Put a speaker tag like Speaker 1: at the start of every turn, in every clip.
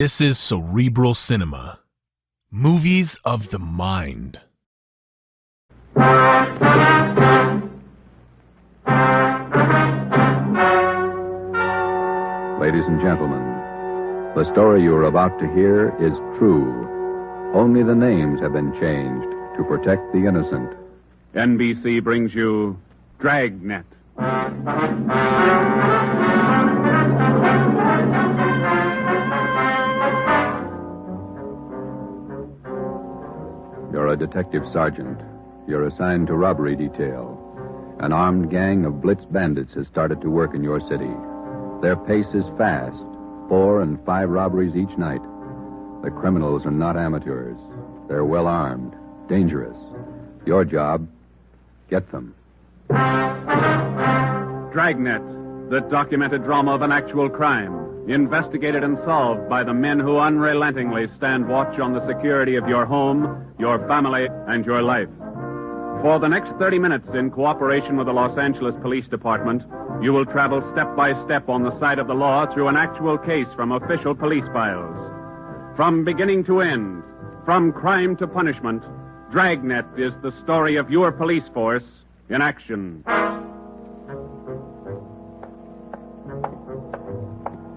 Speaker 1: This is Cerebral Cinema. Movies of the mind.
Speaker 2: Ladies and gentlemen, the story you are about to hear is true. Only the names have been changed to protect the innocent.
Speaker 3: NBC brings you Dragnet.
Speaker 2: You're a detective sergeant. You're assigned to robbery detail. An armed gang of blitz bandits has started to work in your city. Their pace is fast, 4 and 5 robberies each night. The criminals are not amateurs. They're well armed, dangerous. Your job, get them.
Speaker 3: Dragnet, the documented drama of an actual crime, investigated and solved by the men who unrelentingly stand watch on the security of your home, your family, and your life. For the next 30 minutes, in cooperation with the Los Angeles Police Department, you will travel step by step on the side of the law through an actual case from official police files. From beginning to end, from crime to punishment, Dragnet is the story of your police force in action.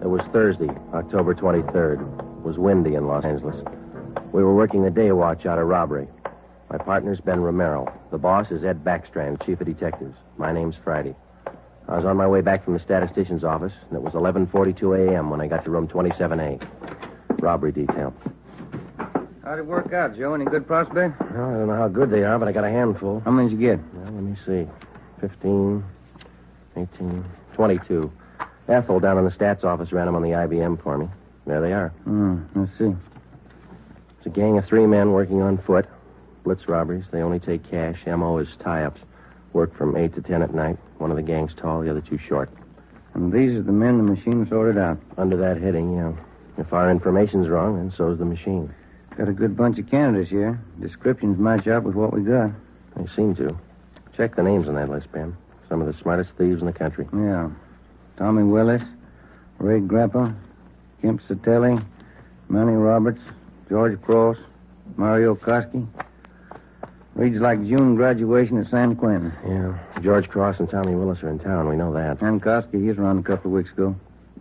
Speaker 4: It was Thursday, October 23rd. It was windy in Los Angeles. We were working the day watch out of robbery. My partner's Ben Romero. The boss is Ed Backstrand, chief of detectives. My name's Friday. I was on my way back from the statistician's office, and it was 11:42 a.m. when I got to room 27A. Robbery detail.
Speaker 5: How'd it work out, Joe? Any good prospect?
Speaker 4: Well, I don't know how good they are, but I got a handful.
Speaker 5: How many'd you get?
Speaker 4: Well, let me see. 15, 18, 22. Ethel down in the stats office ran them on the IBM for me. There they are.
Speaker 5: Let's see.
Speaker 4: It's a gang of 3 men working on foot. Blitz robberies. They only take cash. M.O. is tie-ups. Work from 8 to 10 at night. One of the gang's tall, the other 2 short.
Speaker 5: And these are the men the machine sorted out.
Speaker 4: Under that heading, yeah. If our information's wrong, then so's the machine.
Speaker 5: Got a good bunch of candidates here. Descriptions match up with what we got.
Speaker 4: They seem to. Check the names on that list, Ben. Some of the smartest thieves in the country.
Speaker 5: Yeah. Tommy Willis, Ray Grappa, Kemp Satelli, Manny Roberts, George Cross, Mario Koski. Reads like June graduation at San Quentin.
Speaker 4: Yeah. George Cross and Tommy Willis are in town. We know that.
Speaker 5: And Koski, he's around a couple of weeks ago.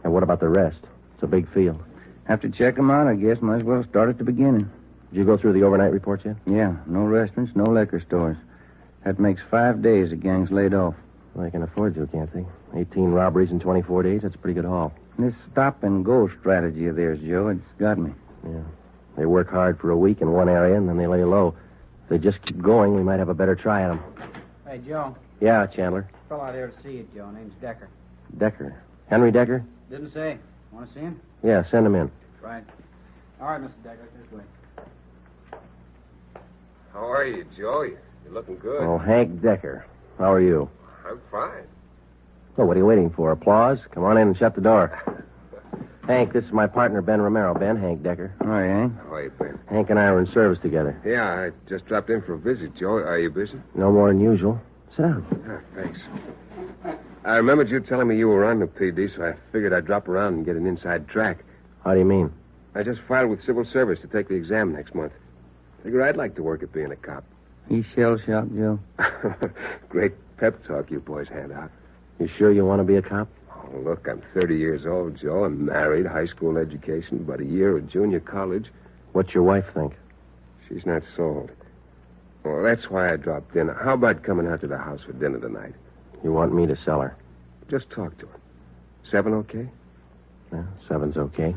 Speaker 4: And what about the rest? It's a big field.
Speaker 5: Have to check them out, I guess. Might as well start at the beginning.
Speaker 4: Did you go through the overnight reports yet?
Speaker 5: Yeah. No restaurants, no liquor stores. That makes 5 days the gang's laid off.
Speaker 4: Well, they can afford to, can't they? 18 robberies in 24 days, that's a pretty good haul.
Speaker 5: This stop-and-go strategy of theirs, Joe, it's got me.
Speaker 4: Yeah. They work hard for a week in one area, and then they lay low. If they just keep going, we might have a better try at them.
Speaker 6: Hey, Joe.
Speaker 4: Yeah, Chandler.
Speaker 6: Fellow out here to see you, Joe. Name's Decker.
Speaker 4: Decker. Henry Decker?
Speaker 6: Didn't say. Want to see him?
Speaker 4: Yeah, send him in.
Speaker 6: Right. All right, Mr. Decker, this way.
Speaker 7: How are you, Joe? You're looking good.
Speaker 4: Oh, Hank Decker. How are you?
Speaker 7: I'm fine.
Speaker 4: Oh, what are you waiting for? Applause? Come on in and shut the door. Hank, this is my partner, Ben Romero. Ben, Hank Decker.
Speaker 5: All right, Hank.
Speaker 7: How are you, Ben?
Speaker 4: Hank and I were in service together.
Speaker 7: Yeah, I just dropped in for a visit, Joe. Are you busy?
Speaker 4: No more than usual. Sit down.
Speaker 7: Thanks. I remembered you telling me you were on the PD, so I figured I'd drop around and get an inside track.
Speaker 4: How do you mean?
Speaker 7: I just filed with civil service to take the exam next month. Figure I'd like to work at being a cop.
Speaker 5: He's shell-shocked, Joe.
Speaker 7: Great pep talk you boys hand out.
Speaker 4: You sure you want to be a cop?
Speaker 7: Oh, look, I'm 30 years old, Joe. I'm married, high school education, about a year at junior college.
Speaker 4: What's your wife think?
Speaker 7: She's not sold. Well, that's why I dropped in. How about coming out to the house for dinner tonight?
Speaker 4: You want me to sell her?
Speaker 7: Just talk to her. 7 okay?
Speaker 4: Yeah, 7's okay.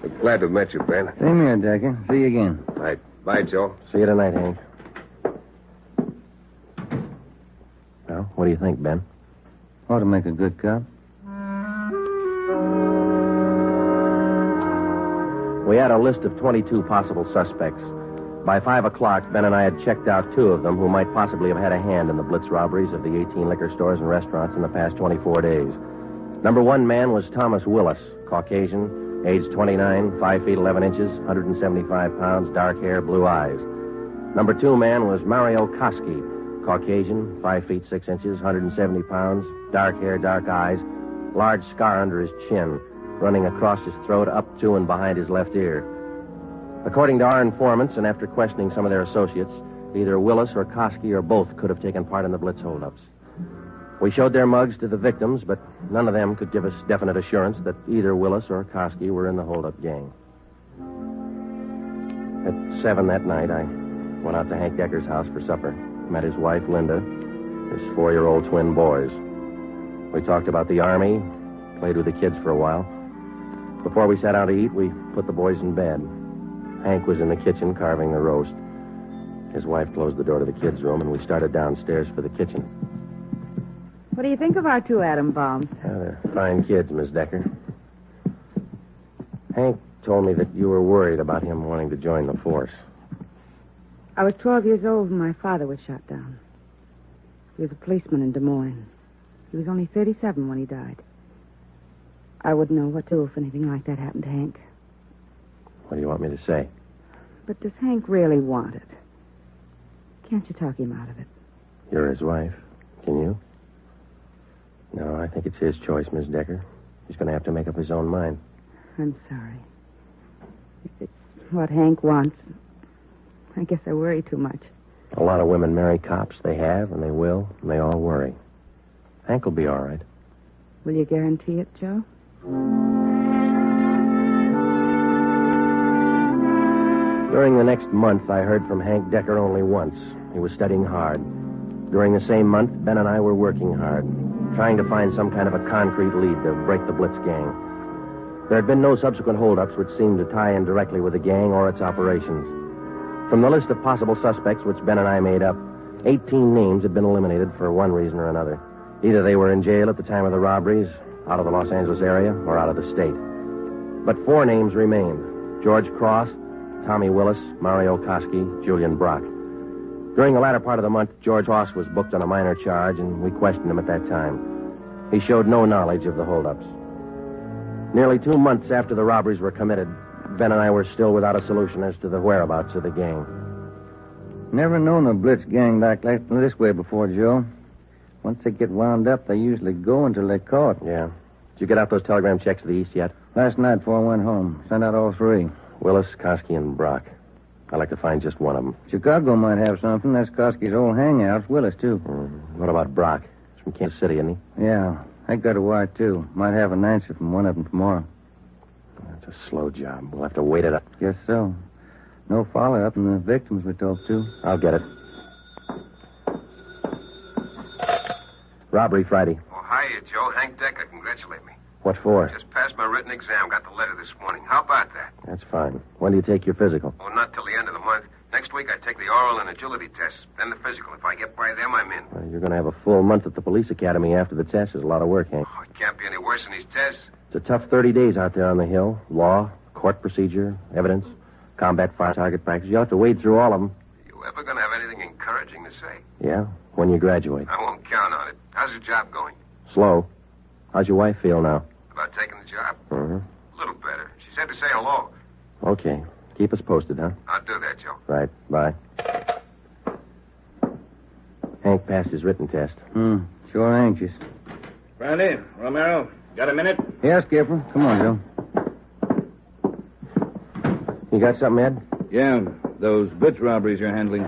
Speaker 7: I'm glad to have met you, Ben.
Speaker 5: Same here, Decker. See you again.
Speaker 7: Right. Bye, Joe.
Speaker 4: See you tonight, Hank. Well, what do you think, Ben?
Speaker 5: Ought to make a good cop.
Speaker 4: We had a list of 22 possible suspects. By 5 o'clock, Ben and I had checked out 2 of them who might possibly have had a hand in the blitz robberies of the 18 liquor stores and restaurants in the past 24 days. Number 1 man was Thomas Willis, Caucasian, age 29, 5 feet 11 inches, 175 pounds, dark hair, blue eyes. Number 2 man was Mario Koski, Caucasian, 5 feet 6 inches, 170 pounds, dark hair, dark eyes, large scar under his chin. running across his throat, up to and behind his left ear. According to our informants, and after questioning some of their associates, either Willis or Koski or both could have taken part in the Blitz holdups. We showed their mugs to the victims, but none of them could give us definite assurance that either Willis or Koski were in the holdup gang. At 7 that night, I went out to Hank Decker's house for supper. Met his wife, Linda, his 4-year-old twin boys. We talked about the Army, played with the kids for a while. Before we sat down to eat, we put the boys in bed. Hank was in the kitchen carving the roast. His wife closed the door to the kids' room, and we started downstairs for the kitchen.
Speaker 8: What do you think of our two atom bombs?
Speaker 4: They're fine kids, Miss Decker. Hank told me that you were worried about him wanting to join the force.
Speaker 8: I was 12 years old when my father was shot down. He was a policeman in Des Moines. He was only 37 when he died. I wouldn't know what to do if anything like that happened to Hank.
Speaker 4: What do you want me to say?
Speaker 8: But does Hank really want it? Can't you talk him out of it?
Speaker 4: You're his wife. Can you? No, I think it's his choice, Miss Decker. He's going to have to make up his own mind.
Speaker 8: I'm sorry. If it's what Hank wants, I guess I worry too much.
Speaker 4: A lot of women marry cops. They have, and they will, and they all worry. Hank will be all right.
Speaker 8: Will you guarantee it, Joe?
Speaker 4: During the next month, I heard from Hank Decker only once. He was studying hard. During the same month, Ben and I were working hard, trying to find some kind of a concrete lead to break the Blitz gang. There had been no subsequent holdups which seemed to tie in directly with the gang or its operations. From the list of possible suspects which Ben and I made up, 18 names had been eliminated for one reason or another. Either they were in jail at the time of the robberies, out of the Los Angeles area, or out of the state. But 4 names remained: George Cross, Tommy Willis, Mario Koski, Julian Brock. During the latter part of the month, George Cross was booked on a minor charge, and we questioned him at that time. He showed no knowledge of the holdups. Nearly 2 months after the robberies were committed, Ben and I were still without a solution as to the whereabouts of the gang.
Speaker 5: Never known a Blitz gang like this way before, Joe. Once they get wound up, they usually go until they're caught.
Speaker 4: Yeah. Did you get out those telegram checks to the east yet?
Speaker 5: Last night before I went home. Sent out all 3.
Speaker 4: Willis, Koski, and Brock. I'd like to find just one of them.
Speaker 5: Chicago might have something. That's Koski's old hangout. Willis, too.
Speaker 4: What about Brock? He's from Kansas City, isn't he?
Speaker 5: Yeah. I got a wire, too. Might have an answer from one of them tomorrow.
Speaker 4: That's a slow job. We'll have to wait it up.
Speaker 5: Guess so. No follow-up on the victims we talked to.
Speaker 4: I'll get it. Robbery Friday.
Speaker 7: Oh, hiya, Joe. Hank Decker. Congratulate me.
Speaker 4: What for?
Speaker 7: Just passed my written exam. Got the letter this morning. How about that?
Speaker 4: That's fine. When do you take your physical?
Speaker 7: Oh, not till the end of the month. Next week I take the oral and agility tests, then the physical. If I get by them, I'm in.
Speaker 4: Well, you're going to have a full month at the police academy after the test. There's a lot of work, Hank.
Speaker 7: Oh, it can't be any worse than these tests.
Speaker 4: It's a tough 30 days out there on the Hill. Law, court procedure, evidence, combat fire target practice. You'll have to wade through all of them.
Speaker 7: You ever going to have anything encouraging to say?
Speaker 4: Yeah, when you graduate.
Speaker 7: I won't count on it. How's your job going?
Speaker 4: Slow. How's your wife feel now?
Speaker 7: About taking the job?
Speaker 4: Uh-huh.
Speaker 7: A little better. She said to say hello.
Speaker 4: Okay. Keep us posted, huh?
Speaker 7: I'll do that, Joe.
Speaker 4: Right. Bye. Hank passed his written test.
Speaker 5: Sure anxious.
Speaker 6: Brandy, Romero, got a minute?
Speaker 5: Yeah, Skipper. Come on, Joe.
Speaker 4: You got something, Ed?
Speaker 9: Yeah, those Blitz robberies you're handling.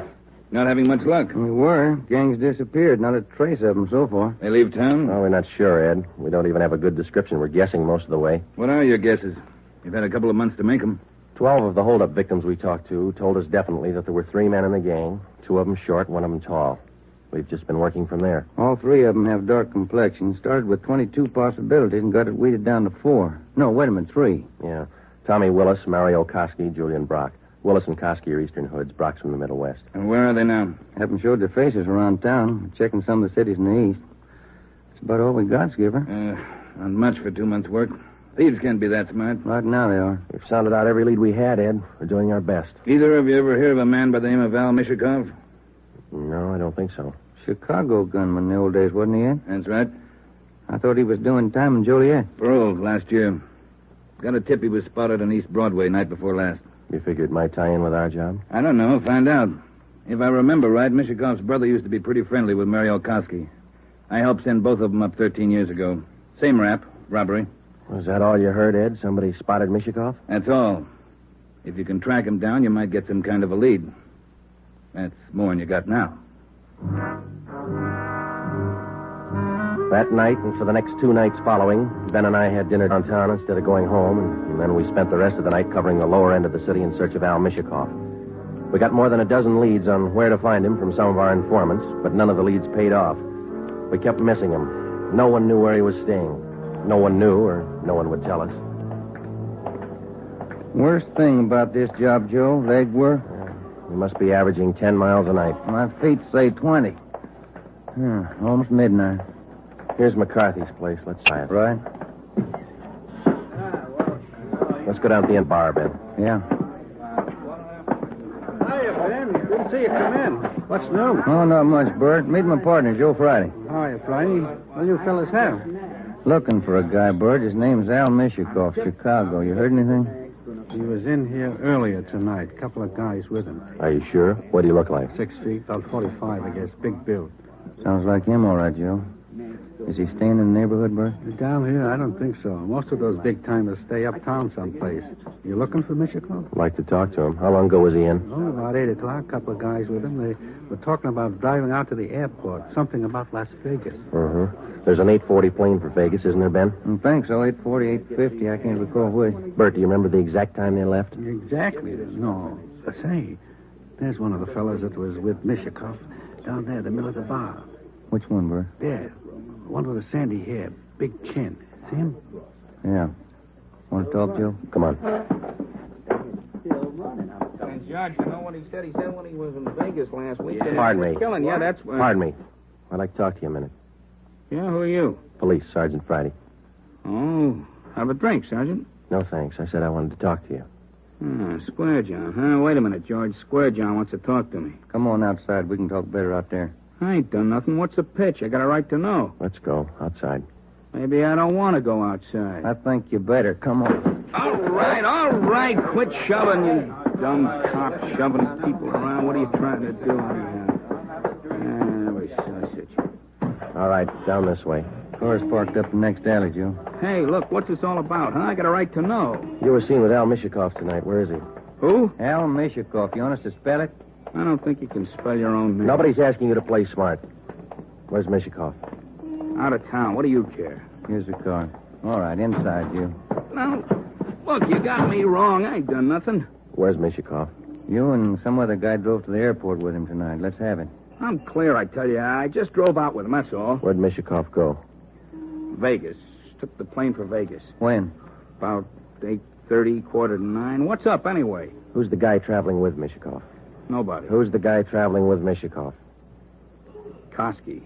Speaker 9: Not having much luck.
Speaker 5: We were. Gang's disappeared. Not a trace of them so far.
Speaker 9: They leave town?
Speaker 4: Oh, we're not sure, Ed. We don't even have a good description. We're guessing most of the way.
Speaker 9: What are your guesses? You've had a couple of months to make them.
Speaker 4: 12 of the holdup victims we talked to told us definitely that there were 3 men in the gang, 2 of them short, 1 of them tall. We've just been working from there.
Speaker 5: All 3 of them have dark complexions. Started with 22 possibilities and got it weeded down to 4. No, wait a minute, 3.
Speaker 4: Yeah. Tommy Willis, Mario Koski, Julian Brock. Willis and Koski are Eastern Hoods. Brock's from the Middle West.
Speaker 9: And where are they now?
Speaker 5: Haven't showed their faces around town. We're checking some of the cities in the east. That's about all we got, Skipper.
Speaker 9: Not much for 2 months' work. Thieves can't be that smart.
Speaker 5: Right now they are.
Speaker 4: We've sounded out every lead we had, Ed. We're doing our best.
Speaker 9: Either of you ever heard of a man by the name of Al Mishakov?
Speaker 4: No, I don't think so.
Speaker 5: Chicago gunman in the old days, wasn't he, Ed?
Speaker 9: That's right.
Speaker 5: I thought he was doing time in Joliet.
Speaker 9: Paroled last year. Got a tip he was spotted on East Broadway night before last.
Speaker 4: You figured it might tie in with our job?
Speaker 9: I don't know. Find out. If I remember right, Mishakov's brother used to be pretty friendly with Mario Koski. I helped send both of them up 13 years ago. Same rap, robbery.
Speaker 4: Was that all you heard, Ed? Somebody spotted Mishikoff?
Speaker 9: That's all. If you can track him down, you might get some kind of a lead. That's more than you got now.
Speaker 4: That night and for the next 2 nights following, Ben and I had dinner downtown instead of going home, and then we spent the rest of the night covering the lower end of the city in search of Al Mishikoff. We got more than a dozen leads on where to find him from some of our informants, but none of the leads paid off. We kept missing him. No one knew where he was staying. No one knew, or no one would tell us.
Speaker 5: Worst thing about this job, Joe, leg work.
Speaker 4: We must be averaging 10 miles a night.
Speaker 5: My feet say 20. Almost midnight.
Speaker 4: Here's McCarthy's place. Let's try it.
Speaker 5: Right?
Speaker 4: Let's go down to the end bar, Ben.
Speaker 5: Yeah.
Speaker 10: Hiya, Ben. Good to see you come in. What's new?
Speaker 5: Oh, not much, Bert. Meet my partner, Joe Friday.
Speaker 10: Hiya, Friday. What do you fellas have?
Speaker 5: Looking for a guy, Bert. His name's Al Mishikoff, Chicago. You heard anything?
Speaker 10: He was in here earlier tonight. A couple of guys with him.
Speaker 4: Are you sure? What do you look like?
Speaker 10: 6 feet, about 45, I guess. Big build.
Speaker 5: Sounds like him, all right, Joe. Is he staying in the neighborhood, Bert?
Speaker 10: Down here, I don't think so. Most of those big-timers stay uptown someplace. You looking for Mishikoff?
Speaker 4: I'd like to talk to him. How long ago was he in?
Speaker 10: Oh, about 8 o'clock. A couple of guys with him. They were talking about driving out to the airport. Something about Las Vegas.
Speaker 4: There's an 840 plane for Vegas, isn't there, Ben?
Speaker 5: I think so. 840, 850. I can't recall which.
Speaker 4: Bert, do you remember the exact time they left?
Speaker 10: Exactly. No. Say, there's one of the fellas that was with Mishikoff down there in the middle of the bar.
Speaker 5: Which one, Bert?
Speaker 10: There. One with a sandy hair, big chin. See him?
Speaker 5: Yeah. Want to talk, Joe?
Speaker 4: Come on.
Speaker 6: And Judge, you know what he said? He said when he was in Vegas last week.
Speaker 4: Pardon me.
Speaker 6: Killing, yeah, that's where...
Speaker 4: Pardon me. I'd like to talk to you a minute.
Speaker 6: Yeah, who are you?
Speaker 4: Police, Sergeant Friday.
Speaker 6: Oh, have a drink, Sergeant.
Speaker 4: No, thanks. I said I wanted to talk to you.
Speaker 6: Square John, huh? Wait a minute, George. Square John wants to talk to me.
Speaker 5: Come on outside. We can talk better out there.
Speaker 6: I ain't done nothing. What's the pitch? I got a right to know.
Speaker 4: Let's go. Outside.
Speaker 6: Maybe I don't want to go outside.
Speaker 5: I think you better. Come on.
Speaker 6: All right. Quit shoving, you dumb cop, shoving people around. What are you trying to do? Let me see.
Speaker 4: All right, down this way.
Speaker 5: Car's parked up the next alley, Joe.
Speaker 6: Hey, look, what's this all about, huh? I got a right to know.
Speaker 4: You were seen with Al Mishikoff tonight. Where is he?
Speaker 6: Who?
Speaker 5: Al Mishikoff. You want us to spell it?
Speaker 6: I don't think you can spell your own name.
Speaker 4: Nobody's asking you to play smart. Where's Mishikoff?
Speaker 6: Out of town. What do you care?
Speaker 5: Here's the car. All right, inside, you.
Speaker 6: No. Look, you got me wrong. I ain't done nothing.
Speaker 4: Where's Mishikoff?
Speaker 5: You and some other guy drove to the airport with him tonight. Let's have it.
Speaker 6: I'm clear, I tell you. I just drove out with him, that's all.
Speaker 4: Where'd Mishikoff go?
Speaker 6: Vegas. Took the plane for Vegas.
Speaker 5: When?
Speaker 6: About 8:30, 8:45. What's up, anyway?
Speaker 4: Who's the guy traveling with Mishikoff?
Speaker 6: Nobody.
Speaker 4: Who's the guy traveling with Mishikoff?
Speaker 6: Koski.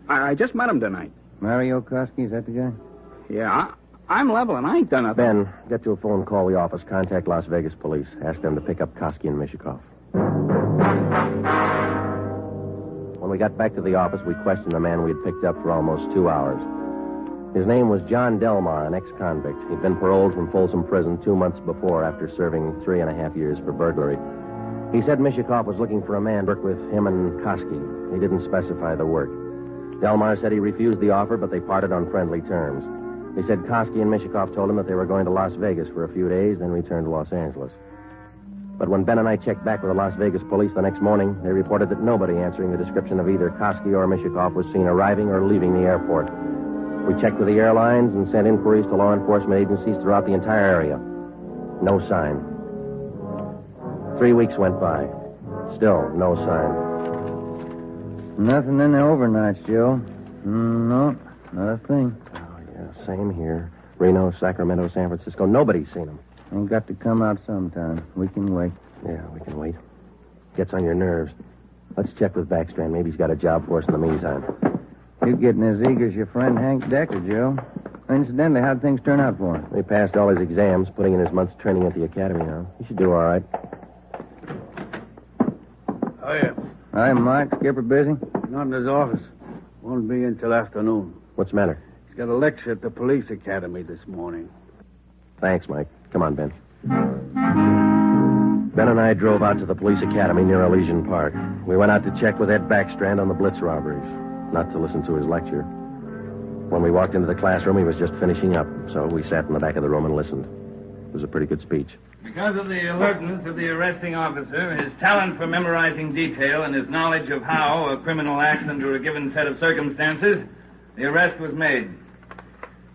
Speaker 6: I just met him tonight.
Speaker 5: Mario Koski, is that the guy?
Speaker 6: Yeah, I'm leveling. I ain't done nothing.
Speaker 4: Ben, get to a phone, call the office, contact Las Vegas police. Ask them to pick up Koski and Mishikoff. When we got back to the office, we questioned the man we had picked up for almost 2 hours. His name was John Delmar, an ex-convict. He'd been paroled from Folsom Prison 2 months before after serving 3.5 years for burglary. He said Mishikoff was looking for a man to work with him and Koski. He didn't specify the work. Delmar said he refused the offer, but they parted on friendly terms. He said Koski and Mishikoff told him that they were going to Las Vegas for a few days, then return to Los Angeles. But when Ben and I checked back with the Las Vegas police the next morning, they reported that nobody answering the description of either Koski or Mishikoff was seen arriving or leaving the airport. We checked with the airlines and sent inquiries to law enforcement agencies throughout the entire area. No sign. 3 weeks went by. Still no sign.
Speaker 5: Nothing in the overnights, Joe. No, not a thing.
Speaker 4: Oh, yeah, same here. Reno, Sacramento, San Francisco. Nobody's seen him.
Speaker 5: They've got to come out sometime. We can wait.
Speaker 4: Yeah, we can wait. Gets on your nerves. Let's check with Backstrand. Maybe he's got a job for us in the meantime.
Speaker 5: You're getting as eager as your friend Hank Decker, Joe. Incidentally, how'd things turn out for him?
Speaker 4: He passed all his exams, putting in his month's training at the academy now. He should do all right.
Speaker 10: Hiya.
Speaker 5: Hi, Mike. Skipper busy?
Speaker 10: Not in his office. Won't be in till afternoon.
Speaker 4: What's the matter?
Speaker 10: He's got a lecture at the police academy this morning.
Speaker 4: Thanks, Mike. Come on, Ben. Ben and I drove out to the police academy near Elysian Park. We went out to check with Ed Backstrand on the Blitz robberies, not to listen to his lecture. When we walked into the classroom, he was just finishing up, so we sat in the back of the room and listened. It was a pretty good speech.
Speaker 9: Because of the alertness of the arresting officer, his talent for memorizing detail, and his knowledge of how a criminal acts under a given set of circumstances, the arrest was made.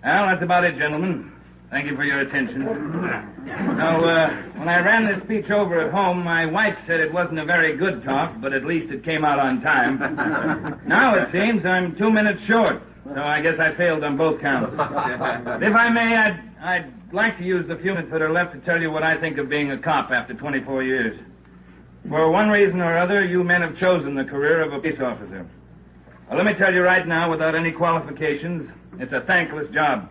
Speaker 9: Well, that's about it, gentlemen. Thank you for your attention. Now, when I ran this speech over at home, my wife said it wasn't a very good talk, but at least it came out on time. Now it seems I'm 2 minutes short, so I guess I failed on both counts. If I may, I'd like to use the few minutes that are left to tell you what I think of being a cop after 24 years. For one reason or other, you men have chosen the career of a police officer. Well, let me tell you right now, without any qualifications, it's a thankless job.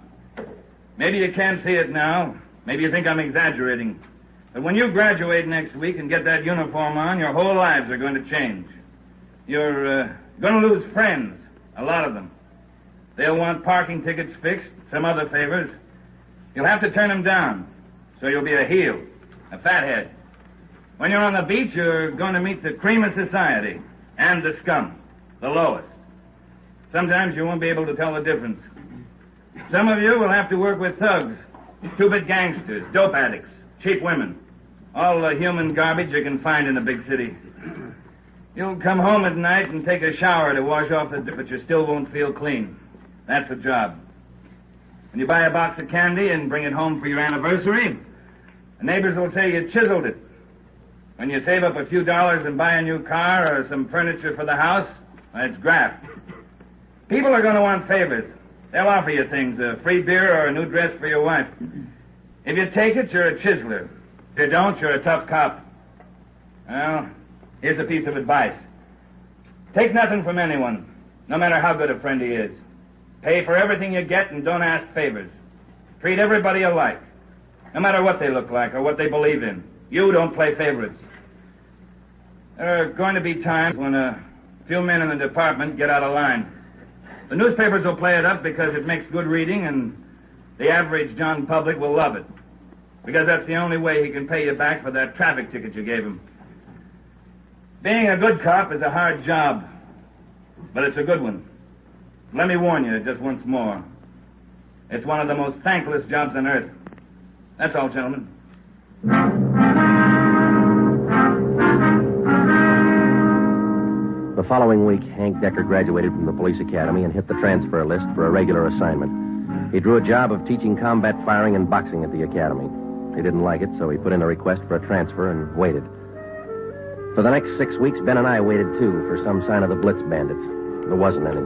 Speaker 9: Maybe you can't see it now. Maybe you think I'm exaggerating. But when you graduate next week and get that uniform on, your whole lives are going to change. You're going to lose friends, a lot of them. They'll want parking tickets fixed, some other favors. You'll have to turn them down, so you'll be a heel, a fathead. When you're on the beach, you're going to meet the cream of society and the scum, the lowest. Sometimes you won't be able to tell the difference. Some of you will have to work with thugs, stupid gangsters, dope addicts, cheap women, all the human garbage you can find in a big city. You'll come home at night and take a shower to wash off the dirt, but you still won't feel clean. That's the job. When you buy a box of candy and bring it home for your anniversary, the neighbors will say you chiseled it. When you save up a few dollars and buy a new car or some furniture for the house, that's graft. People are going to want favors. They'll offer you things, a free beer or a new dress for your wife. If you take it, you're a chiseler. If you don't, you're a tough cop. Well, here's a piece of advice. Take nothing from anyone, no matter how good a friend he is. Pay for everything you get and don't ask favors. Treat everybody alike, no matter what they look like or what they believe in. You don't play favorites. There are going to be times when a few men in the department get out of line. The newspapers will play it up because it makes good reading, and the average John public will love it. Because that's the only way he can pay you back for that traffic ticket you gave him. Being a good cop is a hard job, but it's a good one. Let me warn you just once more. It's one of the most thankless jobs on earth. That's all, gentlemen.
Speaker 4: The following week, Hank Decker graduated from the police academy and hit the transfer list for a regular assignment. He drew a job of teaching combat firing and boxing at the academy. He didn't like it, so he put in a request for a transfer and waited. For the next 6 weeks, Ben and I waited, too, for some sign of the Blitz bandits. There wasn't any.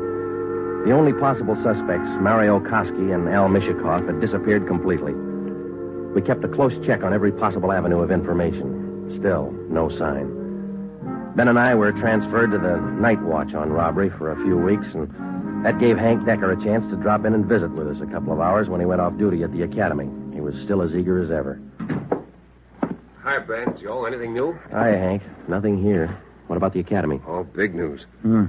Speaker 4: The only possible suspects, Mario Koski and Al Mishikoff, had disappeared completely. We kept a close check on every possible avenue of information. Still, no sign. Ben and I were transferred to the night watch on robbery for a few weeks, and that gave Hank Decker a chance to drop in and visit with us a couple of hours when he went off duty at the academy. He was still as eager as ever.
Speaker 7: Hi, Ben. Joe, anything new?
Speaker 4: Hi, Hank. Nothing here. What about the academy?
Speaker 7: Oh, big news.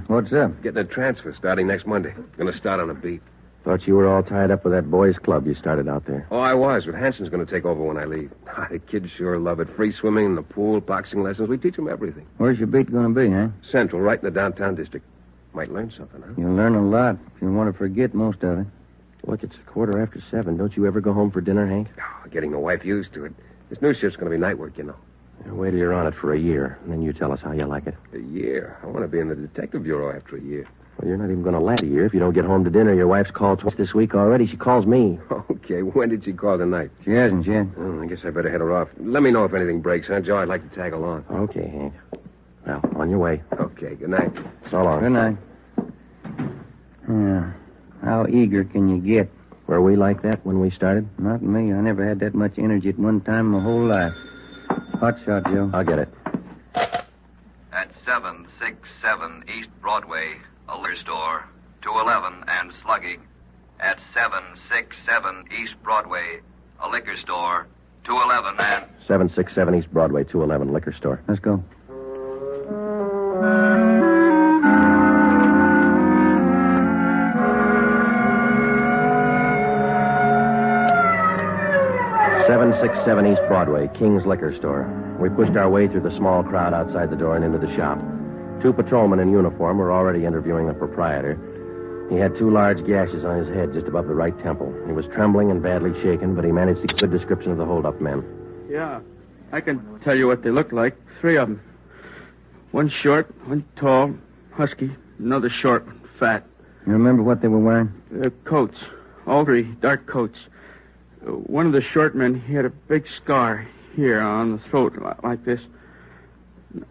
Speaker 5: What's up?
Speaker 7: Getting a transfer starting next Monday. Going to start on a beat.
Speaker 4: Thought you were all tied up with that boys' club you started out there.
Speaker 7: Oh, I was, but Hanson's going to take over when I leave. The kids sure love it. Free swimming in the pool, boxing lessons. We teach them everything.
Speaker 5: Where's your beat going to be, huh?
Speaker 7: Central, right in the downtown district. Might learn something, huh?
Speaker 5: You'll learn a lot if you want to forget most of it.
Speaker 4: Look, it's 7:15. Don't you ever go home for dinner, Hank?
Speaker 7: Oh, getting the wife used to it. This new shift's going to be night work, you know.
Speaker 4: Wait till you're on it for a year, and then you tell us how you like it.
Speaker 7: A year? I want to be in the detective bureau after a year.
Speaker 4: Well, you're not even going to last a year if you don't get home to dinner. Your wife's called twice this week already. She calls me.
Speaker 7: Okay, when did she call tonight?
Speaker 5: She hasn't yet.
Speaker 7: Oh, I guess I better head her off. Let me know if anything breaks, huh, Joe? I'd like to tag along.
Speaker 4: Okay, Hank. Well, on your way.
Speaker 7: Okay, good night.
Speaker 4: So long.
Speaker 5: Good night. Yeah. How eager can you get?
Speaker 4: Were we like that when we started?
Speaker 5: Not me. I never had that much energy at one time my whole life. Hot shot, Joe.
Speaker 4: I'll get it.
Speaker 11: At 767 East Broadway, a liquor store, 211 and Sluggy. At 767 East Broadway, a liquor store, 211 and...
Speaker 4: 767 East Broadway, 211, liquor store.
Speaker 5: Let's go.
Speaker 4: .767 East Broadway, King's Liquor Store. We pushed our way through the small crowd outside the door and into the shop. 2 patrolmen in uniform were already interviewing the proprietor. He had 2 large gashes on his head just above the right temple. He was trembling and badly shaken, but he managed to give a good description of the hold-up men.
Speaker 6: Yeah, I can tell you what they look like. 3 of them. One short, one tall, husky, another short one, fat.
Speaker 5: You remember what they were wearing?
Speaker 6: Coats. All 3 dark coats. One of the short men, he had a big scar here on the throat, like this.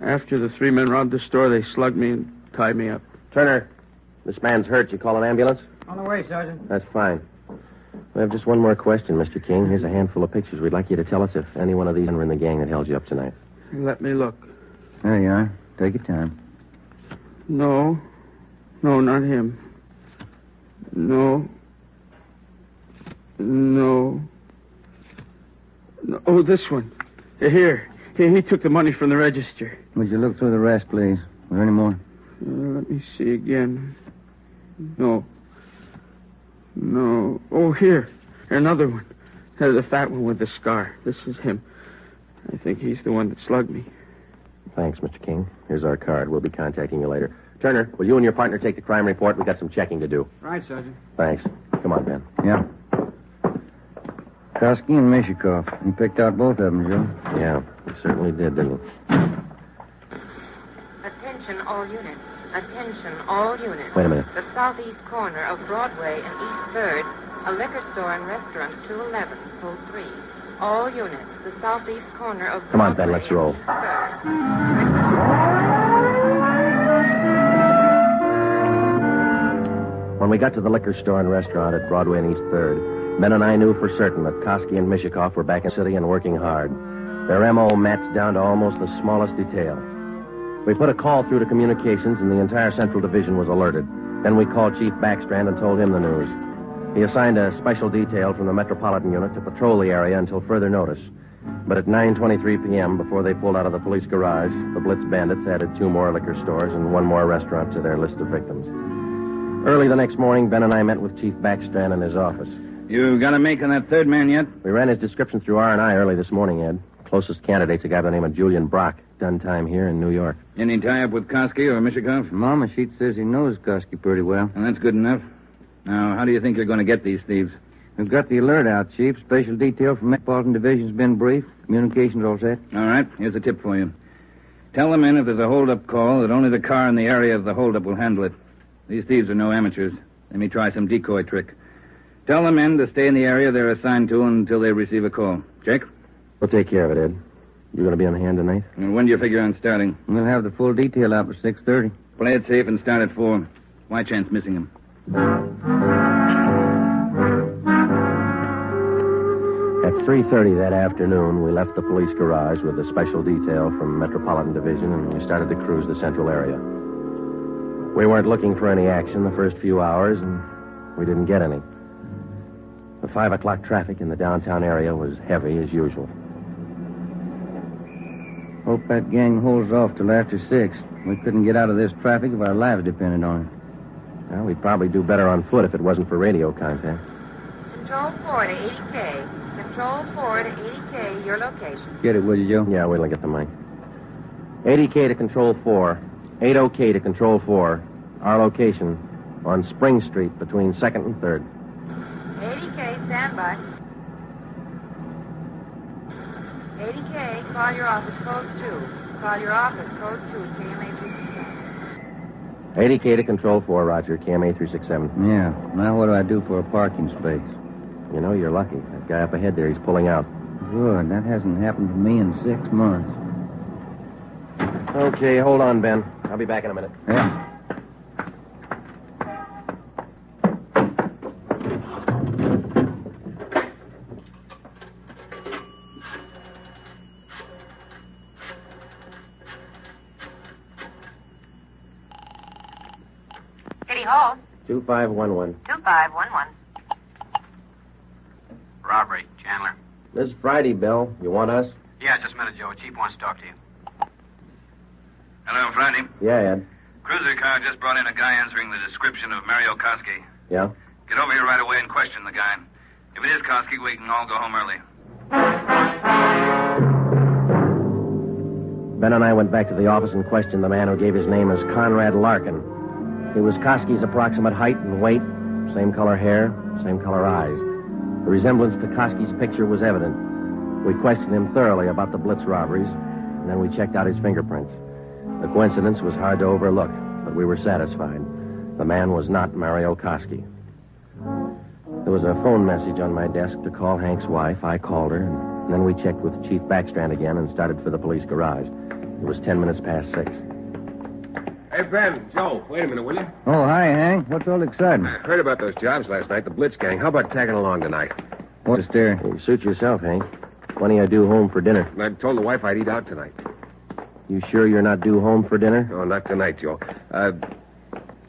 Speaker 6: After the 3 men robbed the store, they slugged me and tied me up.
Speaker 4: Turner, this man's hurt. You call an ambulance?
Speaker 5: On the way, Sergeant.
Speaker 4: That's fine. We have just one more question, Mr. King. Here's a handful of pictures. We'd like you to tell us if any one of these men were in the gang that held you up tonight.
Speaker 6: Let me look.
Speaker 5: There you are. Take your time.
Speaker 6: No, not him. No. Oh, this one. Here. He took the money from the register.
Speaker 5: Would you look through the rest, please? Were there any more?
Speaker 6: Let me see again. No. Oh, here. Another one. The fat one with the scar. This is him. I think he's the one that slugged me.
Speaker 4: Thanks, Mr. King. Here's our card. We'll be contacting you later. Turner, will you and your partner take the crime report? We've got some checking to do.
Speaker 5: Right, Sergeant.
Speaker 4: Thanks. Come on, Ben.
Speaker 5: Yeah. Koski and Mishikov. He picked out both of them, Joe.
Speaker 4: Yeah, he certainly did, didn't he?
Speaker 12: Attention all units. Attention all units.
Speaker 4: Wait a minute.
Speaker 12: The southeast corner of Broadway and East 3rd, a liquor store and restaurant 211, code 3. All units. The southeast corner of Broadway.
Speaker 4: Come on, Ben, let's roll.
Speaker 12: and East 3rd.
Speaker 4: When we got to the liquor store and restaurant at Broadway and East 3rd, Ben and I knew for certain that Koski and Mishikov were back in the city and working hard. Their M.O. matched down to almost the smallest detail. We put a call through to communications, and the entire Central Division was alerted. Then we called Chief Backstrand and told him the news. He assigned a special detail from the Metropolitan Unit to patrol the area until further notice. But at 9:23 p.m., before they pulled out of the police garage, the Blitz bandits added 2 more liquor stores and 1 more restaurant to their list of victims. Early the next morning, Ben and I met with Chief Backstrand in his office.
Speaker 9: You got a make on that 3rd man yet?
Speaker 4: We ran his description through R&I early this morning, Ed. Closest candidate's a guy by the name of Julian Brock. Done time here in New York.
Speaker 9: Any tie-up with Koski or Mishikov?
Speaker 5: Mama Sheet says he knows Koski pretty well.
Speaker 9: Well, that's good enough. Now, how do you think you're going to get these thieves?
Speaker 5: We've got the alert out, Chief. Special detail from Metropolitan Division's been briefed. Communications all set.
Speaker 9: All right. Here's a tip for you. Tell the men if there's a hold-up call that only the car in the area of the hold-up will handle it. These thieves are no amateurs. They may try some decoy trick. Tell the men to stay in the area they're assigned to until they receive a call. Jake?
Speaker 4: We'll take care of it, Ed. You going to be on hand tonight?
Speaker 9: And when do you figure on starting?
Speaker 5: We'll have the full detail out by 6:30.
Speaker 9: Play it safe and start at 4. Why chance missing him?
Speaker 4: At 3:30 that afternoon, we left the police garage with a special detail from Metropolitan Division, and we started to cruise the central area. We weren't looking for any action the first few hours, and we didn't get any. The 5 o'clock traffic in the downtown area was heavy as usual.
Speaker 5: Hope that gang holds off till after 6. We couldn't get out of this traffic if our lives depended on it.
Speaker 4: Well, we'd probably do better on foot if it wasn't for radio contact.
Speaker 12: Control 4 to 80K. Control 4 to 80K, your location.
Speaker 5: Get it, will you, Joe?
Speaker 4: Yeah, wait till I get the mic. 80K to Control 4. 80K to Control 4. Our location on Spring Street between 2nd and 3rd.
Speaker 12: 80K, stand by. 80K, call your office code 2. Call your office code 2, KMA 367.
Speaker 4: 80K to Control 4, Roger. KMA 367.
Speaker 5: Yeah. Now what do I do for a parking space?
Speaker 4: You know, you're lucky. That guy up ahead there, he's pulling out.
Speaker 5: Good. That hasn't happened to me in 6 months.
Speaker 4: Okay, hold on, Ben. I'll be back in a minute.
Speaker 5: Yeah.
Speaker 12: City Hall.
Speaker 4: 2511.
Speaker 12: 2511.
Speaker 13: Robbery, Chandler.
Speaker 4: This is Friday, Bill. You want us?
Speaker 13: Yeah, just a minute, Joe. Chief wants to talk to you.
Speaker 11: Hello, Friday.
Speaker 4: Yeah, Ed.
Speaker 11: Cruiser car just brought in a guy answering the description of Mario Koski.
Speaker 4: Yeah?
Speaker 11: Get over here right away and question the guy. If it is Koski, we can all go home early.
Speaker 4: Ben and I went back to the office and questioned the man who gave his name as Conrad Larkin. It was Koski's approximate height and weight, same color hair, same color eyes. The resemblance to Koski's picture was evident. We questioned him thoroughly about the Blitz robberies, and then we checked out his fingerprints. The coincidence was hard to overlook, but we were satisfied. The man was not Mario Koski. There was a phone message on my desk to call Hank's wife. I called her, and then we checked with Chief Backstrand again and started for the police garage. It was 10 minutes past 6.
Speaker 7: Hey, Ben, Joe, wait a minute, will you?
Speaker 5: Oh, hi, Hank. What's all exciting?
Speaker 7: I heard about those jobs last night, the Blitz gang. How about tagging along tonight?
Speaker 5: What's there?
Speaker 4: You suit yourself, Hank. When are you due home for dinner?
Speaker 7: I told the wife I'd eat out tonight.
Speaker 4: You sure you're not due home for dinner?
Speaker 7: No, not tonight, Joe. Did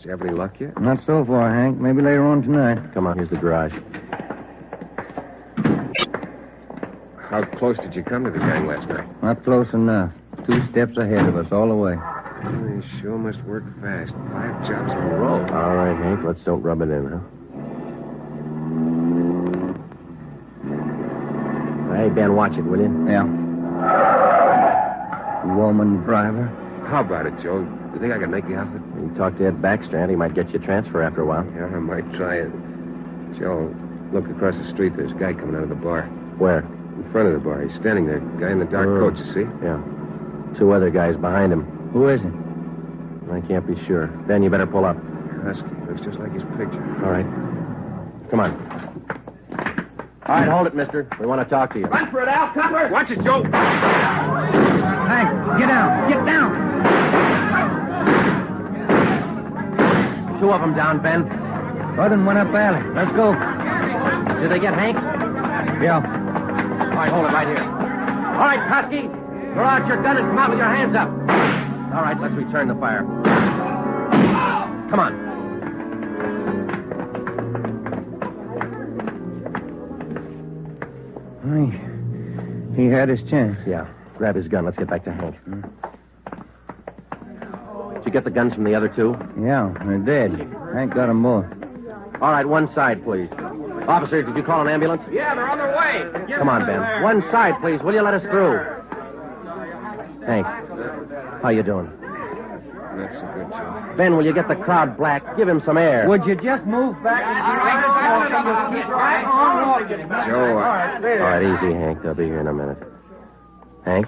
Speaker 7: you have any luck yet?
Speaker 5: Not so far, Hank. Maybe later on tonight.
Speaker 4: Come on, here's the garage.
Speaker 7: How close did you come to the gang last night?
Speaker 5: Not close enough. 2 steps ahead of us all the way.
Speaker 7: They sure must work fast. 5 jobs in a row.
Speaker 4: All right, Hank, let's don't rub it in, huh? Hey, Ben, watch it, will you?
Speaker 5: Yeah. Woman driver.
Speaker 7: How about it, Joe? You think I can make the outfit?
Speaker 4: You talk to Ed Backstrand, he might get you a transfer after a while.
Speaker 7: Yeah, I might try it. Joe, look across the street. There's a guy coming out of the bar.
Speaker 4: Where?
Speaker 7: In front of the bar. He's standing there. Guy in the dark coat, you see?
Speaker 4: Yeah. 2 other guys behind him.
Speaker 5: Who is he?
Speaker 4: I can't be sure. Ben, you better pull up.
Speaker 7: Husky. Looks just like his picture.
Speaker 4: All right. Come on. All right, hold it, mister. We want to talk to you.
Speaker 9: Run for it, Al. Cover!
Speaker 7: Watch it, Joe!
Speaker 5: Hank, get down. Get down.
Speaker 4: 2 of them down, Ben.
Speaker 5: Other one up alley. Let's go.
Speaker 4: Did they get Hank?
Speaker 5: Yeah.
Speaker 4: All right, hold it right here. All right, Koski. Throw out your gun and come out with your hands up. All right, let's return the fire. Come on.
Speaker 5: He had his chance.
Speaker 4: Yeah. Grab his gun. Let's get back to Hank. Did you get the guns from the other 2?
Speaker 5: Yeah, they're dead. Hank got them both.
Speaker 4: All right, one side, please. Officer, did you call an ambulance?
Speaker 9: Yeah, they're on their way.
Speaker 4: Come on, Ben. One side, please. Will you let us through? Hank, how you doing?
Speaker 7: Not so good, Joe.
Speaker 4: Ben, will you get the crowd black? Give him some air.
Speaker 5: Would you just move back?
Speaker 7: Joe,
Speaker 4: All right, easy, Hank. They'll be here in a minute. Hank?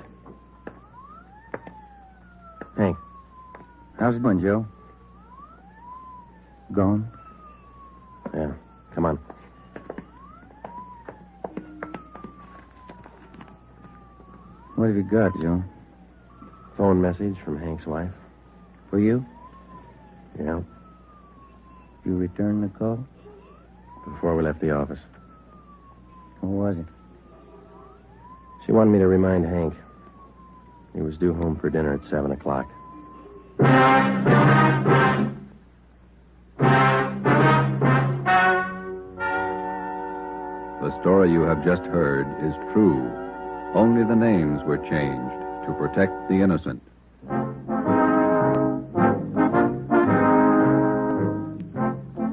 Speaker 4: Hank?
Speaker 5: How's it going, Joe? Gone?
Speaker 4: Yeah. Come on.
Speaker 5: What have you got, Joe?
Speaker 4: Phone message from Hank's wife.
Speaker 5: For you?
Speaker 4: Yeah.
Speaker 5: You returned the call?
Speaker 4: Before we left the office.
Speaker 5: What was it?
Speaker 4: She wanted me to remind Hank. He was due home for dinner at 7 o'clock.
Speaker 2: The story you have just heard is true. Only the names were changed to protect the innocent.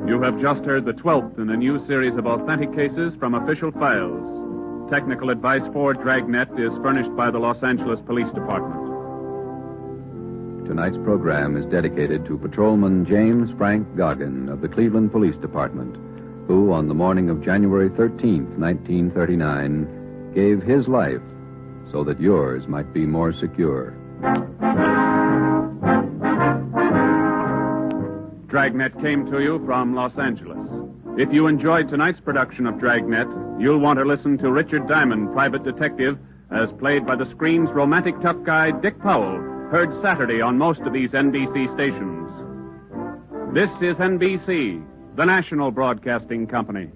Speaker 3: You have just heard the 12th in a new series of authentic cases from official files. Technical advice for Dragnet is furnished by the Los Angeles Police Department.
Speaker 2: Tonight's program is dedicated to Patrolman James Frank Goggin of the Cleveland Police Department, who, on the morning of January 13th, 1939, gave his life so that yours might be more secure.
Speaker 3: Dragnet came to you from Los Angeles. If you enjoyed tonight's production of Dragnet, you'll want to listen to Richard Diamond, private detective, as played by the screen's romantic tough guy, Dick Powell, heard Saturday on most of these NBC stations. This is NBC, the national broadcasting company.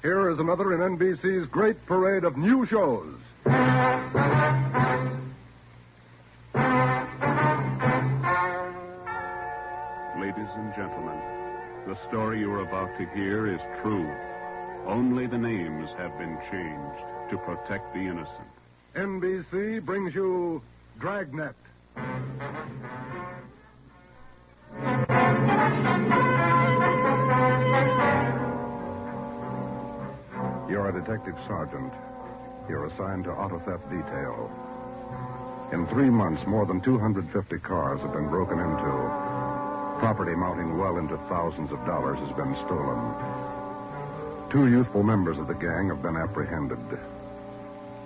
Speaker 14: Here is another in NBC's great parade of new shows.
Speaker 3: Ladies and gentlemen, the story you are about to hear is true. Only the names have been changed to protect the innocent.
Speaker 14: NBC brings you Dragnet. You're a detective sergeant. you're assigned to auto theft detail. In 3 months, more than 250 cars have been broken into. Property mounting well into thousands of dollars has been stolen. 2 youthful members of the gang have been apprehended.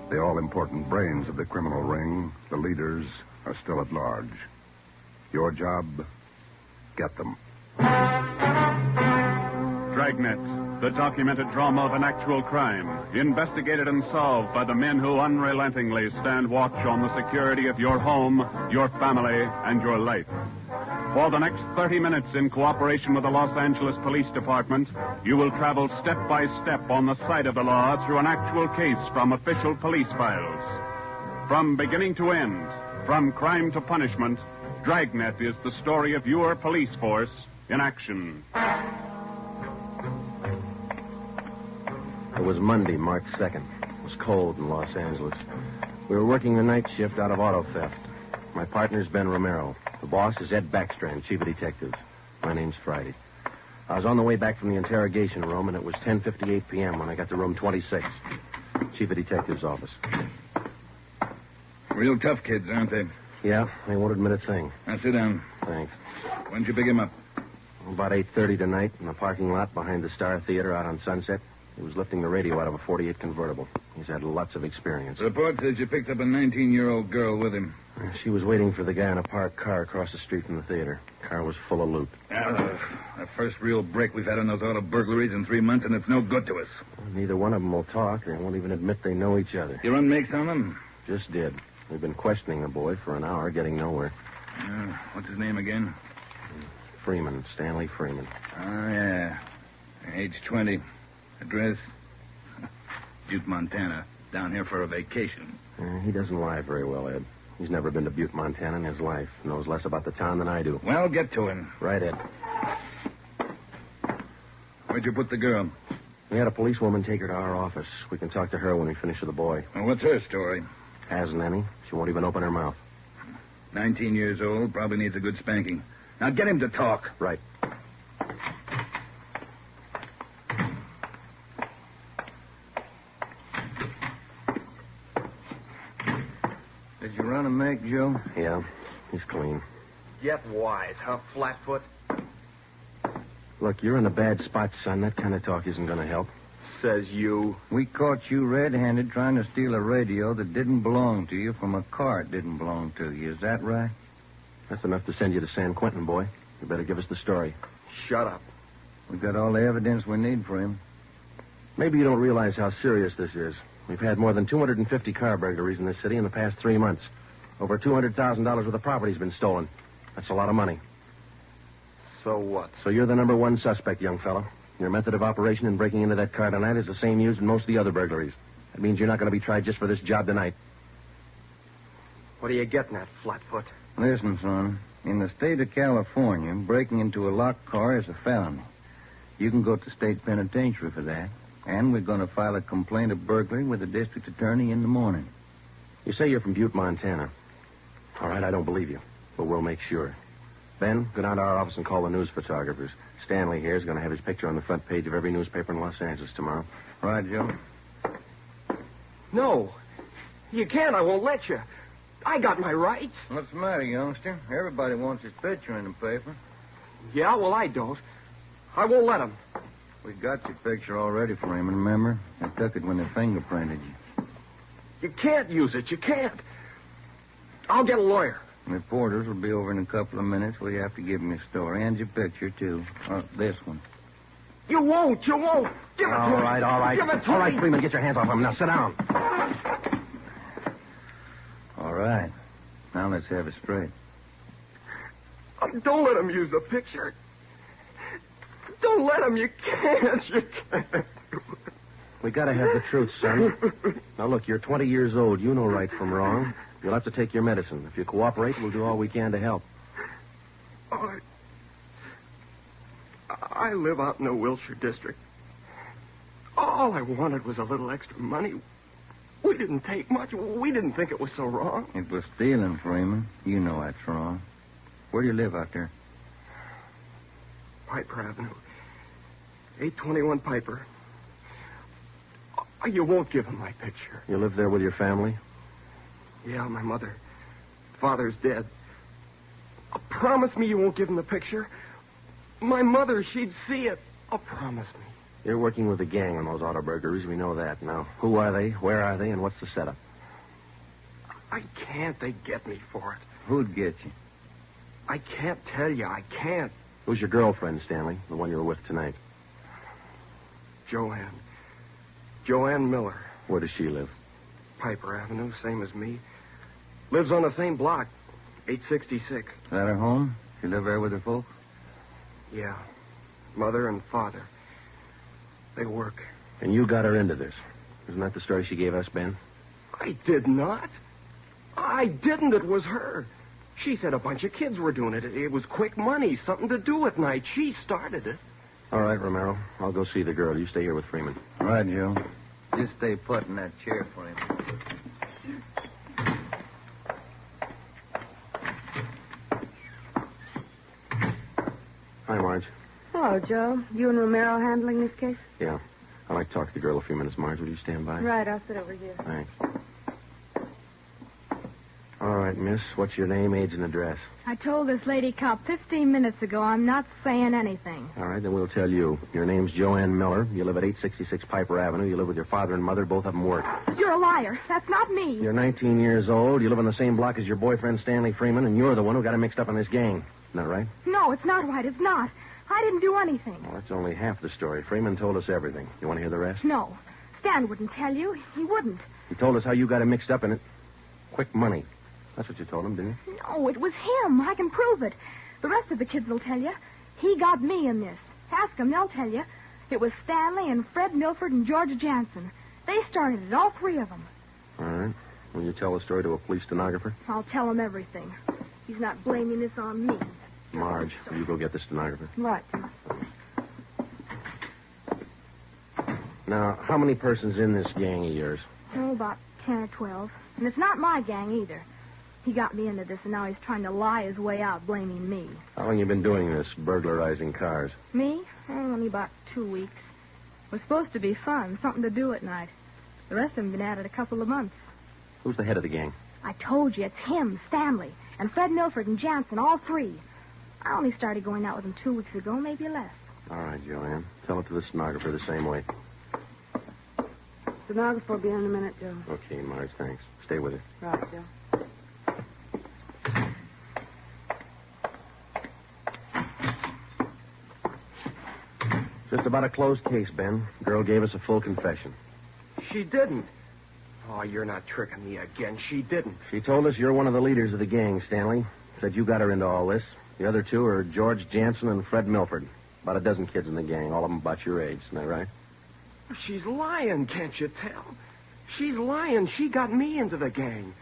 Speaker 14: The all-important brains of the criminal ring, the leaders, are still at large. Your job, get them.
Speaker 3: Dragnet, the documented drama of an actual crime, investigated and solved by the men who unrelentingly stand watch on the security of your home, your family, and your life. For the next 30 minutes, in cooperation with the Los Angeles Police Department, you will travel step by step on the side of the law through an actual case from official police files. From beginning to end, from crime to punishment, Dragnet is the story of your police force in action.
Speaker 4: It was Monday, March 2nd. It was cold in Los Angeles. We were working the night shift out of auto theft. My partner's Ben Romero. The boss is Ed Backstrand, chief of detectives. My name's Friday. I was on the way back from the interrogation room, and it was 10:58 p.m. when I got to room 26, chief of detectives' office.
Speaker 15: Real tough kids, aren't they?
Speaker 4: Yeah, they won't admit a thing.
Speaker 15: Now, sit down.
Speaker 4: Thanks.
Speaker 15: When'd you pick him up?
Speaker 4: About 8:30 tonight in the parking lot behind the Star Theater out on Sunset. He was lifting the radio out of a 48 convertible. He's had lots of experience.
Speaker 15: The report says you picked up a 19-year-old girl with him.
Speaker 4: She was waiting for the guy in a parked car across the street from the theater. The car was full of loot.
Speaker 15: The first real break we've had on those auto burglaries in 3 months, and it's no good to us.
Speaker 4: Well, neither one of them will talk. They won't even admit they know each other.
Speaker 15: You run makes on them?
Speaker 4: Just did. We've been questioning the boy for an hour, getting nowhere.
Speaker 15: What's his name again?
Speaker 4: Freeman, Stanley Freeman.
Speaker 15: Oh, yeah. Age 20. Address? Butte, Montana. Down here for a vacation.
Speaker 4: He doesn't lie very well, Ed. He's never been to Butte, Montana in his life. Knows less about the town than I do.
Speaker 15: Well, get to him.
Speaker 4: Right, Ed.
Speaker 15: Where'd you put the girl?
Speaker 4: We had a policewoman take her to our office. We can talk to her when we finish with the boy.
Speaker 15: Well, what's her story?
Speaker 4: Hasn't any. She won't even open her mouth.
Speaker 15: 19 years old, probably needs a good spanking. Now get him to talk.
Speaker 4: Right.
Speaker 5: Did you run a make, Joe?
Speaker 4: Yeah, he's clean.
Speaker 16: Get wise, huh, Flatfoot?
Speaker 4: Look, you're in a bad spot, son. That kind of talk isn't going to help.
Speaker 16: Says you.
Speaker 5: We caught you red-handed trying to steal a radio that didn't belong to you from a car it didn't belong to you. Is that right?
Speaker 4: That's enough to send you to San Quentin, boy. You better give us the story.
Speaker 16: Shut up.
Speaker 5: We've got all the evidence we need for him.
Speaker 4: Maybe you don't realize how serious this is. We've had more than 250 car burglaries in this city in the past 3 months. Over $200,000 worth of property's been stolen. That's a lot of money.
Speaker 16: So what?
Speaker 4: So you're the number one suspect, young fella. Your method of operation in breaking into that car tonight is the same used in most of the other burglaries. That means you're not going to be tried just for this job tonight.
Speaker 16: What are you getting at, Flatfoot?
Speaker 5: Listen, son. In the state of California, breaking into a locked car is a felony. You can go to state penitentiary for that. And we're going to file a complaint of burglary with the district attorney in the morning.
Speaker 4: You say you're from Butte, Montana. All right, I don't believe you, but we'll make sure. Ben, go down to our office and call the news photographers. Stanley here is going to have his picture on the front page of every newspaper in Los Angeles tomorrow.
Speaker 5: Right, Joe?
Speaker 16: No. You can't. I won't let you. I got my rights.
Speaker 5: What's the matter, youngster? Everybody wants his picture in the paper.
Speaker 16: Yeah, well, I don't. I won't let him.
Speaker 5: We got your picture already for him, remember? I took it when they fingerprinted you.
Speaker 16: You can't use it. You can't. I'll get a lawyer.
Speaker 5: Reporters will be over in a couple of minutes. We have to give them your story and your picture, too. This one.
Speaker 16: You won't. You won't. Give it to me.
Speaker 4: All right.
Speaker 16: Give it to
Speaker 4: All
Speaker 16: me.
Speaker 4: right, Freeman, get your hands off him. Now, sit down.
Speaker 5: All right. Now let's have it straight.
Speaker 16: Don't let him use the picture. Don't let him. You can't. You can't.
Speaker 4: We got to have the truth, son. Now, look, you're 20 years old. You know right from wrong. You'll have to take your medicine. If you cooperate, we'll do all we can to help.
Speaker 16: Oh, I live out in the Wilshire district. All I wanted was a little extra money. We didn't take much. We didn't think it was so wrong.
Speaker 5: It was stealing, Freeman. You know that's wrong. Where do you live out there?
Speaker 16: Piper Avenue. 821 Piper. You won't give him my picture.
Speaker 4: You live there with your family?
Speaker 16: Yeah, my mother. Father's dead. Promise me you won't give him the picture. My mother, she'd see it. Promise me.
Speaker 4: You're working with a gang on those auto burglaries. We know that. Now, who are they? Where are they? And what's the setup?
Speaker 16: I can't. They get me for it.
Speaker 5: Who'd get you?
Speaker 16: I can't tell you. I can't.
Speaker 4: Who's your girlfriend, Stanley? The one you were with tonight?
Speaker 16: Joanne. Joanne Miller.
Speaker 4: Where does she live?
Speaker 16: Piper Avenue, same as me. Lives on the same block, 866.
Speaker 5: Is that her home? She live there with her folks?
Speaker 16: Yeah. Mother and father. They work.
Speaker 4: And you got her into this. Isn't that the story she gave us, Ben?
Speaker 16: I did not. I didn't. It was her. She said a bunch of kids were doing it. It was quick money, something to do at night. She started it.
Speaker 4: All right, Romero. I'll go see the girl. You stay here with Freeman.
Speaker 5: All right, Joe. Just stay put in that chair for him.
Speaker 4: Hi, Marge.
Speaker 8: Hello, Joe. You and Romero handling this case?
Speaker 4: Yeah. I'd like to talk to the girl a few minutes, Marge. Will you stand by?
Speaker 8: Right, I'll sit over here.
Speaker 4: Thanks. All right, miss. What's your name, age, and address?
Speaker 17: I told this lady cop 15 minutes ago I'm not saying anything.
Speaker 4: All right, then we'll tell you. Your name's Joanne Miller. You live at 866 Piper Avenue. You live with your father and mother. Both of them work.
Speaker 17: You're a liar. That's not me.
Speaker 4: You're 19 years old. You live on the same block as your boyfriend, Stanley Freeman, and you're the one who got him mixed up in this gang. Isn't that right?
Speaker 17: No, it's not right. It's not. I didn't do anything.
Speaker 4: Well, that's only half the story. Freeman told us everything. You want to hear the rest?
Speaker 17: No. Stan wouldn't tell you. He wouldn't.
Speaker 4: He told us how you got him mixed up in it. Quick money. That's what you told him, didn't you?
Speaker 17: No, it was him. I can prove it. The rest of the kids will tell you. He got me in this. Ask them, they'll tell you. It was Stanley and Fred Milford and George Jansen. They started it, all three of them.
Speaker 4: All right. Will you tell the story to a police stenographer?
Speaker 17: I'll tell him everything. He's not blaming this on me.
Speaker 4: Marge, will you go get the stenographer?
Speaker 8: Right.
Speaker 4: Now, how many persons in this gang of yours?
Speaker 17: Oh, about 10 or 12. And it's not my gang either. He got me into this, and now he's trying to lie his way out, blaming me.
Speaker 4: How long you been doing this, burglarizing cars?
Speaker 17: Me? Oh, only about 2 weeks. It was supposed to be fun, something to do at night. The rest of them been at it a couple of months.
Speaker 4: Who's the head of the gang?
Speaker 17: I told you, it's him, Stanley, and Fred Milford and Jansen, all three. I only started going out with him 2 weeks ago, maybe less.
Speaker 4: All right, Joanne. Tell it to the stenographer the same way.
Speaker 8: Stenographer will be in a minute, Joe.
Speaker 4: Okay, Marge, thanks. Stay with her.
Speaker 8: Right, Joe.
Speaker 4: Just about a closed case, Ben. Girl gave us a full confession.
Speaker 16: She didn't. Oh, you're not tricking me again. She didn't.
Speaker 4: She told us you're one of the leaders of the gang, Stanley. Said you got her into all this. The other two are George Jansen and Fred Milford. About a dozen kids in the gang, all of them about your age. Isn't that right?
Speaker 16: She's lying, can't you tell? She's lying. She got me into the gang.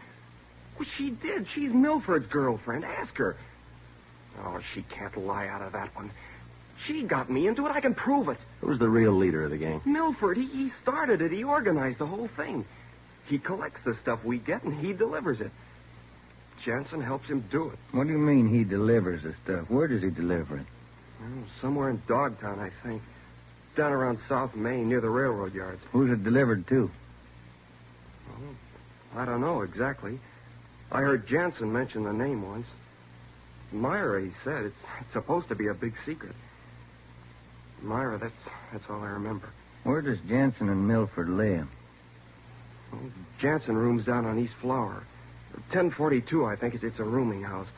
Speaker 16: Well, she did. She's Milford's girlfriend. Ask her. Oh, she can't lie out of that one. She got me into it. I can prove it.
Speaker 4: Who's the real leader of the gang?
Speaker 16: Milford. He started it. He organized the whole thing. He collects the stuff we get, and he delivers it. Jansen helps him do it.
Speaker 5: What do you mean he delivers the stuff? Where does he deliver it?
Speaker 16: Well, somewhere in Dogtown, I think. Down around South Main, near the railroad yards.
Speaker 5: Who's it delivered to?
Speaker 16: Well, I don't know exactly. I heard Jansen mention the name once. Myra, he said. It's supposed to be a big secret. Myra, that's all I remember.
Speaker 5: Where does Jansen and Milford live?
Speaker 16: Well, Jansen rooms down on East Flower. 1042, I think. It's a rooming house.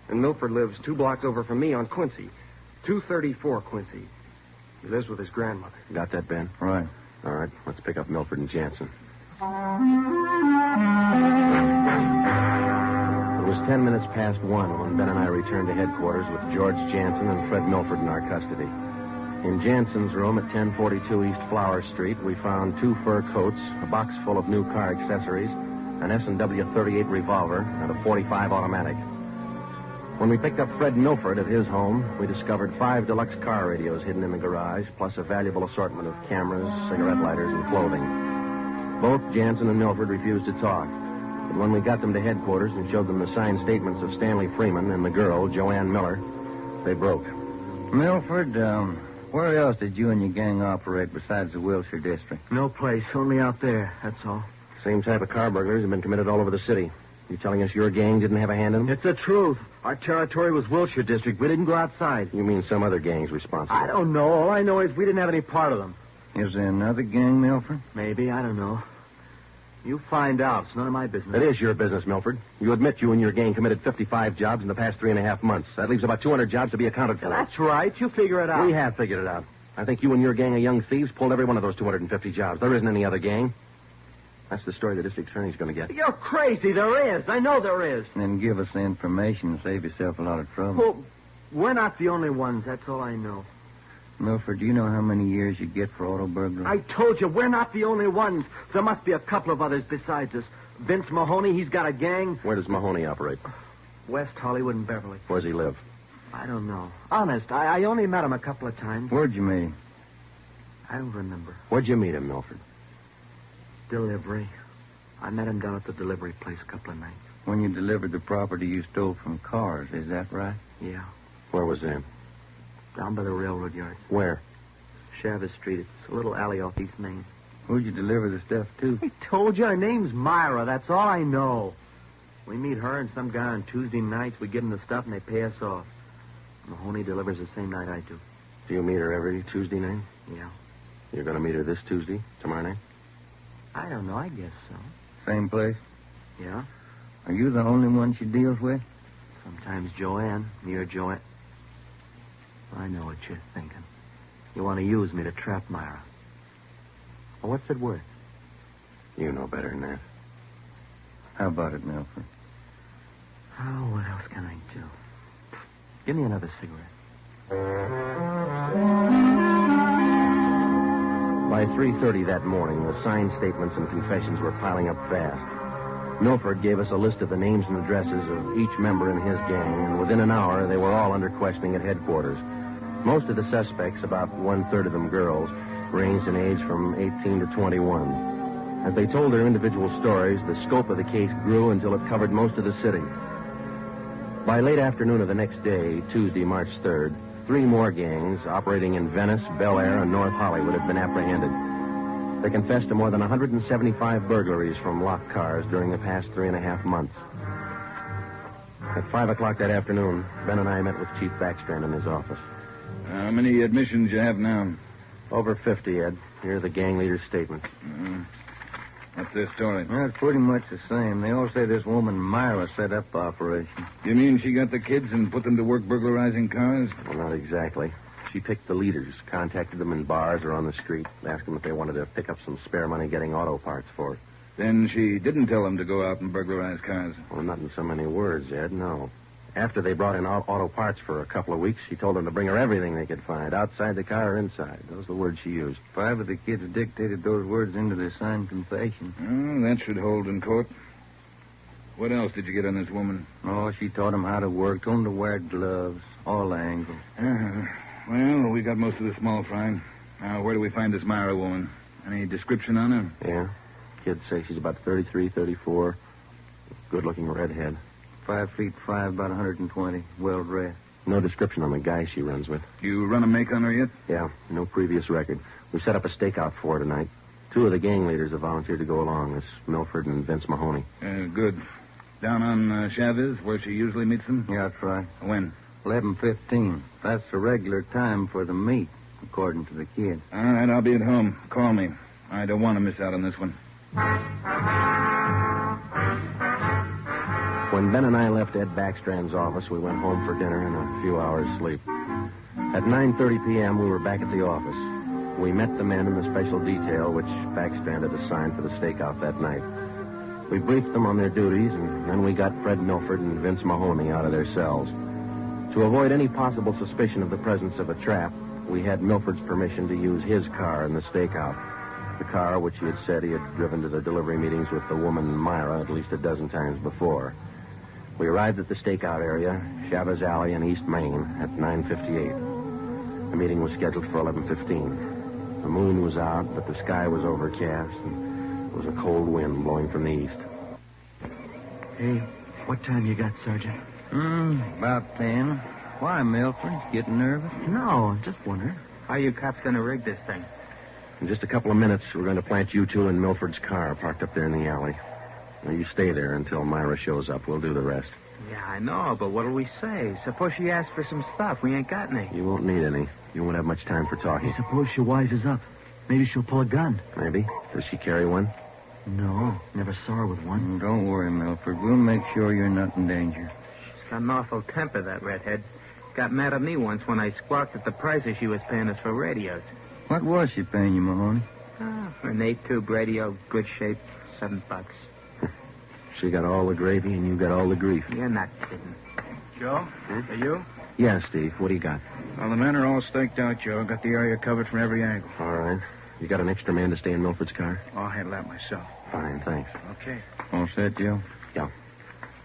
Speaker 16: And Milford lives 2 blocks over from me on Quincy. 234 Quincy. He lives with his grandmother.
Speaker 4: Got that, Ben?
Speaker 5: Right.
Speaker 4: All right, let's pick up Milford and Jansen. It was 10 minutes past 1 when Ben and I returned to headquarters with George Jansen and Fred Milford in our custody. In Jansen's room at 1042 East Flower Street, we found 2 fur coats, a box full of new car accessories, an S&W .38 revolver, and a .45 automatic. When we picked up Fred Milford at his home, we discovered 5 deluxe car radios hidden in the garage, plus a valuable assortment of cameras, cigarette lighters, and clothing. Both Jansen and Milford refused to talk, but when we got them to headquarters and showed them the signed statements of Stanley Freeman and the girl, Joanne Miller, they broke.
Speaker 5: Milford, Where else did you and your gang operate besides the Wilshire district?
Speaker 18: No place, only out there, that's all.
Speaker 4: Same type of car burglaries have been committed all over the city. You telling us your gang didn't have a hand in them?
Speaker 18: It's the truth. Our territory was Wilshire district. We didn't go outside.
Speaker 4: You mean some other gang's responsible?
Speaker 18: I don't know. All I know is we didn't have any part of them.
Speaker 5: Is there another gang, Milford?
Speaker 18: Maybe, I don't know. You find out. It's none of my business.
Speaker 4: It is your business, Milford. You admit you and your gang committed 55 jobs in the past 3.5 months. That leaves about 200 jobs to be accounted for.
Speaker 18: That's right. You figure it out.
Speaker 4: We have figured it out. I think you and your gang of young thieves pulled every one of those 250 jobs. There isn't any other gang. That's the story the district attorney's going to get.
Speaker 18: You're crazy. There is. I know there is.
Speaker 5: Then give us the information and save yourself a lot of trouble.
Speaker 18: Well, we're not the only ones. That's all I know.
Speaker 5: Milford, do you know how many years you get for auto burglary?
Speaker 18: I told you, we're not the only ones. There must be a couple of others besides us. Vince Mahoney, he's got a gang.
Speaker 4: Where does Mahoney operate?
Speaker 18: West Hollywood and Beverly.
Speaker 4: Where does he live?
Speaker 18: I don't know. Honest, I only met him a couple of times.
Speaker 5: Where'd you meet him?
Speaker 18: I don't remember.
Speaker 4: Where'd you meet him, Milford?
Speaker 18: Delivery. I met him down at the delivery place a couple of nights.
Speaker 5: When you delivered the property you stole from cars, is that right?
Speaker 18: Yeah.
Speaker 4: Where was that?
Speaker 18: Down by the railroad yards.
Speaker 4: Where?
Speaker 18: Chavez Street. It's a little alley off East Main.
Speaker 5: Who'd you deliver the stuff to?
Speaker 18: I told you, her name's Myra. That's all I know. We meet her and some guy on Tuesday nights. We give them the stuff and they pay us off. Mahoney delivers the same night I do.
Speaker 4: Do you meet her every Tuesday night?
Speaker 18: Yeah.
Speaker 4: You're going to meet her this Tuesday, tomorrow night?
Speaker 18: I don't know. I guess so.
Speaker 5: Same place?
Speaker 18: Yeah.
Speaker 5: Are you the only one she deals with?
Speaker 18: Sometimes Joanne. Near Joanne. I know what you're thinking. You want to use me to trap Myra. Well, what's it worth?
Speaker 4: You know better than that.
Speaker 5: How about it, Milford?
Speaker 18: Oh, what else can I do? Give me another cigarette.
Speaker 4: By 3:30 that morning, the signed statements and confessions were piling up fast. Milford gave us a list of the names and addresses of each member in his gang, and within an hour, they were all under questioning at headquarters. Most of the suspects, about 1/3 of them girls, ranged in age from 18 to 21. As they told their individual stories, the scope of the case grew until it covered most of the city. By late afternoon of the next day, Tuesday, March 3rd, 3 more gangs operating in Venice, Bel Air, and North Hollywood had been apprehended. They confessed to more than 175 burglaries from locked cars during the past 3.5 months. At 5 o'clock that afternoon, Ben and I met with Chief Backstrand in his office.
Speaker 15: How many admissions you have now?
Speaker 4: Over 50, Ed. Here are the gang leaders' statements.
Speaker 15: What's their story?
Speaker 5: Well, it's pretty much the same. They all say this woman Myra set up the operation.
Speaker 15: You mean she got the kids and put them to work burglarizing cars?
Speaker 4: Well, not exactly. She picked the leaders, contacted them in bars or on the street, asked them if they wanted to pick up some spare money getting auto parts for it.
Speaker 15: Then she didn't tell them to go out and burglarize cars?
Speaker 4: Well, not in so many words, Ed, no. After they brought in auto parts for a couple of weeks, she told them to bring her everything they could find, outside the car or inside. Those are the words she used.
Speaker 5: 5 of the kids dictated those words into their signed confession.
Speaker 15: Oh, that should hold in court. What else did you get on this woman?
Speaker 5: Oh, she taught them how to work, told them to wear gloves, all angles.
Speaker 15: Well, we got most of the small fry. Now, where do we find this Myra woman? Any description on her?
Speaker 4: Yeah. Kids say she's about 33, 34. Good-looking redhead.
Speaker 5: 5'5", about 120, well-dressed.
Speaker 4: No description on the guy she runs with.
Speaker 15: You run a make on her yet?
Speaker 4: Yeah, no previous record. We set up a stakeout for her tonight. 2 of the gang leaders have volunteered to go along. It's Milford and Vince Mahoney.
Speaker 15: Good. Down on Chavez, where she usually meets them?
Speaker 5: Yeah, that's right.
Speaker 15: When?
Speaker 5: 11:15. That's the regular time for the meet, according to the kid.
Speaker 15: All right, I'll be at home. Call me. I don't want to miss out on this one.
Speaker 4: When Ben and I left Ed Backstrand's office, we went home for dinner and a few hours' sleep. At 9:30 p.m., we were back at the office. We met the men in the special detail which Backstrand had assigned for the stakeout that night. We briefed them on their duties, and then we got Fred Milford and Vince Mahoney out of their cells. To avoid any possible suspicion of the presence of a trap, we had Milford's permission to use his car in the stakeout. The car which he had said he had driven to the delivery meetings with the woman Myra at least a dozen times before. We arrived at the stakeout area, Chavez Alley in East Main, at 9:58. The meeting was scheduled for 11:15. The moon was out, but the sky was overcast, and there was a cold wind blowing from the east.
Speaker 18: Hey, what time you got, Sergeant?
Speaker 5: About 10. Why, Milford? Getting nervous?
Speaker 18: No, I'm just wondering.
Speaker 19: How are you cops going to rig this thing?
Speaker 4: In just a couple of minutes, we're going to plant you two in Milford's car parked up there in the alley. Now, you stay there until Myra shows up. We'll do the rest.
Speaker 19: Yeah, I know, but what'll we say? Suppose she asks for some stuff. We ain't got any.
Speaker 4: You won't need any. You won't have much time for talking.
Speaker 18: Suppose she wises up. Maybe she'll pull a gun.
Speaker 4: Maybe. Does she carry one?
Speaker 18: No, never saw her with one.
Speaker 5: Don't worry, Milford. We'll make sure you're not in danger.
Speaker 19: She's got an awful temper, that redhead. Got mad at me once when I squawked at the prices she was paying us for radios.
Speaker 5: What was she paying you, Mahoney?
Speaker 19: For an 8-tube radio, good shape, $7.
Speaker 4: She got all the gravy and you got all the grief.
Speaker 19: You're not kidding.
Speaker 15: Joe? Are you?
Speaker 4: Yeah, Steve. What do you got?
Speaker 15: Well, the men are all staked out, Joe. Got the area covered from every angle.
Speaker 4: All right. You got an extra man to stay in Milford's car?
Speaker 15: I'll handle that myself.
Speaker 4: Fine, thanks.
Speaker 15: Okay.
Speaker 5: All set, Joe?
Speaker 4: Yeah.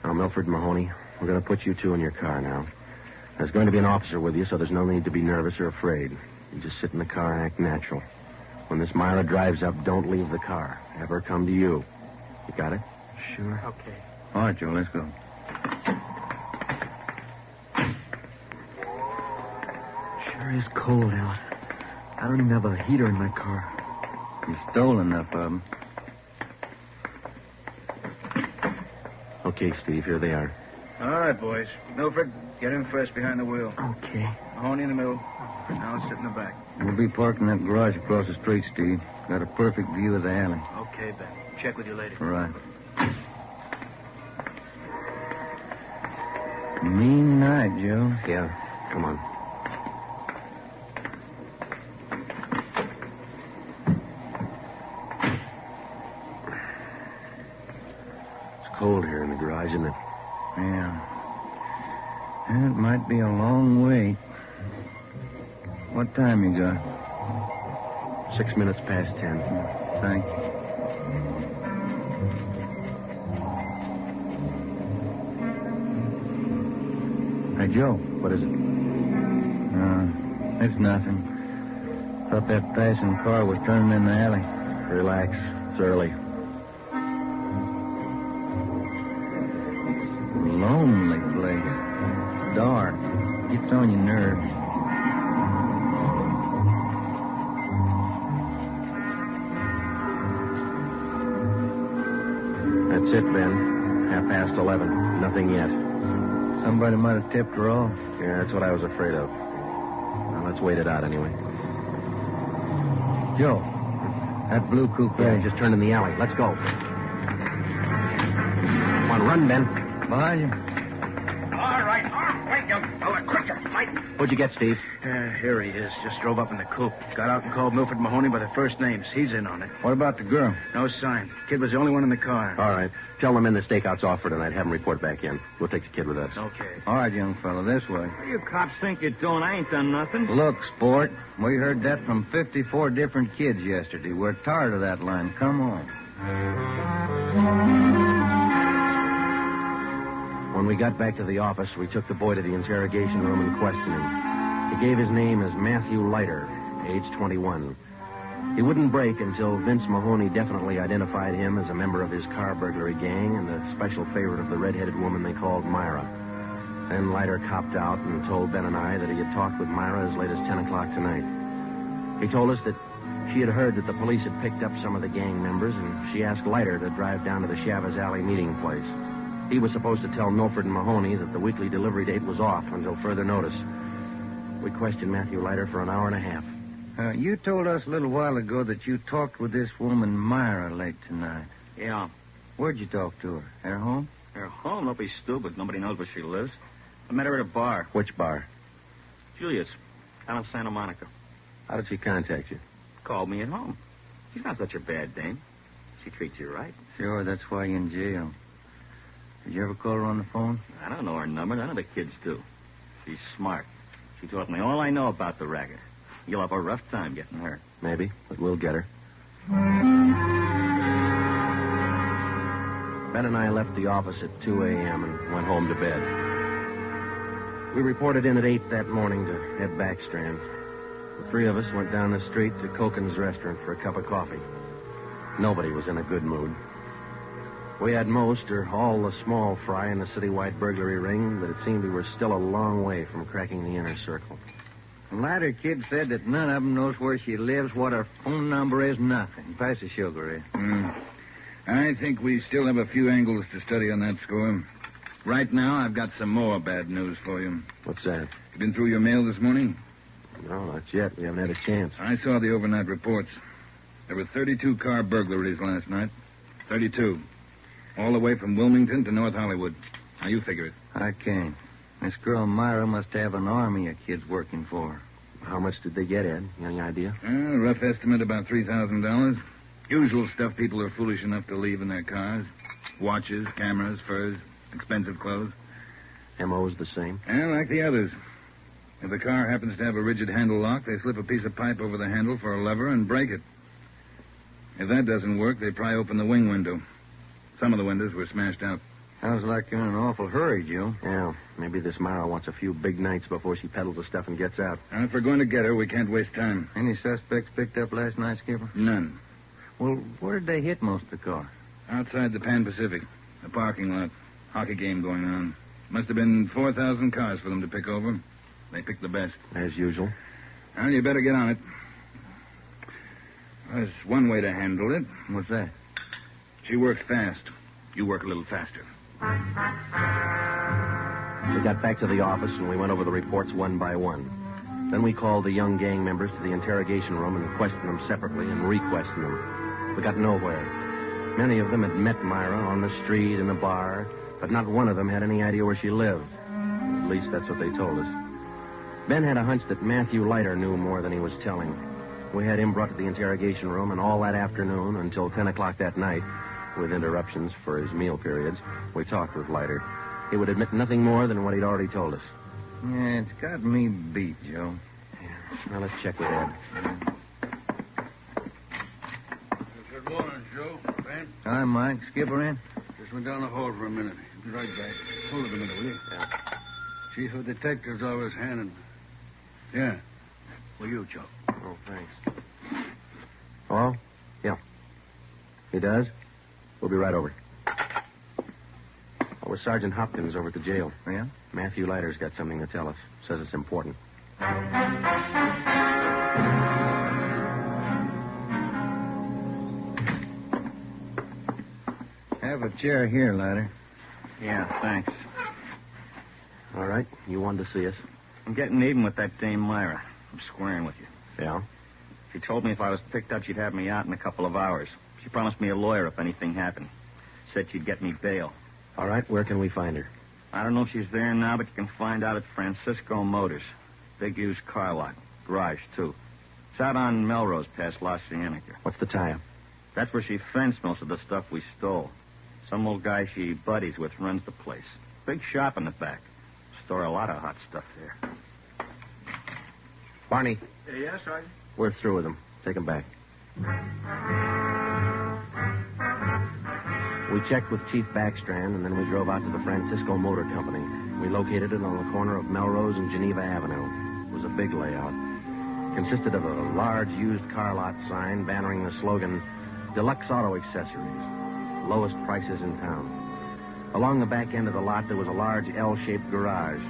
Speaker 4: Now, Milford and Mahoney, we're going to put you two in your car now. There's going to be an officer with you, so there's no need to be nervous or afraid. You just sit in the car and act natural. When this Myra drives up, don't leave the car. Have her come to you. You got it?
Speaker 5: Sure.
Speaker 19: Okay.
Speaker 5: All right, Joe, let's go.
Speaker 18: Sure is cold out. I don't even have a heater in my car.
Speaker 5: You stole enough of them.
Speaker 4: Okay, Steve, here they are.
Speaker 15: All right, boys. Milford, get in first behind the wheel.
Speaker 18: Okay.
Speaker 15: Mahoney in the middle. Now I'll sit in the back.
Speaker 5: We'll be parking that garage across the street, Steve. Got a perfect view of the alley.
Speaker 15: Okay, Ben. Check with you later.
Speaker 5: All right. Mean night, Joe.
Speaker 4: Yeah, come on. It's cold here in the garage, isn't it?
Speaker 5: Yeah. And it might be a long wait. What time you got?
Speaker 4: 6 minutes past 10.
Speaker 5: Thank you. Hey, Joe.
Speaker 4: What is it?
Speaker 5: It's nothing. Thought that passing car was turning in the alley.
Speaker 4: Relax. It's early.
Speaker 5: Lonely place. Dark. Gets on your nerves.
Speaker 4: That's it, Ben. 11:30. Nothing yet.
Speaker 5: Somebody might have tipped her off.
Speaker 4: Yeah, that's what I was afraid of. Well, let's wait it out anyway.
Speaker 5: Joe, that blue coupe.
Speaker 4: Yeah, just turned in the alley. Let's go. Come on, run, Ben.
Speaker 5: Behind you.
Speaker 9: All right, wait, you fella. Quit your fight.
Speaker 4: What'd you get, Steve?
Speaker 15: Here he is. Just drove up in the coupe. Got out and called Milford Mahoney by their first names. He's in on it.
Speaker 5: What about the girl?
Speaker 15: No sign. Kid was the only one in the car.
Speaker 4: All right. Tell them in the stakeout's off for tonight. Have them report back in. We'll take the kid with us.
Speaker 15: Okay.
Speaker 5: All right, young fellow, this way.
Speaker 9: What do you cops think you're doing? I ain't done nothing.
Speaker 5: Look, sport, we heard that from 54 different kids yesterday. We're tired of that line. Come on.
Speaker 4: When we got back to the office, we took the boy to the interrogation room and questioned him. He gave his name as Matthew Leiter, age 21. He wouldn't break until Vince Mahoney definitely identified him as a member of his car burglary gang and a special favorite of the red-headed woman they called Myra. Then Leiter copped out and told Ben and I that he had talked with Myra as late as 10 o'clock tonight. He told us that she had heard that the police had picked up some of the gang members, and she asked Leiter to drive down to the Chavez Alley meeting place. He was supposed to tell Milford and Mahoney that the weekly delivery date was off until further notice. We questioned Matthew Leiter for an hour and a half.
Speaker 5: You told us a little while ago that you talked with this woman, Myra, late tonight.
Speaker 9: Yeah.
Speaker 5: Where'd you talk to her? At her home?
Speaker 9: Her home? Don't be stupid. Nobody knows where she lives. I met her at a bar.
Speaker 4: Which bar?
Speaker 9: Julius, down in Santa Monica.
Speaker 4: How did she contact you?
Speaker 9: Called me at home. She's not such a bad dame. She treats you right.
Speaker 5: Sure, that's why you're in jail. Did you ever call her on the phone?
Speaker 9: I don't know her number. None of the kids do. She's smart. She taught me all I know about the racket. You'll have a rough time getting her.
Speaker 4: Maybe, but we'll get her. Ben and I left the office at 2 a.m. and went home to bed. We reported in at 8 that morning to head back Strand. The three of us went down the street to Koken's restaurant for a cup of coffee. Nobody was in a good mood. We had most or all the small fry in the citywide burglary ring, but it seemed we were still a long way from cracking the inner circle.
Speaker 10: The latter kid said that none of them knows where she lives, what her phone number is, nothing. Pass the sugar,
Speaker 15: I think we still have a few angles to study on that score. Right now, I've got some more bad news for you.
Speaker 4: What's that?
Speaker 15: You been through your mail this morning?
Speaker 4: No, not yet. We haven't had a chance.
Speaker 15: I saw the overnight reports. There were 32 car burglaries last night. 32. All the way from Wilmington to North Hollywood. Now, you figure it.
Speaker 10: I can't. This girl Myra must have an army of kids working for her.
Speaker 4: How much did they get, Ed? Any idea?
Speaker 15: Rough estimate, about $3,000. Usual stuff people are foolish enough to leave in their cars. Watches, cameras, furs, expensive clothes.
Speaker 4: M.O.'s the same?
Speaker 15: Like the others. If the car happens to have a rigid handle lock, they slip a piece of pipe over the handle for a lever and break it. If that doesn't work, they pry open the wing window. Some of the windows were smashed out.
Speaker 10: Sounds like you're in an awful hurry, Joe.
Speaker 4: Yeah, maybe this Myra wants a few big nights before she peddles the stuff and gets out.
Speaker 15: If we're going to get her, we can't waste time.
Speaker 10: Any suspects picked up last night, Skipper?
Speaker 15: None.
Speaker 10: Well, where did they hit most of the car?
Speaker 15: Outside the Pan Pacific. The parking lot. Hockey game going on. Must have been 4,000 cars for them to pick over. They picked the best.
Speaker 4: As usual.
Speaker 15: Well, you better get on it. There's one way to handle it.
Speaker 10: What's that?
Speaker 15: She works fast. You work a little faster.
Speaker 4: We got back to the office, and we went over the reports one by one. Then we called the young gang members to the interrogation room and questioned them separately and re-questioned them. We got nowhere. Many of them had met Myra on the street, in a bar, but not one of them had any idea where she lived. At least that's what they told us. Ben had a hunch that Matthew Leiter knew more than he was telling. We had him brought to the interrogation room, and all that afternoon until 10 o'clock that night, with interruptions for his meal periods, we talked with Leiter. He would admit nothing more than what he'd already told us.
Speaker 10: Yeah, it's got me beat, Joe.
Speaker 4: Now, let's check with Ed.
Speaker 20: Good morning, Joe. Ben?
Speaker 10: Hi, Mike. Skipper in?
Speaker 20: Just went down the hall for a minute. Be right back. Hold it a minute, will you? Yeah. Chief of Detectives always handing. Yeah. Well, you, Joe.
Speaker 4: Oh, thanks. Hello? Yeah. He does? We'll be right over. We're Sergeant Hopkins over at the jail.
Speaker 10: Yeah?
Speaker 4: Matthew Leiter's got something to tell us. Says it's important.
Speaker 10: Have a chair here, Leiter.
Speaker 19: Yeah, thanks.
Speaker 4: All right. You wanted to see us.
Speaker 19: I'm getting even with that dame Myra. I'm squaring with you.
Speaker 4: Yeah?
Speaker 19: She told me if I was picked up, she'd have me out in a couple of hours. She promised me a lawyer if anything happened. Said she'd get me bail.
Speaker 4: All right. Where can we find her?
Speaker 19: I don't know if she's there now, but you can find out at Francisco Motors. Big used car lot. Garage, too. It's out on Melrose past La Cienega.
Speaker 4: What's the tie-up?
Speaker 19: That's where she fenced most of the stuff we stole. Some old guy she buddies with runs the place. Big shop in the back. Store a lot of hot stuff there.
Speaker 4: Barney.
Speaker 16: Yes, Sergeant?
Speaker 4: We're through with them. Take them back. We checked with Chief Backstrand, and then we drove out to the Francisco Motor Company. We located it on the corner of Melrose and Geneva Avenue. It was a big layout. It consisted of a large used car lot sign bannering the slogan, Deluxe Auto Accessories, lowest prices in town. Along the back end of the lot, there was a large L-shaped garage.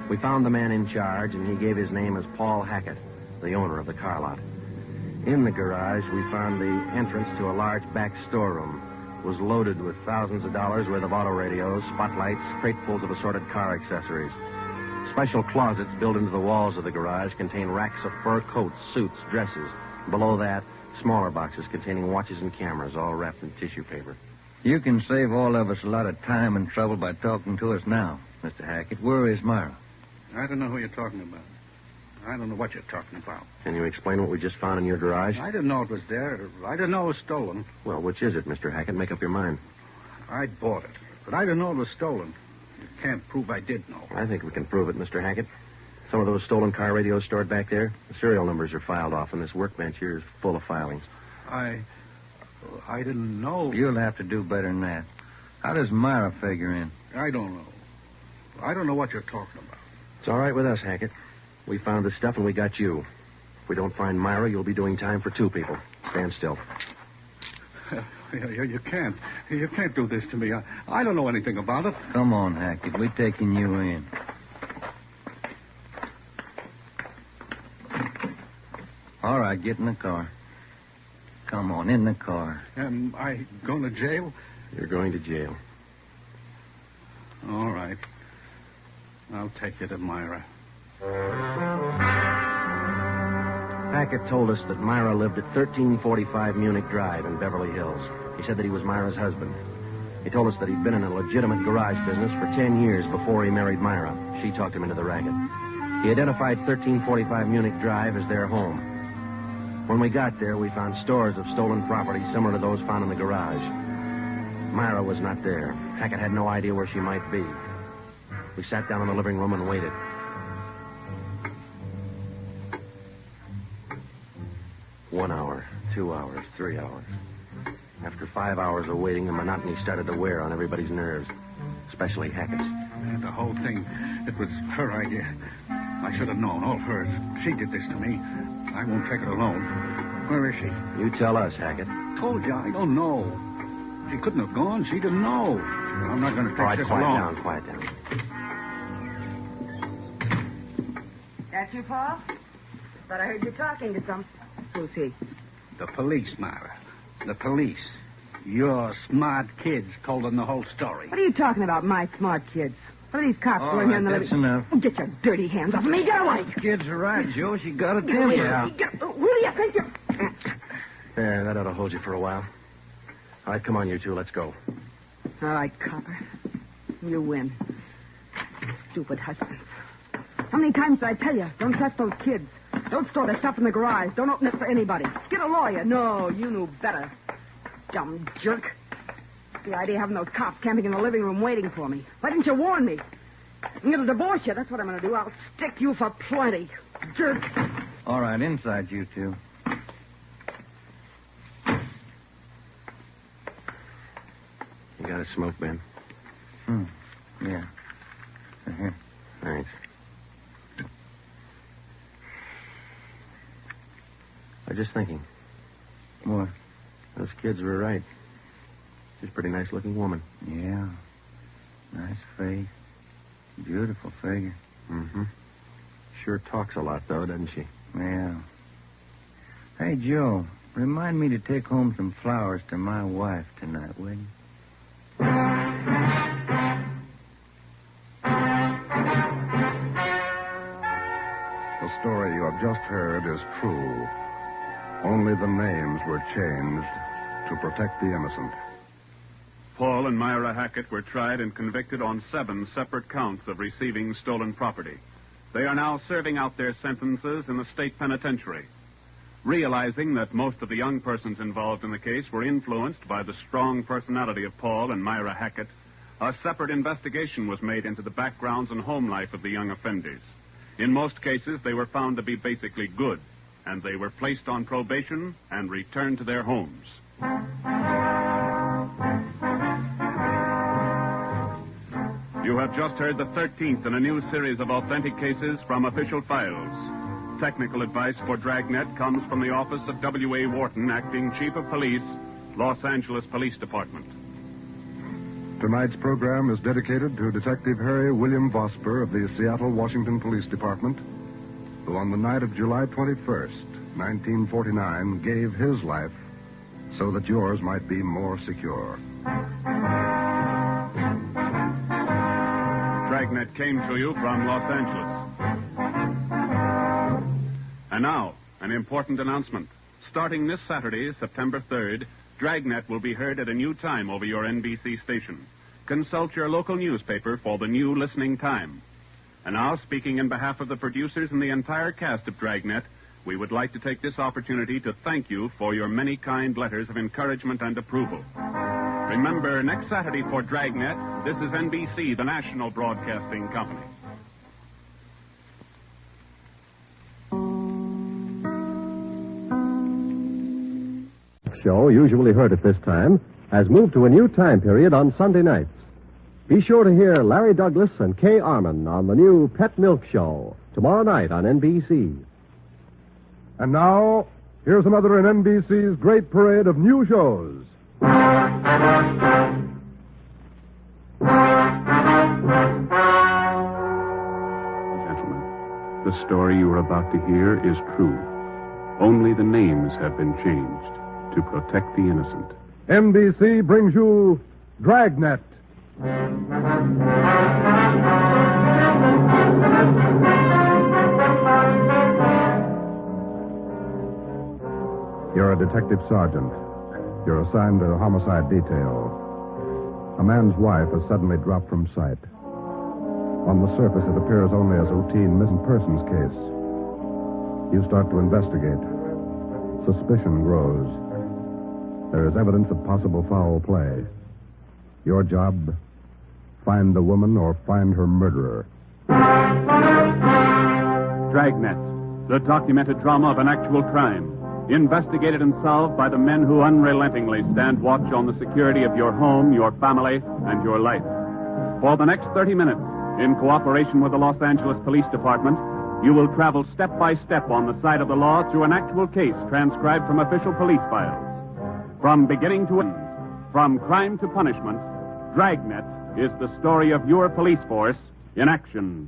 Speaker 4: We found the man in charge, and he gave his name as Paul Hackett, the owner of the car lot. In the garage, we found the entrance to a large back storeroom. It was loaded with thousands of dollars worth of auto radios, spotlights, cratefuls of assorted car accessories. Special closets built into the walls of the garage contain racks of fur coats, suits, dresses. Below that, smaller boxes containing watches and cameras, all wrapped in tissue paper.
Speaker 10: You can save all of us a lot of time and trouble by talking to us now, Mr. Hackett. Where is Myra?
Speaker 20: I don't know who you're talking about. I don't know what you're talking about.
Speaker 4: Can you explain what we just found in your garage?
Speaker 20: I didn't know it was there. I didn't know it was stolen.
Speaker 4: Well, which is it, Mr. Hackett? Make up your mind.
Speaker 20: I bought it, but I didn't know it was stolen. You can't prove I did know.
Speaker 4: I think we can prove it, Mr. Hackett. Some of those stolen car radios stored back there, the serial numbers are filed off, and this workbench here is full of filings.
Speaker 20: I didn't know.
Speaker 10: You'll have to do better than that. How does Myra figure in?
Speaker 20: I don't know. I don't know what you're talking about.
Speaker 4: It's all right with us, Hackett. We found the stuff and we got you. If we don't find Myra, you'll be doing time for two people. Stand still.
Speaker 20: You can't. You can't do this to me. I don't know anything about it.
Speaker 10: Come on, Hackett. We're taking you in.
Speaker 5: All right, get in the car. Come on, in the car.
Speaker 20: Am I going to jail?
Speaker 4: You're going to jail.
Speaker 20: All right. I'll take you to Myra.
Speaker 4: Hackett told us that Myra lived at 1345 Munich Drive in Beverly Hills. He said that he was Myra's husband. He told us that he'd been in a legitimate garage business for 10 years before he married Myra. She talked him into the racket. He identified 1345 Munich Drive as their home. When we got there, we found stores of stolen property similar to those found in the garage. Myra was not there. Hackett had no idea where she might be. We sat down in the living room and waited. One hour, 2 hours, 3 hours. After 5 hours of waiting, the monotony started to wear on everybody's nerves, especially Hackett's.
Speaker 20: The whole thing, it was her idea. I should have known, all hers. She did this to me. I won't take it alone. Where is she?
Speaker 4: You tell us, Hackett.
Speaker 20: Told you, I don't know. She couldn't have gone. She didn't know. I'm not going to take this alone.
Speaker 4: Quiet down.
Speaker 8: That you, Paul? Thought I heard you talking to some. Who's he?
Speaker 20: The police, Myra. The police. Your smart kids told them the whole story.
Speaker 8: What are you talking about, my smart kids? What are these cops
Speaker 5: All
Speaker 8: doing here in the
Speaker 5: right,
Speaker 8: living
Speaker 5: that's enough.
Speaker 8: Get your dirty hands off me. Get away.
Speaker 5: Kids are right, Joe. She got a temper.
Speaker 8: Yeah. Who do you think you're...
Speaker 4: There, that ought to hold you for a while. All right, come on, you two. Let's go.
Speaker 8: All right, copper. You win. Stupid husbands. How many times did I tell you? Don't touch those kids. Don't store their stuff in the garage. Don't open it for anybody. Get a lawyer. No, you knew better. Dumb jerk. The idea of having those cops camping in the living room waiting for me. Why didn't you warn me? I'm going to divorce you. That's what I'm going to do. I'll stick you for plenty. Jerk.
Speaker 5: All right, inside, you two.
Speaker 4: You got a smoke, Ben?
Speaker 5: Yeah. Here.
Speaker 4: Thanks. I was just thinking.
Speaker 5: What?
Speaker 4: Those kids were right. She's a pretty nice-looking woman.
Speaker 5: Yeah. Nice face. Beautiful figure.
Speaker 4: Mm-hmm. Sure talks a lot, though, doesn't she?
Speaker 5: Yeah. Hey, Joe, remind me to take home some flowers to my wife tonight, will you?
Speaker 14: The story you have just heard is true. Only the names were changed to protect the innocent.
Speaker 3: Paul and Myra Hackett were tried and convicted on 7 separate counts of receiving stolen property. They are now serving out their sentences in the state penitentiary. Realizing that most of the young persons involved in the case were influenced by the strong personality of Paul and Myra Hackett, a separate investigation was made into the backgrounds and home life of the young offenders. In most cases, they were found to be basically good, and they were placed on probation and returned to their homes. You have just heard the 13th in a new series of authentic cases from official files. Technical advice for Dragnet comes from the office of W.A. Wharton, Acting Chief of Police, Los Angeles Police Department.
Speaker 14: Tonight's program is dedicated to Detective Harry William Vosper of the Seattle, Washington Police Department, who on the night of July 21st, 1949, gave his life so that yours might be more secure.
Speaker 3: Dragnet came to you from Los Angeles. And now, an important announcement. Starting this Saturday, September 3rd, Dragnet will be heard at a new time over your NBC station. Consult your local newspaper for the new listening time. And now, speaking in behalf of the producers and the entire cast of Dragnet, we would like to take this opportunity to thank you for your many kind letters of encouragement and approval. Remember, next Saturday for Dragnet, this is NBC, the national broadcasting company.
Speaker 21: Show, usually heard at this time, has moved to a new time period on Sunday nights. Be sure to hear Larry Douglas and Kay Arman on the new Pet Milk Show tomorrow night on NBC.
Speaker 14: And now, here's another in NBC's great parade of new shows.
Speaker 3: Gentlemen, the story you are about to hear is true. Only the names have been changed to protect the innocent.
Speaker 21: NBC brings you Dragnet. You're a detective sergeant. You're assigned to a homicide detail. A man's wife has suddenly dropped from sight. On the surface, it appears only as a routine missing persons case. You start to investigate. Suspicion grows. There is evidence of possible foul play. Your job, find the woman or find her murderer.
Speaker 3: Dragnet, the documented drama of an actual crime. Investigated and solved by the men who unrelentingly stand watch on the security of your home, your family, and your life. For the next 30 minutes, in cooperation with the Los Angeles Police Department, you will travel step by step on the side of the law through an actual case transcribed from official police files. From beginning to end, from crime to punishment, Dragnet is the story of your police force in action.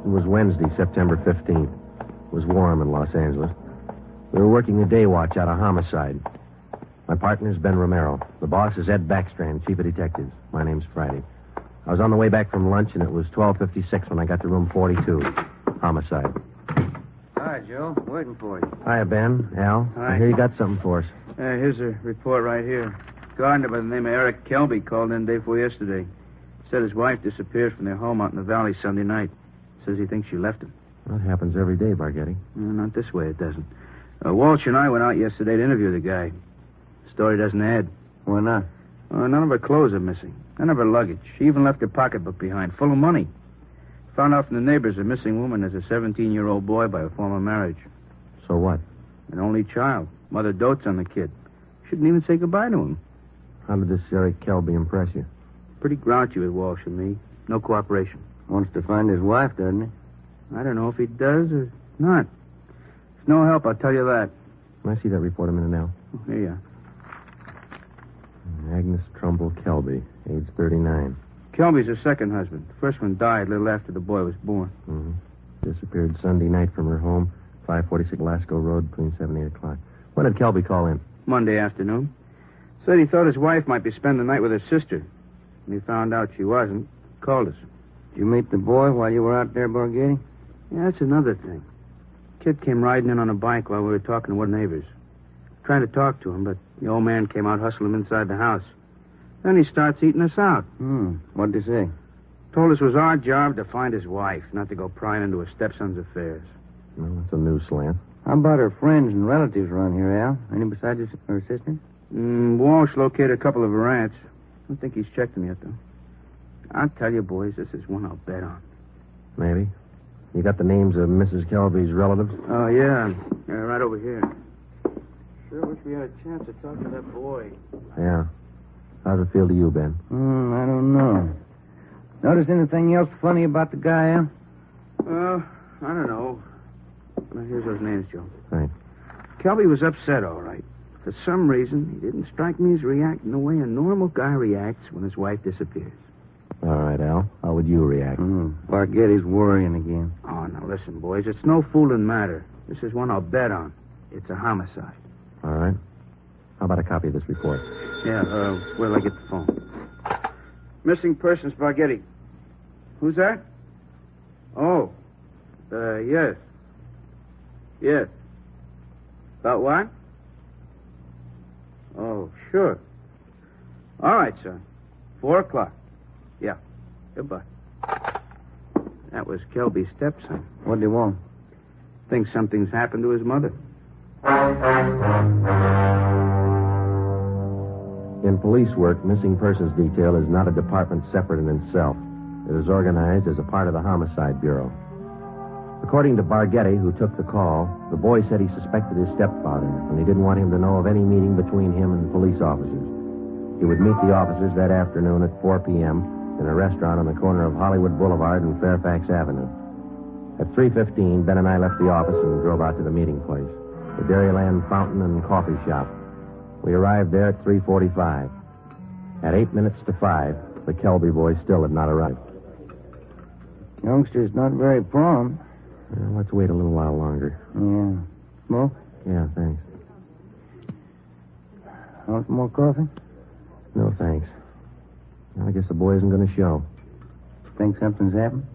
Speaker 4: It was Wednesday, September 15th. It was warm in Los Angeles. We were working the day watch out of homicide. My partner's Ben Romero. The boss is Ed Backstrand, chief of detectives. My name's Friday. I was on the way back from lunch, and it was 12:56 when I got to room 42. Homicide.
Speaker 5: Hi, Joe. Waiting for you.
Speaker 4: Hiya, Ben. Al.
Speaker 6: Hi.
Speaker 4: I hear you got something for us.
Speaker 6: Here's a report right here. Gardener by the name of Eric Kelby called in day before yesterday. Said his wife disappeared from their home out in the valley Sunday night. Says he thinks she left him.
Speaker 4: That happens every day, Barghetti.
Speaker 6: Not this way, it doesn't. Walsh and I went out yesterday to interview the guy. Story doesn't add.
Speaker 5: Why not?
Speaker 6: None of her clothes are missing. None of her luggage. She even left her pocketbook behind, full of money. Found out from the neighbors a missing woman is a 17-year-old boy by a former marriage.
Speaker 4: So what?
Speaker 6: An only child. Mother dotes on the kid. Shouldn't even say goodbye to him.
Speaker 4: How did this Eric Kelby impress you?
Speaker 6: Pretty grouchy with Walsh and me. No cooperation.
Speaker 5: Wants to find his wife, doesn't he?
Speaker 6: I don't know if he does or not. It's no help, I'll tell you that.
Speaker 4: Can I see that report a minute now?
Speaker 6: Oh, here you are.
Speaker 4: Agnes Trumbull Kelby, age 39.
Speaker 6: Kelby's her second husband. The first one died a little after the boy was born.
Speaker 4: Mm-hmm. Disappeared Sunday night from her home, 546 Lasco Road, between 7 and 8 o'clock. When did Kelby call in?
Speaker 6: Monday afternoon. Said he thought his wife might be spending the night with her sister. When he found out she wasn't, called us.
Speaker 5: Did you meet the boy while you were out there, Barghetti?
Speaker 6: Yeah, that's another thing. Kid came riding in on a bike while we were talking to one neighbors. Trying to talk to him, but the old man came out hustling him inside the house. Then he starts eating us out.
Speaker 5: What'd he say?
Speaker 6: Told us it was our job to find his wife, not to go prying into her stepson's affairs.
Speaker 4: Well, that's a new slant.
Speaker 5: How about her friends and relatives around here, Al? Any besides her sister?
Speaker 6: Walsh located a couple of her aunts. I don't think he's checked them yet, though. I'll tell you, boys, this is one I'll bet on.
Speaker 4: Maybe. You got the names of Mrs. Kelby's relatives?
Speaker 6: Oh, yeah. Right over here. Sure wish we had a chance to talk to that boy.
Speaker 4: Yeah. How's it feel to you, Ben?
Speaker 5: I don't know. Notice anything else funny about the guy, Al?
Speaker 6: I don't know. Well, here's those names, Joe.
Speaker 4: Thanks.
Speaker 6: Kelby was upset, all right. For some reason, he didn't strike me as reacting the way a normal guy reacts when his wife disappears.
Speaker 4: All right, Al. How would you react?
Speaker 5: Barghetti's worrying again.
Speaker 6: Oh, now listen, boys. It's no fooling matter. This is one I'll bet on. It's a homicide.
Speaker 4: All right. How about a copy of this report?
Speaker 6: Yeah, where'll I get the phone? Missing persons, Barghetti. Who's that? Oh. Yes. Yes. About what? Oh, sure. All right, son. 4 o'clock. Yeah. Goodbye. That was Kelby's stepson.
Speaker 5: What do you want?
Speaker 6: Thinks something's happened to his mother.
Speaker 4: In police work, missing persons detail is not a department separate in itself. It is organized as a part of the Homicide Bureau. According to Barghetti, who took the call, the boy said he suspected his stepfather, and he didn't want him to know of any meeting between him and police officers. He would meet the officers that afternoon at 4 p.m. in a restaurant on the corner of Hollywood Boulevard and Fairfax Avenue. At 3:15, Ben and I left the office and drove out to the meeting place, the Dairyland Fountain and Coffee Shop. We arrived there at 3:45. At 8 minutes to 5, the Kelby boy still had not arrived.
Speaker 5: Youngster's not very prompt.
Speaker 4: Let's wait a little while longer.
Speaker 5: Yeah. Smoke?
Speaker 4: Yeah, thanks.
Speaker 5: Want some more coffee?
Speaker 4: No, thanks. Well, I guess the boy isn't going to show.
Speaker 5: Think something's happened?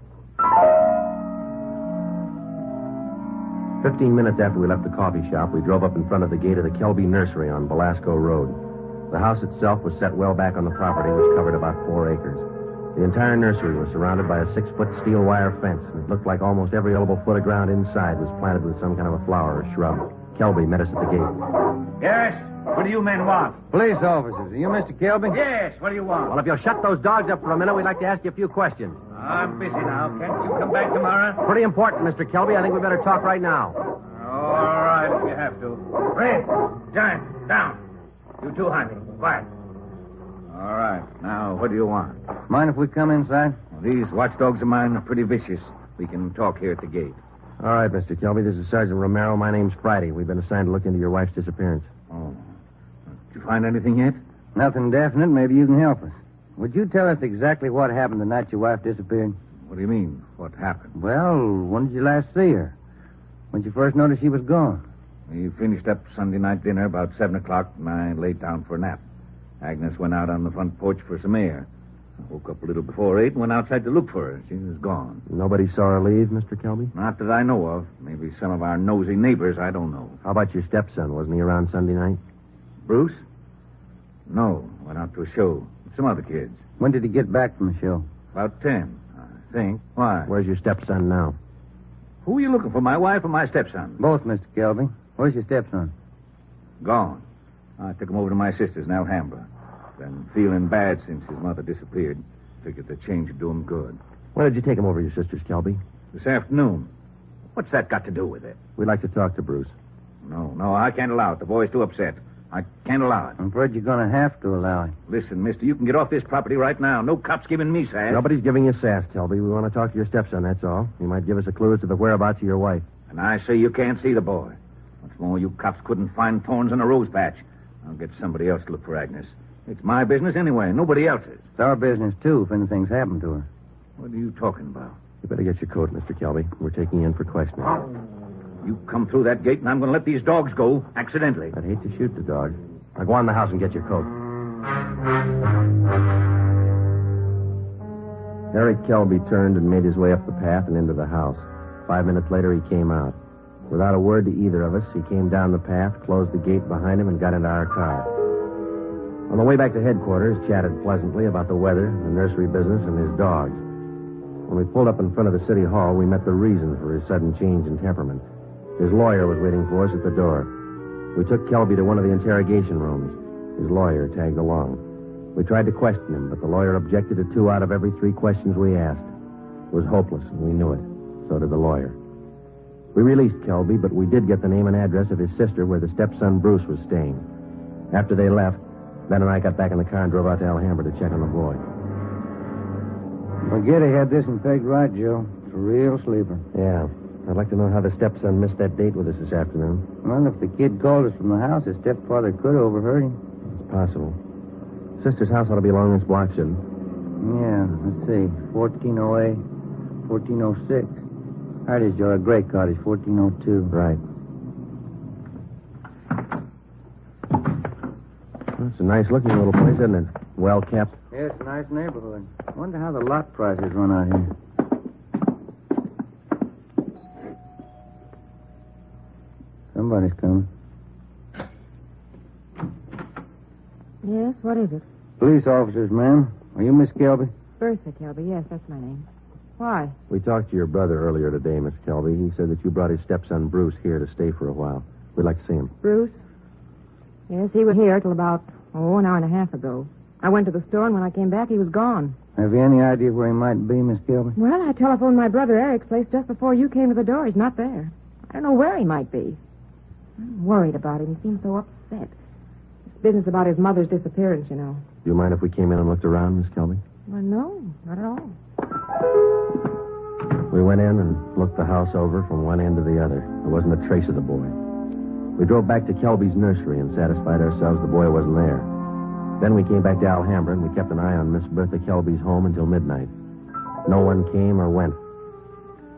Speaker 4: 15 minutes after we left the coffee shop, we drove up in front of the gate of the Kelby nursery on Belasco Road. The house itself was set well back on the property, which covered about 4 acres. The entire nursery was surrounded by a 6-foot steel wire fence, and it looked like almost every available foot of ground inside was planted with some kind of a flower or shrub. Kelby met us at the gate.
Speaker 1: Yes? What do you men want?
Speaker 5: Police officers. Are you Mr. Kelby?
Speaker 1: Yes, what do you want?
Speaker 4: Well, if you'll shut those dogs up for a minute, we'd like to ask you a few questions.
Speaker 1: I'm busy now. Can't you come back tomorrow?
Speaker 4: Pretty important, Mr. Kelby. I think we better talk right now.
Speaker 1: All right, if you have to. Red, Giant, down. You too, Honey. Quiet.
Speaker 10: All right. Now, what do you want?
Speaker 5: Mind if we come inside?
Speaker 10: Well, these watchdogs of mine are pretty vicious. We can talk here at the gate.
Speaker 4: All right, Mr. Kelby. This is Sergeant Romero. My name's Friday. We've been assigned to look into your wife's disappearance.
Speaker 10: Oh. Did you find anything yet?
Speaker 5: Nothing definite. Maybe you can help us. Would you tell us exactly what happened the night your wife disappeared?
Speaker 10: What do you mean? What happened?
Speaker 5: Well, when did you last see her? When did you first notice she was gone?
Speaker 10: We finished up Sunday night dinner about 7 o'clock, and I laid down for a nap. Agnes went out on the front porch for some air. I woke up a little before 8 and went outside to look for her. She was gone.
Speaker 4: Nobody saw her leave, Mr. Kelby?
Speaker 10: Not that I know of. Maybe some of our nosy neighbors, I don't know.
Speaker 4: How about your stepson? Wasn't he around Sunday night?
Speaker 10: Bruce? No, went out to a show with some other kids.
Speaker 5: When did he get back from the show?
Speaker 10: About 10, I think. Why?
Speaker 4: Where's your stepson now?
Speaker 10: Who are you looking for, my wife or my stepson?
Speaker 5: Both, Mr. Kelby. Where's your stepson?
Speaker 10: Gone. I took him over to my sister's in Alhambra. Been feeling bad since his mother disappeared. Figured the change would do him good.
Speaker 4: When did you take him over to your sister's, Kelby?
Speaker 10: This afternoon. What's that got to do with it?
Speaker 4: We'd like to talk to Bruce.
Speaker 10: No, I can't allow it. The boy's too upset. I can't allow it.
Speaker 5: I'm afraid you're going to have to allow it.
Speaker 10: Listen, mister, you can get off this property right now. No cop's giving me sass.
Speaker 4: Nobody's giving you sass, Kelby. We want to talk to your stepson, that's all. He might give us a clue as to the whereabouts of your wife.
Speaker 10: And I say you can't see the boy. What's more, you cops couldn't find thorns in a rose patch. I'll get somebody else to look for Agnes. It's my business anyway, nobody else's.
Speaker 5: It's our business, too, if anything's happened to her.
Speaker 10: What are you talking about?
Speaker 4: You better get your coat, Mr. Kelby. We're taking you in for questioning.
Speaker 10: You come through that gate, and I'm going to let these dogs go, accidentally.
Speaker 4: I'd hate to shoot the dogs. Now go on in the house and get your coat. Eric Kelby turned and made his way up the path and into the house. 5 minutes later, he came out. Without a word to either of us, he came down the path, closed the gate behind him, and got into our car. On the way back to headquarters, chatted pleasantly about the weather, the nursery business, and his dogs. When we pulled up in front of the city hall, we met the reason for his sudden change in temperament. His lawyer was waiting for us at the door. We took Kelby to one of the interrogation rooms. His lawyer tagged along. We tried to question him, but the lawyer objected to 2 out of every 3 questions we asked. It was hopeless, and we knew it. So did the lawyer. We released Kelby, but we did get the name and address of his sister where the stepson Bruce was staying. After they left, Ben and I got back in the car and drove out to Alhambra to check on the boy.
Speaker 5: Well, Getty had this one pegged right, Joe. It's a real sleeper.
Speaker 4: Yeah. I'd like to know how the stepson missed that date with us this afternoon.
Speaker 5: Well, if the kid called us from the house, his stepfather could have overheard him.
Speaker 4: It's possible. Sister's house ought to be along this block, shouldn't it?
Speaker 5: Yeah, let's see. 1408, 1406. There it is, Joe. A gray cottage, 1402.
Speaker 4: Right. Well, it's a nice-looking little place, isn't it? Well kept.
Speaker 5: Yeah, it's a nice neighborhood. I wonder how the lot prices run out here. Somebody's coming.
Speaker 8: Yes, what is it?
Speaker 5: Police officers, ma'am. Are you Miss Kelby?
Speaker 8: Bertha Kelby, yes, that's my name. Why?
Speaker 4: We talked to your brother earlier today, Miss Kelby. He said that you brought his stepson Bruce here to stay for a while. We'd like to see him.
Speaker 8: Bruce? Yes, he was here till about, an hour and a half ago. I went to the store, and when I came back, he was gone.
Speaker 5: Have you any idea where he might be, Miss Kelby?
Speaker 8: Well, I telephoned my brother Eric's place just before you came to the door. He's not there. I don't know where he might be. I'm worried about him. He seems so upset. This business about his mother's disappearance, you know.
Speaker 4: Do you mind if we came in and looked around, Miss Kelby?
Speaker 8: Well, no, not at all.
Speaker 4: We went in and looked the house over from one end to the other. There wasn't a trace of the boy. We drove back to Kelby's nursery and satisfied ourselves the boy wasn't there. Then we came back to Alhambra and we kept an eye on Miss Bertha Kelby's home until midnight. No one came or went.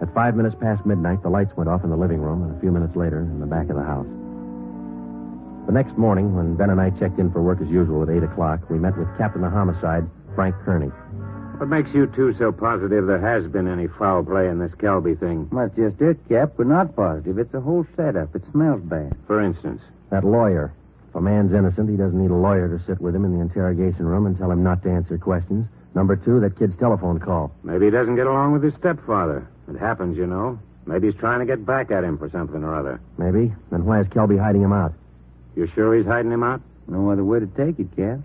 Speaker 4: At 5 minutes past midnight, the lights went off in the living room, and a few minutes later, in the back of the house. The next morning, when Ben and I checked in for work as usual at 8 o'clock, we met with Captain of Homicide, Frank Kearney.
Speaker 12: What makes you two so positive there has been any foul play in this Kelby thing?
Speaker 5: That's just it, Cap. We're not positive. It's a whole setup. It smells bad.
Speaker 12: For instance?
Speaker 4: That lawyer. If a man's innocent, he doesn't need a lawyer to sit with him in the interrogation room and tell him not to answer questions. Number two, that kid's telephone call.
Speaker 12: Maybe he doesn't get along with his stepfather. It happens, you know. Maybe he's trying to get back at him for something or other.
Speaker 4: Maybe. Then why is Kelby hiding him out?
Speaker 12: You sure he's hiding him out?
Speaker 5: No other way to take it, Cap.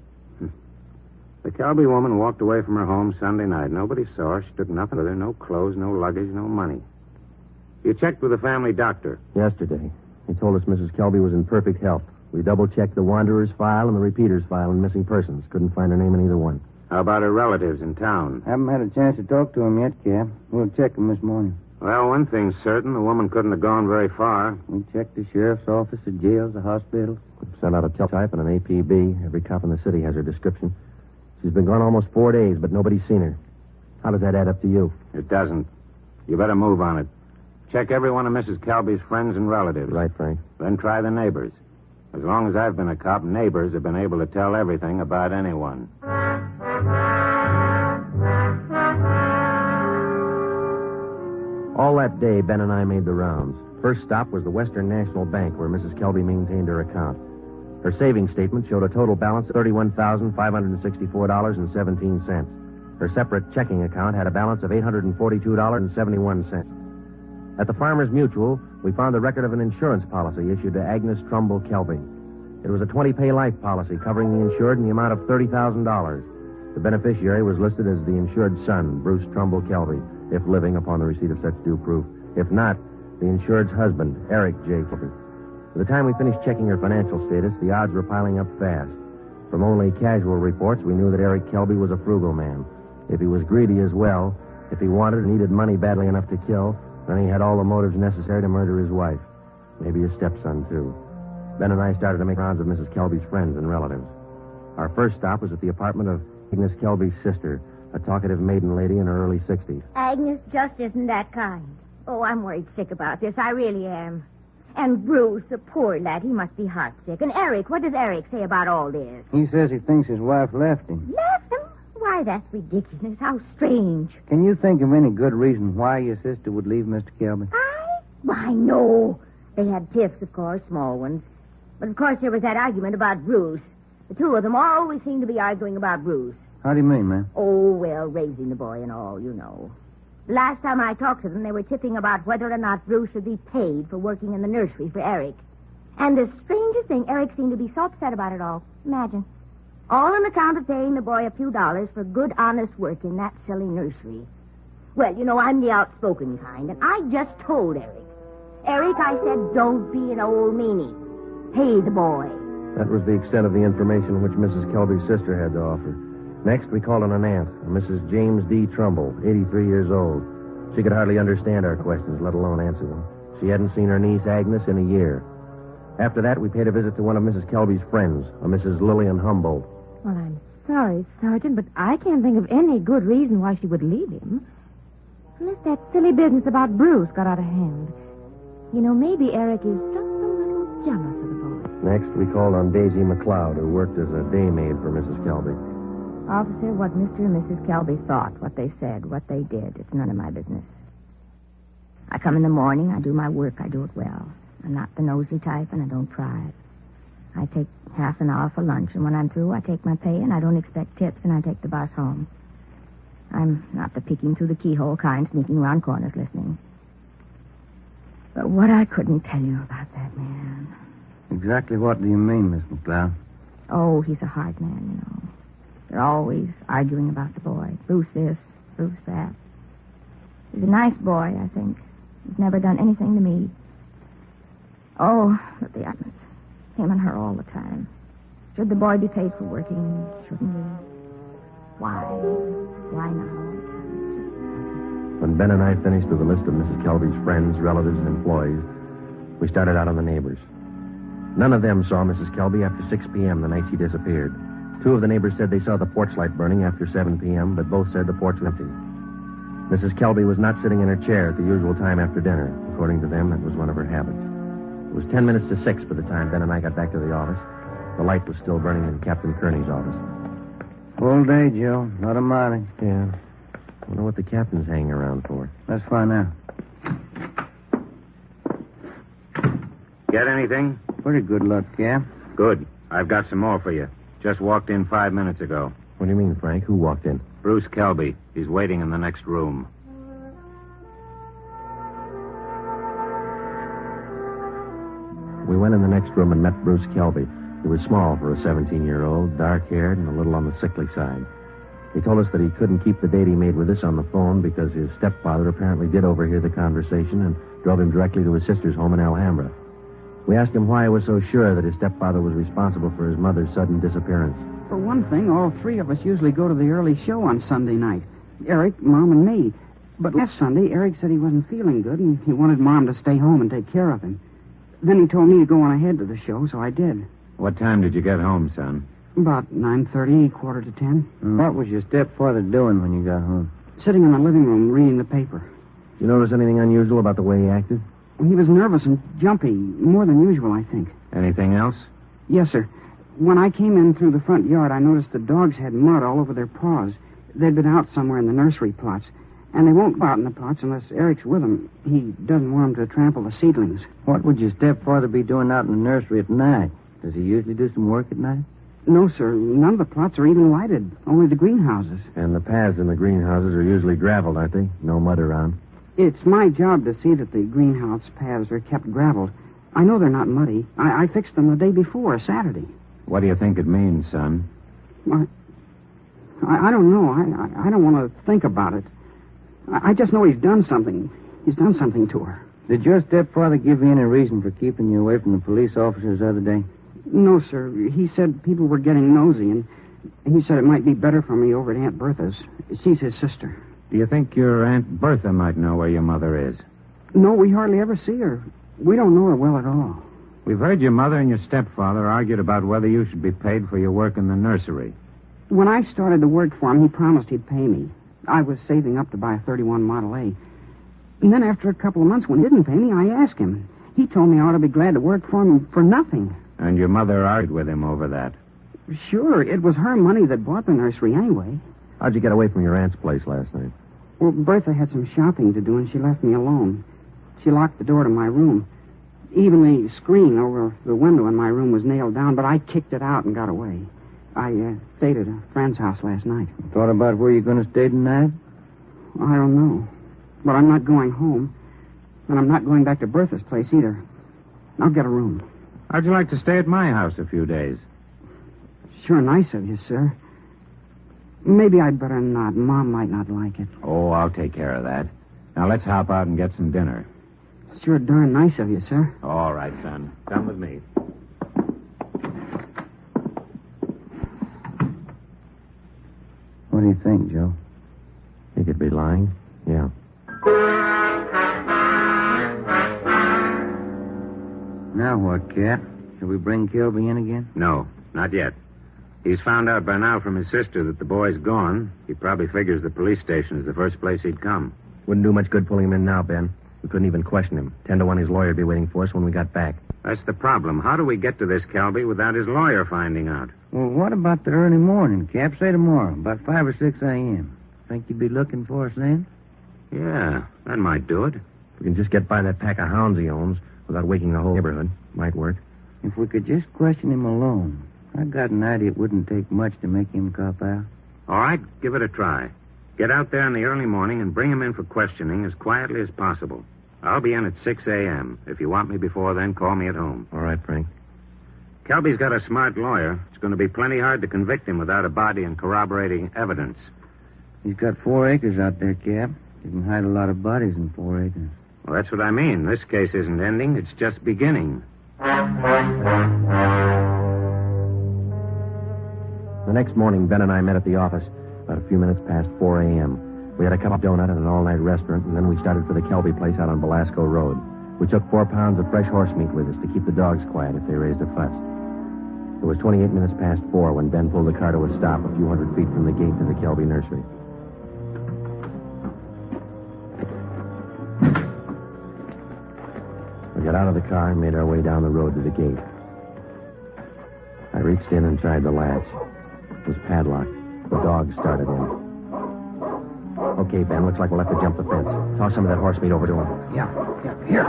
Speaker 12: The Kelby woman walked away from her home Sunday night. Nobody saw her. She took nothing with her. No clothes, no luggage, no money. You checked with the family doctor?
Speaker 4: Yesterday. He told us Mrs. Kelby was in perfect health. We double-checked the Wanderer's file and the Repeater's file in missing persons. Couldn't find her name in either one.
Speaker 12: How about her relatives in town?
Speaker 5: Haven't had a chance to talk to him yet, Cap. We'll check him this morning.
Speaker 12: Well, one thing's certain. The woman couldn't have gone very far.
Speaker 5: We checked the sheriff's office, the jails, the hospitals.
Speaker 4: Sent out a teletype and an APB. Every cop in the city has her description. She's been gone almost 4 days, but nobody's seen her. How does that add up to you?
Speaker 12: It doesn't. You better move on it. Check every one of Mrs. Kelby's friends and relatives.
Speaker 4: Right, Frank.
Speaker 12: Then try the neighbors. As long as I've been a cop, neighbors have been able to tell everything about anyone.
Speaker 4: All that day, Ben and I made the rounds. First stop was the Western National Bank, where Mrs. Kelby maintained her account. Her savings statement showed a total balance of $31,564.17. Her separate checking account had a balance of $842.71. At the Farmers Mutual, we found the record of an insurance policy issued to Agnes Trumbull Kelby. It was a 20-pay life policy covering the insured in the amount of $30,000. The beneficiary was listed as the insured son, Bruce Trumbull Kelby, if living upon the receipt of such due proof. If not, the insured's husband, Eric J. Kelby. By the time we finished checking her financial status, the odds were piling up fast. From only casual reports, we knew that Eric Kelby was a frugal man. If he was greedy as well, if he wanted or needed money badly enough to kill, then he had all the motives necessary to murder his wife. Maybe his stepson, too. Ben and I started to make rounds of Mrs. Kelby's friends and relatives. Our first stop was at the apartment of Agnes Kelby's sister, a talkative maiden lady in her early 60s.
Speaker 22: Agnes just isn't that kind. Oh, I'm worried sick about this. I really am. And Bruce, the poor lad, he must be heartsick. And Eric, what does Eric say about all this?
Speaker 5: He says he thinks his wife left him.
Speaker 22: Left him? Why, that's ridiculous. How strange.
Speaker 5: Can you think of any good reason why your sister would leave Mr. Kelby?
Speaker 22: Why, no. They had tiffs, of course, small ones. But, of course, there was that argument about Bruce. The two of them always seem to be arguing about Bruce.
Speaker 5: How do you mean, ma'am?
Speaker 22: Oh, well, raising the boy and all, you know. The last time I talked to them, they were tipping about whether or not Bruce should be paid for working in the nursery for Eric. And the strangest thing, Eric seemed to be so upset about it all. Imagine. All on account of paying the boy a few dollars for good, honest work in that silly nursery. Well, you know, I'm the outspoken kind, and I just told Eric. Eric, I said, don't be an old meanie. Pay the boy.
Speaker 4: That was the extent of the information which Mrs. Kelby's sister had to offer. Next, we called on an aunt, a Mrs. James D. Trumbull, 83 years old. She could hardly understand our questions, let alone answer them. She hadn't seen her niece, Agnes, in a year. After that, we paid a visit to one of Mrs. Kelby's friends, a Mrs. Lillian Humboldt.
Speaker 8: Well, I'm sorry, Sergeant, but I can't think of any good reason why she would leave him. Unless that silly business about Bruce got out of hand. You know, maybe Eric is just a little jealous of the boy.
Speaker 4: Next, we called on Daisy McLeod, who worked as a day maid for Mrs. Kelby.
Speaker 22: Officer, what Mr. and Mrs. Kelby thought, what they said, what they did, it's none of my business. I come in the morning, I do my work, I do it well. I'm not the nosy type, and I don't pry it. I take half an hour for lunch, and when I'm through, I take my pay, and I don't expect tips, and I take the bus home. I'm not the peeking through the keyhole kind, sneaking around corners listening. But what I couldn't tell you about that man.
Speaker 5: Exactly what do you mean, Miss McLeod?
Speaker 22: Oh, he's a hard man, you know. They're always arguing about the boy. Bruce this, Bruce that. He's a nice boy, I think. He's never done anything to me. Oh, but the Agnes. Him and her all the time. Should the boy be paid for working? Shouldn't he? Why? Why now?
Speaker 4: When Ben and I finished with a list of Mrs. Kelby's friends, relatives, and employees, we started out on the neighbors. None of them saw Mrs. Kelby after 6 p.m. the night she disappeared. 2 of the neighbors said they saw the porch light burning after 7 p.m., but both said the porch was empty. Mrs. Kelby was not sitting in her chair at the usual time after dinner. According to them, that was one of her habits. It was 10 minutes to 6 by the time Ben and I got back to the office. The light was still burning in Captain Kearney's office.
Speaker 5: Full day, Joe. Not a mileage.
Speaker 4: Yeah. Wonder what the captain's hanging around for.
Speaker 5: Let's find out.
Speaker 10: Get anything?
Speaker 5: Pretty good luck, Cap.
Speaker 10: Good. I've got some more for you. Just walked in 5 minutes ago.
Speaker 4: What do you mean, Frank? Who walked in?
Speaker 10: Bruce Kelby. He's waiting in the next room.
Speaker 4: We went in the next room and met Bruce Kelby. He was small for a 17-year-old, dark-haired, and a little on the sickly side. He told us that he couldn't keep the date he made with us on the phone because his stepfather apparently did overhear the conversation and drove him directly to his sister's home in Alhambra. We asked him why he was so sure that his stepfather was responsible for his mother's sudden disappearance.
Speaker 11: For one thing, all three of us usually go to the early show on Sunday night. Eric, Mom, and me. But last Sunday, Eric said he wasn't feeling good and he wanted Mom to stay home and take care of him. Then he told me to go on ahead to the show, so I did.
Speaker 10: What time did you get home, son?
Speaker 11: About 9:30, 9:45.
Speaker 5: What was your stepfather doing when you got home?
Speaker 11: Sitting in the living room reading the paper.
Speaker 4: Did you notice anything unusual about the way he acted?
Speaker 11: He was nervous and jumpy, more than usual, I think.
Speaker 10: Anything else?
Speaker 11: Yes, sir. When I came in through the front yard, I noticed the dogs had mud all over their paws. They'd been out somewhere in the nursery plots. And they won't go out in the plots unless Eric's with them. He doesn't want them to trample the seedlings.
Speaker 5: What would your stepfather be doing out in the nursery at night? Does he usually do some work at night?
Speaker 11: No, sir. None of the plots are even lighted. Only the greenhouses.
Speaker 4: And the paths in the greenhouses are usually graveled, aren't they? No mud around.
Speaker 11: It's my job to see that the greenhouse paths are kept graveled. I know they're not muddy. I fixed them the day before, Saturday.
Speaker 10: What do you think it means, son?
Speaker 11: I don't know. I don't want to think about it. I just know he's done something. He's done something to her.
Speaker 5: Did your stepfather give you any reason for keeping you away from the police officers the other day?
Speaker 11: No, sir. He said people were getting nosy, and he said it might be better for me over at Aunt Bertha's. She's his sister.
Speaker 10: Do you think your Aunt Bertha might know where your mother is?
Speaker 11: No, we hardly ever see her. We don't know her well at all.
Speaker 10: We've heard your mother and your stepfather argued about whether you should be paid for your work in the nursery.
Speaker 11: When I started to work for him, he promised he'd pay me. I was saving up to buy a 31 Model A. And then after a couple of months, when he didn't pay me, I asked him. He told me I ought to be glad to work for him for nothing.
Speaker 10: And your mother argued with him over that?
Speaker 11: Sure, it was her money that bought the nursery anyway.
Speaker 4: How'd you get away from your aunt's place last night?
Speaker 11: Well, Bertha had some shopping to do, and she left me alone. She locked the door to my room. Even the screen over the window in my room was nailed down, but I kicked it out and got away. I stayed at a friend's house last night.
Speaker 5: Thought about where you're going to stay tonight?
Speaker 11: I don't know. But I'm not going home. And I'm not going back to Bertha's place either. I'll get a room.
Speaker 10: How'd you like to stay at my house a few days?
Speaker 11: Sure nice of you, sir. Maybe I'd better not. Mom might not like it.
Speaker 10: Oh, I'll take care of that. Now, let's hop out and get some dinner.
Speaker 11: Sure darn nice of you, sir.
Speaker 10: All right, son. Come with me.
Speaker 5: What do you think, Joe?
Speaker 4: He could be lying. Yeah.
Speaker 5: Now what, Cap? Shall we bring Kelby in again?
Speaker 10: No, not yet. He's found out by now from his sister that the boy's gone. He probably figures the police station is the first place he'd come.
Speaker 4: Wouldn't do much good pulling him in now, Ben. We couldn't even question him. 10 to 1 his lawyer would be waiting for us when we got back.
Speaker 10: That's the problem. How do we get to this Kelby without his lawyer finding out?
Speaker 5: Well, what about the early morning, Cap? Say tomorrow, about 5 or 6 a.m. Think you'd be looking for us then?
Speaker 10: Yeah, that might do it.
Speaker 4: If we can just get by that pack of hounds he owns without waking the whole neighborhood, might work.
Speaker 5: If we could just question him alone, I got an idea it wouldn't take much to make him cop out.
Speaker 10: All right, give it a try. Get out there in the early morning and bring him in for questioning as quietly as possible. I'll be in at 6 a.m. If you want me before then, call me at home.
Speaker 4: All right, Frank.
Speaker 10: Kelby's got a smart lawyer. It's going to be plenty hard to convict him without a body and corroborating evidence.
Speaker 5: He's got 4 acres out there, Cap. You can hide a lot of bodies in 4 acres.
Speaker 10: Well, that's what I mean. This case isn't ending. It's just beginning.
Speaker 4: The next morning, Ben and I met at the office about a few minutes past 4 a.m. We had a cup of donut at an all-night restaurant, and then we started for the Kelby place out on Belasco Road. We took 4 pounds of fresh horse meat with us to keep the dogs quiet if they raised a fuss. It was 28 minutes past 4 when Ben pulled the car to a stop a few hundred feet from the gate to the Kelby nursery. got out of the car and made our way down the road to the gate. I reached in and tried the latch. It was padlocked. The dog started in. Okay, Ben, looks like we'll have to jump the fence. Toss some of that horse meat over to him.
Speaker 5: Yeah, here.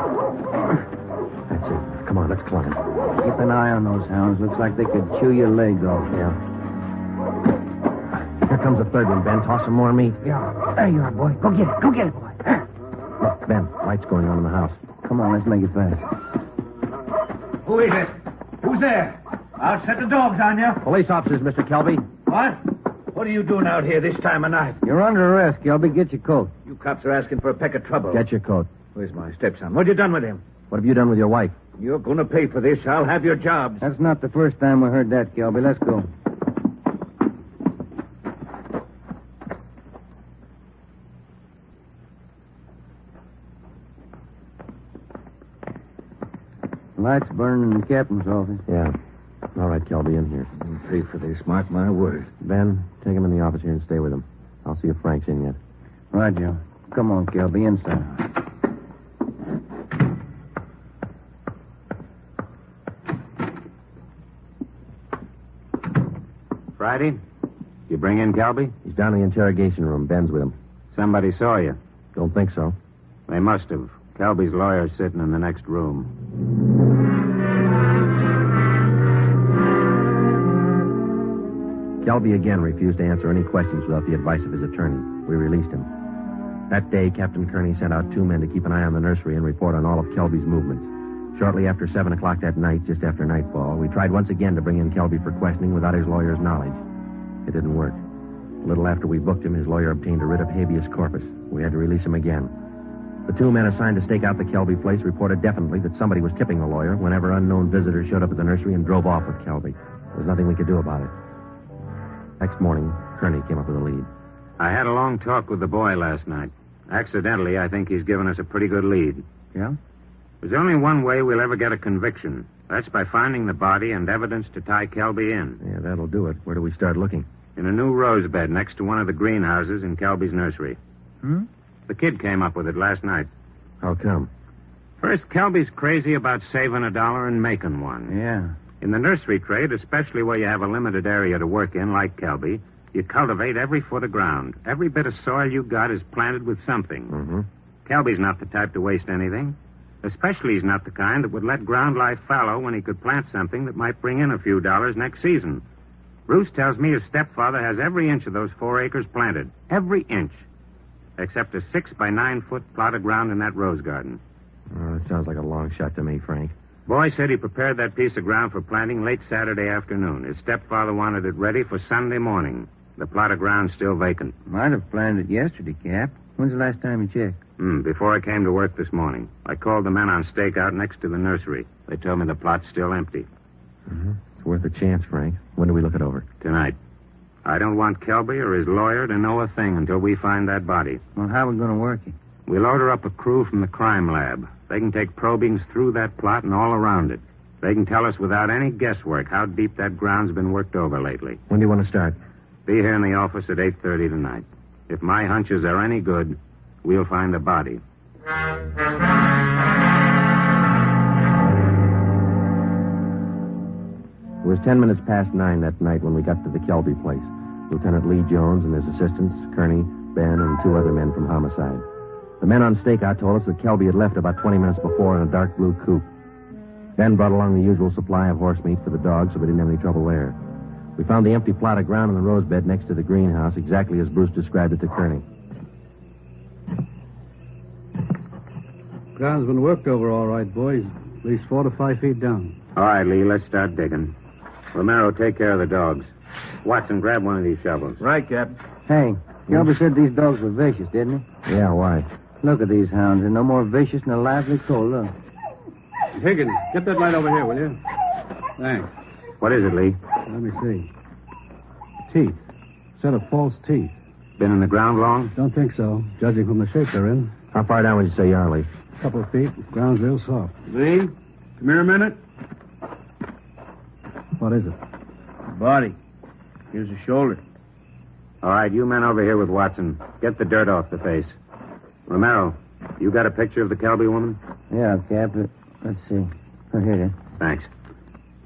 Speaker 4: That's it. Come on, let's climb.
Speaker 5: Keep an eye on those hounds. Looks like they could chew your leg off.
Speaker 4: Yeah. Here comes the third one, Ben. Toss some more meat.
Speaker 5: Yeah. There you are, boy. Go get it. Go get it, boy.
Speaker 4: Look, Ben, lights going on in the house.
Speaker 5: Come on, let's make it fast.
Speaker 1: Who is it? Who's there? I'll set the dogs on you.
Speaker 4: Police officers, Mr. Kelby.
Speaker 1: What? What are you doing out here this time of night?
Speaker 5: You're under arrest, Kelby. Get your coat.
Speaker 1: You cops are asking for a peck of trouble.
Speaker 4: Get your coat.
Speaker 1: Where's my stepson? What you done with him?
Speaker 4: What have you done with your wife?
Speaker 1: You're going to pay for this. I'll have your jobs.
Speaker 5: That's not the first time we heard that, Kelby. Let's go. Lights burning in the captain's office.
Speaker 4: Yeah. All right, Kelby, in here.
Speaker 10: I'll pay for this, mark my word.
Speaker 4: Ben, take him in the office here and stay with him. I'll see if Frank's in yet.
Speaker 5: Right, Joe. Come on, Kelby, inside.
Speaker 12: Friday? You bring in Kelby?
Speaker 4: He's down in the interrogation room. Ben's with him.
Speaker 12: Somebody saw you.
Speaker 4: Don't think so.
Speaker 12: They must have. Kelby's lawyer's sitting in the next room.
Speaker 4: Kelby again refused to answer any questions without the advice of his attorney. We released him. That day, Captain Kearney sent out 2 men to keep an eye on the nursery and report on all of Kelby's movements. Shortly after 7 o'clock that night, just after nightfall, we tried once again to bring in Kelby for questioning without his lawyer's knowledge. It didn't work. A little after we booked him, his lawyer obtained a writ of habeas corpus. We had to release him again. The 2 men assigned to stake out the Kelby place reported definitely that somebody was tipping the lawyer whenever unknown visitors showed up at the nursery and drove off with Kelby. There was nothing we could do about it. Next morning, Kearney came up with a lead.
Speaker 12: I had a long talk with the boy last night. Accidentally, I think he's given us a pretty good lead.
Speaker 5: Yeah?
Speaker 12: There's only one way we'll ever get a conviction. That's by finding the body and evidence to tie Kelby in.
Speaker 4: Yeah, that'll do it. Where do we start looking?
Speaker 12: In a new rose bed next to one of the greenhouses in Kelby's nursery. The kid came up with it last night.
Speaker 4: How come?
Speaker 12: First, Kelby's crazy about saving $1 and making one.
Speaker 5: Yeah.
Speaker 12: In the nursery trade, especially where you have a limited area to work in, like Kelby, you cultivate every foot of ground. Every bit of soil you got is planted with something.
Speaker 4: Mm-hmm.
Speaker 12: Kelby's not the type to waste anything. Especially he's not the kind that would let ground lie fallow when he could plant something that might bring in a few dollars next season. Bruce tells me his stepfather has every inch of those 4 acres planted. Every inch. Except a 6 by 9 foot plot of ground in that rose garden.
Speaker 4: Oh, that sounds like a long shot to me, Frank.
Speaker 12: Boy said he prepared that piece of ground for planting late Saturday afternoon. His stepfather wanted it ready for Sunday morning. The plot of ground's still vacant.
Speaker 5: Might have planned it yesterday, Cap. When's the last time you checked?
Speaker 12: Before I came to work this morning. I called the men on stakeout next to the nursery. They told me the plot's still empty.
Speaker 4: Mm-hmm. It's worth a chance, Frank. When do we look it over?
Speaker 12: Tonight. I don't want Kelby or his lawyer to know a thing until we find that body.
Speaker 5: Well, how are we going to work it?
Speaker 12: We'll order up a crew from the crime lab. They can take probings through that plot and all around it. They can tell us without any guesswork how deep that ground's been worked over lately.
Speaker 4: When do you want to start?
Speaker 12: Be here in the office at 8:30 tonight. If my hunches are any good, we'll find the body.
Speaker 4: It was 10 minutes past 9 that night when we got to the Kelby place. Lieutenant Lee Jones and his assistants, Kearney, Ben, and 2 other men from homicide. The men on stakeout told us that Kelby had left about 20 minutes before in a dark blue coupe. Ben brought along the usual supply of horse meat for the dogs, so we didn't have any trouble there. We found the empty plot of ground in the rose bed next to the greenhouse, exactly as Bruce described it to Kearney.
Speaker 20: Ground's been worked over all right, boys. At least 4 to 5 feet down.
Speaker 12: All right, Lee, let's start digging. Romero, take care of the dogs. Watson, grab one of these shovels.
Speaker 1: Right, Cap.
Speaker 5: Hey, Kelby said these dogs were vicious, didn't he?
Speaker 4: Yeah, why?
Speaker 5: Look at these hounds. They're no more vicious than a lively coal. Look.
Speaker 20: Higgins, get that light over here, will you? Thanks.
Speaker 12: What is it, Lee?
Speaker 20: Let me see. Teeth. Set of false teeth.
Speaker 12: Been in the ground long?
Speaker 20: Don't think so, judging from the shape they're in.
Speaker 4: How far down would you say you are, Lee?
Speaker 20: A couple of feet. Ground's real soft.
Speaker 6: Lee, come here a minute.
Speaker 20: What is it?
Speaker 6: Body. Here's the shoulder.
Speaker 12: All right, you men over here with Watson. Get the dirt off the face. Romero, you got a picture of the Kelby woman?
Speaker 5: Yeah, Cap. Let's see. Oh, here.
Speaker 12: Thanks.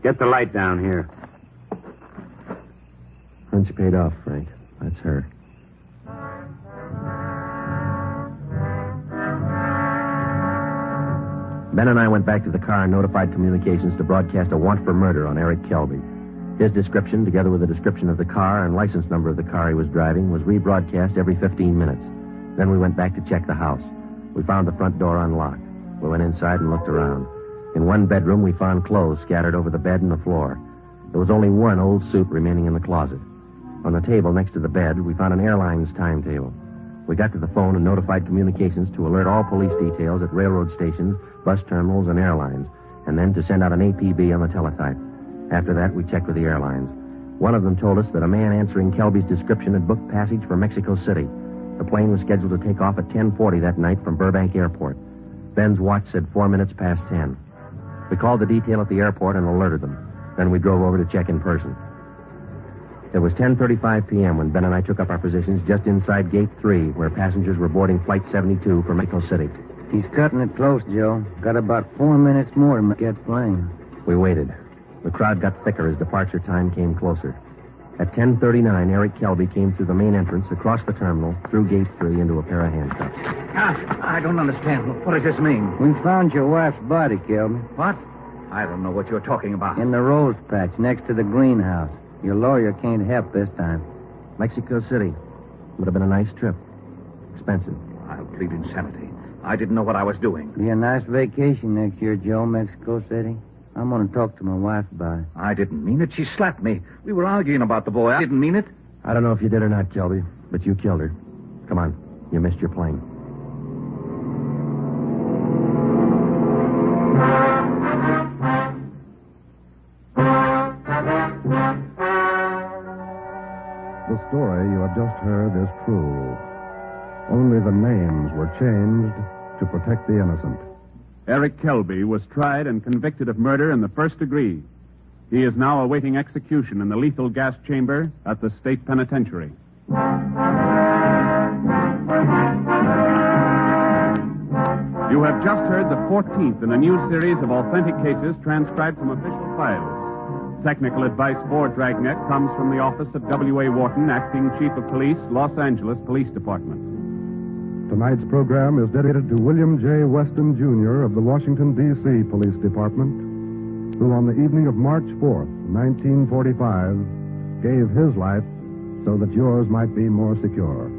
Speaker 12: Get the light down here.
Speaker 4: Hunch paid off, Frank. That's her. Ben and I went back to the car and notified communications to broadcast a warrant for murder on Eric Kelby. His description, together with a description of the car and license number of the car he was driving, was rebroadcast every 15 minutes. Then we went back to check the house. We found the front door unlocked. We went inside and looked around. In one bedroom, we found clothes scattered over the bed and the floor. There was only one old suit remaining in the closet. On the table next to the bed, we found an airline's timetable. We got to the phone and notified communications to alert all police details at railroad stations, bus terminals, and airlines, and then to send out an APB on the teletype. After that, we checked with the airlines. One of them told us that a man answering Kelby's description had booked passage for Mexico City. The plane was scheduled to take off at 10:40 that night from Burbank Airport. Ben's watch said 4 minutes past 10. We called the detail at the airport and alerted them. Then we drove over to check in person. It was 10:35 p.m. when Ben and I took up our positions just inside Gate 3, where passengers were boarding Flight 72 for Mexico City.
Speaker 5: He's cutting it close, Joe. Got about 4 minutes more to get flying.
Speaker 4: We waited. The crowd got thicker as departure time came closer. At 10:39, Eric Kelby came through the main entrance, across the terminal, through Gate 3 into a pair of handcuffs.
Speaker 10: I don't understand. What does this mean?
Speaker 5: We found your wife's body, Kelby.
Speaker 10: What? I don't know what you're talking about.
Speaker 5: In the rose patch next to the greenhouse. Your lawyer can't help this time.
Speaker 4: Mexico City. Would have been a nice trip. Expensive.
Speaker 10: I'll plead insanity. I didn't know what I was doing.
Speaker 5: Be a nice vacation next year, Joe, Mexico City. I'm going to talk to my wife about it.
Speaker 10: I didn't mean it. She slapped me. We were arguing about the boy. I didn't mean it.
Speaker 4: I don't know if you did or not, Kelby, but you killed her. Come on. You missed your plane.
Speaker 21: The story you have just heard is true. Only the names were changed to protect the innocent.
Speaker 3: Eric Kelby was tried and convicted of murder in the first degree. He is now awaiting execution in the lethal gas chamber at the state penitentiary. You have just heard the 14th in a new series of authentic cases transcribed from official files. Technical advice for Dragnet comes from the office of W.A. Wharton, Acting Chief of Police, Los Angeles Police Department.
Speaker 21: Tonight's program is dedicated to William J. Weston, Jr. of the Washington, D.C. Police Department, who on the evening of March 4th, 1945, gave his life so that yours might be more secure.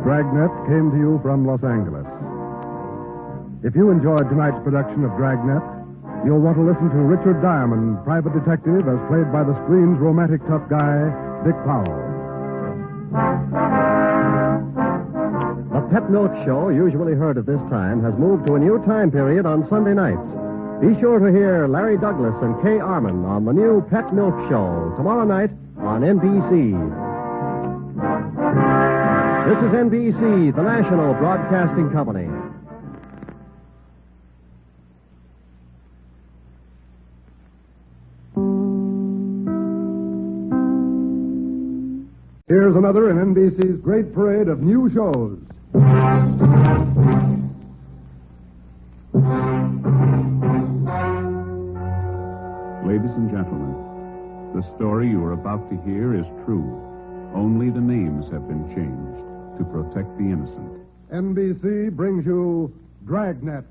Speaker 21: Dragnet came to you from Los Angeles. If you enjoyed tonight's production of Dragnet, you'll want to listen to Richard Diamond, private detective, as played by the screen's romantic tough guy, Dick Powell.
Speaker 7: The Pet Milk Show, usually heard at this time, has moved to a new time period on Sunday nights. Be sure to hear Larry Douglas and Kay Arman on the new Pet Milk Show tomorrow night on NBC. This is NBC, the national broadcasting company.
Speaker 21: Here's another in NBC's great parade of new shows.
Speaker 3: Ladies and gentlemen, the story you are about to hear is true. Only the names have been changed to protect the innocent.
Speaker 21: NBC brings you Dragnet.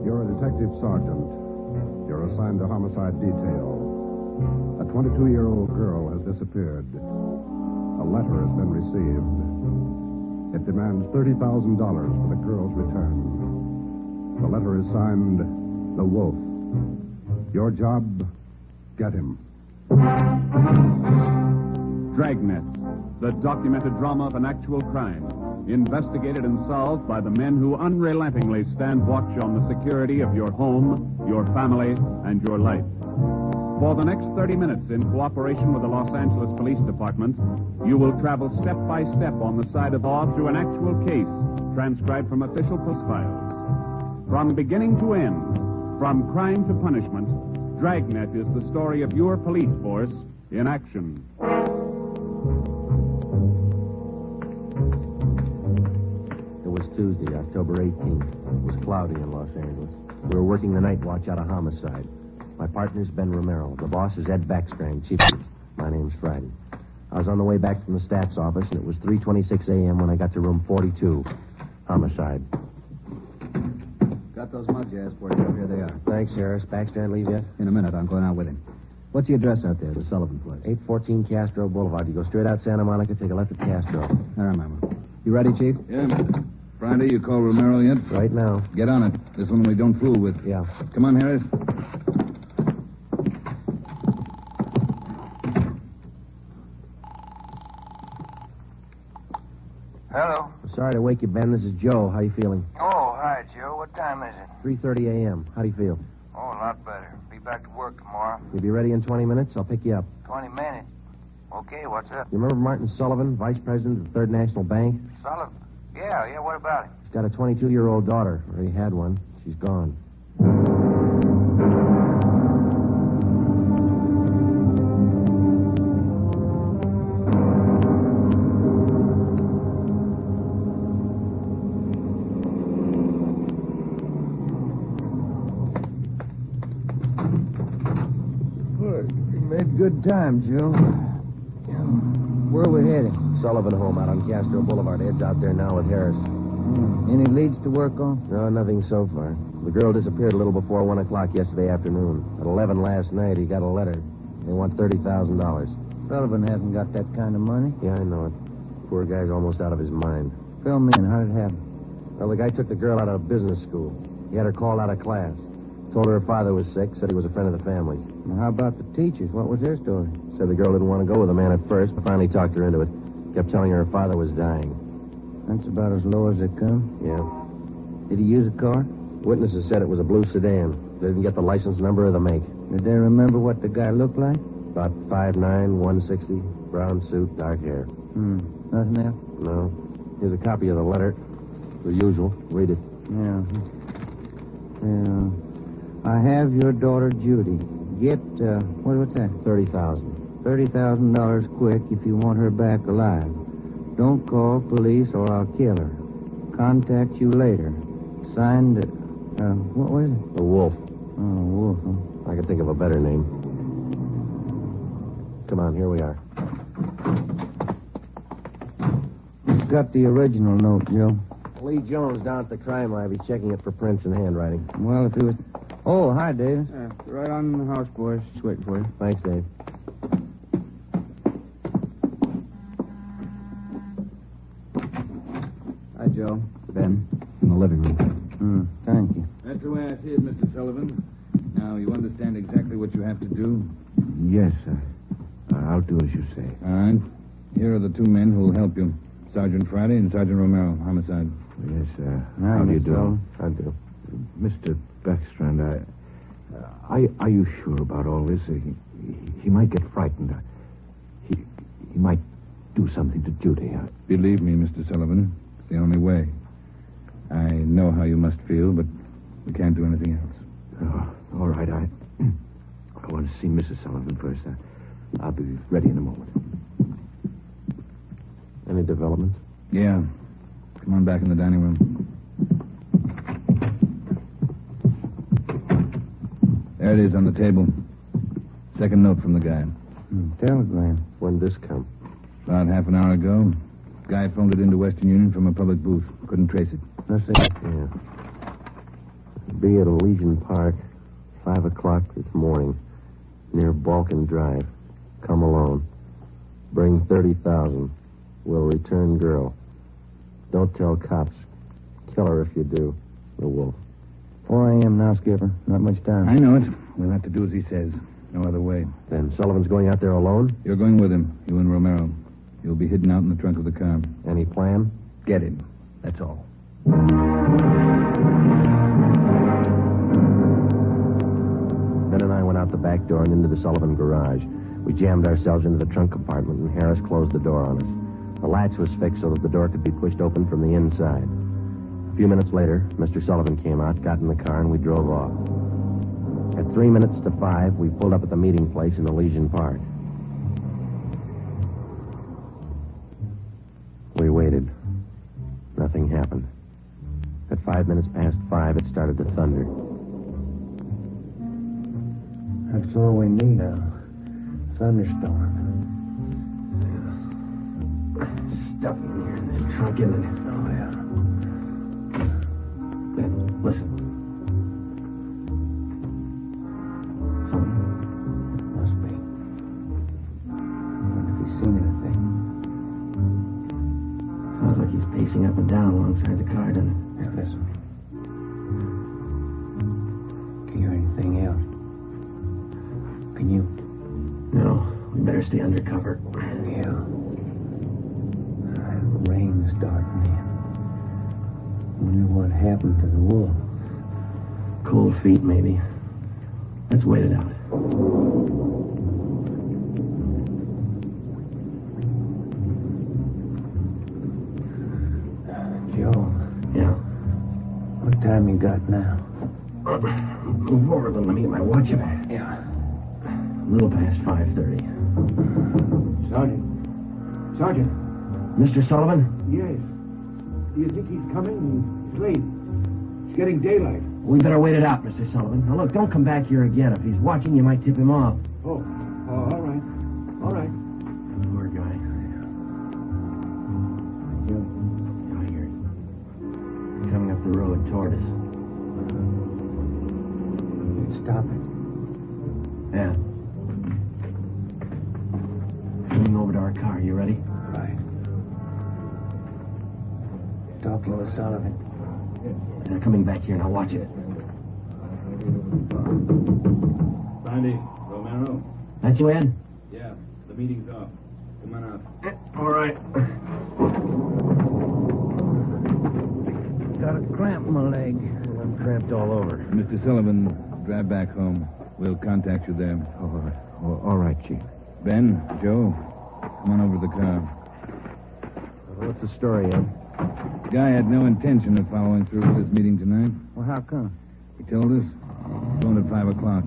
Speaker 21: You're a detective sergeant. You're assigned to homicide detail. A 22-year-old girl has disappeared. A letter has been received. It demands $30,000 for the girl's return. The letter is signed, The Wolf. Your job, get him.
Speaker 3: Dragnet, the documented drama of an actual crime, investigated and solved by the men who unrelentingly stand watch on the security of your home, your family, and your life. For the next 30 minutes, in cooperation with the Los Angeles Police Department, you will travel step by step on the side of the law through an actual case transcribed from official post files. From beginning to end, from crime to punishment, Dragnet is the story of your police force in action.
Speaker 4: It was Tuesday, October 18th. It was cloudy in Los Angeles. We were working the night watch out of homicide. My partner's Ben Romero. The boss is Ed Backstrand, chief. My name's Friday. I was on the way back from the stats office, and it was 3:26 a.m. when I got to room 42. Homicide.
Speaker 2: Got those mugs you asked for, Joe. Here they are.
Speaker 4: Thanks, Harris. Backstrand leave yet?
Speaker 2: In a minute. I'm going out with him. What's the address out there, the Sullivan place?
Speaker 4: 814 Castro Boulevard. You go straight out Santa Monica, take a left at Castro.
Speaker 2: I remember. You ready, Chief?
Speaker 15: Yeah, Mister. Friday, you call Romero yet?
Speaker 4: Right now.
Speaker 15: Get on it. This one we don't fool with.
Speaker 4: Yeah.
Speaker 15: Come on, Harris.
Speaker 13: Hello.
Speaker 4: Sorry to wake you, Ben. This is Joe. How you feeling?
Speaker 13: Oh, hi, Joe. What time is it?
Speaker 4: 3:30 a.m. How do you feel?
Speaker 13: Oh, a lot better. Be back to work tomorrow.
Speaker 4: You'll be ready in 20 minutes? I'll pick you up.
Speaker 13: 20 minutes. Okay, what's up?
Speaker 4: You remember Martin Sullivan, vice president of the Third National Bank?
Speaker 13: Sullivan? Yeah, what about it?
Speaker 4: He's got a 22-year-old daughter. Or he had one. She's gone.
Speaker 5: Good time, Joe. Where are we heading?
Speaker 4: Sullivan home out on Castro Boulevard. Ed's out there now with Harris.
Speaker 5: Any leads to work on?
Speaker 4: No, nothing so far. The girl disappeared a little before 1 o'clock yesterday afternoon. At 11 last night, he got a letter. They want $30,000.
Speaker 5: Sullivan hasn't got that kind of money.
Speaker 4: Yeah, I know it. Poor guy's almost out of his mind.
Speaker 5: Fill me in. How did it happen?
Speaker 4: Well, the guy took the girl out of business school. He had her called out of class. Told her father was sick, said he was a friend of the family's.
Speaker 5: Now, how about the teachers? What was their story?
Speaker 4: Said the girl didn't want to go with the man at first, but finally talked her into it. Kept telling her father was dying.
Speaker 5: That's about as low as they come.
Speaker 4: Yeah.
Speaker 5: Did he use a car?
Speaker 4: Witnesses said it was a blue sedan. They didn't get the license number or the make.
Speaker 5: Did they remember what the guy looked like?
Speaker 4: About 5'9", 160, brown suit, dark hair.
Speaker 5: Nothing else?
Speaker 4: No. Here's a copy of the letter. The usual. Read it.
Speaker 5: Yeah. I have your daughter, Judy. Get, what's that?
Speaker 4: $30,000.
Speaker 5: $30,000 quick if you want her back alive. Don't call police or I'll kill her. Contact you later. Signed, what was it?
Speaker 4: The Wolf.
Speaker 5: Oh, Wolf, huh?
Speaker 4: I could think of a better name. Come on, here we are.
Speaker 5: Got the original note, Joe.
Speaker 4: Lee Jones down at the crime lab. He's checking it for prints and handwriting.
Speaker 5: Well, if it was... Oh, hi, Davis.
Speaker 6: Right on the house, boys. Just waiting for you.
Speaker 4: Thanks, Dave.
Speaker 2: Hi, Joe. Ben. In the living room.
Speaker 5: Thank you.
Speaker 15: That's the way I see it, Mr. Sullivan. Now, you understand exactly what you have to do?
Speaker 2: Yes, sir. I'll do as you say.
Speaker 15: All right. Here are the two men who will help you. Sergeant Friday and Sergeant Romero, homicide.
Speaker 2: Yes, sir.
Speaker 4: How do you do?
Speaker 2: Sullivan?
Speaker 4: I do.
Speaker 2: Mr. Backstrand, are you sure about all this? He might get frightened. He might do something to Judy.
Speaker 15: Believe me, Mr. Sullivan, it's the only way. I know how you must feel, but we can't do anything else.
Speaker 2: Oh, all right, I want to see Mrs. Sullivan first. I'll be ready in a moment.
Speaker 4: Any developments?
Speaker 15: Yeah. Come on back in the dining room. There it is on the table. Second note from the guy.
Speaker 5: Telegram.
Speaker 4: When'd this come?
Speaker 15: About half an hour ago. Guy phoned it into Western Union from a public booth. Couldn't trace it.
Speaker 5: Let's see.
Speaker 4: Yeah. Be at Elysian Park, 5 o'clock this morning, near Balkan Drive. Come alone. Bring 30,000. Will return girl. Don't tell cops. Kill her if you do. The Wolf.
Speaker 5: 4 a.m. now, Skipper. Not much time.
Speaker 15: I know it. We'll have to do as he says. No other way.
Speaker 4: Then Sullivan's going out there alone?
Speaker 15: You're going with him. You and Romero. You'll be hidden out in the trunk of the car.
Speaker 4: Any plan?
Speaker 15: Get him. That's all.
Speaker 4: Ben and I went out the back door and into the Sullivan garage. We jammed ourselves into the trunk compartment, and Harris closed the door on us. The latch was fixed so that the door could be pushed open from the inside. A few minutes later, Mr. Sullivan came out, got in the car, and we drove off. At 3 minutes to 5, we pulled up at the meeting place in Elysian Park. We waited. Nothing happened. At 5 minutes past 5, it started to thunder.
Speaker 5: That's all we need, a thunderstorm.
Speaker 17: Stuff in here in this trunk, isn't it?
Speaker 5: Oh, yeah.
Speaker 17: Ben, listen.
Speaker 5: Must be. Wonder if he's seen anything.
Speaker 17: Sounds like he's pacing up and down alongside the car, doesn't it?
Speaker 5: Yeah, listen. Can you hear anything else? Can you?
Speaker 17: No, we better stay under cover.
Speaker 5: Yeah. Rain's starting in. Wonder what happened to the wolf.
Speaker 17: Cold feet, maybe. Let's wait it out.
Speaker 5: Joe.
Speaker 17: Yeah?
Speaker 5: What time you got now?
Speaker 17: Move over, but let me get my watch up.
Speaker 5: Yeah.
Speaker 17: A little past 5:30. Sergeant. Mr. Sullivan?
Speaker 18: Yes. Do you think he's coming? It's late. It's getting daylight.
Speaker 17: We better wait it out, Mr. Sullivan. Now, look, don't come back here again. If he's watching, you might tip him off.
Speaker 18: Oh, all right. All right.
Speaker 17: Poor guy. I hear it. Coming up the road toward us.
Speaker 5: Stop it.
Speaker 17: Yeah. Swing over to our car. You ready?
Speaker 5: Right. Talking with Sullivan.
Speaker 17: They're coming back here. Now watch it.
Speaker 15: Sandy, Romero.
Speaker 17: That you, Ed?
Speaker 15: Yeah, the meeting's off. Come on out.
Speaker 17: All right.
Speaker 5: Got a cramp in my leg.
Speaker 17: I'm cramped all over.
Speaker 15: Mr. Sullivan, drive back home. We'll contact you there.
Speaker 2: All right, Chief.
Speaker 15: Ben, Joe, come on over to the car.
Speaker 4: What's the story, Ed?
Speaker 15: The guy had no intention of following through with this meeting tonight.
Speaker 5: Well, how come?
Speaker 15: He told us. Phoned at 5 o'clock.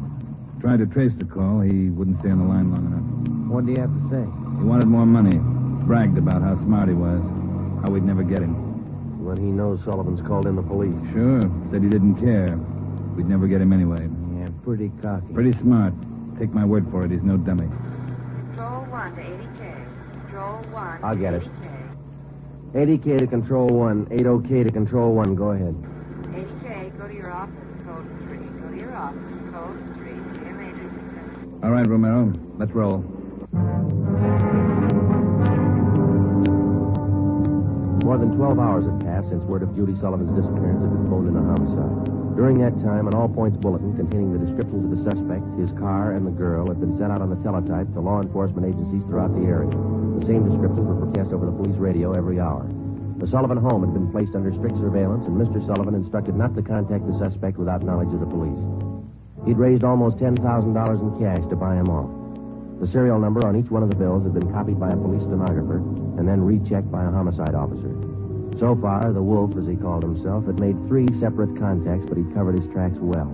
Speaker 15: Tried to trace the call. He wouldn't stay on the line long enough.
Speaker 5: What do you have to say?
Speaker 15: He wanted more money. Bragged about how smart he was. How we'd never get him.
Speaker 4: When he knows Sullivan's called in the police.
Speaker 15: Sure. Said he didn't care. We'd never get him anyway.
Speaker 5: Yeah, pretty cocky.
Speaker 15: Pretty smart. Take my word for it. He's no dummy.
Speaker 8: Control 1 to 80K. Control 1
Speaker 4: I'll get it.
Speaker 8: 80K.
Speaker 4: 80K to Control 1. 80K to Control 1. Go ahead.
Speaker 8: 80K, go to your office, code 3. Go to your office, code 3. Dear Major 6.
Speaker 15: All right, Romero. Let's roll.
Speaker 4: More than 12 hours had passed since word of Judy Sullivan's disappearance had been phoned in a homicide. During that time, an all-points bulletin containing the descriptions of the suspect, his car, and the girl had been sent out on the teletype to law enforcement agencies throughout the area. The same descriptions were broadcast over the police radio every hour. The Sullivan home had been placed under strict surveillance, and Mr. Sullivan instructed not to contact the suspect without knowledge of the police. He'd raised almost $10,000 in cash to buy him off. The serial number on each one of the bills had been copied by a police stenographer and then rechecked by a homicide officer. So far, the Wolf, as he called himself, had made 3 separate contacts, but he'd covered his tracks well.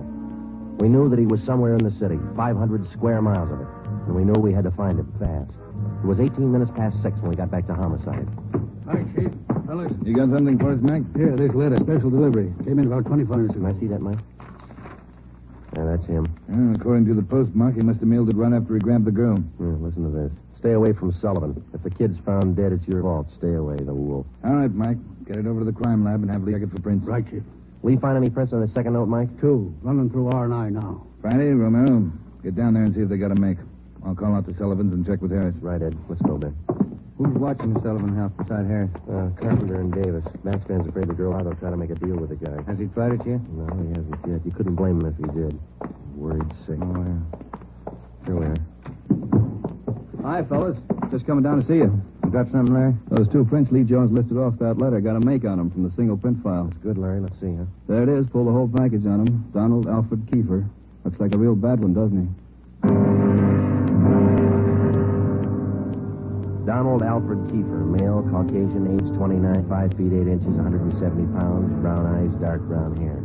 Speaker 4: We knew that he was somewhere in the city, 500 square miles of it, and we knew we had to find him fast. It was 18 minutes past 6 when we got back to homicide.
Speaker 20: Hi, Chief. Fellas.
Speaker 15: You got something for us, Mac?
Speaker 20: Here, this letter. Special delivery. Came in about 25 minutes ago.
Speaker 4: Can I see that, Mike? Yeah, that's him.
Speaker 15: According to the postmark, he must have mailed it right after he grabbed the girl.
Speaker 4: Listen to this. Stay away from Sullivan. If the kid's found dead, it's your fault. Stay away, the Wolf.
Speaker 15: All right, Mike. Get it over to the crime lab and have Lee check it for prints.
Speaker 20: Right, Chief.
Speaker 4: Will you find any prints on the second note, Mike?
Speaker 20: 2. Running through R&I now.
Speaker 15: Friday, Romero. Get down there and see if they got a make. I'll call out the Sullivans and check with Harris.
Speaker 4: Right, Ed. Let's go, Ben.
Speaker 5: Who's watching the Sullivan house beside Harris?
Speaker 4: Carpenter and Davis. Baxman's afraid the girl out will try to make a deal with the guy.
Speaker 5: Has he tried it yet?
Speaker 4: No, he hasn't yet. You couldn't blame him if he did. Worried sick.
Speaker 5: Oh, yeah.
Speaker 4: Here we are.
Speaker 23: Hi, fellas. Just coming down to see you.
Speaker 5: You got something, Larry?
Speaker 23: Those 2 prints Lee Jones listed off that letter got a make on them from the single print file.
Speaker 4: That's good, Larry. Let's see, huh?
Speaker 23: There it is. Pull the whole package on them. Donald Alfred Kiefer. Looks like a real bad one, doesn't he?
Speaker 4: Donald Alfred Kiefer, male, Caucasian, age 29, 5 feet 8 inches, 170 pounds, brown eyes, dark brown hair.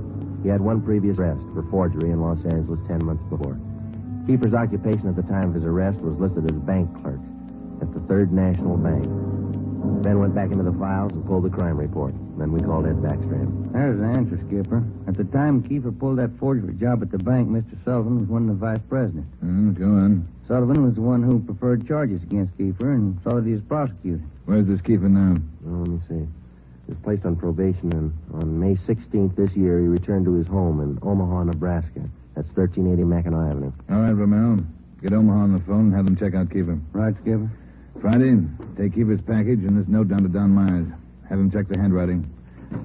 Speaker 4: He had one previous arrest for forgery in Los Angeles 10 months before. Kiefer's occupation at the time of his arrest was listed as bank clerk at the Third National Bank. Ben went back into the files and pulled the crime report. Then we called Ed Backstrand.
Speaker 5: There's the answer, Skipper. At the time Kiefer pulled that forgery job at the bank, Mr. Sullivan was one of the vice presidents.
Speaker 15: Go on.
Speaker 5: Sullivan was the one who preferred charges against Kiefer and saw that he was prosecuted.
Speaker 15: Where's this Kiefer now?
Speaker 4: Let me see. He was placed on probation, and on May 16th this year, he returned to his home in Omaha, Nebraska. That's 1380 Mackinac Avenue.
Speaker 15: All right, Romero. Get Omaha on the phone and have them check out Kiefer.
Speaker 5: Right, Skipper.
Speaker 15: Friday, take Kiefer's package and this note down to Don Myers. Have him check the handwriting.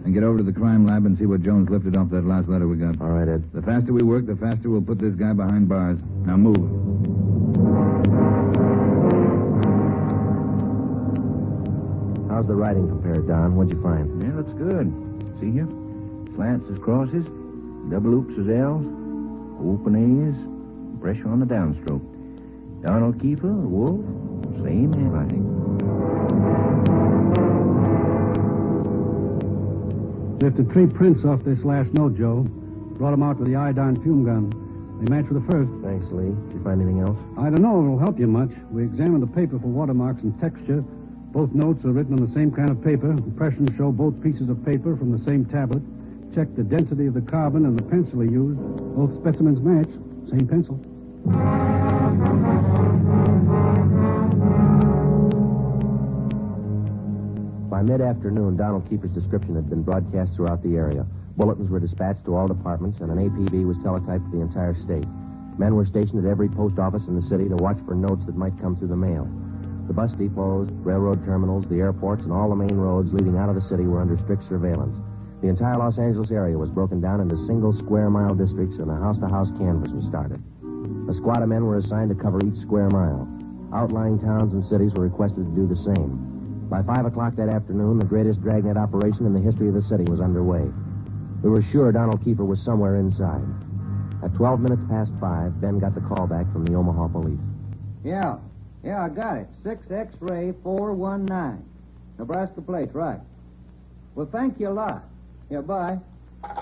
Speaker 15: And get over to the crime lab and see what Jones lifted off that last letter we got.
Speaker 4: All right, Ed.
Speaker 15: The faster we work, the faster we'll put this guy behind bars. Now move.
Speaker 4: How's the writing compared, Don? What'd you find?
Speaker 10: Yeah, that's good. See here? Slants as crosses, double oops as L's, open A's, pressure on the downstroke. Donald Kiefer, Wolf, same handwriting.
Speaker 18: Lifted 3 prints off this last note, Joe. Brought them out with the iodine fume gun. They match with the first.
Speaker 4: Thanks, Lee. Did you find anything else?
Speaker 18: I don't know if it'll help you much. We examined the paper for watermarks and texture. Both notes are written on the same kind of paper. Impressions show both pieces of paper from the same tablet. Checked the density of the carbon and the pencil he used. Both specimens match. Same pencil.
Speaker 4: By mid-afternoon, Donald Kiefer's description had been broadcast throughout the area. Bulletins were dispatched to all departments, and an APB was teletyped to the entire state. Men were stationed at every post office in the city to watch for notes that might come through the mail. The bus depots, railroad terminals, the airports, and all the main roads leading out of the city were under strict surveillance. The entire Los Angeles area was broken down into single square-mile districts, and a house-to-house canvass was started. A squad of men were assigned to cover each square mile. Outlying towns and cities were requested to do the same. By 5 o'clock that afternoon, the greatest dragnet operation in the history of the city was underway. We were sure Donald Kiefer was somewhere inside. At 12 minutes past 5, Ben got the call back from the Omaha police.
Speaker 5: Yeah, I got it. 6 X-ray 419. Nebraska plate, right. Well, thank you a lot. Yeah, bye.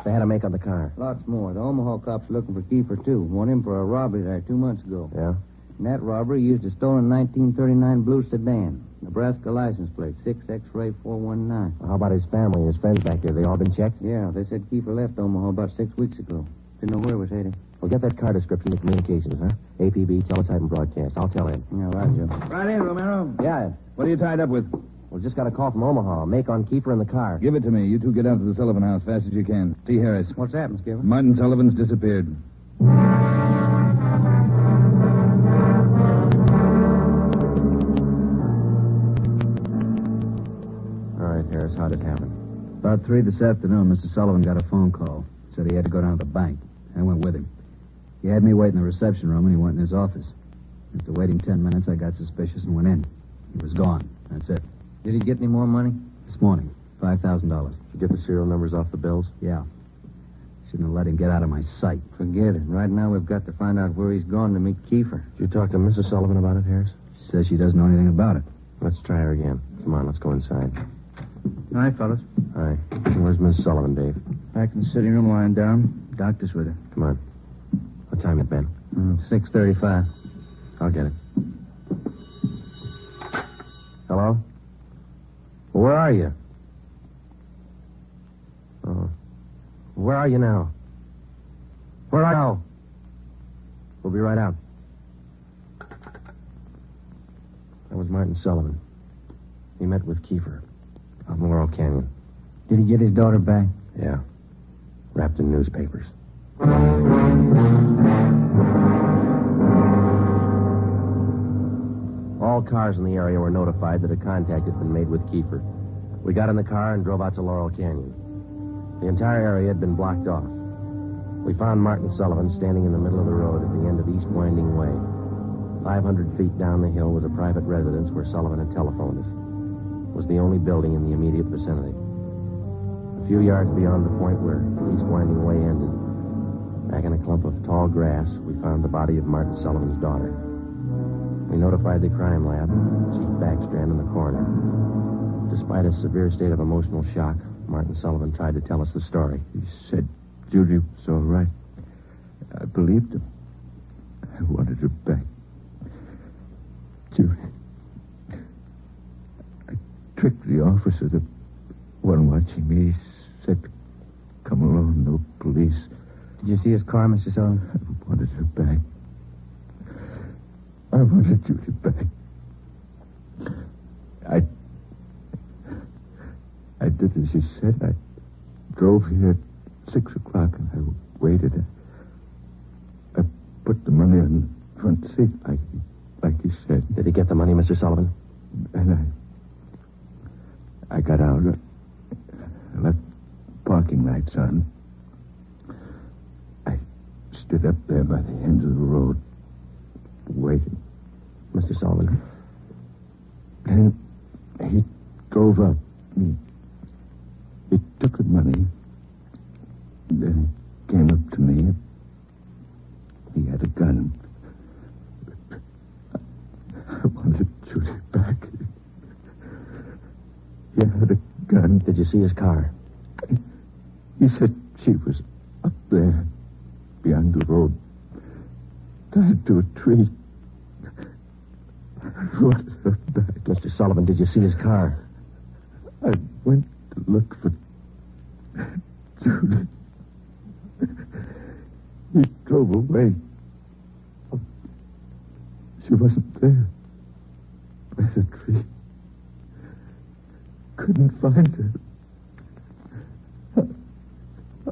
Speaker 4: They had a make on the car.
Speaker 5: Lots more. The Omaha cops are looking for Kiefer, too. Want him for a robbery there 2 months ago.
Speaker 4: Yeah?
Speaker 5: In that robbery, he used a stolen 1939 blue sedan. Nebraska license plate, 6 X-ray 419.
Speaker 4: Well, how about his family and his friends back there? They all been checked?
Speaker 5: Yeah, they said Kiefer left Omaha about 6 weeks ago. Didn't know where he was heading.
Speaker 4: Well, get that car description to communications, huh? APB, teletype, and broadcast. I'll tell Ed.
Speaker 5: Yeah, right, Joe.
Speaker 10: Right in, Romero.
Speaker 4: Yeah, Ed.
Speaker 15: What are you tied up with?
Speaker 4: Well, just got a call from Omaha. Make on Kiefer in the car.
Speaker 15: Give it to me. You two get out to the Sullivan house fast as you can. See Harris.
Speaker 5: What's happened, Skipper?
Speaker 15: Martin Sullivan's disappeared.
Speaker 4: Harris, how'd it happen?
Speaker 23: About 3 this afternoon, Mr. Sullivan got a phone call. Said he had to go down to the bank. I went with him. He had me wait in the reception room, and he went in his office. After waiting 10 minutes, I got suspicious and went in. He was gone. That's it.
Speaker 5: Did he get any more money?
Speaker 23: This morning, $5,000.
Speaker 4: Did you get the serial numbers off the bills?
Speaker 23: Yeah. Shouldn't have let him get out of my sight.
Speaker 5: Forget it. Right now, we've got to find out where he's gone to meet Kiefer.
Speaker 4: Did you talk to Mrs. Sullivan about it, Harris?
Speaker 23: She says she doesn't know anything about it.
Speaker 4: Let's try her again. Come on, let's go inside.
Speaker 6: Hi, fellas.
Speaker 4: Hi. Where's Miss Sullivan, Dave?
Speaker 6: Back in the sitting room lying down. Doctor's with her.
Speaker 4: Come on. What time it been?
Speaker 5: 6:35.
Speaker 4: I'll get it. Hello? Where are you? Oh. Where are you now? Where are you? We'll be right out. That was Martin Sullivan. He met with Kiefer out in Laurel Canyon.
Speaker 5: Did he get his daughter back?
Speaker 4: Yeah. Wrapped in newspapers. All cars in the area were notified that a contact had been made with Kiefer. We got in the car and drove out to Laurel Canyon. The entire area had been blocked off. We found Martin Sullivan standing in the middle of the road at the end of East Winding Way. 500 feet down the hill was a private residence where Sullivan had telephoned us. It was the only building in the immediate vicinity. A few yards beyond the point where East Winding Way ended, back in a clump of tall grass, we found the body of Martin Sullivan's daughter. We notified the crime lab. Chief Backstrand in the corner. Despite a severe state of emotional shock, Martin Sullivan tried to tell us the story.
Speaker 2: He said Judy was all right. I believed him. I wanted her back. Judy. I tricked the officer, the one watching me. He said, come alone, no police.
Speaker 17: Did you see his car, Mr. Sullivan?
Speaker 2: I wanted her back. I wanted Judy back. I did as he said. I drove here at 6 o'clock and I waited. I put the money on the front seat like he said.
Speaker 4: Did he get the money, Mr. Sullivan?
Speaker 2: And I got out. I left parking lights on. I stood up there by the end of the road, waiting.
Speaker 4: Mr. Sullivan?
Speaker 2: And he drove up. He took the money. Then he came up to me. He had a gun. I wanted Judy back. He had a gun.
Speaker 4: Did you see his car?
Speaker 2: He said she was up there, beyond the road, tied to a tree. I wanted her back.
Speaker 4: Mr. Sullivan, did you see his car?
Speaker 2: I went to look for Judy. He drove away. She wasn't there. By the tree. Couldn't find her.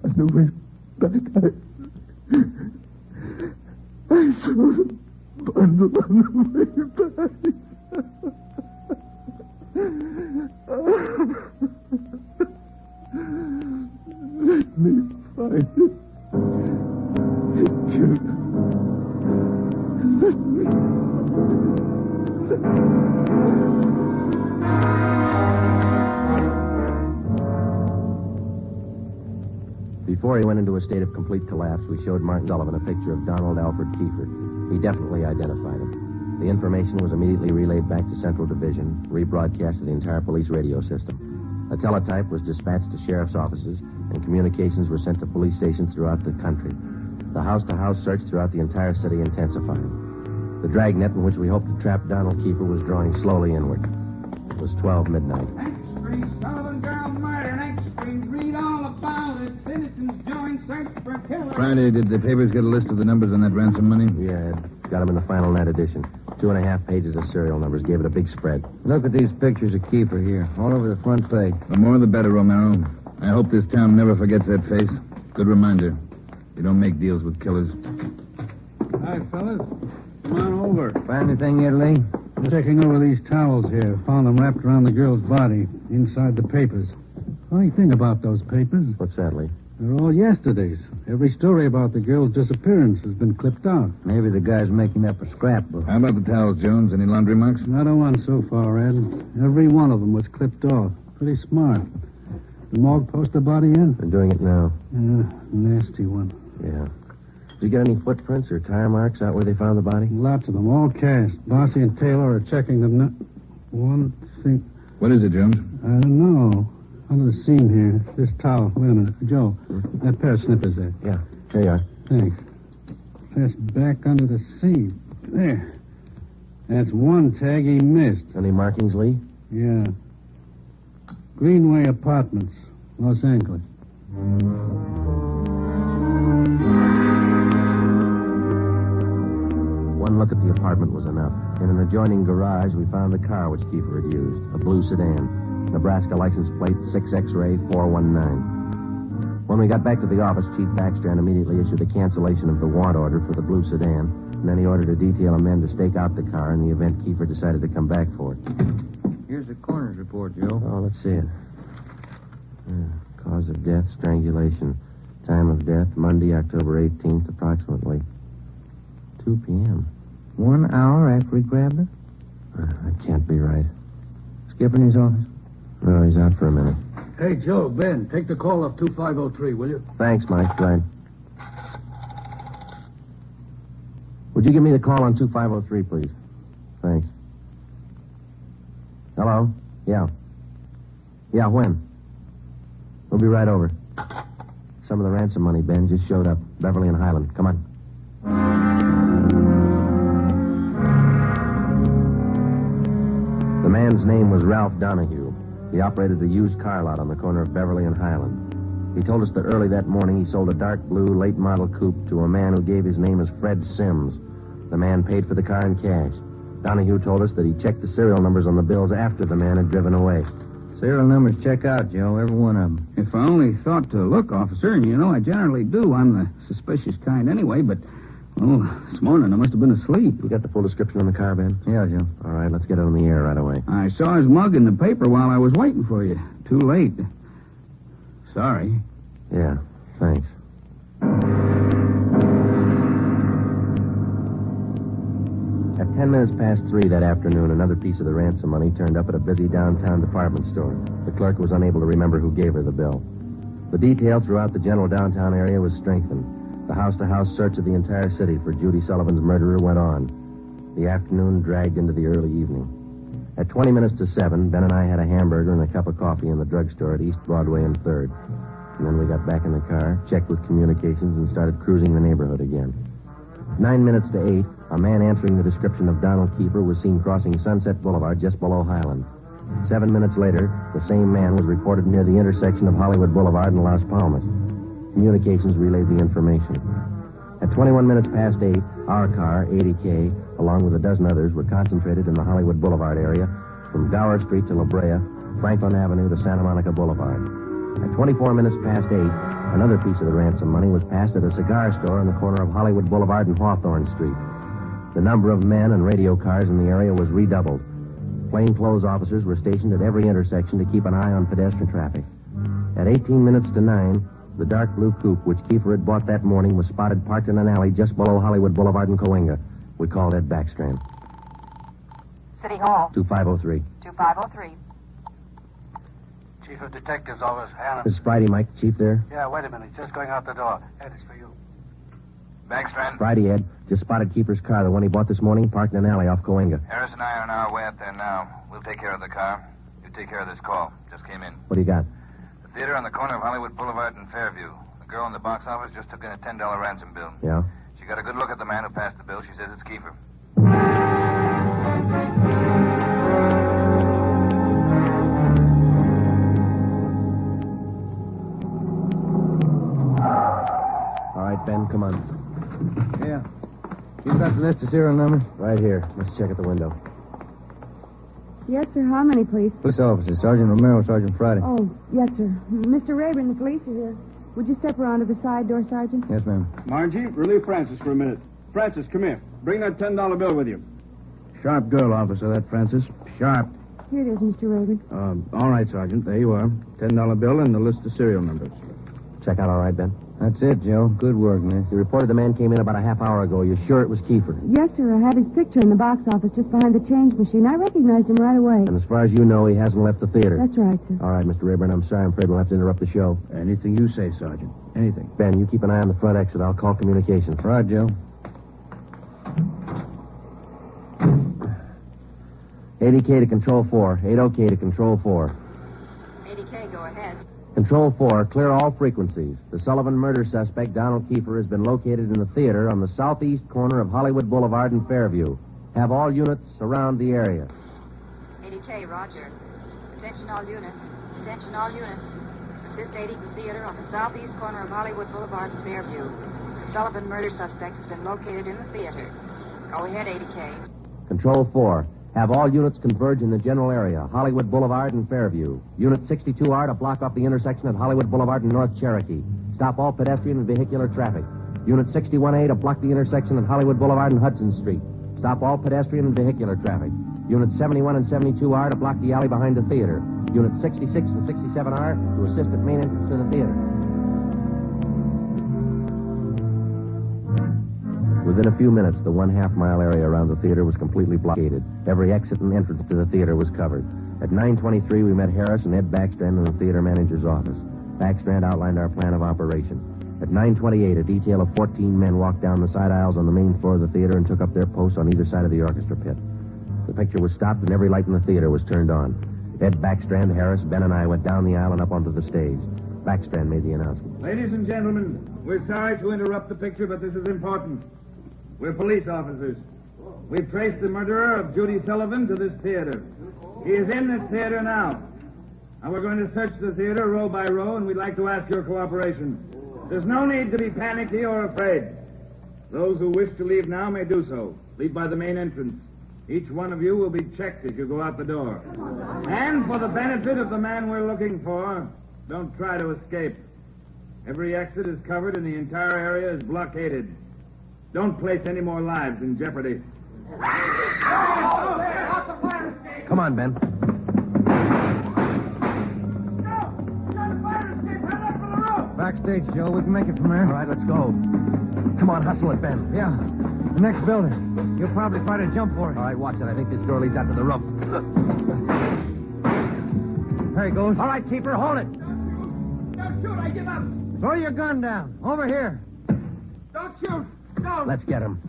Speaker 2: On the way back, I saw the bundle on the way back. Let me find it. Let me.
Speaker 4: Before he went into a state of complete collapse, we showed Martin Sullivan a picture of Donald Alfred Kiefer. He definitely identified him. The information was immediately relayed back to Central Division, rebroadcast to the entire police radio system. A teletype was dispatched to sheriff's offices, and communications were sent to police stations throughout the country. The house-to-house search throughout the entire city intensified. The dragnet in which we hoped to trap Donald Kiefer was drawing slowly inward. It was 12 midnight.
Speaker 9: Sullivan girl murder, next street. Read all about it. Citizens join search for killer.
Speaker 15: Friday, did the papers get a list of the numbers on that ransom money?
Speaker 4: Yeah, got them in the final night edition. 2.5 pages of serial numbers. Gave it a big spread.
Speaker 5: Look at these pictures of Kiefer here, all over the front page.
Speaker 15: The more the better, Romero. I hope this town never forgets that face. Good reminder. You don't make deals with killers.
Speaker 18: Hi, fellas. Come on over.
Speaker 5: Find anything yet, Lee?
Speaker 18: Checking over these towels here. Found them wrapped around the girl's body, inside the papers. Funny thing about those papers.
Speaker 4: What's that, Lee?
Speaker 18: They're all yesterday's. Every story about the girl's disappearance has been clipped out.
Speaker 5: Maybe the guy's making up a scrapbook.
Speaker 15: How about the towels, Jones? Any laundry marks?
Speaker 18: Not a one so far, Ed. Every one of them was clipped off. Pretty smart. The morgue post the body in?
Speaker 4: They're doing it now.
Speaker 18: Nasty one.
Speaker 4: Yeah. Did you get any footprints or tire marks out where they found the body?
Speaker 18: Lots of them, all cast. Bossy and Taylor are checking them now. One thing.
Speaker 15: What is it, Jones?
Speaker 18: I don't know. Under the seam here. This towel. Wait a minute. Joe, that pair of snippers there.
Speaker 4: Yeah, here you are.
Speaker 18: Thanks. Pressed back under the seam. There. That's one tag he missed.
Speaker 4: Any markings, Lee?
Speaker 18: Yeah. Greenway Apartments, Los Angeles.
Speaker 4: One look at the apartment was enough. In an adjoining garage, we found the car which Kiefer had used, a blue sedan. Nebraska license plate 6X-ray 419. When we got back to the office, Chief Backstrand immediately issued a cancellation of the warrant order for the blue sedan, and then he ordered a detail of men to stake out the car in the event Kiefer decided to come back for it.
Speaker 5: Here's the coroner's report, Joe.
Speaker 4: Oh, let's see it. Cause of death, strangulation. Time of death, Monday, October 18th, approximately 2 p.m.
Speaker 5: 1 hour after he grabbed her?
Speaker 4: That can't be right.
Speaker 5: Skip in his office?
Speaker 4: No, he's out for a minute.
Speaker 16: Hey, Joe, Ben, take the call off 2503, will you?
Speaker 4: Thanks, Mike. Right. Would you give me the call on 2503, please? Thanks. Hello? Yeah. Yeah, when? We'll be right over. Some of the ransom money, Ben, just showed up. Beverly and Highland. Come on. The man's name was Ralph Donahue. He operated a used car lot on the corner of Beverly and Highland. He told us that early that morning he sold a dark blue late model coupe to a man who gave his name as Fred Sims. The man paid for the car in cash. Donahue told us that he checked the serial numbers on the bills after the man had driven away.
Speaker 5: Serial numbers check out, Joe, every one of them.
Speaker 9: If I only thought to look, officer, and you know I generally do. I'm the suspicious kind anyway, but, well, this morning I must have been asleep.
Speaker 4: You got the full description on the car, Ben?
Speaker 5: Yeah, Joe.
Speaker 4: All right, let's get it on the air right away.
Speaker 9: I saw his mug in the paper while I was waiting for you. Too late. Sorry.
Speaker 4: Yeah, thanks. At 10 minutes past 3 that afternoon, another piece of the ransom money turned up at a busy downtown department store. The clerk was unable to remember who gave her the bill. The detail throughout the general downtown area was strengthened. The house-to-house search of the entire city for Judy Sullivan's murderer went on. The afternoon dragged into the early evening. At 20 minutes to 7, Ben and I had a hamburger and a cup of coffee in the drugstore at East Broadway and 3rd. And then we got back in the car, checked with communications, and started cruising the neighborhood again. 9 minutes to 8, a man answering the description of Donald Keeper was seen crossing Sunset Boulevard just below Highland. 7 minutes later, the same man was reported near the intersection of Hollywood Boulevard and Las Palmas. Communications relayed the information. At 21 minutes past 8, our car, 80K, along with a dozen others, were concentrated in the Hollywood Boulevard area from Gower Street to La Brea, Franklin Avenue to Santa Monica Boulevard. At 24 minutes past 8, another piece of the ransom money was passed at a cigar store on the corner of Hollywood Boulevard and Hawthorne Street. The number of men and radio cars in the area was redoubled. Plainclothes officers were stationed at every intersection to keep an eye on pedestrian traffic. At 18 minutes to 9, the dark blue coupe which Kiefer had bought that morning was spotted parked in an alley just below Hollywood Boulevard and Cahuenga. We called Ed Backstrand.
Speaker 14: City Hall.
Speaker 4: 2503.
Speaker 14: 2503.
Speaker 19: Chief of Detectives Office, Hannah.
Speaker 4: This is Friday, Mike. Chief there?
Speaker 19: Yeah, wait a minute. Just going out the door. Ed, it's for you.
Speaker 13: Backstrand?
Speaker 4: Friday, Ed. Just spotted Kiefer's car, the one he bought this morning, parked in an alley off Cahuenga.
Speaker 13: Harris and I are on our way up there now. We'll take care of the car. You take care of this call. Just came in.
Speaker 4: What do you got?
Speaker 13: The theater on the corner of Hollywood Boulevard and Fairview. The girl in the box office just took in a $10 ransom bill.
Speaker 4: Yeah?
Speaker 13: She got a good look at the man who passed the bill. She says it's Kiefer.
Speaker 4: All right, Ben, come on.
Speaker 5: Yeah. You got the list of serial numbers?
Speaker 4: Right here. Let's check at the window.
Speaker 8: Yes, sir. How many, please?
Speaker 5: Police officers, Sergeant Romero, Sergeant Friday.
Speaker 8: Oh, yes, sir. Mr. Rayburn, the police are here. Would you step around to the side door, Sergeant?
Speaker 5: Yes, ma'am.
Speaker 18: Margie, relieve Francis for a minute. Francis, come here. Bring that $10 bill with you.
Speaker 10: Sharp girl, officer, that Francis. Sharp.
Speaker 8: Here it is, Mr. Rayburn.
Speaker 10: All right, Sergeant. There you are. $10 bill and the list of serial numbers.
Speaker 4: Check out all right, Ben?
Speaker 5: That's it, Joe. Good work, man.
Speaker 4: You reported the man came in about a half hour ago. You're sure it was Kiefer?
Speaker 8: Yes, sir. I have his picture in the box office just behind the change machine. I recognized him right away.
Speaker 4: And as far as you know, he hasn't left the theater.
Speaker 8: That's right, sir.
Speaker 4: All right, Mr. Rayburn, I'm sorry. I'm afraid we'll have to interrupt the show.
Speaker 10: Anything you say, Sergeant. Anything.
Speaker 4: Ben, you keep an eye on the front exit. I'll call communications.
Speaker 5: Right, Joe.
Speaker 4: 80K to Control 4. 80K to Control 4.
Speaker 14: 80K, go ahead.
Speaker 4: Control 4, clear all frequencies. The Sullivan murder suspect, Donald Kiefer, has been located in the theater on the southeast corner of Hollywood Boulevard and Fairview. Have all units around the area.
Speaker 14: 80K, roger. Attention all units. Attention all units. Assist 80 to theater on the southeast corner of Hollywood Boulevard and Fairview. The Sullivan murder suspect has been located in the theater. Go ahead, 80K.
Speaker 4: Control 4, have all units converge in the general area, Hollywood Boulevard and Fairview. Unit 62R to block off the intersection at Hollywood Boulevard and North Cherokee. Stop all pedestrian and vehicular traffic. Unit 61A to block the intersection at Hollywood Boulevard and Hudson Street. Stop all pedestrian and vehicular traffic. Unit 71 and 72R to block the alley behind the theater. Unit 66 and 67R to assist at main entrance to the theater. Within a few minutes, the 1/2 mile area around the theater was completely blockaded. Every exit and entrance to the theater was covered. At 9:23, we met Harris and Ed Backstrand in the theater manager's office. Backstrand outlined our plan of operation. At 9:28, a detail of 14 men walked down the side aisles on the main floor of the theater and took up their posts on either side of the orchestra pit. The picture was stopped and every light in the theater was turned on. Ed Backstrand, Harris, Ben, and I went down the aisle and up onto the stage. Backstrand made the announcement.
Speaker 1: Ladies and gentlemen, we're sorry to interrupt the picture, but this is important. We're police officers. We've traced the murderer of Judy Sullivan to this theater. He is in this theater now. And we're going to search the theater row by row, and we'd like to ask your cooperation. There's no need to be panicky or afraid. Those who wish to leave now may do so. Leave by the main entrance. Each one of you will be checked as you go out the door. And for the benefit of the man we're looking for, don't try to escape. Every exit is covered and the entire area is blockaded. Don't place any more lives in jeopardy.
Speaker 4: Come on, Ben.
Speaker 5: Backstage, Joe. We can make it from there.
Speaker 4: All right, let's go. Come on, hustle it, Ben.
Speaker 5: Yeah. The next building. You'll probably try to jump for it.
Speaker 4: All right, watch it. I think this door leads out to the roof.
Speaker 5: There he goes.
Speaker 4: All right, keeper, hold it.
Speaker 1: Don't shoot, I give up.
Speaker 5: Throw your gun down. Over here.
Speaker 1: Don't shoot. Don't.
Speaker 4: Let's get him.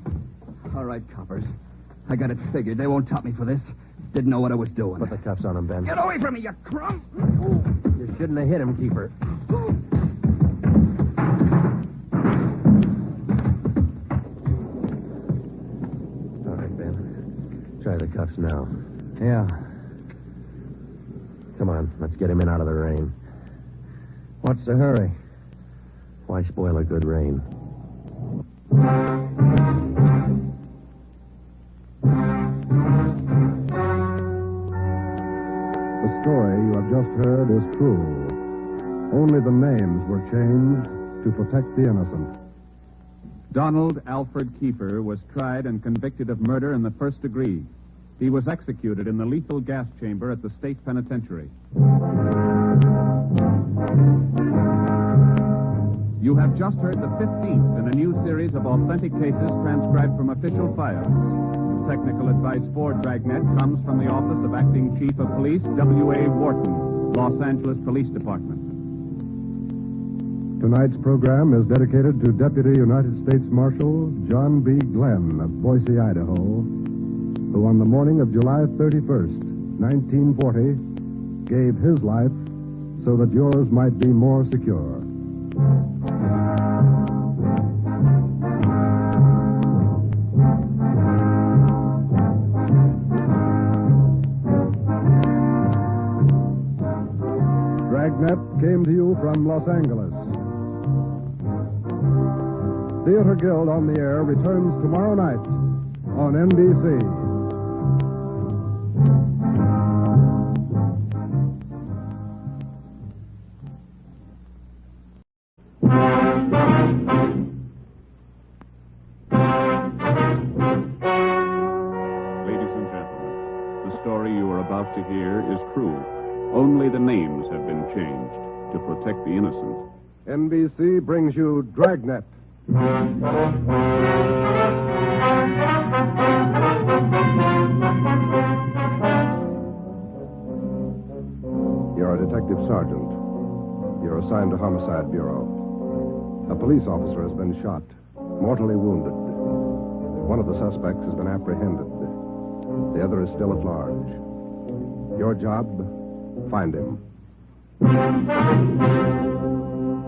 Speaker 9: All right, coppers. I got it figured. They won't top me for this. Didn't know what I was doing.
Speaker 4: Put the cuffs on him, Ben.
Speaker 9: Get away from me, you crumb!
Speaker 4: You shouldn't have hit him, keeper. All right, Ben. Try the cuffs now.
Speaker 5: Yeah.
Speaker 4: Come on, let's get him in out of the rain.
Speaker 5: What's the hurry?
Speaker 4: Why spoil a good rain?
Speaker 21: The story you have just heard is true. Only the names were changed to protect the innocent.
Speaker 3: Donald Alfred Kiefer was tried and convicted of murder in the first degree. He was executed in the lethal gas chamber at the state penitentiary. You have just heard the 15th in a new series of authentic cases transcribed from official files. Technical advice for Dragnet comes from the Office of Acting Chief of Police, W.A. Wharton, Los Angeles Police Department.
Speaker 21: Tonight's program is dedicated to Deputy United States Marshal John B. Glenn of Boise, Idaho, who on the morning of July 31st, 1940, gave his life so that yours might be more secure. Dragnet came to you from Los Angeles. Theater Guild on the Air returns tomorrow night on NBC.
Speaker 3: Ladies and gentlemen, the story you are about to hear is true. Only the names have been changed to protect the innocent.
Speaker 21: NBC brings you Dragnet. You're a detective sergeant. You're assigned to Homicide Bureau. A police officer has been shot, mortally wounded. One of the suspects has been apprehended. The other is still at large. Your job, find him.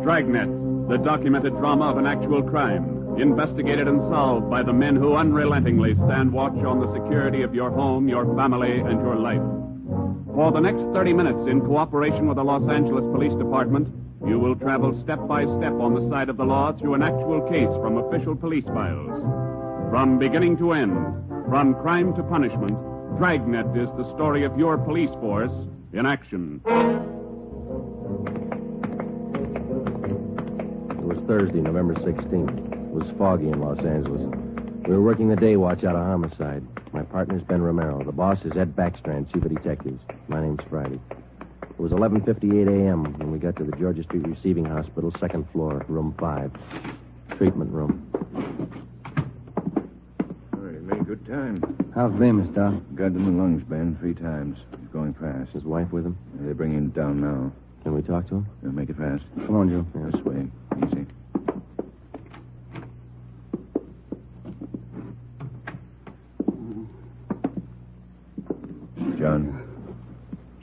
Speaker 3: Dragnet, the documented drama of an actual crime, investigated and solved by the men who unrelentingly stand watch on the security of your home, your family, and your life. For the next 30 minutes, in cooperation with the Los Angeles Police Department, you will travel step by step on the side of the law through an actual case from official police files. From beginning to end, from crime to punishment, Dragnet is the story of your police force in action.
Speaker 4: It was Thursday, November 16th. It was foggy in Los Angeles. We were working the day watch out of Homicide. My partner's Ben Romero. The boss is Ed Backstrand, chief of detectives. My name's Friday. It was 11:58 a.m. when we got to the Georgia Street Receiving Hospital, second floor, room 5. Treatment room.
Speaker 10: All right, made good time.
Speaker 5: How's Bemis, Doc?
Speaker 10: Got him in the lungs, Ben, 3 times. He's going fast.
Speaker 4: His wife with him?
Speaker 10: They're bringing him down now.
Speaker 4: Can we talk to him?
Speaker 10: They'll make it fast.
Speaker 5: Come on, Joe.
Speaker 10: This way. Easy.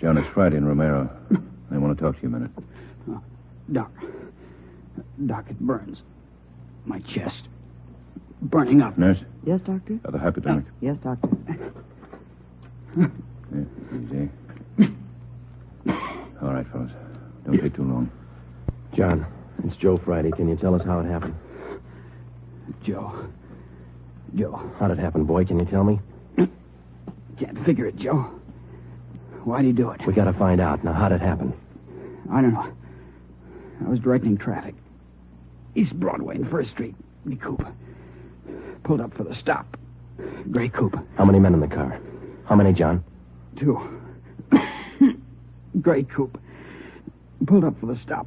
Speaker 10: John, it's Friday in Romero. I want to talk to you a minute.
Speaker 9: Doc, it burns. My chest. Burning up.
Speaker 10: Nurse?
Speaker 8: Yes, Doctor?
Speaker 10: The hypodermic.
Speaker 8: Yes, Doctor.
Speaker 10: Easy. All right, fellas. Don't take too long.
Speaker 4: John, it's Joe Friday. Can you tell us how it happened?
Speaker 9: Joe.
Speaker 4: How'd it happen, boy? Can you tell me?
Speaker 9: Can't figure it, Joe. Why'd he do it?
Speaker 4: We gotta find out. Now, how'd it happen?
Speaker 9: I don't know. I was directing traffic. East Broadway and First Street. The coupe. Pulled up for the stop. Gray coupe.
Speaker 4: How many men in the car? How many, John?
Speaker 9: 2. Gray coupe. Pulled up for the stop.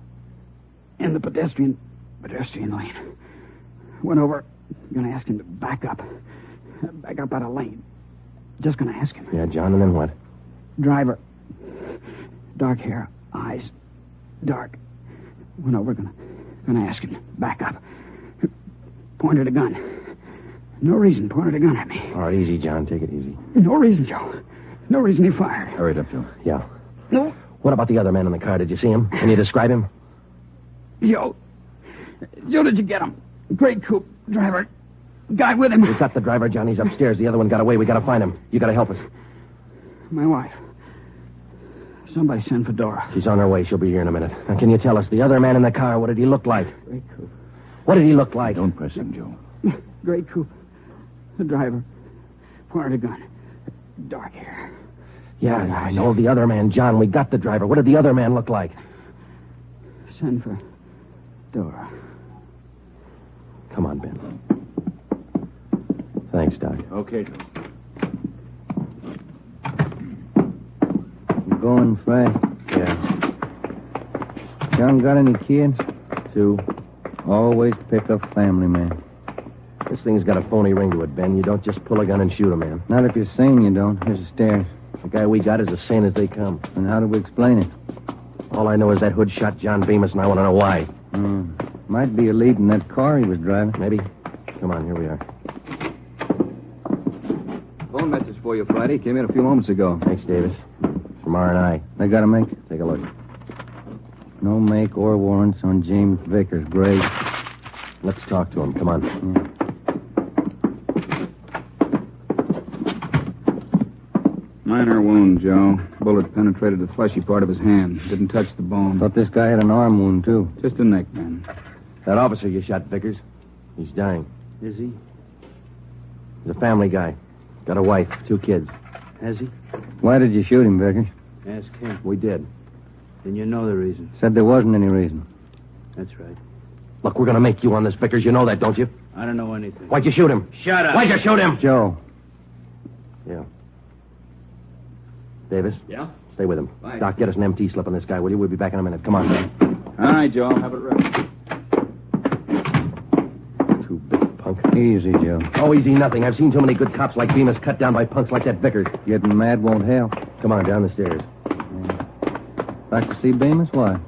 Speaker 9: In the pedestrian lane. Went over. Gonna ask him to back up. Back up out of lane. Just gonna ask him.
Speaker 4: Yeah, John, and then what?
Speaker 9: Driver. Dark hair. Eyes. Dark. Went over. Gonna ask him. Back up. Pointed a gun. No reason. Pointed a gun at me.
Speaker 4: All right, easy, John. Take it easy.
Speaker 9: No reason, Joe. No reason he fired.
Speaker 10: Hurry it up, Joe.
Speaker 4: Yeah.
Speaker 9: No.
Speaker 4: What about the other man in the car? Did you see him? Can you describe him?
Speaker 9: Joe, did you get him? Gray coupe. Driver. Guy with him.
Speaker 4: We got the driver, John. He's upstairs. The other one got away. We gotta find him. You gotta help us.
Speaker 9: My wife. Somebody send for Dora.
Speaker 4: She's on her way. She'll be here in a minute. Now, can you tell us, the other man in the car, what did he look like?
Speaker 9: Gray coupe.
Speaker 4: What did he look like?
Speaker 10: Don't press him, Joe.
Speaker 9: Gray coupe. The driver. Pointed a gun. Dark hair.
Speaker 4: Yeah, I know. The other man, John. We got the driver. What did the other man look like?
Speaker 9: Send for Dora.
Speaker 4: Come on, Ben. Thanks, Doc.
Speaker 10: Okay, Joe.
Speaker 5: You going fast?
Speaker 4: Yeah.
Speaker 5: John got any kids?
Speaker 4: 2.
Speaker 5: Always pick up family, man.
Speaker 4: This thing's got a phony ring to it, Ben. You don't just pull a gun and shoot a man.
Speaker 5: Not if you're sane, you don't. Here's the stairs.
Speaker 4: The guy we got is as sane as they come.
Speaker 5: And how do we explain it?
Speaker 4: All I know is that hood shot John Bemis, and I want to know why.
Speaker 5: Might be a lead in that car he was driving.
Speaker 4: Maybe. Come on, here we are.
Speaker 23: Phone message for you, Friday. Came in a few moments ago.
Speaker 4: Thanks, Davis. It's from R&I.
Speaker 5: They got to make it.
Speaker 4: Take a look.
Speaker 5: No make or warrants on James Vickers, Gray.
Speaker 4: Let's talk to him. Come on.
Speaker 23: Minor wound, Joe. Bullet penetrated the fleshy part of his hand. Didn't touch the bone.
Speaker 5: Thought this guy had an arm wound, too.
Speaker 23: Just a neck, man.
Speaker 4: That officer you shot, Vickers, he's dying.
Speaker 23: Is he?
Speaker 4: He's a family guy. Got a wife, 2 kids.
Speaker 23: Has he?
Speaker 5: Why did you shoot him, Vickers?
Speaker 23: Ask him.
Speaker 4: We did.
Speaker 23: Then you know the reason.
Speaker 5: Said there wasn't any reason.
Speaker 23: That's right.
Speaker 4: Look, we're going to make you on this, Vickers. You know that, don't you?
Speaker 23: I don't know anything.
Speaker 4: Why'd you shoot him?
Speaker 23: Shut up.
Speaker 4: Why'd you shoot him?
Speaker 5: Joe.
Speaker 4: Yeah. Davis?
Speaker 23: Yeah?
Speaker 4: Stay with him.
Speaker 23: Bye.
Speaker 4: Doc, get us an MT slip on this guy, will you? We'll be back in a minute. Come on, man.
Speaker 23: All right, Joe. I'll have it ready.
Speaker 4: 2 big punk.
Speaker 5: Easy, Joe.
Speaker 4: Oh, easy nothing. I've seen too many good cops like Bemis cut down by punks like that Vickers.
Speaker 5: Getting mad won't help.
Speaker 4: Come on, down the stairs.
Speaker 5: Like to see Bemis? Why?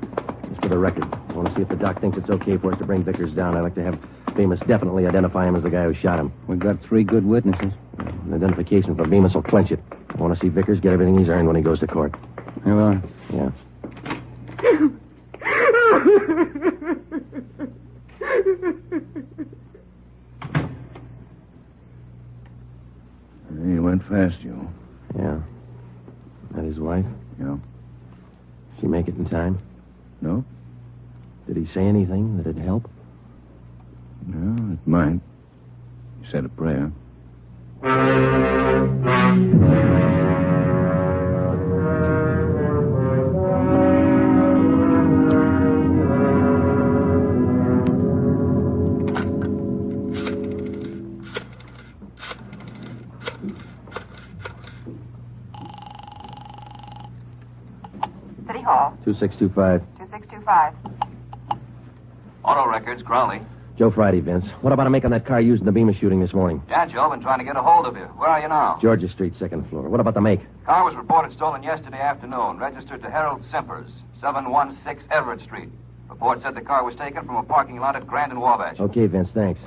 Speaker 4: Just for the record. I want to see if the doc thinks it's okay for us to bring Vickers down. I'd like to have Bemis definitely identify him as the guy who shot him.
Speaker 5: We've got 3 good witnesses.
Speaker 4: An identification for Bemis will clinch it. I want to see Vickers get everything he's earned when he goes to court.
Speaker 5: You are?
Speaker 4: Yeah.
Speaker 10: He went fast, Joe.
Speaker 4: Yeah. That his wife?
Speaker 10: Yeah.
Speaker 4: She make it in time?
Speaker 10: No?
Speaker 4: Did he say anything that'd help?
Speaker 10: No, it might. He said a prayer.
Speaker 14: City Hall.
Speaker 4: 2625.
Speaker 14: 2625.
Speaker 13: Auto records, Crowley.
Speaker 4: Joe Friday, Vince. What about a make on that car used in the Bemis shooting this morning?
Speaker 13: Yeah, Joe, been trying to get a hold of you. Where are you now?
Speaker 4: Georgia Street, 2nd floor. What about the make?
Speaker 13: Car was reported stolen yesterday afternoon. Registered to Harold Simpers, 716 Everett Street. Report said the car was taken from a parking lot at Grand and Wabash.
Speaker 4: Okay, Vince, thanks.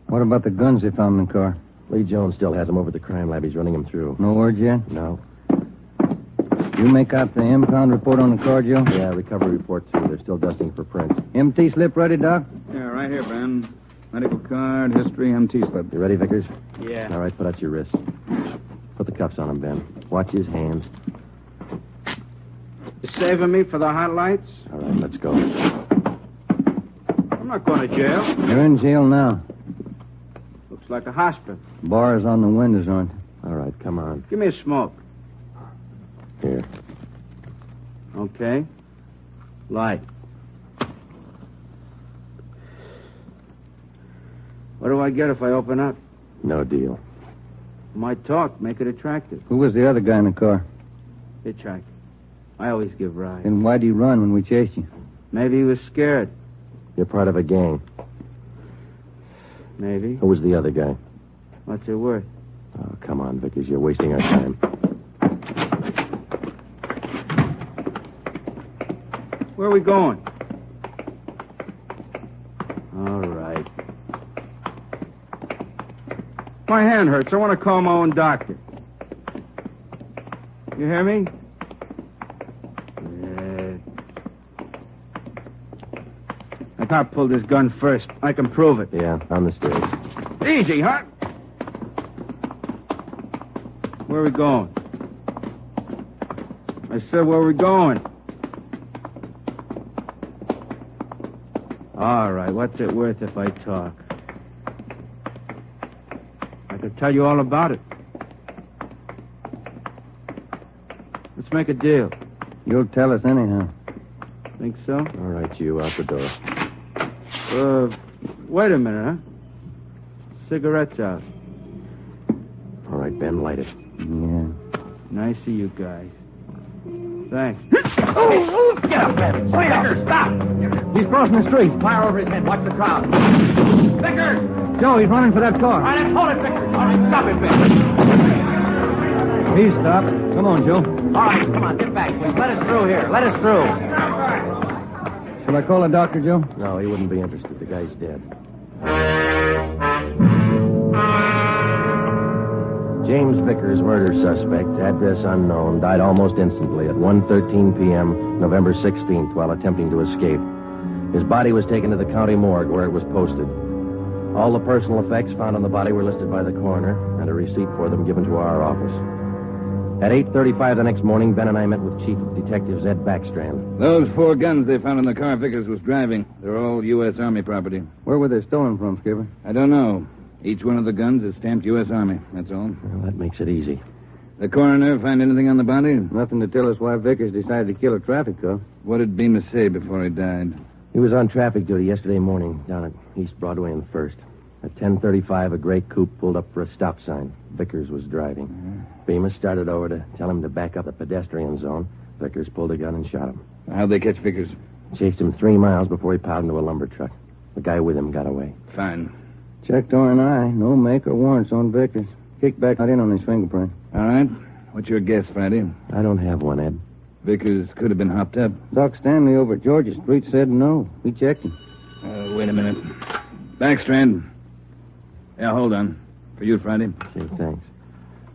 Speaker 5: What about the guns they found in the car?
Speaker 4: Lee Jones still has them over at the crime lab. He's running them through.
Speaker 5: No word yet?
Speaker 4: No.
Speaker 5: You make out the impound report on the car, Joe?
Speaker 4: Yeah, recovery report, too. They're still dusting for prints.
Speaker 5: MT slip ready, Doc?
Speaker 15: Yeah, right here, Ben. Medical card, history, MT slip.
Speaker 4: You ready, Vickers?
Speaker 6: Yeah.
Speaker 4: All right, put out your wrists. Put the cuffs on him, Ben. Watch his hands.
Speaker 6: You saving me for the hot lights?
Speaker 4: All right, let's go.
Speaker 6: I'm not going to jail.
Speaker 5: You're in jail now.
Speaker 6: Looks like a hospital.
Speaker 5: Bars on the windows, aren't
Speaker 4: All right, come on.
Speaker 6: Give me a smoke.
Speaker 4: Here.
Speaker 6: Okay. Light. What do I get if I open up?
Speaker 4: No deal.
Speaker 6: My talk, make it attractive.
Speaker 5: Who was the other guy in the car?
Speaker 6: Hitchhiker. I always give rides.
Speaker 5: And why'd he run when we chased you?
Speaker 6: Maybe he was scared.
Speaker 4: You're part of a gang.
Speaker 6: Maybe.
Speaker 4: Who was the other guy?
Speaker 6: What's it worth?
Speaker 4: Oh, come on, Vickers. You're wasting our time.
Speaker 6: Where are we going? All right. My hand hurts. I want to call my own doctor. You hear me? Yeah. I thought pulled his gun first. I can prove it.
Speaker 4: Yeah, on the stairs.
Speaker 6: Easy, huh? Where are we going? I said, where are we going? All right, what's it worth if I talk? I could tell you all about it. Let's make a deal.
Speaker 5: You'll tell us anyhow.
Speaker 6: Think so?
Speaker 4: All right, you out the door.
Speaker 6: Wait a minute, huh? Cigarettes out.
Speaker 4: All right, Ben, light it.
Speaker 5: Yeah.
Speaker 6: Nice of you guys. Thanks.
Speaker 11: Oh, get up, Ben. Vickers, stop.
Speaker 9: He's crossing the street.
Speaker 11: Fire over his head. Watch the crowd. Vickers!
Speaker 9: Joe, he's running for that car.
Speaker 11: All right, let's hold it, Vickers. All right, stop it, Ben.
Speaker 9: He's stopped. Come on, Joe.
Speaker 11: All right, come on, get back, please. Let us through here. Let us through.
Speaker 9: Shall I call a doctor, Joe?
Speaker 4: No, he wouldn't be interested. The guy's dead. James Vickers, murder suspect, address unknown, died almost instantly at 1:13 p.m., November 16th, while attempting to escape. His body was taken to the county morgue where it was posted. All the personal effects found on the body were listed by the coroner, and a receipt for them given to our office. At 8:35 the next morning, Ben and I met with Chief of Detectives Ed Backstrand.
Speaker 15: Those 4 guns they found in the car Vickers was driving. They're all U.S. Army property.
Speaker 5: Where were they stolen from, Skipper?
Speaker 15: I don't know. Each one of the guns is stamped U.S. Army, that's all.
Speaker 4: Well, that makes it easy.
Speaker 15: The coroner find anything on the body?
Speaker 5: Nothing to tell us why Vickers decided to kill a traffic cop.
Speaker 15: What did Bemis say before he died?
Speaker 4: He was on traffic duty yesterday morning down at East Broadway and First. At 10:35, a gray coupe pulled up for a stop sign. Vickers was driving. Bemis started over to tell him to back up the pedestrian zone. Vickers pulled a gun and shot him.
Speaker 15: How'd they catch Vickers?
Speaker 4: Chased him 3 miles before he piled into a lumber truck. The guy with him got away.
Speaker 15: Fine.
Speaker 5: Checked R&I. No make or warrants on Vickers. Kickback not in on his fingerprint.
Speaker 15: All right. What's your guess, Friday?
Speaker 4: I don't have one, Ed.
Speaker 15: Vickers could have been hopped up.
Speaker 5: Doc Stanley over at Georgia Street said no. We checked him.
Speaker 15: Wait a minute. Backstrand. Yeah, hold on. For you, Friday.
Speaker 4: Okay, thanks.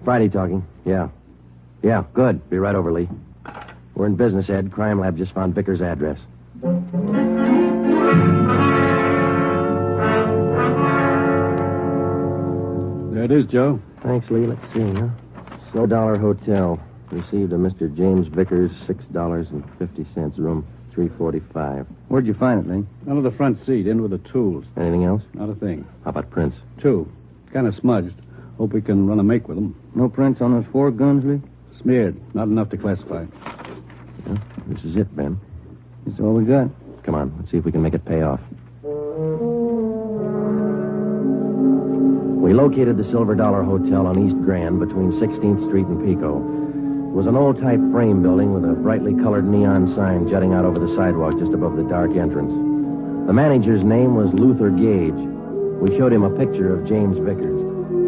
Speaker 4: Friday talking. Yeah. Yeah, good. Be right over, Lee. We're in business, Ed. Crime Lab just found Vickers' address.
Speaker 18: There it is, Joe.
Speaker 4: Thanks, Lee. Let's see, huh? $100 Hotel. Received a Mr. James Vickers, $6.50, room 345.
Speaker 5: Where'd you find it, Lee?
Speaker 18: Under the front seat, in with the tools.
Speaker 4: Anything else?
Speaker 18: Not a thing.
Speaker 4: How about prints?
Speaker 18: 2. Kind of smudged. Hope we can run a make with them.
Speaker 5: No prints on those 4 guns, Lee?
Speaker 18: Smeared. Not enough to classify.
Speaker 4: Yeah, this is it, Ben.
Speaker 5: That's all we got.
Speaker 4: Come on, let's see if we can make it pay off. We located the $Silver Hotel on East Grand between 16th Street and Pico. It was an old-type frame building with a brightly colored neon sign jutting out over the sidewalk just above the dark entrance. The manager's name was Luther Gage. We showed him a picture of James Vickers.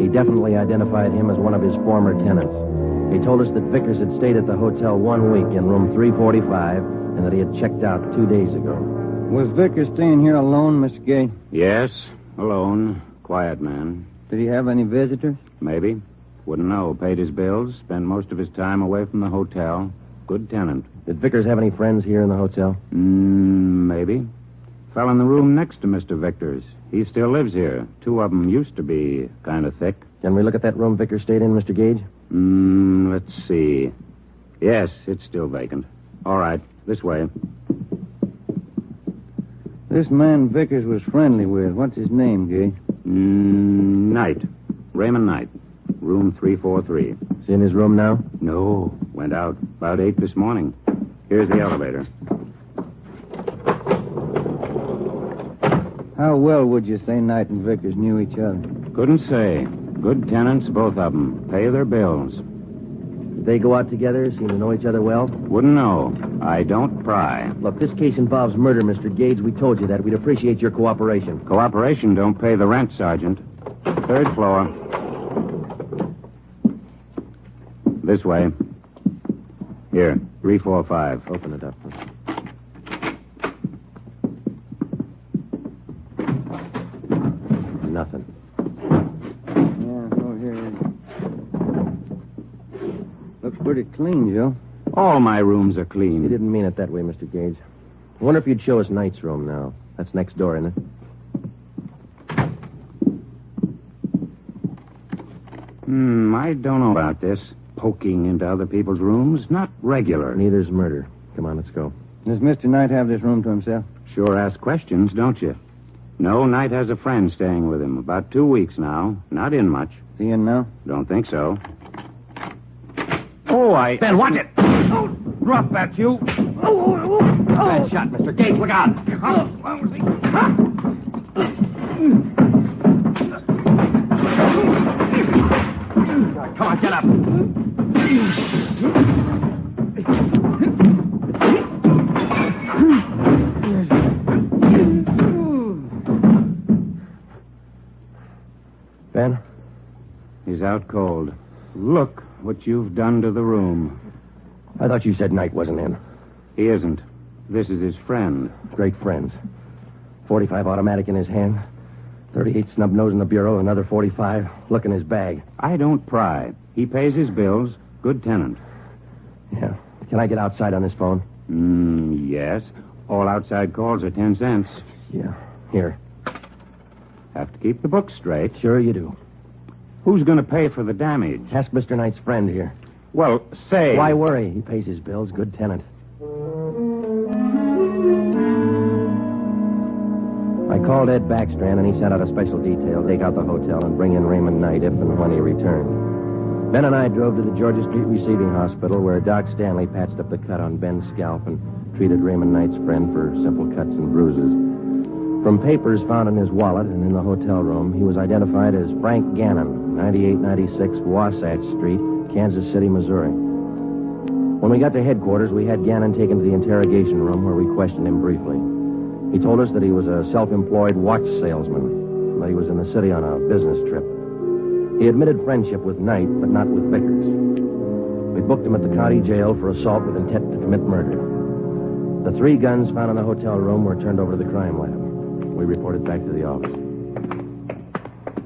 Speaker 4: He definitely identified him as one of his former tenants. He told us that Vickers had stayed at the hotel 1 week in room 345 and that he had checked out 2 days ago.
Speaker 5: Was Vickers staying here alone, Mr. Gay?
Speaker 12: Yes, alone. Quiet man.
Speaker 5: Did he have any visitors?
Speaker 12: Maybe. Wouldn't know. Paid his bills, spent most of his time away from the hotel. Good tenant.
Speaker 4: Did Vickers have any friends here in the hotel?
Speaker 12: Maybe. Fell in the room next to Mr. Vickers. He still lives here. Two of them used to be kind of thick.
Speaker 4: Can we look at that room Vickers stayed in, Mr. Gage?
Speaker 12: Let's see. Yes, it's still vacant. All right, this way.
Speaker 5: This man Vickers was friendly with. What's his name, Gage?
Speaker 12: Knight. Raymond Knight. Room 343.
Speaker 4: Is he in his room now?
Speaker 12: No. Went out about 8 this morning. Here's the elevator.
Speaker 5: How well would you say Knight and Vickers knew each other?
Speaker 12: Couldn't say. Good tenants, both of them. Pay their bills.
Speaker 4: Did they go out together? Seem to know each other well?
Speaker 12: Wouldn't know. I don't pry.
Speaker 4: Look, this case involves murder, Mr. Gage. We told you that. We'd appreciate your cooperation.
Speaker 12: Cooperation don't pay the rent, Sergeant. 3rd floor. This way. Here, 345.
Speaker 4: Open it up. Nothing.
Speaker 5: Yeah, oh, here it is. Looks pretty clean, Joe.
Speaker 12: All my rooms are clean.
Speaker 4: You didn't mean it that way, Mr. Gage. I wonder if you'd show us Knight's room now. That's next door, isn't it?
Speaker 12: I don't know about this. Poking into other people's rooms. Not regular.
Speaker 4: Neither's murder. Come on, let's go.
Speaker 5: Does Mr. Knight have this room to himself?
Speaker 12: Sure ask questions, don't you? No, Knight has a friend staying with him. About 2 weeks now. Not in much.
Speaker 5: Is he in now?
Speaker 12: Don't think so.
Speaker 11: Ben, watch it!
Speaker 12: Oh, drop that, you.
Speaker 11: Bad shot, Mr. Gage. Look out! Come on, get up.
Speaker 4: Ben?
Speaker 12: He's out cold. Look what you've done to the room.
Speaker 4: I thought you said Knight wasn't in.
Speaker 12: He isn't. This is his friend.
Speaker 4: Great friends. 45 automatic in his hand. 38 snub nose in the bureau, another 45. Look in his bag.
Speaker 12: I don't pry. He pays his bills. Good tenant.
Speaker 4: Yeah. Can I get outside on this phone?
Speaker 12: Yes. All outside calls are 10 cents.
Speaker 4: Yeah. Here.
Speaker 12: Have to keep the books straight.
Speaker 4: Sure you do.
Speaker 12: Who's going to pay for the damage?
Speaker 4: Ask Mr. Knight's friend here.
Speaker 12: Well, say...
Speaker 4: Why worry? He pays his bills. Good tenant. I called Ed Backstrand, and he sent out a special detail, take out the hotel, and bring in Raymond Knight if and when he returned. Ben and I drove to the Georgia Street Receiving Hospital, where Doc Stanley patched up the cut on Ben's scalp and treated Raymond Knight's friend for simple cuts and bruises. From papers found in his wallet and in the hotel room, he was identified as Frank Gannon, 9896 Wasatch Street, Kansas City, Missouri. When we got to headquarters, we had Gannon taken to the interrogation room where we questioned him briefly. He told us that he was a self-employed watch salesman, that he was in the city on a business trip. He admitted friendship with Knight, but not with Vickers. We booked him at the county jail for assault with intent to commit murder. The 3 guns found in the hotel room were turned over to the crime lab. We reported back to the office.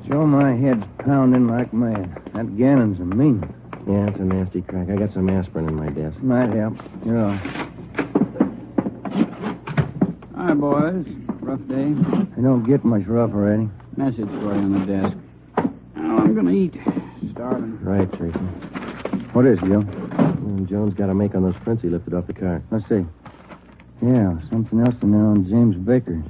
Speaker 5: Joe, my head's pounding like mad. That Gannon's a mean one.
Speaker 4: Yeah, it's a nasty crack. I got some aspirin in my desk.
Speaker 5: Might help. You're all.
Speaker 6: Hi, boys. Rough day.
Speaker 5: I don't get much rougher, Eddie.
Speaker 6: Message for you on the desk. Oh, I'm going to eat. Starving.
Speaker 4: Right, Tracy.
Speaker 5: What is it, Joe?
Speaker 4: Jones got a make on those prints he lifted off the car.
Speaker 5: Let's see. Yeah, something else in there on James Vickers.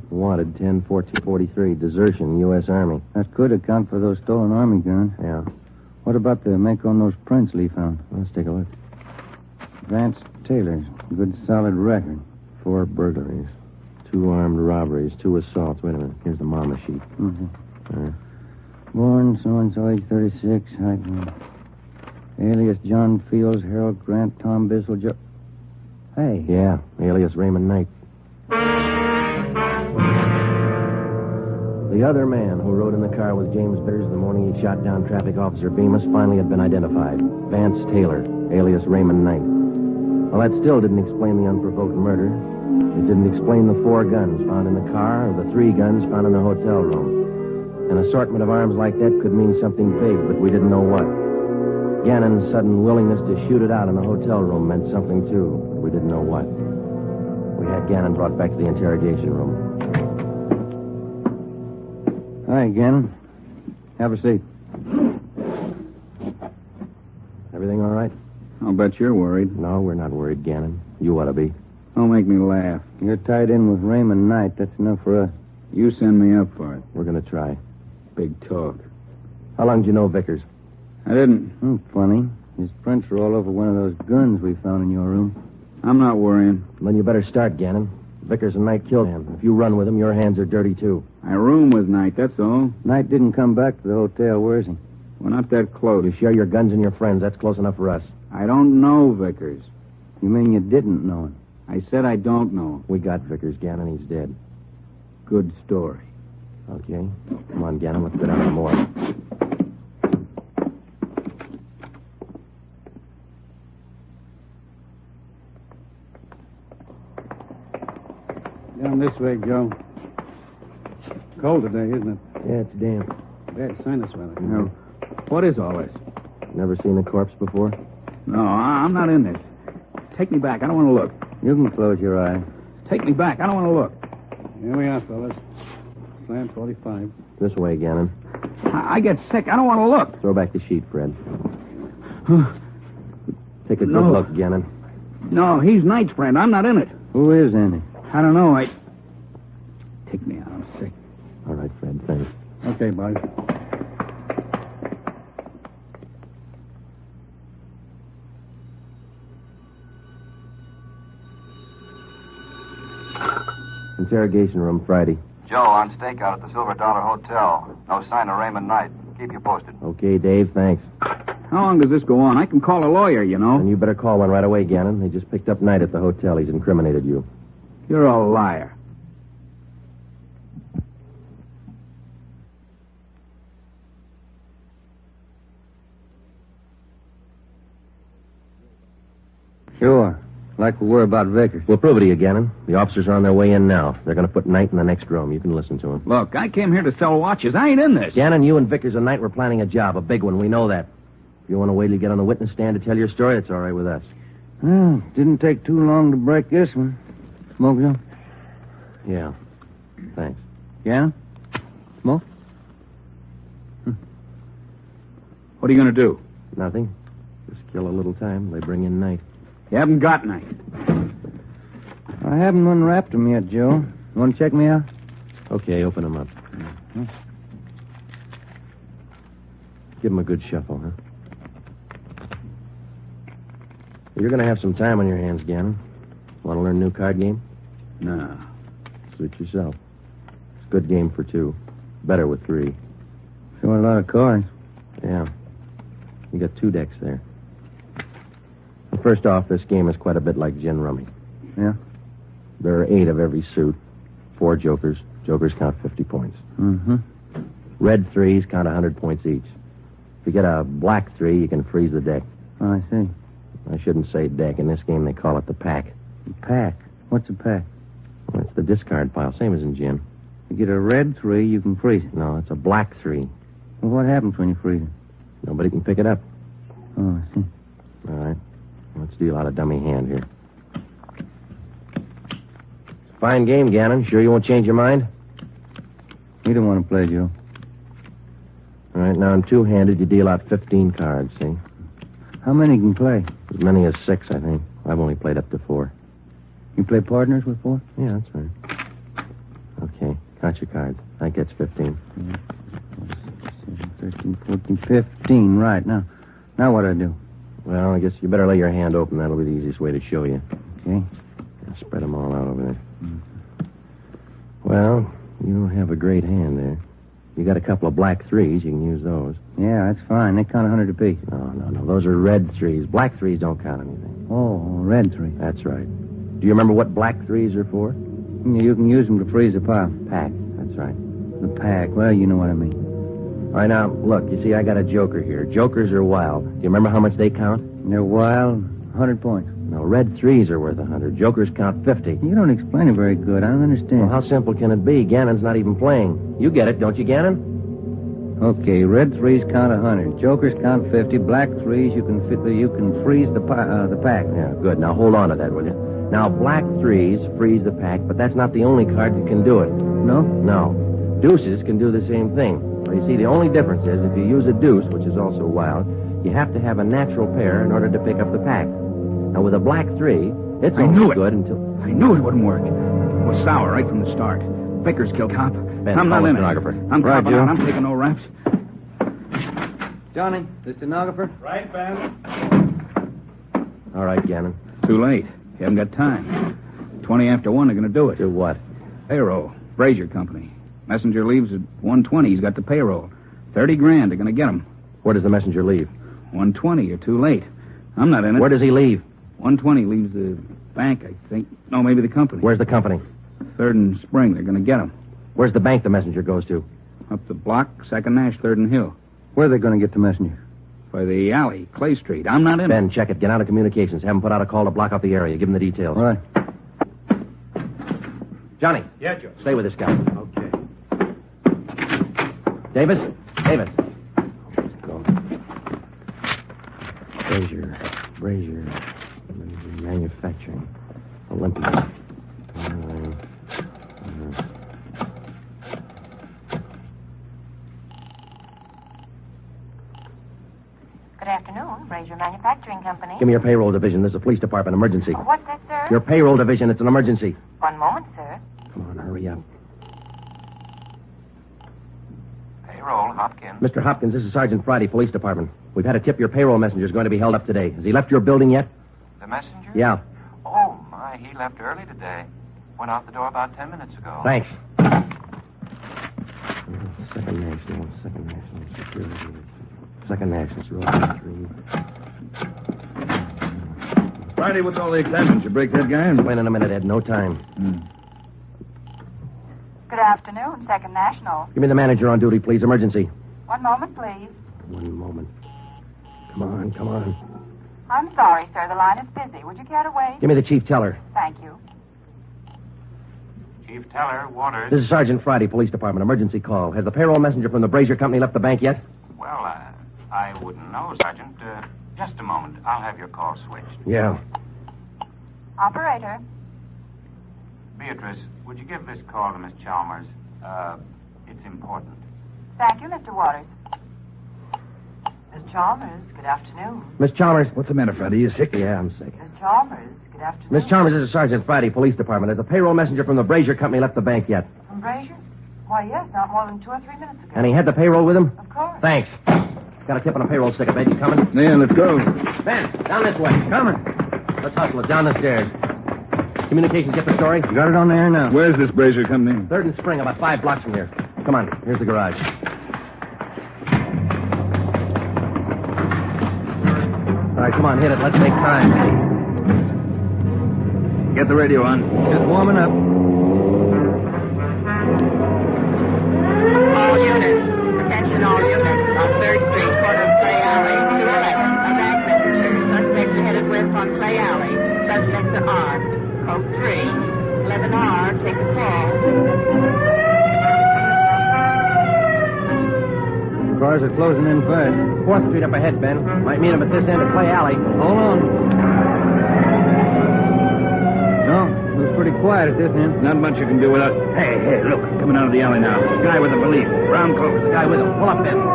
Speaker 4: Wanted 10-14-43, desertion, U.S. Army.
Speaker 5: That could account for those stolen Army guns.
Speaker 4: Yeah.
Speaker 5: What about the make on those prints Lee found?
Speaker 4: Let's take a look.
Speaker 5: Vance Taylor's. Good solid record.
Speaker 4: 4 burglaries. 2 armed robberies. 2 assaults. Wait a minute. Here's the mama sheet.
Speaker 5: Born so-and-so, age 36. Height. Alias John Fields, Harold Grant, Tom Bissell, Joe... Hey.
Speaker 4: Yeah, alias Raymond Knight. The other man who rode in the car with James Vickers the morning he shot down Traffic Officer Bemis finally had been identified. Vance Taylor, alias Raymond Knight. Well, that still didn't explain the unprovoked murder. It didn't explain the 4 guns found in the car or the 3 guns found in the hotel room. An assortment of arms like that could mean something big, but we didn't know what. Gannon's sudden willingness to shoot it out in the hotel room meant something, too, but we didn't know what. We had Gannon brought back to the interrogation room.
Speaker 5: Hi, Gannon. Have a seat.
Speaker 4: Everything all right?
Speaker 12: I'll bet you're worried.
Speaker 4: No, we're not worried, Gannon. You ought to be.
Speaker 12: Don't make me laugh.
Speaker 5: You're tied in with Raymond Knight. That's enough for us.
Speaker 12: You send me up for it.
Speaker 4: We're going to try.
Speaker 12: Big talk.
Speaker 4: How long did you know Vickers?
Speaker 12: I didn't.
Speaker 5: Funny. His prints are all over one of those guns we found in your room.
Speaker 12: I'm not worrying.
Speaker 4: Then you better start, Gannon. Vickers and Knight killed him. If you run with him, your hands are dirty, too.
Speaker 12: I room with Knight, that's all.
Speaker 5: Knight didn't come back to the hotel. Where is he?
Speaker 12: We're not that close.
Speaker 4: You share your guns and your friends. That's close enough for us.
Speaker 12: I don't know Vickers.
Speaker 5: You mean you didn't know him?
Speaker 12: I said I don't know.
Speaker 4: We got Vickers, Gannon. He's dead.
Speaker 12: Good story.
Speaker 4: Okay. Come on, Gannon. Let's go down to the morgue.
Speaker 18: Down this way, Joe. Cold today, isn't it?
Speaker 4: Yeah, it's damp.
Speaker 18: Bad sinus weather.
Speaker 12: Now, what is all this?
Speaker 4: Never seen a corpse before?
Speaker 12: No, I'm not in this. Take me back. I don't want to look.
Speaker 5: You can close your eyes.
Speaker 12: Take me back. I don't want to look.
Speaker 18: Here we are, fellas. Slant 45.
Speaker 4: This way, Gannon.
Speaker 12: I get sick. I don't want to look.
Speaker 4: Throw back the sheet, Fred. Take a good look, Gannon.
Speaker 12: No, he's Knight's friend. I'm not in it.
Speaker 5: Who is in it?
Speaker 12: I don't know. Take me out. I'm sick.
Speaker 4: All right, Fred. Thanks.
Speaker 18: Okay, boys.
Speaker 4: Interrogation room, Friday.
Speaker 13: Joe, on stakeout at the Silver Dollar Hotel. No sign of Raymond Knight. Keep you posted.
Speaker 4: Okay, Dave. Thanks.
Speaker 12: How long does this go on? I can call a lawyer, you know.
Speaker 4: And you better call one right away, Gannon. They just picked up Knight at the hotel. He's incriminated you.
Speaker 12: You're a liar.
Speaker 5: Sure. Like we were about Vickers.
Speaker 4: We'll prove it to you, Gannon. The officers are on their way in now. They're going to put Knight in the next room. You can listen to them.
Speaker 12: Look, I came here to sell watches. I ain't in this.
Speaker 4: Gannon, you and Vickers and Knight were planning a job, a big one. We know that. If you want to wait till you get on the witness stand to tell your story, it's all right with us.
Speaker 5: Well, didn't take too long to break this one. Smoke, Joe?
Speaker 4: Yeah. Thanks.
Speaker 5: Yeah? Smoke?
Speaker 12: What are you going to do?
Speaker 4: Nothing. Just kill a little time. They bring in Knight.
Speaker 12: You haven't got Knight.
Speaker 5: I haven't unwrapped him yet, Joe. You want to check me out?
Speaker 4: Okay, open him up. Give him a good shuffle, huh? You're going to have some time on your hands, Gannon. Want to learn a new card game?
Speaker 12: No.
Speaker 4: Suit yourself. It's a good game for two. Better with three.
Speaker 5: Sure, a lot of cards.
Speaker 4: Yeah. You got 2 decks there. Well, first off, this game is quite a bit like gin rummy.
Speaker 5: Yeah?
Speaker 4: There are 8 of every suit. 4 jokers. Jokers count 50 points.
Speaker 5: Mm-hmm.
Speaker 4: Red 3s count 100 points each. If you get a black 3, you can freeze the deck.
Speaker 5: Oh, I see.
Speaker 4: I shouldn't say deck. In this game, they call it the pack.
Speaker 5: The pack? What's a pack?
Speaker 4: Well, it's the discard pile, same as in gin.
Speaker 5: You get a red 3, you can freeze it.
Speaker 4: No, it's a black 3.
Speaker 5: Well, what happens when you freeze it?
Speaker 4: Nobody can pick it up.
Speaker 5: Oh, I see.
Speaker 4: All right. Let's deal out a dummy hand here. Fine game, Gannon. Sure you won't change your mind?
Speaker 5: You don't want to play, Joe.
Speaker 4: All right, now in 2-handed, you deal out 15 cards, see?
Speaker 5: How many can play?
Speaker 4: As many as 6, I think. I've only played up to 4.
Speaker 5: You play partners with 4?
Speaker 4: Yeah, that's right. Okay, count your cards. That gets 15.
Speaker 5: 13, 14, 15. Right. Now what do I do?
Speaker 4: Well, I guess you better lay your hand open. That'll be the easiest way to show you.
Speaker 5: Okay.
Speaker 4: I'll spread them all out over there. Well, you don't have a great hand there. You got a couple of black 3s. You can use those.
Speaker 5: Yeah, that's fine. They count 100 apiece.
Speaker 4: No. Those are red 3s. Black 3s don't count anything.
Speaker 5: Oh, red 3.
Speaker 4: That's right. Do you remember what black 3s are for?
Speaker 5: You can use them to freeze a pile.
Speaker 4: Pack. That's right.
Speaker 5: The pack. Well, you know what I mean.
Speaker 4: All right, now, look. You see, I got a joker here. Jokers are wild. Do you remember how much they count?
Speaker 5: They're wild. 100 points.
Speaker 4: No, red 3s are worth 100. Jokers count 50.
Speaker 5: You don't explain it very good. I don't understand.
Speaker 4: Well, how simple can it be? Gannon's not even playing. You get it, don't you, Gannon?
Speaker 5: Okay, red threes count 100. Jokers count 50. Black threes, you can freeze the pack.
Speaker 4: Yeah, good. Now hold on to that, will you? Now, black threes freeze the pack, but that's not the only card that can do it.
Speaker 5: No?
Speaker 4: No. Deuces can do the same thing. Well, you see, the only difference is if you use a deuce, which is also wild, you have to have a natural pair in order to pick up the pack. Now, with a black three, it's only good until...
Speaker 7: I knew it wouldn't work. It was sour right from the start. Vickers killed cop.
Speaker 4: Ben,
Speaker 7: I'm not in it.
Speaker 4: stenographer.
Speaker 7: I'm
Speaker 5: Right,
Speaker 7: copping
Speaker 5: Joe.
Speaker 7: out. I'm taking no raps.
Speaker 5: Johnny, the stenographer?
Speaker 1: Right, Ben.
Speaker 4: All right, Gannon.
Speaker 7: Too late. You haven't got time. 20 after 1, they're going to do it.
Speaker 4: Do what?
Speaker 7: Payroll. Brazier Company. Messenger leaves at 1:20. He's got the payroll. 30 grand. They're going to get him.
Speaker 4: Where does the messenger leave?
Speaker 7: 1:20. You're too late. I'm not in it.
Speaker 4: Where does he leave?
Speaker 7: 1:20 leaves the bank, I think. No, maybe the company.
Speaker 4: Where's the company?
Speaker 7: 3rd and Spring. They're going to get him.
Speaker 4: Where's the bank the messenger goes to?
Speaker 7: Up the block, 2nd Nash, 3rd and Hill.
Speaker 5: Where are they going to get the messenger?
Speaker 7: By the alley, Clay Street. I'm not in it.
Speaker 4: Ben, check it. Get out of communications. Have him put out a call to block up the area. Give him the details.
Speaker 5: All right.
Speaker 4: Johnny.
Speaker 1: Yeah, Joe.
Speaker 4: Stay with this guy.
Speaker 1: Okay.
Speaker 4: Davis.
Speaker 5: Let's go. Brazier. Manufacturing. Olympia.
Speaker 20: Good afternoon, Brazier Manufacturing Company.
Speaker 4: Give me your payroll division. This is a police department emergency.
Speaker 20: What's that, sir?
Speaker 4: Your payroll division. It's an emergency.
Speaker 20: One moment, sir.
Speaker 4: Come on, hurry up.
Speaker 13: Payroll, Hopkins.
Speaker 4: Mr. Hopkins, this is Sergeant Friday, Police Department. We've had a tip your payroll messenger is going to be held up today. Has he left your building yet?
Speaker 13: The messenger?
Speaker 4: Yeah.
Speaker 13: Oh, my, he left early today. Went out the door about 10 minutes ago.
Speaker 4: Thanks.
Speaker 5: Second National Security.
Speaker 4: Second National Road 3.
Speaker 15: Friday, what's all the excitement? You break that guy?
Speaker 4: Wait in a minute, Ed. No time.
Speaker 20: Good afternoon, Second National.
Speaker 4: Give me the manager on duty, please. Emergency.
Speaker 20: One moment, please.
Speaker 4: One moment. Come on.
Speaker 20: I'm sorry, sir. The line is busy. Would you care to wait?
Speaker 4: Give me the chief teller.
Speaker 20: Thank you.
Speaker 13: Chief Teller, Waters.
Speaker 4: This is Sergeant Friday, Police Department. Emergency call. Has the payroll messenger from the Brazier Company left the bank yet?
Speaker 13: Well, I wouldn't know, Sergeant. Just a moment. I'll have your call switched.
Speaker 4: Yeah.
Speaker 20: Operator.
Speaker 13: Beatrice, would you give this call to Miss Chalmers? It's important.
Speaker 20: Thank you, Mr. Waters. Miss Chalmers, good afternoon.
Speaker 4: Miss Chalmers.
Speaker 7: What's the matter, Friday? You sick?
Speaker 4: Yeah, I'm sick.
Speaker 20: Miss Chalmers, good afternoon.
Speaker 4: Miss Chalmers, this is Sergeant Friday, Police Department. Has the payroll messenger from the Brazier Company left the bank yet?
Speaker 20: From Brazier's? Why, yes, not more than 2 or 3 minutes ago.
Speaker 4: And he had the payroll with him?
Speaker 20: Of course.
Speaker 4: Thanks. Got a tip on a payroll sticker, Ben. You coming?
Speaker 15: Yeah, let's go.
Speaker 4: Ben, down this way. Coming. Let's hustle it. Down the stairs. Communications get the story?
Speaker 5: You got it on there now.
Speaker 15: Where's this Brazier Company?
Speaker 4: 3rd and Spring, about 5 blocks from here. Come on. Here's the garage. All right, come on. Hit it. Let's make time.
Speaker 15: Get the radio on.
Speaker 5: Just warming up.
Speaker 20: All units. Attention all units. On 3rd Street, corner of Clay Alley, 211. A bank messenger. Suspects are headed west on Clay Alley. Suspects are armed. Code 3. 11R. Take the call.
Speaker 5: Cars are closing in fast.
Speaker 4: 4th Street up ahead, Ben. Might meet him at this end of Clay Alley.
Speaker 5: Hold on. No, it was pretty quiet at this end.
Speaker 15: Not much you can do without... Hey, look. Coming out of the alley now. Guy with the police. Brown clothes.
Speaker 4: Guy with him. Pull up, Ben. Now,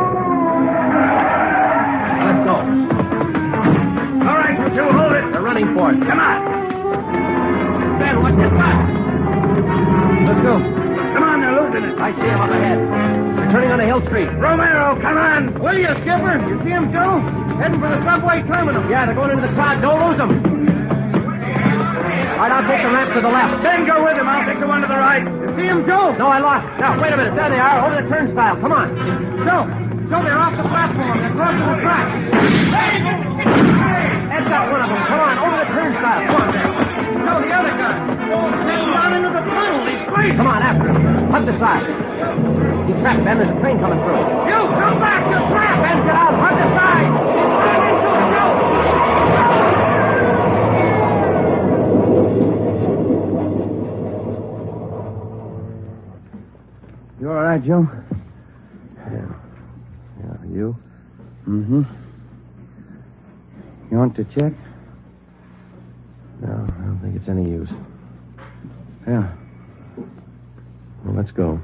Speaker 4: let's go.
Speaker 15: All right, you two, hold it.
Speaker 4: They're running for it.
Speaker 15: Come on.
Speaker 4: Ben, what's this back?
Speaker 5: Let's go.
Speaker 15: Come on, they're losing it.
Speaker 4: I see him up ahead. They're turning on the Hill Street.
Speaker 15: Romero, come on.
Speaker 1: Will you, Skipper? You see him, Joe? Heading for the subway terminal.
Speaker 4: Yeah, they're going into the crowd. Don't lose them. All right, I'll take the ramp to the left.
Speaker 1: Ben, go with him. I'll take the one to the right. You see him, Joe?
Speaker 4: No, I lost. Now, wait a minute. There they are, over the turnstile. Come on.
Speaker 1: Joe, they're off the platform. They're crossing the track.
Speaker 4: Ed's got one of them. Come on, over the turnstile. Come on, Ben.
Speaker 1: Joe, the other guy. Heading down into the tunnel. He's crazy.
Speaker 4: Come on, after him. Hug the side. He's trapped, Ben. There's a train coming through.
Speaker 1: You, come back. You're trapped.
Speaker 4: Ben, get out. Hug the side.
Speaker 5: You all right, Joe?
Speaker 4: Yeah. You?
Speaker 5: Mm-hmm. You want to check?
Speaker 4: No, I don't think it's any use.
Speaker 5: Yeah.
Speaker 4: Well, let's go.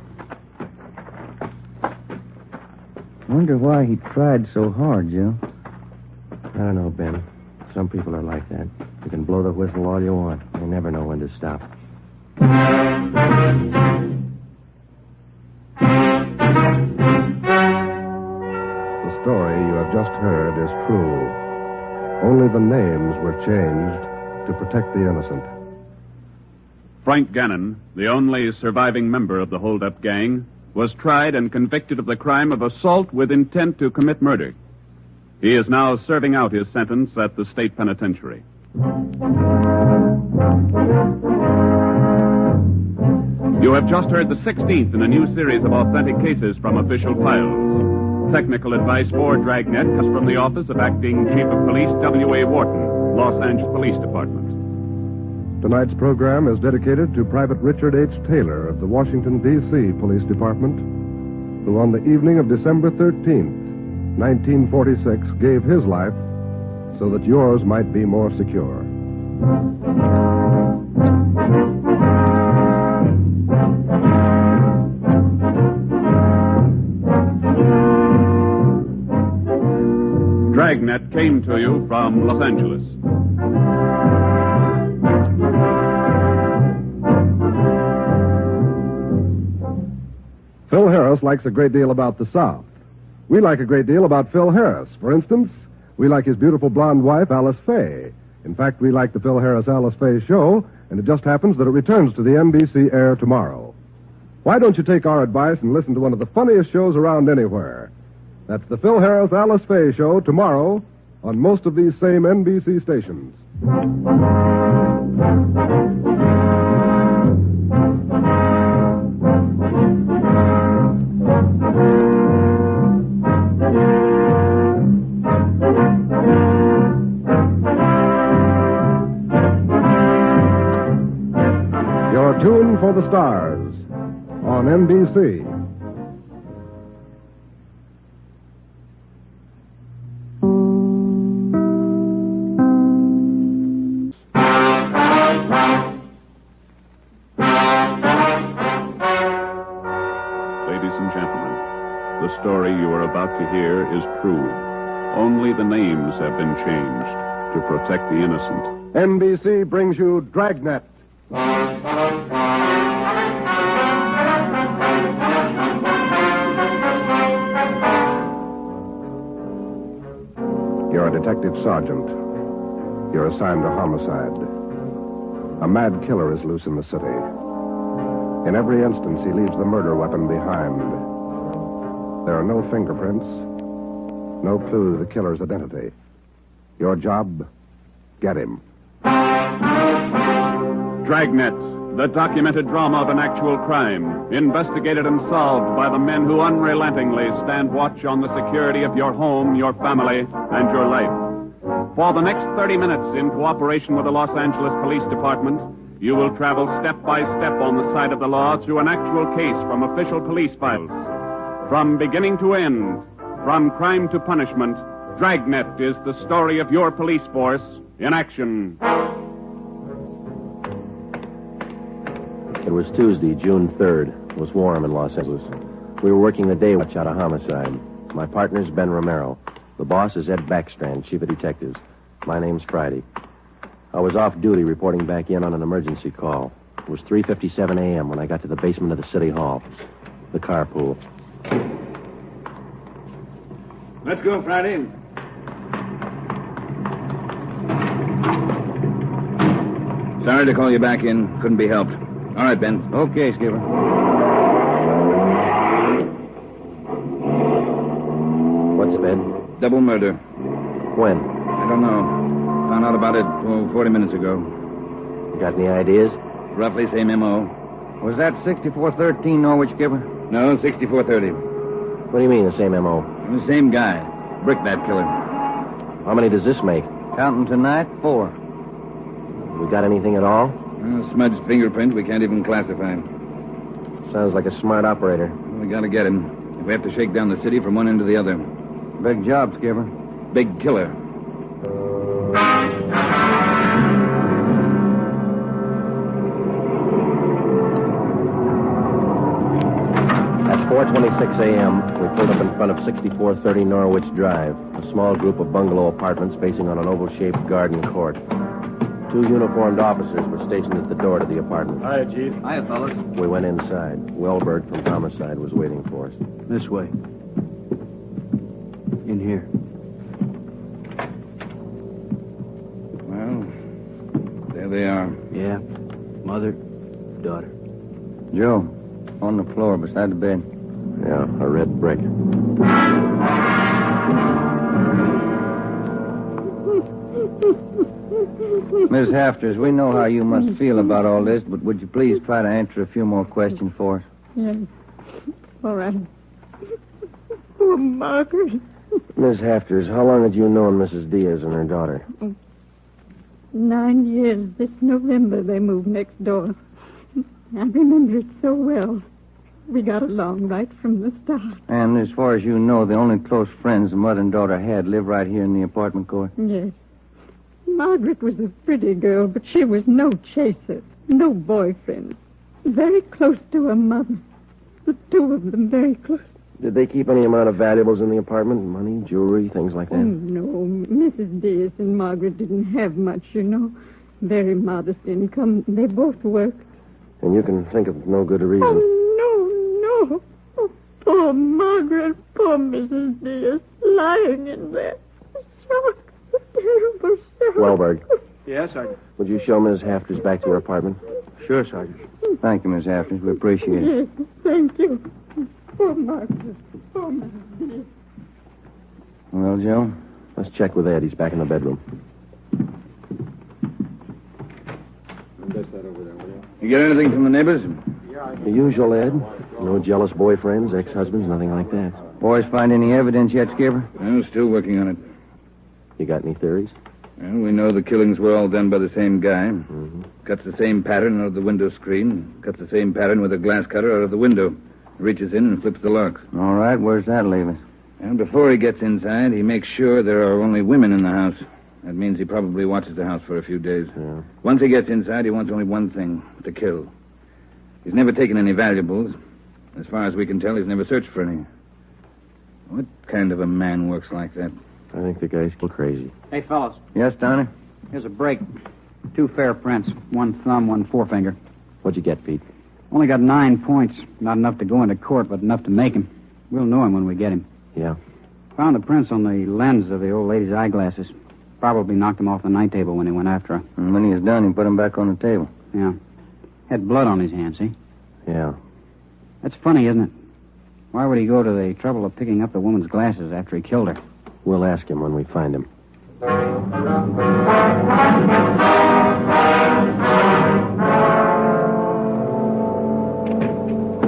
Speaker 5: Wonder why he tried so hard, Joe.
Speaker 4: I don't know, Ben. Some people are like that. You can blow the whistle all you want. You never know when to stop.
Speaker 21: The story you have just heard is true. Only the names were changed to protect the innocent.
Speaker 3: Frank Gannon, the only surviving member of the hold-up gang, was tried and convicted of the crime of assault with intent to commit murder. He is now serving out his sentence at the state penitentiary. You have just heard the 16th in a new series of authentic cases from official files. Technical advice for Dragnet comes from the Office of Acting Chief of Police W.A. Wharton, Los Angeles Police Department.
Speaker 21: Tonight's program is dedicated to Private Richard H. Taylor of the Washington, D.C. Police Department, who on the evening of December 13th, 1946, gave his life so that yours might be more secure.
Speaker 3: Dragnet came to you from Los Angeles.
Speaker 21: Phil Harris likes a great deal about the South. We like a great deal about Phil Harris. For instance, we like his beautiful blonde wife, Alice Faye. In fact, we like the Phil Harris-Alice Faye show, and it just happens that it returns to the NBC air tomorrow. Why don't you take our advice and listen to one of the funniest shows around anywhere? That's the Phil Harris-Alice Faye show tomorrow on most of these same NBC stations. Your tune for the stars on NBC.
Speaker 3: The story you are about to hear is true. Only the names have been changed to protect the innocent.
Speaker 21: NBC brings you Dragnet. You're a detective sergeant. You're assigned to homicide. A mad killer is loose in the city. In every instance, he leaves the murder weapon behind. There are no fingerprints, no clue to the killer's identity. Your job, get him.
Speaker 3: Dragnet, the documented drama of an actual crime, investigated and solved by the men who unrelentingly stand watch on the security of your home, your family, and your life. For the next 30 minutes, in cooperation with the Los Angeles Police Department, you will travel step by step on the side of the law through an actual case from official police files. From beginning to end, from crime to punishment, Dragnet is the story of your police force in action.
Speaker 4: It was Tuesday, June 3rd. It was warm in Los Angeles. We were working the day watch out of homicide. My partner's Ben Romero. The boss is Ed Backstrand, chief of detectives. My name's Friday. I was off duty reporting back in on an emergency call. It was 3:57 a.m. when I got to the basement of the city hall, the carpool.
Speaker 1: Let's go, Friday.
Speaker 7: Sorry to call you back in. Couldn't be helped. All right, Ben.
Speaker 5: Okay, Skipper.
Speaker 4: What's it, Ben?
Speaker 7: Double murder.
Speaker 4: When?
Speaker 7: I don't know. Found out about it 40 minutes ago.
Speaker 4: Got any ideas?
Speaker 7: Roughly same M.O.
Speaker 5: Was that 6413 Norwich, Skipper?
Speaker 7: No, 6430.
Speaker 4: What do you mean, the same M.O.?
Speaker 7: The same guy. Brick that killer.
Speaker 4: How many does this make?
Speaker 5: Counting tonight, 4.
Speaker 4: We got anything at all?
Speaker 7: Smudged fingerprint we can't even classify.
Speaker 4: Sounds like a smart operator.
Speaker 7: We gotta get him. If we have to shake down the city from one end to the other.
Speaker 5: Big job, Skipper.
Speaker 7: Big killer.
Speaker 4: At 4:26 a.m., we pulled up in front of 6430 Norwich Drive, a small group of bungalow apartments facing on an oval-shaped garden court. 2 uniformed officers were stationed at the door to the apartment.
Speaker 2: Hiya, Chief.
Speaker 23: Hiya, fellas.
Speaker 4: We went inside. Welberg from Homicide was waiting for us.
Speaker 23: This way. In here.
Speaker 15: Well, there they are.
Speaker 23: Yeah. Mother, daughter.
Speaker 5: Joe, on the floor beside the bed.
Speaker 4: Yeah, a red brick.
Speaker 5: Miss Hafters, we know how you must feel about all this, but would you please try to answer a few more questions for us?
Speaker 17: Yes. All right. Poor Margaret.
Speaker 4: Miss Hafters, how long had you known Mrs. Diaz and her daughter?
Speaker 17: 9 years. This November they moved next door. I remember it so well. We got along right from the start.
Speaker 5: And as far as you know, the only close friends the mother and daughter had live right here in the apartment court?
Speaker 17: Yes. Margaret was a pretty girl, but she was no chaser, no boyfriend. Very close to her mother. The two of them very close.
Speaker 4: Did they keep any amount of valuables in the apartment? Money, jewelry, things like that?
Speaker 17: Oh, no. Mrs. Diaz and Margaret didn't have much, you know. Very modest income. They both worked.
Speaker 4: And you can think of no good reason.
Speaker 17: Oh, no. Oh, poor Margaret. Poor Mrs. Diaz. Lying in there. Shock. Terrible shock.
Speaker 4: Welberg.
Speaker 23: Yes, Sergeant.
Speaker 4: Would you show Ms. Hafters back to her apartment?
Speaker 23: Sure, Sergeant.
Speaker 5: Thank you, Miss Hafters. We appreciate it.
Speaker 17: Yes, thank you. Poor Margaret. Poor Mrs. Diaz.
Speaker 5: Well, Joe?
Speaker 4: Let's check with Ed. He's back in the bedroom.
Speaker 15: You get anything from the neighbors?
Speaker 4: The usual, Ed. No jealous boyfriends, ex-husbands, nothing like that.
Speaker 5: Boys find any evidence yet, Skipper?
Speaker 15: I'm still working on it.
Speaker 4: You got any theories?
Speaker 15: Well, we know the killings were all done by the same guy.
Speaker 4: Mm-hmm.
Speaker 15: Cuts the same pattern out of the window screen. Cuts the same pattern with a glass cutter out of the window. Reaches in and flips the lock.
Speaker 5: All right, where's that leave us?
Speaker 15: And before he gets inside, he makes sure there are only women in the house. That means he probably watches the house for a few days.
Speaker 4: Yeah.
Speaker 15: Once he gets inside, he wants only one thing, to kill. He's never taken any valuables. As far as we can tell, he's never searched for any. What kind of a man works like that?
Speaker 4: I think the guy's still crazy.
Speaker 23: Hey, fellas.
Speaker 5: Yes, Donnie?
Speaker 23: Here's a break. 2 fair prints. 1 thumb, 1 forefinger.
Speaker 4: What'd you get, Pete?
Speaker 23: Only got 9 points. Not enough to go into court, but enough to make him. We'll know him when we get him.
Speaker 4: Yeah.
Speaker 23: Found the prints on the lens of the old lady's eyeglasses. Probably knocked him off the night table when he went after her.
Speaker 5: And when he was done, he put him back on the table.
Speaker 23: Yeah. Had blood on his hands, see?
Speaker 4: Yeah.
Speaker 23: That's funny, isn't it? Why would he go to the trouble of picking up the woman's glasses after he killed her?
Speaker 4: We'll ask him when we find him.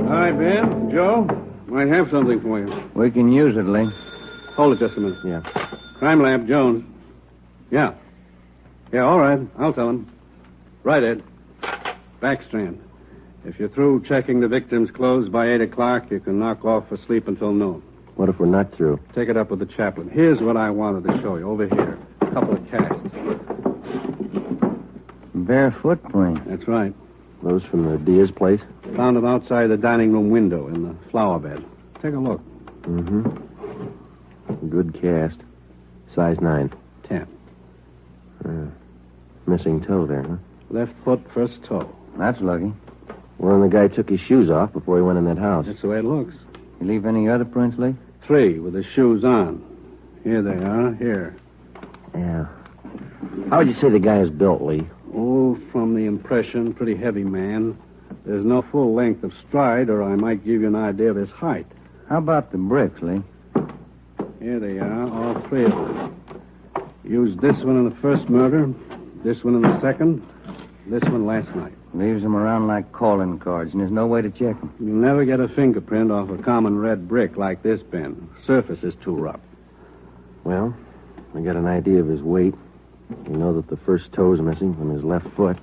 Speaker 2: Hi, Ben. Joe. Might have something for you.
Speaker 5: We can use it, Lee.
Speaker 2: Hold it just a minute.
Speaker 4: Yeah.
Speaker 2: Crime Lab, Jones. Yeah. Yeah, all right. I'll tell him. Right, Ed. Backstrand. If you're through checking the victim's clothes by 8 o'clock, you can knock off for sleep until noon.
Speaker 4: What if we're not through?
Speaker 2: Take it up with the chaplain. Here's what I wanted to show you. Over here. A couple of casts.
Speaker 5: Bare footprint.
Speaker 2: That's right.
Speaker 4: Those from the Diaz place?
Speaker 2: Found them outside the dining room window in the flower bed. Take a look.
Speaker 4: Mm-hmm. Good cast. Size 9.
Speaker 2: 10.
Speaker 4: Missing toe there, huh?
Speaker 2: Left foot, first toe.
Speaker 5: That's lucky.
Speaker 4: Well, and the guy took his shoes off before he went in that house.
Speaker 2: That's the way it looks.
Speaker 5: You leave any other prints, Lee?
Speaker 2: 3 with his shoes on. Here they are. Here.
Speaker 4: Yeah. How would you say the guy is built, Lee?
Speaker 2: Oh, from the impression, pretty heavy man. There's no full length of stride, or I might give you an idea of his height.
Speaker 5: How about the bricks, Lee?
Speaker 2: Here they are, all 3 of them. Used this one in the first murder, this one in the second, this one last night.
Speaker 5: Leaves them around like calling cards, and there's no way to check them.
Speaker 2: You'll never get a fingerprint off a common red brick like this, Ben. Surface is too rough.
Speaker 4: Well, we got an idea of his weight. We know that the first toe's missing from his left foot.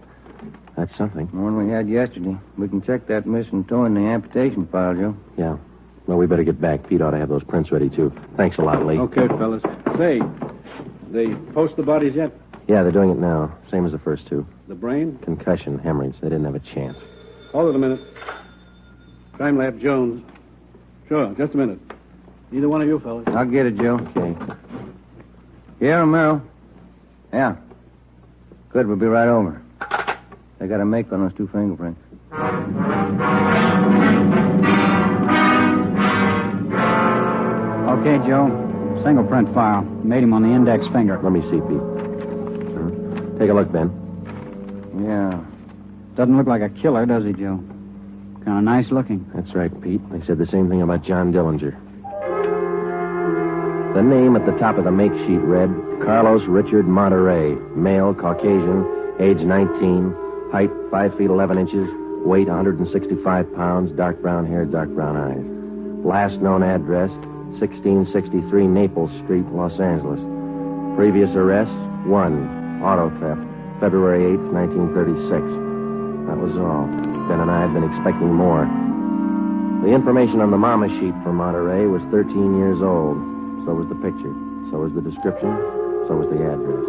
Speaker 4: That's something.
Speaker 5: The one we had yesterday. We can check that missing toe in the amputation file, Joe.
Speaker 4: Yeah. Well, we better get back. Pete ought to have those prints ready, too. Thanks a lot, Lee.
Speaker 2: Okay, fellas. Say, they post the bodies yet?
Speaker 4: Yeah, they're doing it now. Same as the first two.
Speaker 2: The brain?
Speaker 4: Concussion, hemorrhage. They didn't have a chance.
Speaker 2: Hold it a minute. Crime Lab Jones. Sure, just a minute. Either one of you fellas.
Speaker 5: I'll get it, Joe.
Speaker 4: Okay.
Speaker 5: Yeah, Romero. Yeah. Good, we'll be right over. They got a make on those two fingerprints.
Speaker 9: Okay, Joe. Single print file. Made him on the index finger.
Speaker 4: Let me see, Pete. Take a look, Ben.
Speaker 9: Yeah. Doesn't look like a killer, does he, Joe? Kind of nice looking.
Speaker 4: That's right, Pete. They said the same thing about John Dillinger. The name at the top of the make sheet read Carlos Richard Monterey, male, Caucasian, age 19, height 5 feet 11 inches, weight 165 pounds, dark brown hair, dark brown eyes. Last known address, 1663 Naples Street, Los Angeles. Previous arrests, 1, auto theft, February 8th, 1936. That was all. Ben and I had been expecting more. The information on the mama sheet for Monterey was 13 years old. So was the picture. So was the description. So was the address.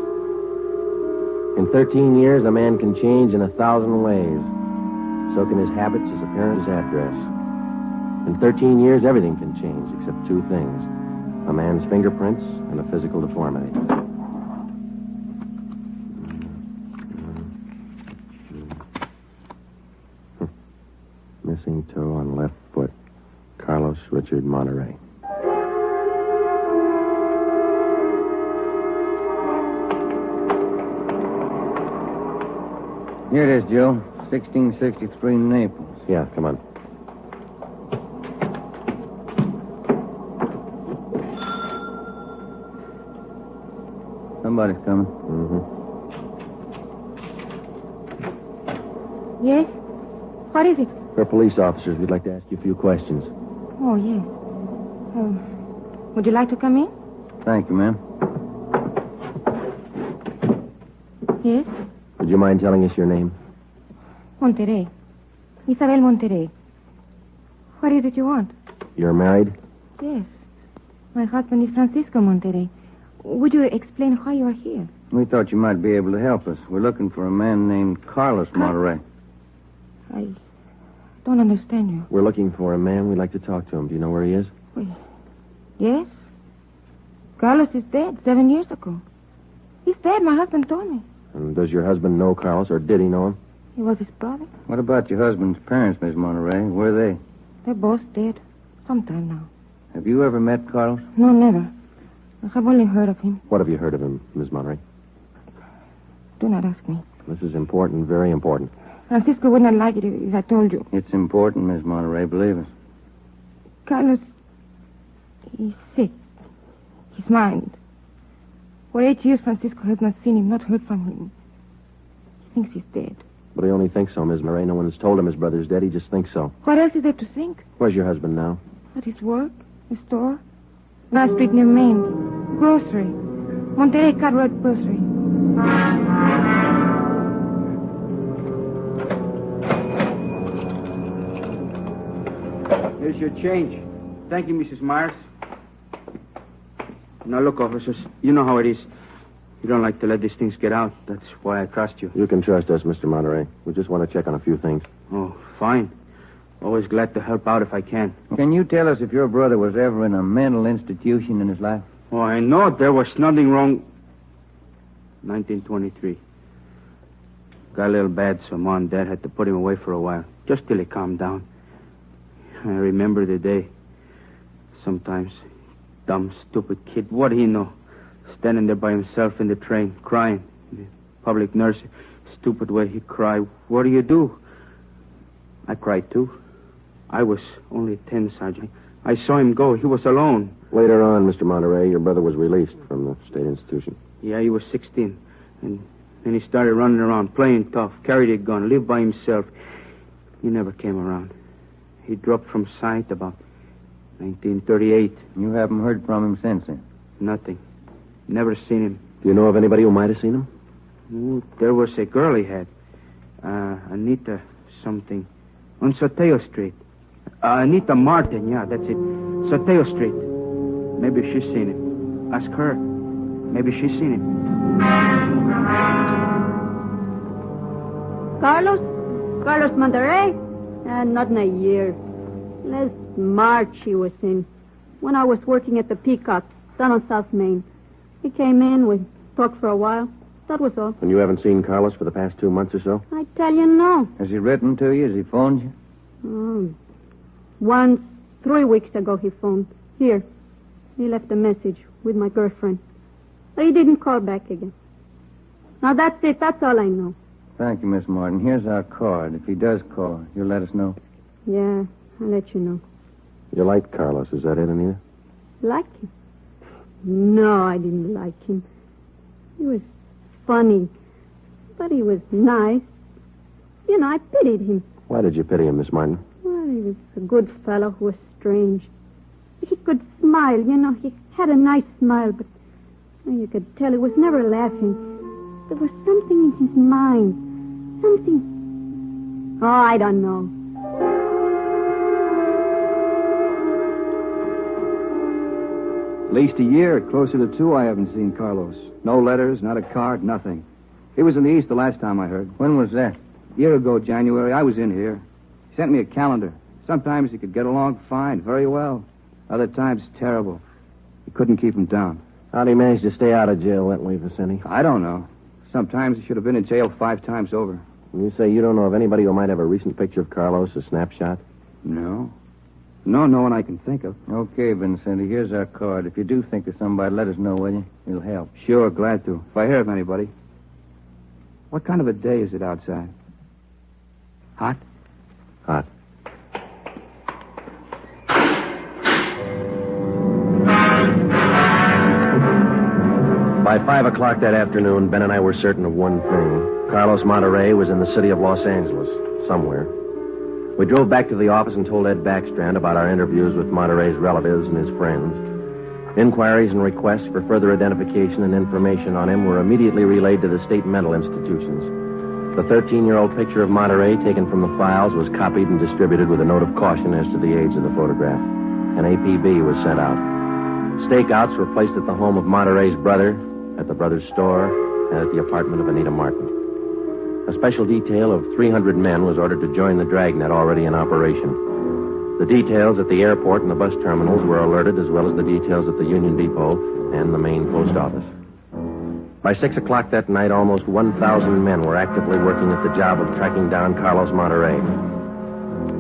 Speaker 4: In 13 years, a man can change in 1,000 ways. So can his habits, his appearance, his address. In 13 years, everything can change except two things. A man's fingerprints and a physical deformity. Missing toe on left foot. Carlos Richard Monterey.
Speaker 5: Here it is, Joe. 1663 Naples.
Speaker 4: Yeah, come on.
Speaker 5: Somebody's coming.
Speaker 4: Mm-hmm.
Speaker 8: Yes? What is it?
Speaker 4: We're police officers. We'd like to ask you a few questions.
Speaker 8: Oh, yes. Would you like to come in?
Speaker 5: Thank you, ma'am.
Speaker 8: Yes?
Speaker 4: Would you mind telling us your name?
Speaker 8: Monterey. Isabel Monterey. What is it you want?
Speaker 4: You're married?
Speaker 8: Yes. My husband is Francisco Monterey. Would you explain why you are here?
Speaker 5: We thought you might be able to help us. We're looking for a man named Carlos Monterey.
Speaker 8: I don't understand you.
Speaker 4: We're looking for a man. We'd like to talk to him. Do you know where he is?
Speaker 8: Yes. Carlos is dead 7 years ago. He's dead, my husband told me.
Speaker 4: And does your husband know Carlos, or did he know him?
Speaker 8: He was his brother.
Speaker 5: What about your husband's parents, Miss Monterey? Where are they?
Speaker 8: They're both dead. Sometime now.
Speaker 5: Have you ever met Carlos?
Speaker 8: No, never. I have only heard of him.
Speaker 4: What have you heard of him, Miss Monterey?
Speaker 8: Do not ask me.
Speaker 4: This is important, very important.
Speaker 8: Francisco would not like it if I told you.
Speaker 5: It's important, Miss Monterey, believe us.
Speaker 8: Carlos, he's sick. His mind. For 8 years, Francisco has not seen him, not heard from him. He thinks he's dead.
Speaker 4: But he only thinks so, Miss Monterey. No one has told him his brother's dead. He just thinks so.
Speaker 8: What else is there to think?
Speaker 4: Where's your husband now?
Speaker 8: At his work, the store, Last Street near Main, grocery, Monterey Cartwright Grocery.
Speaker 6: Here's your change. Thank you, Mrs. Myers. Now, look, officers, you know how it is. You don't like to let these things get out. That's why I trust you.
Speaker 4: You can trust us, Mr. Monterey. We just want to check on a few things.
Speaker 6: Oh, fine. Always glad to help out if I can.
Speaker 5: Can you tell us if your brother was ever in a mental institution in his life?
Speaker 6: Oh, I know there was nothing wrong. 1923. Got a little bad, so Mom and Dad had to put him away for a while, just till he calmed down. I remember the day. Sometimes, dumb, stupid kid, what do he know? Standing there by himself in the train, crying. The public nurse, stupid way he cried. What do you do? I cried too. I was only 10, Sergeant. I saw him go. He was alone.
Speaker 4: Later on, Mr. Monterey, your brother was released from the state institution.
Speaker 6: Yeah, he was 16. And then he started running around, playing tough, carried a gun, lived by himself. He never came around. He dropped from sight about 1938.
Speaker 5: You haven't heard from him since then?
Speaker 6: Nothing. Never seen him.
Speaker 4: Do you know of anybody who might have seen him?
Speaker 6: Ooh, there was a girl he had. Anita something. On Soteo Street. Anita Martin, yeah, that's it. Soteo Street. Maybe she's seen it. Ask her. Maybe she's seen it.
Speaker 16: Carlos Monterey? Not in a year. Last March he was in. When I was working at the Peacock, down on South Main. He came in, we talked for a while. That was all.
Speaker 4: And you haven't seen Carlos for the past 2 months or so?
Speaker 16: I tell you, no.
Speaker 5: Has he written to you? Has he phoned you?
Speaker 16: Once, 3 weeks ago, he phoned. Here. He left a message with my girlfriend. But he didn't call back again. Now, that's it. That's all I know.
Speaker 5: Thank you, Miss Martin. Here's our card. If he does call, you'll let us know.
Speaker 16: Yeah, I'll let you know.
Speaker 4: You liked Carlos, is that it, Anita?
Speaker 16: Like him? No, I didn't like him. He was funny. But he was nice. You know, I pitied him.
Speaker 4: Why did you pity him, Miss Martin?
Speaker 16: Well, he was a good fellow who was strange. He could smile, you know. He had a nice smile, but you could tell he was never laughing. There was something in his mind. Something... Oh, I don't know.
Speaker 23: At least a year, closer to 2, I haven't seen Carlos. No letters, not a card, nothing. He was in the East the last time I heard.
Speaker 5: When was that?
Speaker 23: A year ago, January. I was in here. He sent me a calendar. Sometimes he could get along fine, very well. Other times, terrible. He couldn't keep him down.
Speaker 4: How'd he manage to stay out of jail that way, Vicente?
Speaker 23: I don't know. Sometimes he should have been in jail 5 times over.
Speaker 4: You say you don't know of anybody who might have a recent picture of Carlos, a snapshot?
Speaker 23: No. No one I can think of.
Speaker 5: Okay, Vincenti, here's our card. If you do think of somebody, let us know, will you? It'll help.
Speaker 23: Sure, glad to. If I hear of anybody. What kind of a day is it outside? Hot?
Speaker 4: Hot. By 5 o'clock that afternoon, Ben and I were certain of one thing. Carlos Monterey was in the city of Los Angeles, somewhere. We drove back to the office and told Ed Backstrand about our interviews with Monterey's relatives and his friends. Inquiries and requests for further identification and information on him were immediately relayed to the state mental institutions. The 13-year-old picture of Monterey taken from the files was copied and distributed with a note of caution as to the age of the photograph. An APB was sent out. Stakeouts were placed at the home of Monterey's brother, at the brother's store, and at the apartment of Anita Martin. A special detail of 300 men was ordered to join the Dragnet already in operation. The details at the airport and the bus terminals were alerted, as well as the details at the Union Depot and the main post office. By 6 o'clock that night, almost 1,000 men were actively working at the job of tracking down Carlos Monterey.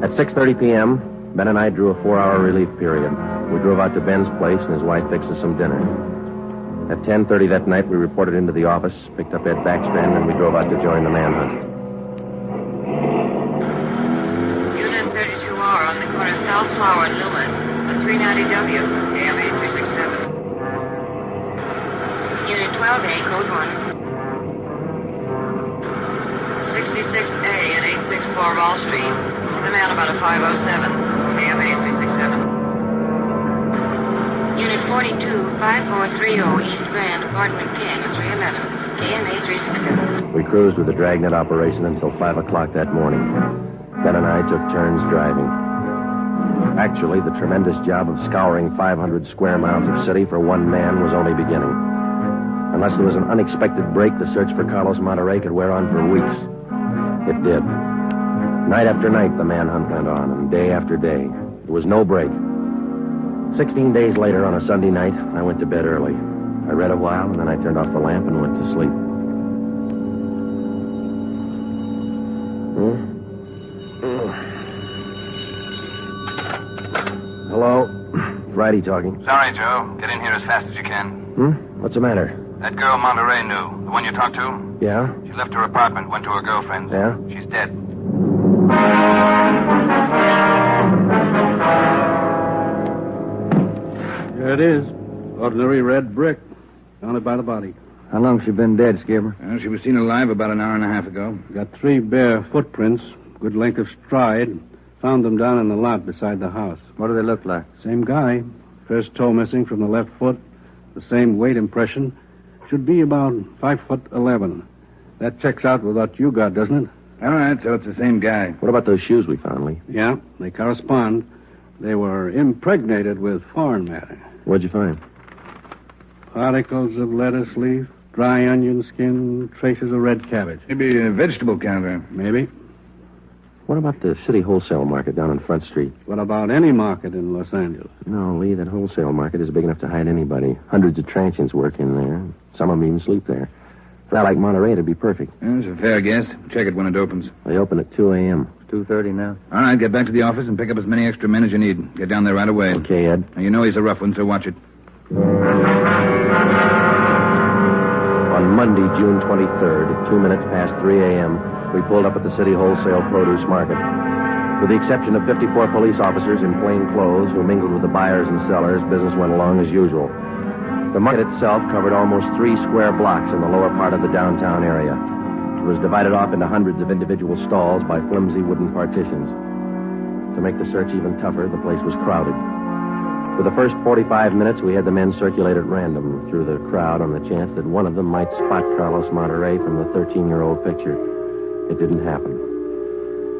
Speaker 4: At 6:30 p.m., Ben and I drew a 4-hour relief period. We drove out to Ben's place, and his wife fixed us some dinner. At 10:30 that night, we reported into the office, picked up Ed Backstrand, and we drove out to join the manhunt.
Speaker 14: Unit 32R on the corner of South Flower and Loomis, a 390W, AMA 367. Unit 12A, code 1. 66A and 864 Wall Street. See the man about a 507, AMA 367. Unit 42, 5430 East Grand, Apartment King, 311, KMA 367.
Speaker 4: We cruised with the Dragnet operation until 5 o'clock that morning. Ben and I took turns driving. Actually, the tremendous job of scouring 500 square miles of city for one man was only beginning. Unless there was an unexpected break, the search for Carlos Monterey could wear on for weeks. It did. Night after night, the manhunt went on, and day after day. There was no break. 16 days later, on a Sunday night, I went to bed early. I read a while, and then I turned off the lamp and went to sleep. Hello? Friday talking.
Speaker 13: Sorry, Joe. Get in here as fast as you can.
Speaker 4: What's the matter?
Speaker 13: That girl Monterey knew. The one you talked to?
Speaker 4: Yeah?
Speaker 13: She left her apartment, went to her girlfriend's.
Speaker 4: Yeah?
Speaker 13: She's dead.
Speaker 2: There it is. Ordinary red brick. Surrounded by the body.
Speaker 5: How long's she been dead, Skipper?
Speaker 15: She was seen alive about an hour and a half ago.
Speaker 2: Got 3 bare footprints. Good length of stride. Found them down in the lot beside the house.
Speaker 5: What do they look like?
Speaker 2: Same guy. First toe missing from the left foot. The same weight impression. Should be about 5'11". That checks out with what you got, doesn't it?
Speaker 15: All right, so it's the same guy.
Speaker 4: What about those shoes we found, Lee?
Speaker 2: Yeah, they correspond. They were impregnated with foreign matter.
Speaker 4: What'd you find?
Speaker 2: Particles of lettuce leaf, dry onion skin, traces of red cabbage.
Speaker 15: Maybe a vegetable counter.
Speaker 2: Maybe.
Speaker 4: What about the city wholesale market down on Front Street?
Speaker 2: What about any market in Los Angeles?
Speaker 4: No, Lee, that wholesale market is big enough to hide anybody. Hundreds of transients work in there. Some of them even sleep there. For that like Monterey, it'd be perfect.
Speaker 15: That's a fair guess. Check it when it opens.
Speaker 4: They open at 2 a.m.
Speaker 5: 2:30 now.
Speaker 15: All right, get back to the office and pick up as many extra men as you need. Get down there right away.
Speaker 4: Okay, Ed.
Speaker 15: Now, you know he's a rough one, so watch it.
Speaker 4: On Monday, June 23rd, at 2 minutes past 3 a.m., we pulled up at the city wholesale produce market. With the exception of 54 police officers in plain clothes who mingled with the buyers and sellers, business went along as usual. The market itself covered almost 3 square blocks in the lower part of the downtown area. It was divided off into hundreds of individual stalls by flimsy wooden partitions. To make the search even tougher, the place was crowded. For the first 45 minutes, we had the men circulate at random through the crowd on the chance that one of them might spot Carlos Monterey from the 13-year-old picture. It didn't happen.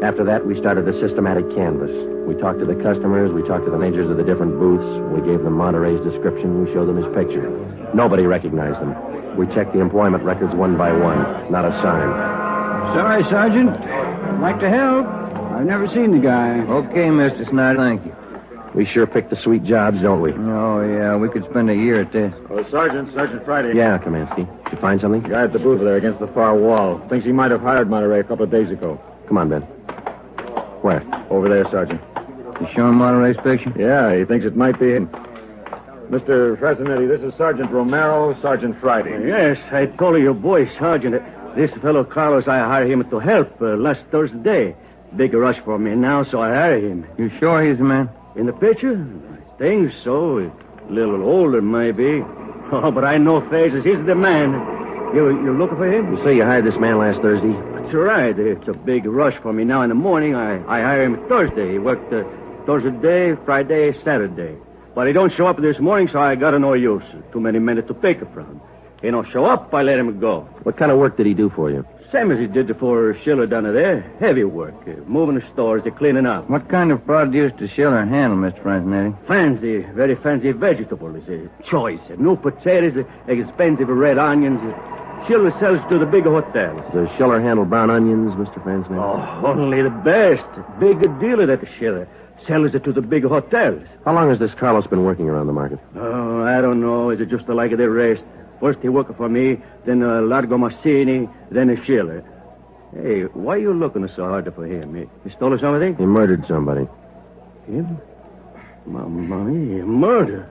Speaker 4: After that, we started a systematic canvass. We talked to the customers, we talked to the managers of the different booths, we gave them Monterey's description, we showed them his picture. Nobody recognized him. We checked the employment records one by one. Not a sign.
Speaker 9: Sorry, Sergeant. I'd like to help. I've never seen the guy.
Speaker 5: Okay, Mr. Snyder, thank you.
Speaker 4: We sure pick the sweet jobs, don't we?
Speaker 5: Oh, yeah, we could spend a year at this.
Speaker 10: Oh, Sergeant Friday.
Speaker 4: Yeah, Kamansky. Did you find something?
Speaker 10: Guy at the booth there against the far wall. Thinks he might have hired Monterey a couple of days ago.
Speaker 4: Come on, Ben. Where?
Speaker 10: Over there, Sergeant.
Speaker 5: You showing Monterey's picture?
Speaker 10: Yeah, he thinks it might be him. Mr. Fresnetti, this is Sergeant Romero, Sergeant Friday.
Speaker 19: Yes, I told your boy, Sergeant. This fellow Carlos, I hired him to help last Thursday. Big rush for me now, so I hired him.
Speaker 5: You sure he's the man?
Speaker 19: In the picture? I think so. A little older, maybe. Oh, but I know faces. He's the man. You're looking for him?
Speaker 4: You say you hired this man last Thursday?
Speaker 19: That's right. It's a big rush for me now in the morning. I hired him Thursday. He worked Thursday, Friday, Saturday. But he don't show up this morning, so I got no use. Too many men to pick from. He don't show up, I let him go.
Speaker 4: What kind of work did he do for you?
Speaker 19: Same as he did for Schiller down there. Heavy work. Moving the stores, cleaning up.
Speaker 5: What kind of produce does Schiller handle, Mr. Francenetti?
Speaker 19: Fancy, very fancy vegetables. Choice. New potatoes, expensive red onions. Schiller sells to the big hotels.
Speaker 4: Does Schiller handle brown onions, Mr. Francenetti?
Speaker 19: Oh, only the best. Big dealer that Schiller. Sells it to the big hotels.
Speaker 4: How long has this Carlos been working around the market?
Speaker 19: Oh, I don't know. It's just like the rest. First he worked for me, then Largo Massini, then Schiller. Hey, why are you looking so hard for him? He stole something?
Speaker 4: He murdered somebody.
Speaker 19: Him? Mamma mia, murder?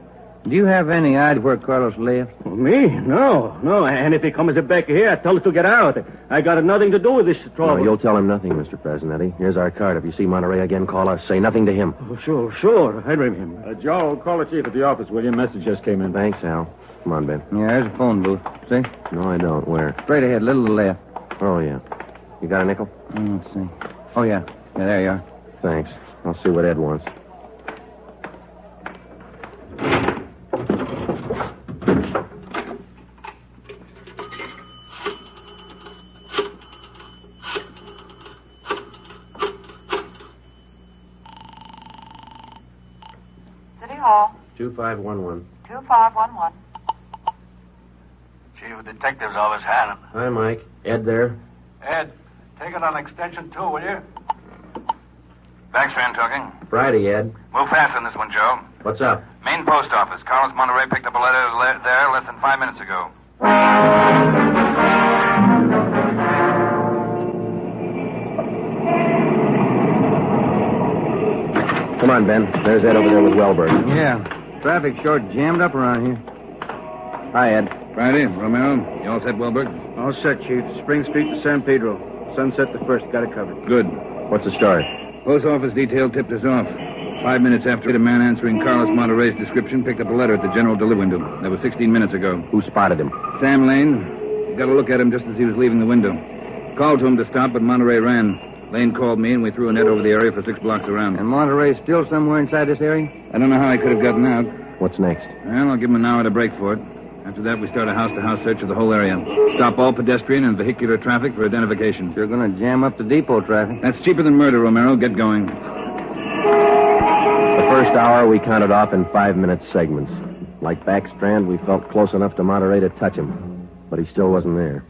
Speaker 5: Do you have any idea where Carlos lives?
Speaker 19: Me? No. And if he comes back here, I tell him to get out. I got nothing to do with this trouble.
Speaker 4: No, you'll tell him nothing, Mr. Fresnetti. Here's our card. If you see Monterey again, call us. Say nothing to him.
Speaker 19: Oh, sure. I remember.
Speaker 10: Joe, call the chief at the office, will you? Message just came in.
Speaker 4: Thanks, Al. Come on, Ben.
Speaker 5: Yeah, there's a phone booth. See?
Speaker 4: No, I don't. Where?
Speaker 5: Straight ahead, little to the left.
Speaker 4: Oh, yeah. You got a nickel?
Speaker 5: Let's see. Oh, yeah. Yeah, there you are.
Speaker 4: Thanks. I'll see what Ed wants.
Speaker 14: City Hall.
Speaker 4: 2511.
Speaker 14: 2511.
Speaker 22: Chief of Detectives Office, Hannon.
Speaker 4: Hi, Mike. Ed there?
Speaker 22: Ed, take it on extension 2, will you? Backstrand talking.
Speaker 4: Friday, Ed.
Speaker 22: Move fast on this one, Joe.
Speaker 4: What's up?
Speaker 22: Main post office. Carlos Monterey picked up a letter there less than 5 minutes ago.
Speaker 4: Come on, Ben. There's Ed over there with Wellberg.
Speaker 5: Yeah. Traffic short jammed up around here. Hi, Ed.
Speaker 15: Friday, Romero. You all set, Wellberg?
Speaker 19: All set, Chief. Spring Street to San Pedro. Sunset the first. Got it covered.
Speaker 15: Good.
Speaker 4: What's the story?
Speaker 15: Post office detail tipped us off. 5 minutes after, a man answering Carlos Monterey's description picked up a letter at the general delivery window. That was 16 minutes ago.
Speaker 4: Who spotted him?
Speaker 15: Sam Lane. Got a look at him just as he was leaving the window. Called to him to stop, but Monterey ran. Lane called me, and we threw a net over the area for 6 blocks around.
Speaker 5: And Monterey's still somewhere inside this area?
Speaker 15: I don't know how he could have gotten out.
Speaker 4: What's next?
Speaker 15: Well, I'll give him an hour to break for it. After that, we start a house-to-house search of the whole area. Stop all pedestrian and vehicular traffic for identification.
Speaker 5: You're going to jam up the depot traffic.
Speaker 15: That's cheaper than murder, Romero. Get going.
Speaker 4: The first hour we counted off in 5-minute segments. Like Backstrand, we felt close enough to Monterey to touch him, but he still wasn't there.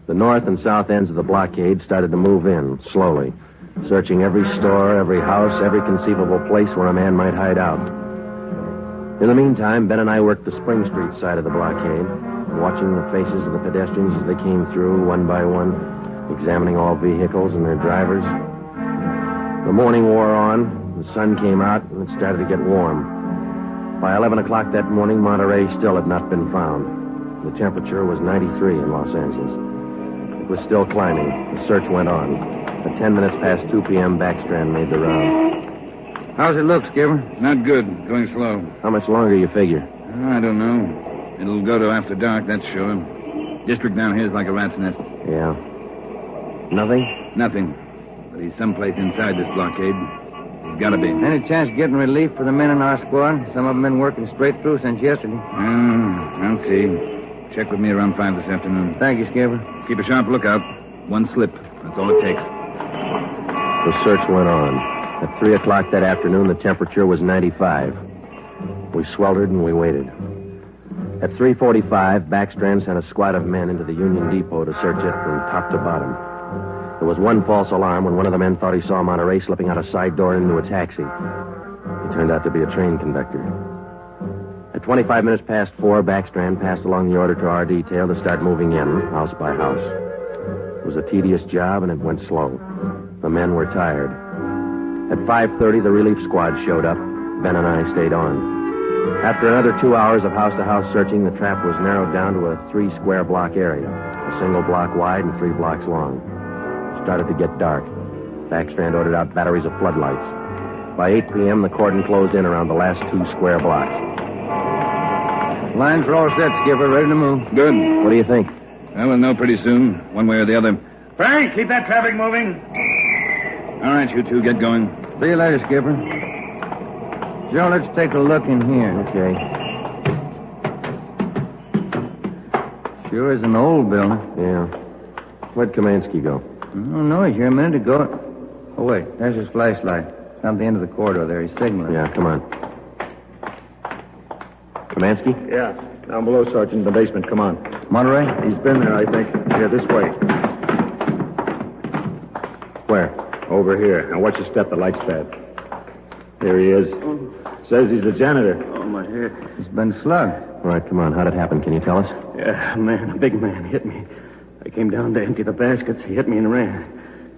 Speaker 4: The north and south ends of the blockade started to move in, slowly, searching every store, every house, every conceivable place where a man might hide out. In the meantime, Ben and I worked the Spring Street side of the blockade, watching the faces of the pedestrians as they came through, one by one, examining all vehicles and their drivers. The morning wore on, the sun came out, and it started to get warm. By 11 o'clock that morning, Monterey still had not been found. The temperature was 93 in Los Angeles. It was still climbing. The search went on. At 10 minutes past 2 p.m., Backstrand made the rounds.
Speaker 5: How's it look, Skipper?
Speaker 15: Not good. Going slow.
Speaker 4: How much longer you figure?
Speaker 15: I don't know. It'll go to after dark, that's sure. District down here is like a rat's nest.
Speaker 4: Yeah. Nothing?
Speaker 15: Nothing. But he's someplace inside this blockade. He's got to be.
Speaker 5: Any chance of getting relief for the men in our squad? Some of them been working straight through since yesterday.
Speaker 15: I'll see. Check with me around 5 this afternoon.
Speaker 5: Thank you, Skipper.
Speaker 15: Keep a sharp lookout. One slip. That's all it takes.
Speaker 4: The search went on. At 3 o'clock that afternoon, the temperature was 95. We sweltered and we waited. At 3:45, Backstrand sent a squad of men into the Union Depot to search it from top to bottom. There was one false alarm when one of the men thought he saw Monterey slipping out a side door into a taxi. He turned out to be a train conductor. At 25 minutes past 4, Backstrand passed along the order to our detail to start moving in, house by house. It was a tedious job, and it went slow. The men were tired. At 5:30, the relief squad showed up. Ben and I stayed on. After another 2 hours of house-to-house searching, the trap was narrowed down to a 3-square-block area, a single block wide and 3 blocks long. It started to get dark. Backstrand ordered out batteries of floodlights. By 8 p.m., the cordon closed in around the last 2 square blocks.
Speaker 5: Lines are all set, Skipper. Ready to move.
Speaker 15: Good.
Speaker 4: What do you think?
Speaker 15: Well, we'll know pretty soon, one way or the other.
Speaker 1: Frank, keep that traffic moving.
Speaker 15: All right, you two, get going.
Speaker 5: See you later, Skipper. Joe, let's take a look in here.
Speaker 4: Okay.
Speaker 5: Sure is an old building.
Speaker 4: Yeah. Where'd Kamansky go?
Speaker 5: I don't know. He's here a minute ago. Oh, wait. There's his flashlight. It's on the end of the corridor there. He's signaling.
Speaker 4: Yeah, come on. Kamansky?
Speaker 10: Yeah. Down below, Sergeant, in the basement. Come on.
Speaker 5: Monterey?
Speaker 10: He's been there, I think. Yeah, this way.
Speaker 4: Where?
Speaker 10: Over here. Now, watch your step. The light's bad. Here he is. Says he's the janitor.
Speaker 19: Oh, my head.
Speaker 5: He's been slugged.
Speaker 4: All right, come on. How'd it happen? Can you tell us?
Speaker 19: Yeah, a big man hit me. I came down to empty the baskets. He hit me and ran.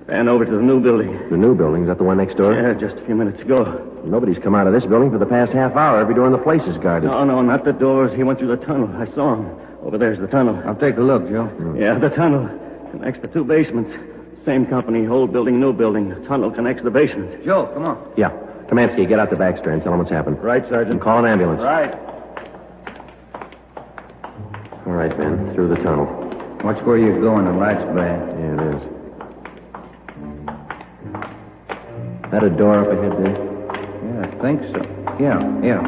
Speaker 19: Ran over to the new building.
Speaker 4: The new building? Is that the one next door?
Speaker 19: Yeah, just a few minutes ago.
Speaker 4: Nobody's come out of this building for the past half hour. Every door in the place is guarded.
Speaker 19: No, not the doors. He went through the tunnel. I saw him. Over there's the tunnel.
Speaker 5: I'll take a look, Joe.
Speaker 19: Yeah, the tunnel. Connects the 2 basements. Same company, old building, new building. The tunnel connects the basements.
Speaker 5: Joe, come on.
Speaker 4: Yeah. Kamansky, get out the Backstrand. Tell him what's happened.
Speaker 10: Right, Sergeant.
Speaker 4: And call an ambulance.
Speaker 10: Right.
Speaker 4: All right, Ben. Through the tunnel.
Speaker 5: Watch where you're going. The light's bad.
Speaker 4: Yeah, it is. That a door up ahead there?
Speaker 5: Yeah, I think so. Yeah.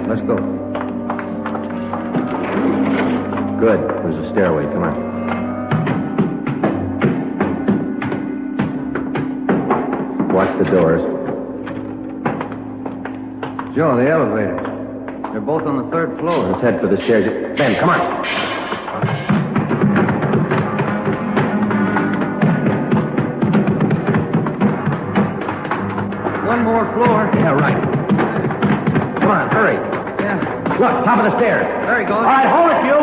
Speaker 5: Let's go.
Speaker 4: Good. There's a stairway. Come on. Watch the doors.
Speaker 5: Joe, the elevator. They're both on the 3rd floor.
Speaker 4: Let's head for the stairs. Ben, come on.
Speaker 5: One more floor.
Speaker 4: Yeah, right. Come on, hurry.
Speaker 5: Yeah.
Speaker 4: Look, top of the stairs.
Speaker 5: There he goes.
Speaker 4: All right, hold it, you.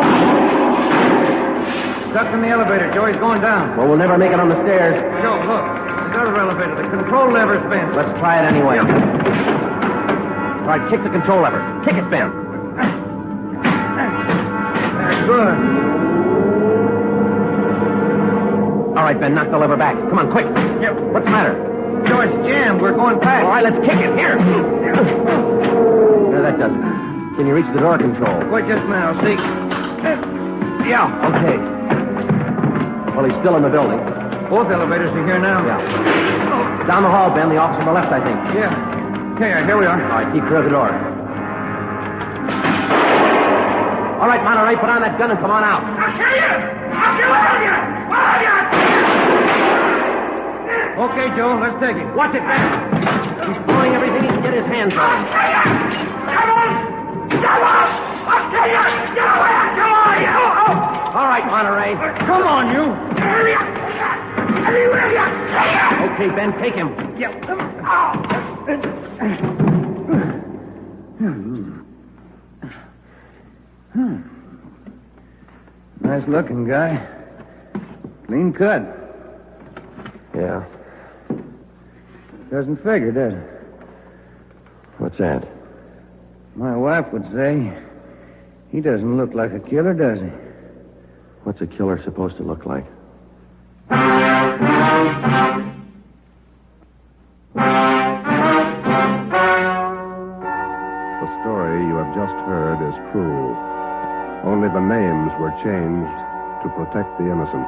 Speaker 5: Stuck in the elevator. Joe, he's going down.
Speaker 4: Well, we'll never make it on the stairs.
Speaker 5: Joe, look. The other elevator. The control lever's bent.
Speaker 4: Let's try it anyway.
Speaker 5: Yeah.
Speaker 4: All right, kick the control lever. Kick it, Ben.
Speaker 5: That's good.
Speaker 4: All right, Ben, knock the lever back. Come on, quick.
Speaker 5: Yep.
Speaker 4: What's the matter?
Speaker 5: Joe, it's jammed. We're going fast.
Speaker 4: All right, let's kick it. Here. No, that doesn't. Can you reach the door control?
Speaker 5: Wait just a minute. I'll see. Yeah.
Speaker 4: Okay. Well, he's still in the building.
Speaker 5: Both elevators are here now.
Speaker 4: Yeah. Down the hall, Ben. The office on the left, I think.
Speaker 5: Yeah. Here we are.
Speaker 4: All right, keep clear of the door. All right, right, Monterey, put on that gun and come on out.
Speaker 11: I'll kill you! I'll kill all of you! All of you!
Speaker 4: Okay, Joe, let's take it. Watch it, Ben. He's throwing everything he can get his hands on.
Speaker 11: Come on! Come on! I'll kill you! Get away! Come on, you!
Speaker 4: All right, Monterey. Come on, you. Okay, Ben, take him.
Speaker 5: Nice looking guy. Clean cut.
Speaker 4: Yeah.
Speaker 5: Doesn't figure, does it?
Speaker 4: What's that?
Speaker 5: My wife would say he doesn't look like a killer, does he?
Speaker 4: What's a killer supposed to look like?
Speaker 21: The story you have just heard is true. Only the names were changed to protect the innocent.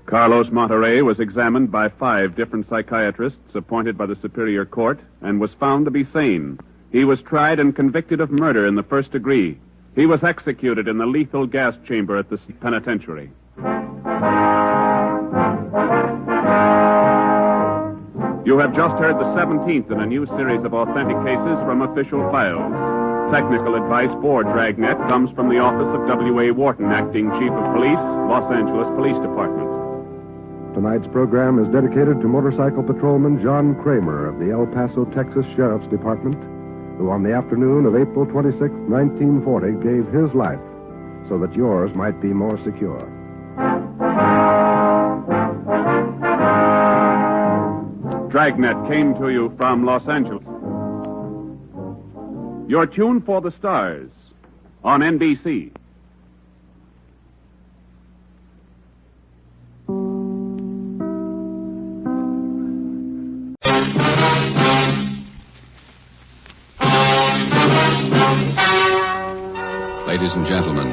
Speaker 3: Carlos Monterey was examined by 5 different psychiatrists appointed by the Superior Court and was found to be sane. He was tried and convicted of murder in the first degree. He was executed in the lethal gas chamber at the penitentiary. You have just heard the 17th in a new series of authentic cases from official files. Technical advice for Dragnet comes from the office of W.A. Wharton, Acting Chief of Police, Los Angeles Police Department.
Speaker 21: Tonight's program is dedicated to motorcycle patrolman John Kramer of the El Paso, Texas Sheriff's Department, who on the afternoon of April 26, 1940, gave his life so that yours might be more secure.
Speaker 3: Dragnet came to you from Los Angeles. Your tune for the stars on NBC.
Speaker 12: Ladies and gentlemen,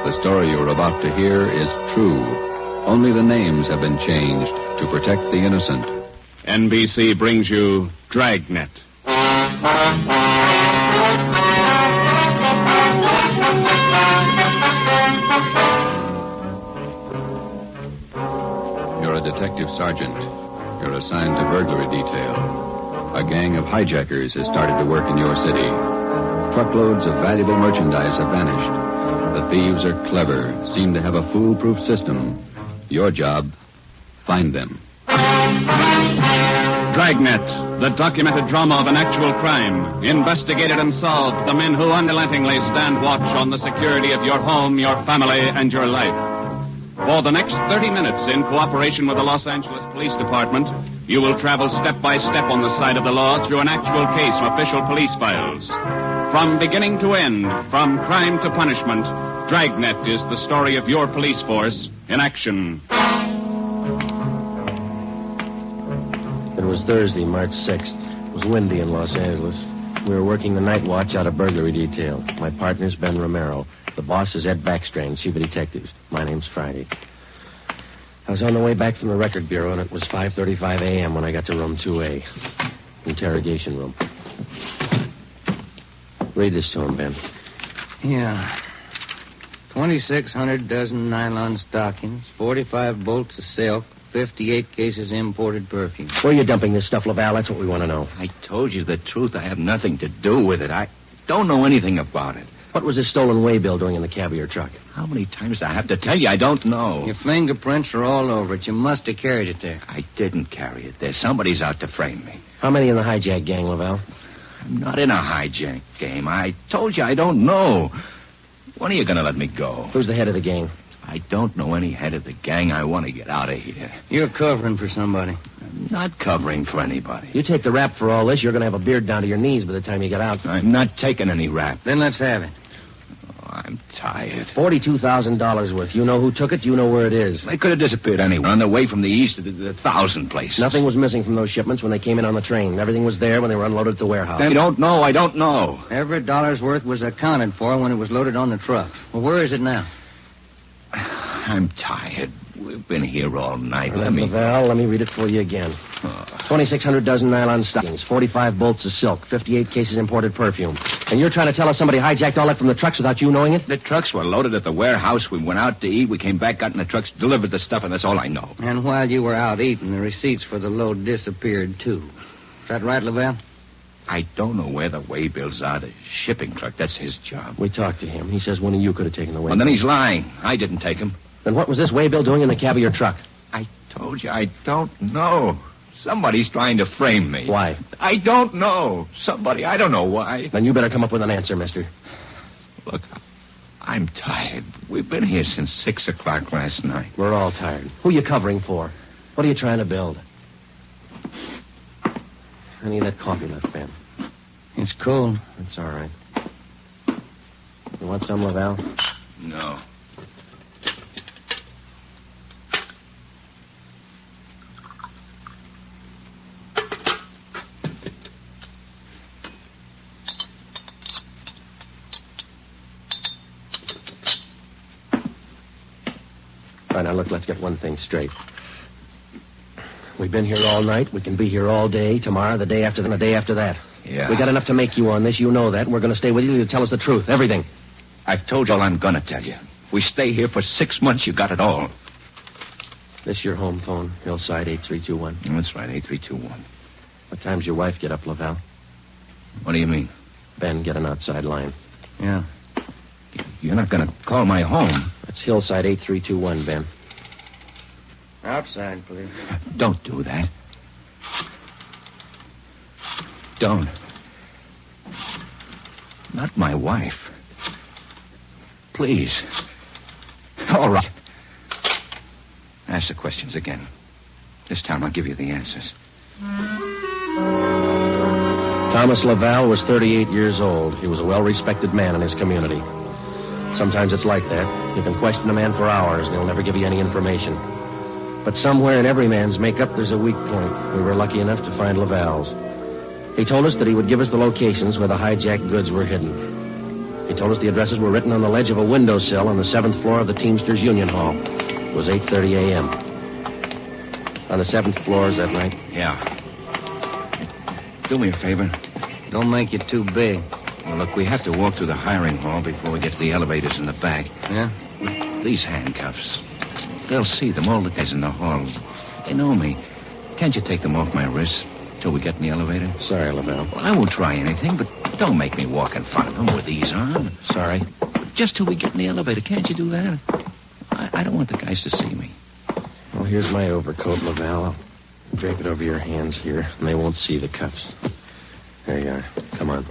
Speaker 12: the story you're about to hear is true. Only the names have been changed to protect the innocent.
Speaker 3: NBC brings you Dragnet.
Speaker 12: You're a detective sergeant. You're assigned to burglary detail. A gang of hijackers has started to work in your city. Truckloads of valuable merchandise have vanished. The thieves are clever, seem to have a foolproof system. Your job, find them.
Speaker 3: Dragnet, the documented drama of an actual crime. Investigated and solved, the men who unrelentingly stand watch on the security of your home, your family, and your life. For the next 30 minutes, in cooperation with the Los Angeles Police Department, you will travel step by step on the side of the law through an actual case from official police files. From beginning to end, from crime to punishment, Dragnet is the story of your police force in action.
Speaker 4: It was Thursday, March 6th. It was windy in Los Angeles. We were working the night watch out of burglary detail. My partner's Ben Romero. The boss is Ed Backstrand, chief of detectives. My name's Friday. I was on the way back from the record bureau, and it was 5:35 a.m. when I got to room 2A. Interrogation room. Read this to him, Ben.
Speaker 5: Yeah. 2,600 dozen nylon stockings, 45 bolts of silk, 58 cases imported perfume.
Speaker 4: Where are you dumping this stuff, Laval? That's what we want to know.
Speaker 7: I told you the truth. I have nothing to do with it. I don't know anything about it.
Speaker 4: What was this stolen waybill doing in the cab of your truck?
Speaker 7: How many times do I have to tell you? I don't know.
Speaker 5: Your fingerprints are all over it. You must have carried it there.
Speaker 7: I didn't carry it there. Somebody's out to frame me.
Speaker 4: How many in the hijack gang, Laval?
Speaker 7: I'm not in a hijack game. I told you I don't know. When are you going to let me go?
Speaker 4: Who's the head of the gang?
Speaker 7: I don't know any head of the gang. I want to get out of here.
Speaker 5: You're covering for somebody.
Speaker 7: I'm not covering for anybody.
Speaker 4: You take the rap for all this, you're going to have a beard down to your knees by the time you get out.
Speaker 7: I'm not taking any rap.
Speaker 5: Then let's have it.
Speaker 7: I'm tired.
Speaker 4: $42,000 worth. You know who took it. You know where it is.
Speaker 7: They could have disappeared anywhere. On their way from the east to the 1,000 places.
Speaker 4: Nothing was missing from those shipments when they came in on the train. Everything was there when they were unloaded at the warehouse.
Speaker 7: I don't know. I don't know.
Speaker 5: Every dollar's worth was accounted for when it was loaded on the truck. Well, where is it now?
Speaker 7: I'm tired.
Speaker 17: We've been here all night.
Speaker 4: Let me read it for you again. 2,600 dozen nylon stockings, 45 bolts of silk, 58 cases imported perfume. And you're trying to tell us somebody hijacked all that from the trucks without you knowing it?
Speaker 17: The trucks were loaded at the warehouse. We went out to eat. We came back, got in the trucks, delivered the stuff, and that's all I know.
Speaker 5: And while you were out eating, the receipts for the load disappeared, too. Is that right, Lavelle?
Speaker 17: I don't know where the waybills are. The shipping clerk, that's his job.
Speaker 4: We talked to him. He says one of you could have taken the waybill.
Speaker 17: Well, then he's lying. I didn't take him.
Speaker 4: Then what was this waybill doing in the cab of your truck?
Speaker 17: I told you, I don't know. Somebody's trying to frame me.
Speaker 4: Why?
Speaker 17: I don't know. Somebody, I don't know why.
Speaker 4: Then you better come up with an answer, mister.
Speaker 17: Look, I'm tired. We've been here since 6 o'clock last night.
Speaker 4: We're all tired. Who are you covering for? What are you trying to build? I need that coffee left, Ben.
Speaker 5: It's cold.
Speaker 4: That's all right. You want some, Lavelle?
Speaker 17: No.
Speaker 4: All right, now, look, let's get one thing straight. We've been here all night. We can be here all day, tomorrow, the day after, then the day after that.
Speaker 17: Yeah.
Speaker 4: We got enough to make you on this. You know that. And we're going to stay with you to tell us the truth, everything.
Speaker 17: I've told you all I'm going to tell you. If we stay here for 6 months, you got it all.
Speaker 4: This your home phone, Hillside 8321.
Speaker 17: That's right, 8321.
Speaker 4: What time's your wife get up, Lavelle?
Speaker 17: What do you mean?
Speaker 4: Ben, get an outside line.
Speaker 5: Yeah.
Speaker 17: You're not going to call my home.
Speaker 4: That's Hillside 8321, Ben.
Speaker 5: Outside, please.
Speaker 17: Don't do that. Don't. Not my wife. Please. All right. Ask the questions again. This time I'll give you the answers.
Speaker 4: Thomas Lavelle was 38 years old. He was a well-respected man in his community. Sometimes it's like that. You can question a man for hours, and he'll never give you any information. But somewhere in every man's makeup, there's a weak point. We were lucky enough to find Lavalle's. He told us that he would give us the locations where the hijacked goods were hidden. He told us the addresses were written on the ledge of a windowsill on the 7th floor of the Teamsters Union Hall. It was 8:30 a.m. On the 7th floor, is that right?
Speaker 17: Yeah. Do me a favor.
Speaker 5: Don't make it too big.
Speaker 17: Well, look, we have to walk through the hiring hall before we get to the elevators in the back.
Speaker 5: Yeah?
Speaker 17: These handcuffs. They'll see them, all the guys in the hall. They know me. Can't you take them off my wrists till we get in the elevator?
Speaker 4: Sorry, Lavelle.
Speaker 17: Well, I won't try anything, but don't make me walk in front of them with these on.
Speaker 4: Sorry.
Speaker 17: Just till we get in the elevator. Can't you do that? I don't want the guys to see me.
Speaker 4: Well, here's my overcoat, Lavelle. I'll drape it over your hands here, and they won't see the cuffs. There you are. Come on.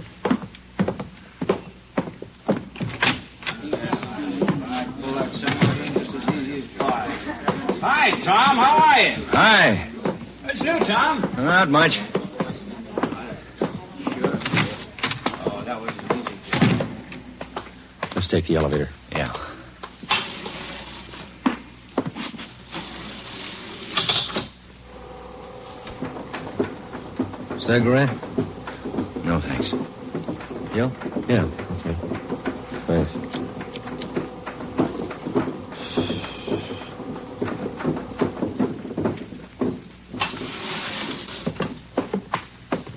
Speaker 1: Hi, Tom. How are you?
Speaker 17: Hi.
Speaker 1: What's new, Tom?
Speaker 17: Not much.
Speaker 1: Oh, that was easy.
Speaker 4: Let's take the elevator.
Speaker 17: Yeah.
Speaker 5: Cigarette?
Speaker 17: No, thanks.
Speaker 5: You?
Speaker 4: Yeah, okay. Thanks.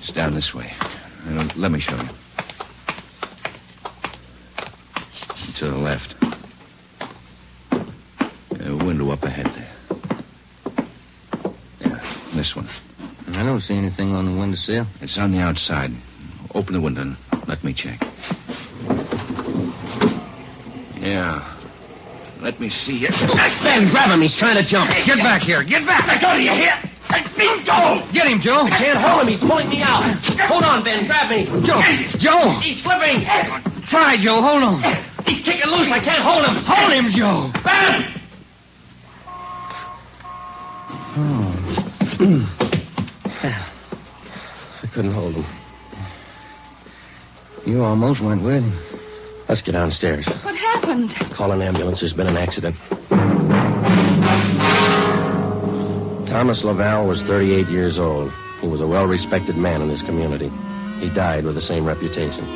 Speaker 17: It's down this way. Let me show you. To the left. A window up ahead there. Yeah, this one.
Speaker 5: I don't see anything on the windowsill.
Speaker 17: It's on the outside. Open the window and let me check. Yeah. Let me see it.
Speaker 4: Ben, grab him. He's trying to jump. Get back here. Get back.
Speaker 11: Let go, do you hear? Let go!
Speaker 4: Get him, Joe. I can't hold him. He's pulling me out. Hold on, Ben. Grab me.
Speaker 5: Joe!
Speaker 4: He's slipping.
Speaker 5: Try, Joe. Hold on.
Speaker 4: He's kicking loose. I can't hold him.
Speaker 5: Hold him, Joe.
Speaker 4: Ben! I couldn't hold him.
Speaker 5: You almost went with him.
Speaker 4: Let's get downstairs.
Speaker 8: What happened?
Speaker 4: Call an ambulance. There's been an accident. Thomas Lavelle was 38 years old. He was a well-respected man in his community. He died with the same reputation.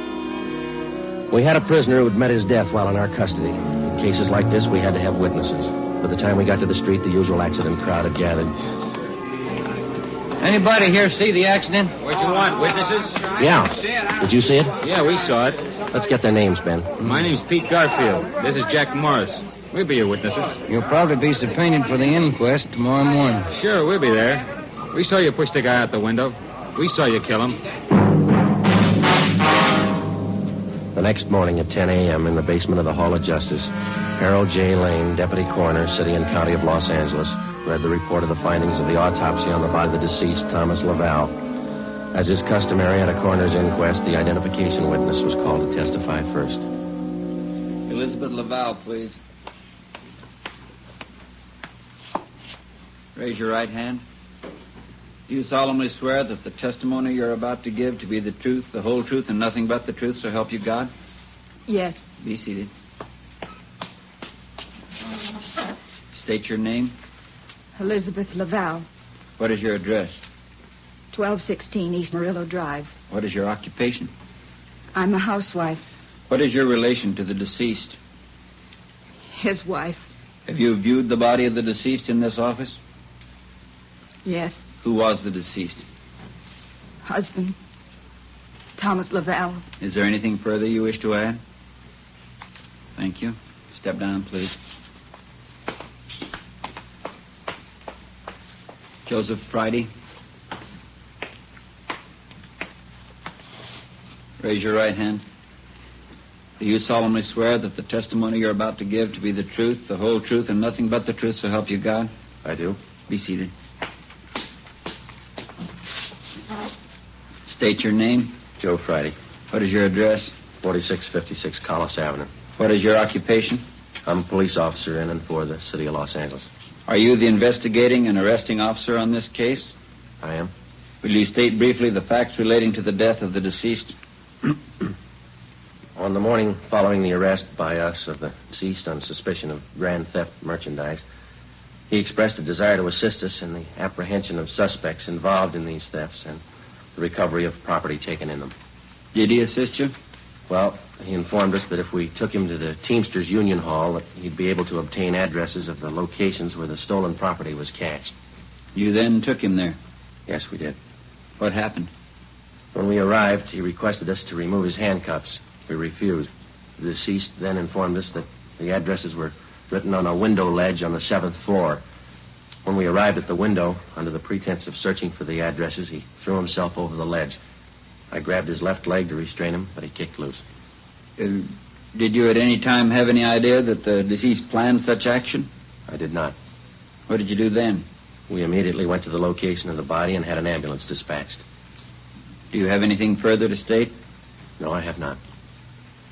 Speaker 4: We had a prisoner who'd met his death while in our custody. He'd Cases like this, we had to have witnesses. By the time we got to the street, the usual accident crowd had gathered.
Speaker 6: Anybody here see the accident? What you want, witnesses?
Speaker 4: Yeah. Did you see it?
Speaker 6: Yeah, we saw it.
Speaker 4: Let's get their names, Ben.
Speaker 6: My name's Pete Garfield. This is Jack Morris. We'll be your witnesses.
Speaker 5: You'll probably be subpoenaed for the inquest tomorrow morning.
Speaker 6: Sure, we'll be there. We saw you push the guy out the window. We saw you kill him.
Speaker 4: The next morning at 10 a.m. in the basement of the Hall of Justice, Harold J. Lane, Deputy Coroner, City and County of Los Angeles, read the report of the findings of the autopsy on the body of the deceased, Thomas Laval. As is customary at a coroner's inquest, the identification witness was called to testify first.
Speaker 18: Elizabeth Laval, please. Raise your right hand. Do you solemnly swear that the testimony you're about to give to be the truth, the whole truth, and nothing but the truth, so help you God?
Speaker 20: Yes.
Speaker 18: Be seated. State your name.
Speaker 20: Elizabeth Laval,
Speaker 18: What is your address?
Speaker 20: 1216 East Murillo Drive.
Speaker 18: What is your occupation?
Speaker 20: I'm a housewife.
Speaker 18: What is your relation to the deceased?
Speaker 20: His wife.
Speaker 18: Have you viewed the body of the deceased in this office?
Speaker 20: Yes.
Speaker 18: Who was the deceased?
Speaker 20: Husband. Thomas Laval.
Speaker 18: Is there anything further you wish to add? Thank you. Step down, please. Joseph Friday. Raise your right hand. Do you solemnly swear that the testimony you're about to give to be the truth, the whole truth, and nothing but the truth, so help you God?
Speaker 4: I do.
Speaker 18: Be seated. State your name.
Speaker 4: Joe Friday.
Speaker 18: What is your address?
Speaker 4: 4656 Collis Avenue.
Speaker 18: What is your occupation?
Speaker 4: I'm a police officer in and for the City of Los Angeles.
Speaker 18: Are you the investigating and arresting officer on this case?
Speaker 4: I am.
Speaker 18: Will you state briefly the facts relating to the death of the deceased?
Speaker 4: On the morning following the arrest by us of the deceased on suspicion of grand theft merchandise, he expressed a desire to assist us in the apprehension of suspects involved in these thefts and the recovery of property taken in them.
Speaker 18: Did he assist you?
Speaker 4: Well, he informed us that if we took him to the Teamsters Union Hall, that he'd be able to obtain addresses of the locations where the stolen property was cached.
Speaker 18: You then took him there?
Speaker 4: Yes, we did.
Speaker 18: What happened?
Speaker 4: When we arrived, he requested us to remove his handcuffs. We refused. The deceased then informed us that the addresses were written on a window ledge on the 7th floor. When we arrived at the window, under the pretense of searching for the addresses, he threw himself over the ledge. I grabbed his left leg to restrain him, but he kicked loose.
Speaker 18: Did you at any time have any idea that the deceased planned such action?
Speaker 4: I did not.
Speaker 18: What did you do then?
Speaker 4: We immediately went to the location of the body and had an ambulance dispatched.
Speaker 18: Do you have anything further to state?
Speaker 4: No, I have not.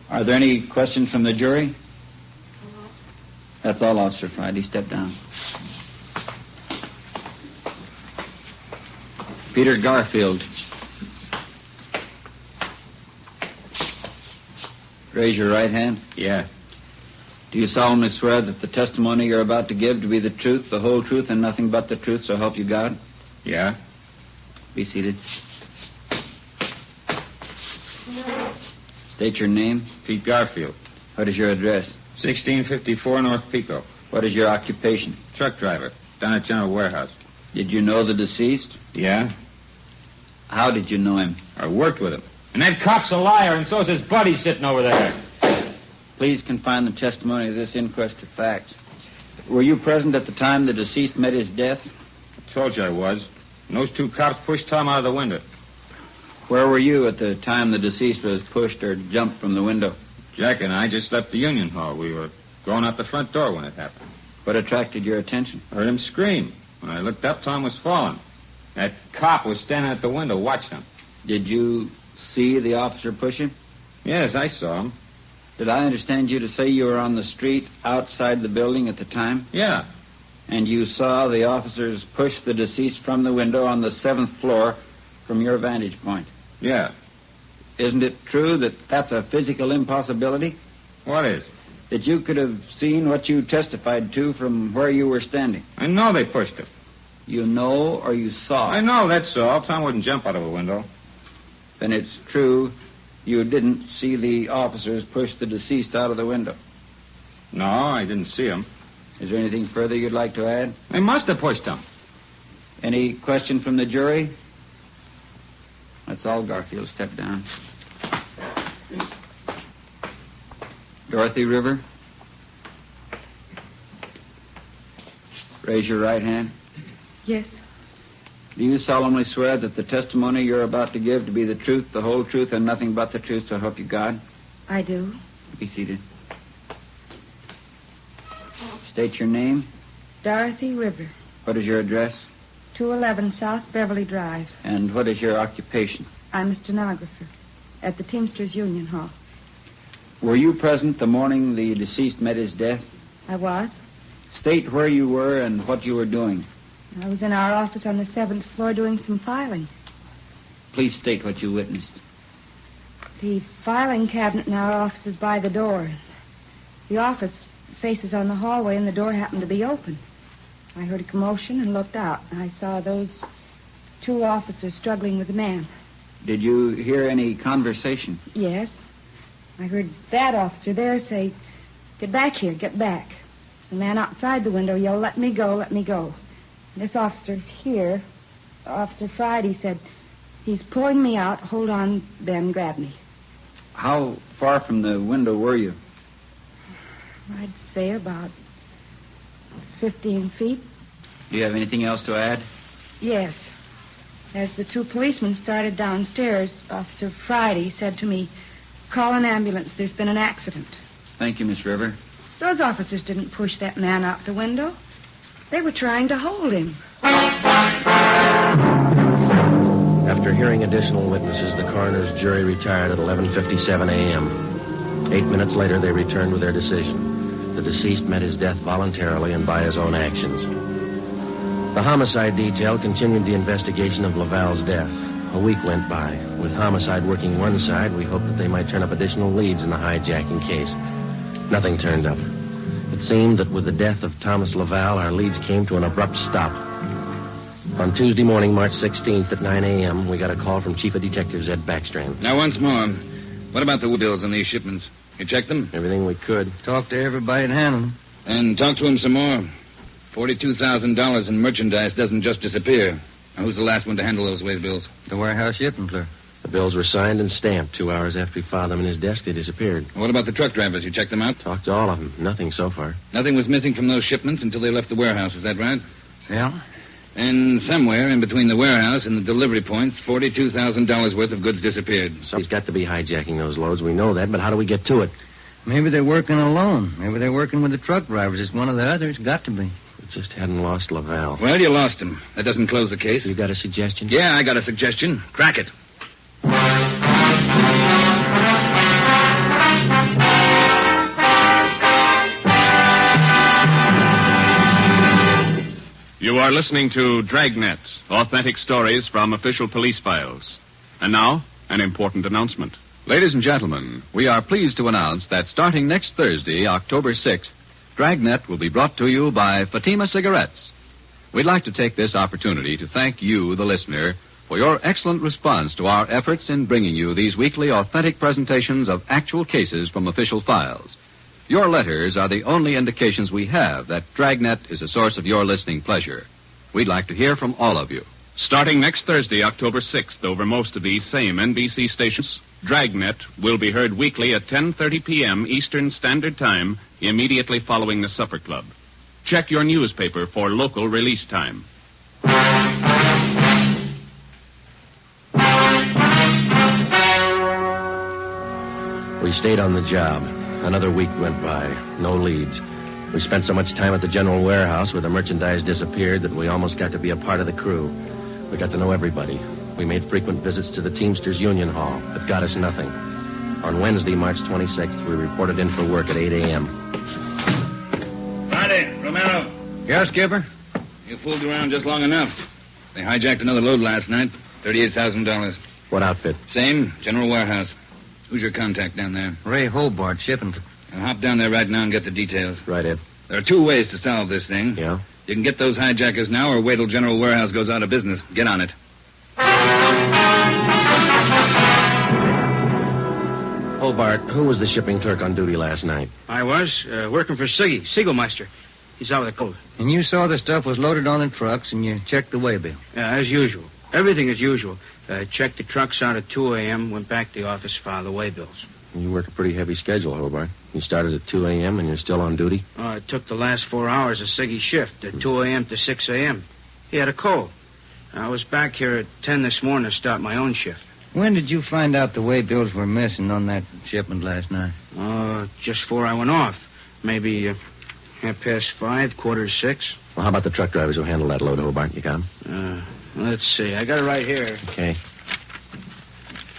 Speaker 18: Are there any questions from the jury? That's all, Officer Friday. Step down. Peter Garfield. Raise your right hand.
Speaker 6: Yeah.
Speaker 18: Do you solemnly swear that the testimony you're about to give to be the truth, the whole truth, and nothing but the truth, so help you God?
Speaker 6: Yeah.
Speaker 18: Be seated. State your name.
Speaker 6: Pete Garfield.
Speaker 18: What is your address?
Speaker 6: 1654 North Pico.
Speaker 18: What is your occupation?
Speaker 6: Truck driver. Down at General Warehouse.
Speaker 18: Did you know the deceased?
Speaker 6: Yeah.
Speaker 18: How did you know him?
Speaker 6: I worked with him. And that cop's a liar, and so's his buddy sitting over there.
Speaker 18: Please confine the testimony of this inquest to facts. Were you present at the time the deceased met his death?
Speaker 6: I told you I was. And those two cops pushed Tom out of the window.
Speaker 18: Where were you at the time the deceased was pushed or jumped from the window?
Speaker 6: Jack and I just left the Union Hall. We were going out the front door when it happened.
Speaker 18: What attracted your attention?
Speaker 6: I heard him scream. When I looked up, Tom was falling. That cop was standing at the window watching him.
Speaker 18: Did you see the officer push him?
Speaker 6: Yes, I saw him.
Speaker 18: Did I understand you to say you were on the street outside the building at the time?
Speaker 6: Yeah.
Speaker 18: And you saw the officers push the deceased from the window on the 7th floor from your vantage point?
Speaker 6: Yeah.
Speaker 18: Isn't it true that that's a physical impossibility?
Speaker 6: What is?
Speaker 18: That you could have seen what you testified to from where you were standing.
Speaker 6: I know they pushed him.
Speaker 18: You know or you saw?
Speaker 6: I know, that's all. Tom wouldn't jump out of a window.
Speaker 18: Then it's true you didn't see the officers push the deceased out of the window.
Speaker 6: No, I didn't see him.
Speaker 18: Is there anything further you'd like to add?
Speaker 6: They must have pushed him.
Speaker 18: Any question from the jury? That's all, Garfield. Step down. Dorothy River. Raise your right hand.
Speaker 8: Yes.
Speaker 18: Do you solemnly swear that the testimony you're about to give to be the truth, the whole truth, and nothing but the truth, so help you God?
Speaker 8: I do.
Speaker 18: Be seated. State your name.
Speaker 8: Dorothy River,
Speaker 18: What is your address?
Speaker 8: 211 South Beverly Drive.
Speaker 18: And what is your occupation?
Speaker 8: I'm a stenographer at the Teamsters Union Hall.
Speaker 18: Were you present the morning the deceased met his death?
Speaker 8: I was.
Speaker 18: State where you were and what you were doing.
Speaker 8: I was in our office on the 7th floor doing some filing.
Speaker 18: Please state what you witnessed.
Speaker 8: The filing cabinet in our office is by the door. The office faces on the hallway, and the door happened to be open. I heard a commotion and looked out. I saw those 2 officers struggling with a man.
Speaker 18: Did you hear any conversation?
Speaker 8: Yes. I heard that officer there say, "Get back here, get back." The man outside the window yelled, "Let me go, let me go." This officer here, Officer Friday, said, "He's pulling me out. Hold on, Ben, grab me."
Speaker 18: How far from the window were you?
Speaker 8: I'd say about 15 feet.
Speaker 18: Do you have anything else to add?
Speaker 8: Yes. As the 2 policemen started downstairs, Officer Friday said to me, "Call an ambulance. There's been an accident."
Speaker 18: Thank you, Miss River.
Speaker 8: Those officers didn't push that man out the window. They were trying to hold him.
Speaker 4: After hearing additional witnesses, the coroner's jury retired at 11:57 a.m. 8 minutes later, they returned with their decision. The deceased met his death voluntarily and by his own actions. The homicide detail continued the investigation of Laval's death. A week went by. With homicide working one side, we hoped that they might turn up additional leads in the hijacking case. Nothing turned up. It seemed that with the death of Thomas Laval, our leads came to an abrupt stop. On Tuesday morning, March 16th at 9 a.m., we got a call from Chief of Detectives Ed Backstrand.
Speaker 15: Now, once more, what about the bills on these shipments? You checked them?
Speaker 4: Everything we could.
Speaker 5: Talked to everybody that handled them.
Speaker 15: And talk to him some more. $42,000 in merchandise doesn't just disappear. Now, who's the last one to handle those waste bills?
Speaker 5: The warehouse shipping clerk.
Speaker 4: The bills were signed and stamped. 2 hours after he filed them in his desk, they disappeared.
Speaker 15: What about the truck drivers? You checked them out?
Speaker 4: Talked to all of them. Nothing so far.
Speaker 15: Nothing was missing from those shipments until they left the warehouse. Is that right?
Speaker 5: Yeah.
Speaker 15: And somewhere in between the warehouse and the delivery points, $42,000 worth of goods disappeared.
Speaker 4: Somebody's got to be hijacking those loads. We know that, but how do we get to it?
Speaker 5: Maybe they're working alone. Maybe they're working with the truck drivers. It's one of the others. Got to be.
Speaker 4: We just hadn't lost Laval.
Speaker 15: Well, you lost him. That doesn't close the case.
Speaker 4: You got a suggestion?
Speaker 15: Yeah, I got a suggestion. Crack it.
Speaker 3: You are listening to Dragnet, authentic stories from official police files. And now, an important announcement.
Speaker 12: Ladies and gentlemen, we are pleased to announce that starting next Thursday, October 6th, Dragnet will be brought to you by Fatima Cigarettes. We'd like to take this opportunity to thank you, the listener, for your excellent response to our efforts in bringing you these weekly authentic presentations of actual cases from official files. Your letters are the only indications we have that Dragnet is a source of your listening pleasure. We'd like to hear from all of you.
Speaker 3: Starting next Thursday, October 6th, over most of these same NBC stations, Dragnet will be heard weekly at 10:30 p.m. Eastern Standard Time, immediately following the Supper Club. Check your newspaper for local release time.
Speaker 4: We stayed on the job. Another week went by. No leads. We spent so much time at the general warehouse where the merchandise disappeared that we almost got to be a part of the crew. We got to know everybody. We made frequent visits to the Teamsters Union Hall, but got us nothing. On Wednesday, March 26th, we reported in for work at 8 a.m.
Speaker 15: Friday, Romero.
Speaker 5: Yeah, Skipper?
Speaker 15: You fooled around just long enough. They hijacked another load last night. $38,000.
Speaker 4: What outfit?
Speaker 15: Same, general warehouse. Who's your contact down there?
Speaker 5: Ray Hobart, shipping.
Speaker 15: I'll hop down there right now and get the details.
Speaker 4: Right, Ed.
Speaker 15: There are 2 ways to solve this thing.
Speaker 4: Yeah?
Speaker 15: You can get those hijackers now or wait till General Warehouse goes out of business. Get on it.
Speaker 4: Hobart, who was the shipping clerk on duty last night?
Speaker 13: I was, working for Siggy, Siegelmeister. He's out with a cold.
Speaker 5: And you saw the stuff was loaded on the trucks, and you checked the waybill.
Speaker 13: Yeah, as usual. Everything as usual. Checked the trucks out at 2 a.m., went back to the office, filed the waybills.
Speaker 4: You work a pretty heavy schedule, Hobart. You started at 2 a.m. and you're still on duty?
Speaker 13: It took the last 4 hours of Siggy's shift, at 2 a.m. to 6 a.m. He had a cold. I was back here at 10 this morning to start my own shift.
Speaker 5: When did you find out the waybills were missing on that shipment last night?
Speaker 13: Just before I went off. Maybe 5:30, 5:45.
Speaker 4: Well, how about the truck drivers who handled that load, Hobart? You got them?
Speaker 13: Let's see. I got it right here.
Speaker 4: Okay.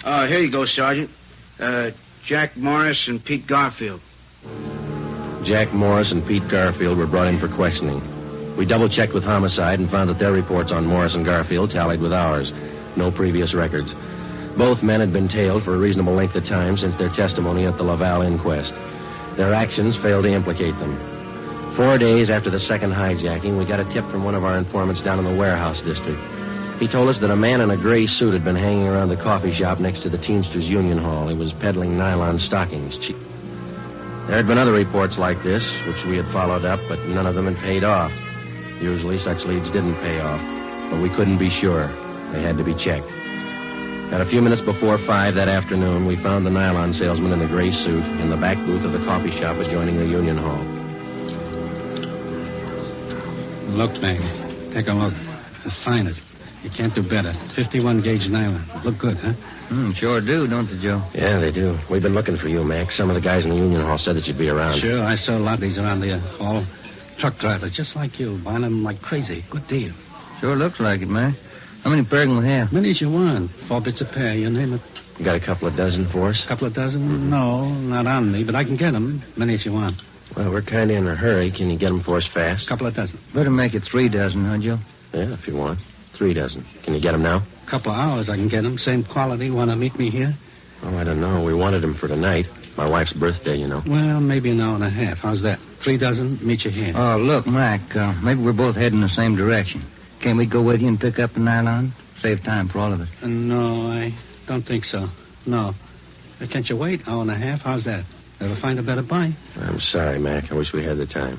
Speaker 13: Here you go, Sergeant. Jack Morris and Pete Garfield.
Speaker 4: Jack Morris and Pete Garfield were brought in for questioning. We double-checked with Homicide and found that their reports on Morris and Garfield tallied with ours. No previous records. Both men had been tailed for a reasonable length of time since their testimony at the Laval inquest. Their actions failed to implicate them. 4 days after the second hijacking, we got a tip from one of our informants down in the warehouse district. He told us that a man in a gray suit had been hanging around the coffee shop next to the Teamsters Union Hall. He was peddling nylon stockings. There had been other reports like this, which we had followed up, but none of them had paid off. Usually such leads didn't pay off, but we couldn't be sure. They had to be checked. At a few minutes before 5 that afternoon, we found the nylon salesman in the gray suit in the back booth of the coffee shop adjoining the Union Hall.
Speaker 2: Look, Meg. Take a look. The finest. You can't do better. 51-gauge nylon. Look good, huh?
Speaker 5: Sure do, don't they, Joe?
Speaker 4: Yeah, they do. We've been looking for you, Max. Some of the guys in the Union Hall said that you'd be around.
Speaker 2: Sure, I saw a lot of these around the hall. Truck drivers, just like you, buying them like crazy. Good deal.
Speaker 5: Sure looks like it, man. How many pair can we have?
Speaker 2: Many as you want. 4 bits a pair, you name it.
Speaker 4: You got a couple of dozen for us?
Speaker 2: Couple of dozen? No, not on me, but I can get them. Many as you want.
Speaker 4: Well, we're kind of in a hurry. Can you get them for us fast?
Speaker 2: Couple of dozen.
Speaker 5: Better make it 3 dozen, huh, Joe?
Speaker 4: Yeah, if you want. 3 dozen. Can you get them now?
Speaker 2: Couple of hours I can get them. Same quality. Want to meet me here?
Speaker 4: Oh, I don't know. We wanted them for tonight. My wife's birthday, you know.
Speaker 2: Well, maybe an hour and a half. How's that? 3 dozen, meet you here.
Speaker 5: Oh, look, Mac, maybe we're both heading the same direction. Can't we go with you and pick up the nylon? Save time for all of us.
Speaker 2: No, I don't think so. No. Can't you wait? Hour and a half? How's that? Ever find a better buy?
Speaker 4: I'm sorry, Mac. I wish we had the time.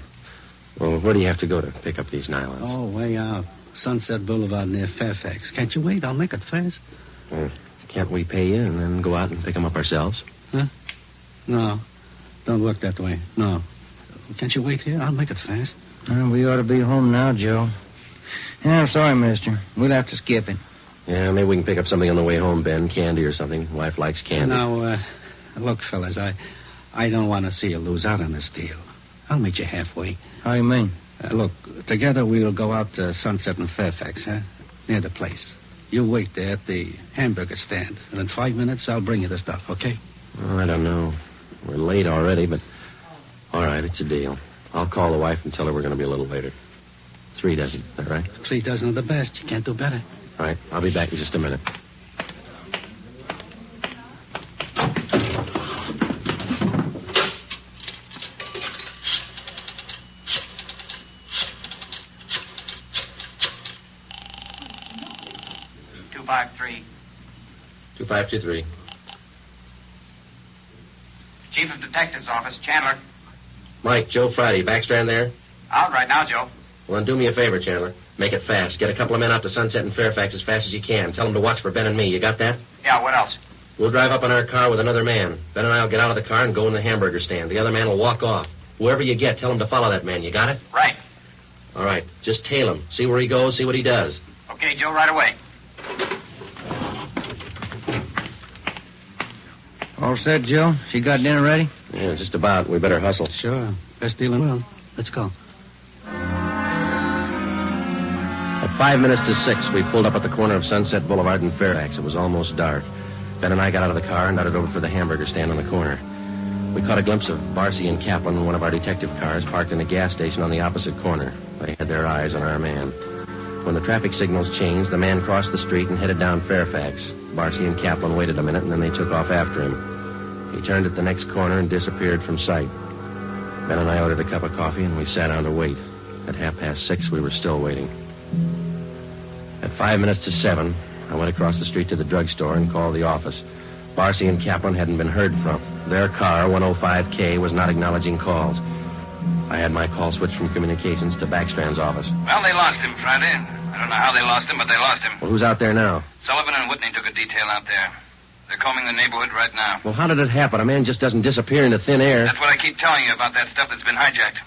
Speaker 4: Well, where do you have to go to pick up these nylons?
Speaker 2: Oh, way out. Sunset Boulevard near Fairfax. Can't you wait? I'll make it fast.
Speaker 4: Can't we pay you and then go out and pick them up ourselves?
Speaker 2: Huh? No. Don't work that way. No. Can't you wait here? I'll make it fast.
Speaker 5: We ought to be home now, Joe. Yeah, I'm sorry, mister. We'll have to skip it.
Speaker 4: Yeah, maybe we can pick up something on the way home, Ben. Candy or something. Wife likes candy.
Speaker 2: Now, look, fellas, I don't want to see you lose out on this deal. I'll meet you halfway.
Speaker 5: How you mean?
Speaker 2: Look, together we'll go out to Sunset and Fairfax, huh? Near the place. You wait there at the hamburger stand, and in 5 minutes I'll bring you the stuff, okay?
Speaker 4: Well, I don't know. We're late already, but... All right, it's a deal. I'll call the wife and tell her we're going to be a little later. 3 dozen, is that right?
Speaker 2: 3 dozen are the best. You can't do better.
Speaker 4: All right, I'll be back in just a minute.
Speaker 16: $253.
Speaker 4: 2523.
Speaker 16: Chief of Detectives Office, Chandler.
Speaker 4: Mike, Joe Friday, Backstrand there?
Speaker 16: Out right now, Joe.
Speaker 4: Well, then do me a favor, Chandler. Make it fast. Get a couple of men out to Sunset and Fairfax as fast as you can. Tell them to watch for Ben and me. You got that?
Speaker 16: Yeah, what else?
Speaker 4: We'll drive up in our car with another man. Ben and I will get out of the car and go in the hamburger stand. The other man will walk off. Whoever you get, tell him to follow that man. You got it?
Speaker 16: Right.
Speaker 4: All right. Just tail him. See where he goes, see what he does.
Speaker 16: Okay, Joe, right away.
Speaker 5: All set, Joe? She got dinner ready?
Speaker 4: Yeah, just about. We better hustle.
Speaker 2: Sure. Best deal in the world. Let's go.
Speaker 4: At 5 minutes to 6, we pulled up at the corner of Sunset Boulevard and Fairfax. It was almost dark. Ben and I got out of the car and darted over for the hamburger stand on the corner. We caught a glimpse of Barcy and Kaplan in one of our detective cars parked in a gas station on the opposite corner. They had their eyes on our man. When the traffic signals changed, the man crossed the street and headed down Fairfax. Barcy and Kaplan waited a minute, and then they took off after him. He turned at the next corner and disappeared from sight. Ben and I ordered a cup of coffee, and we sat down to wait. At 6:30, we were still waiting. At 5 minutes to 7, I went across the street to the drugstore and called the office. Barcy and Kaplan hadn't been heard from. Their car, 105K, was not acknowledging calls. I had my call switched from communications to Backstrand's office.
Speaker 22: Well, they lost him Friday. I don't know how they lost him, but they lost him.
Speaker 4: Well, who's out there now?
Speaker 22: Sullivan and Whitney took a detail out there. They're combing the neighborhood right now.
Speaker 4: Well, how did it happen? A man just doesn't disappear into thin air.
Speaker 22: That's what I keep telling you about that stuff that's been hijacked.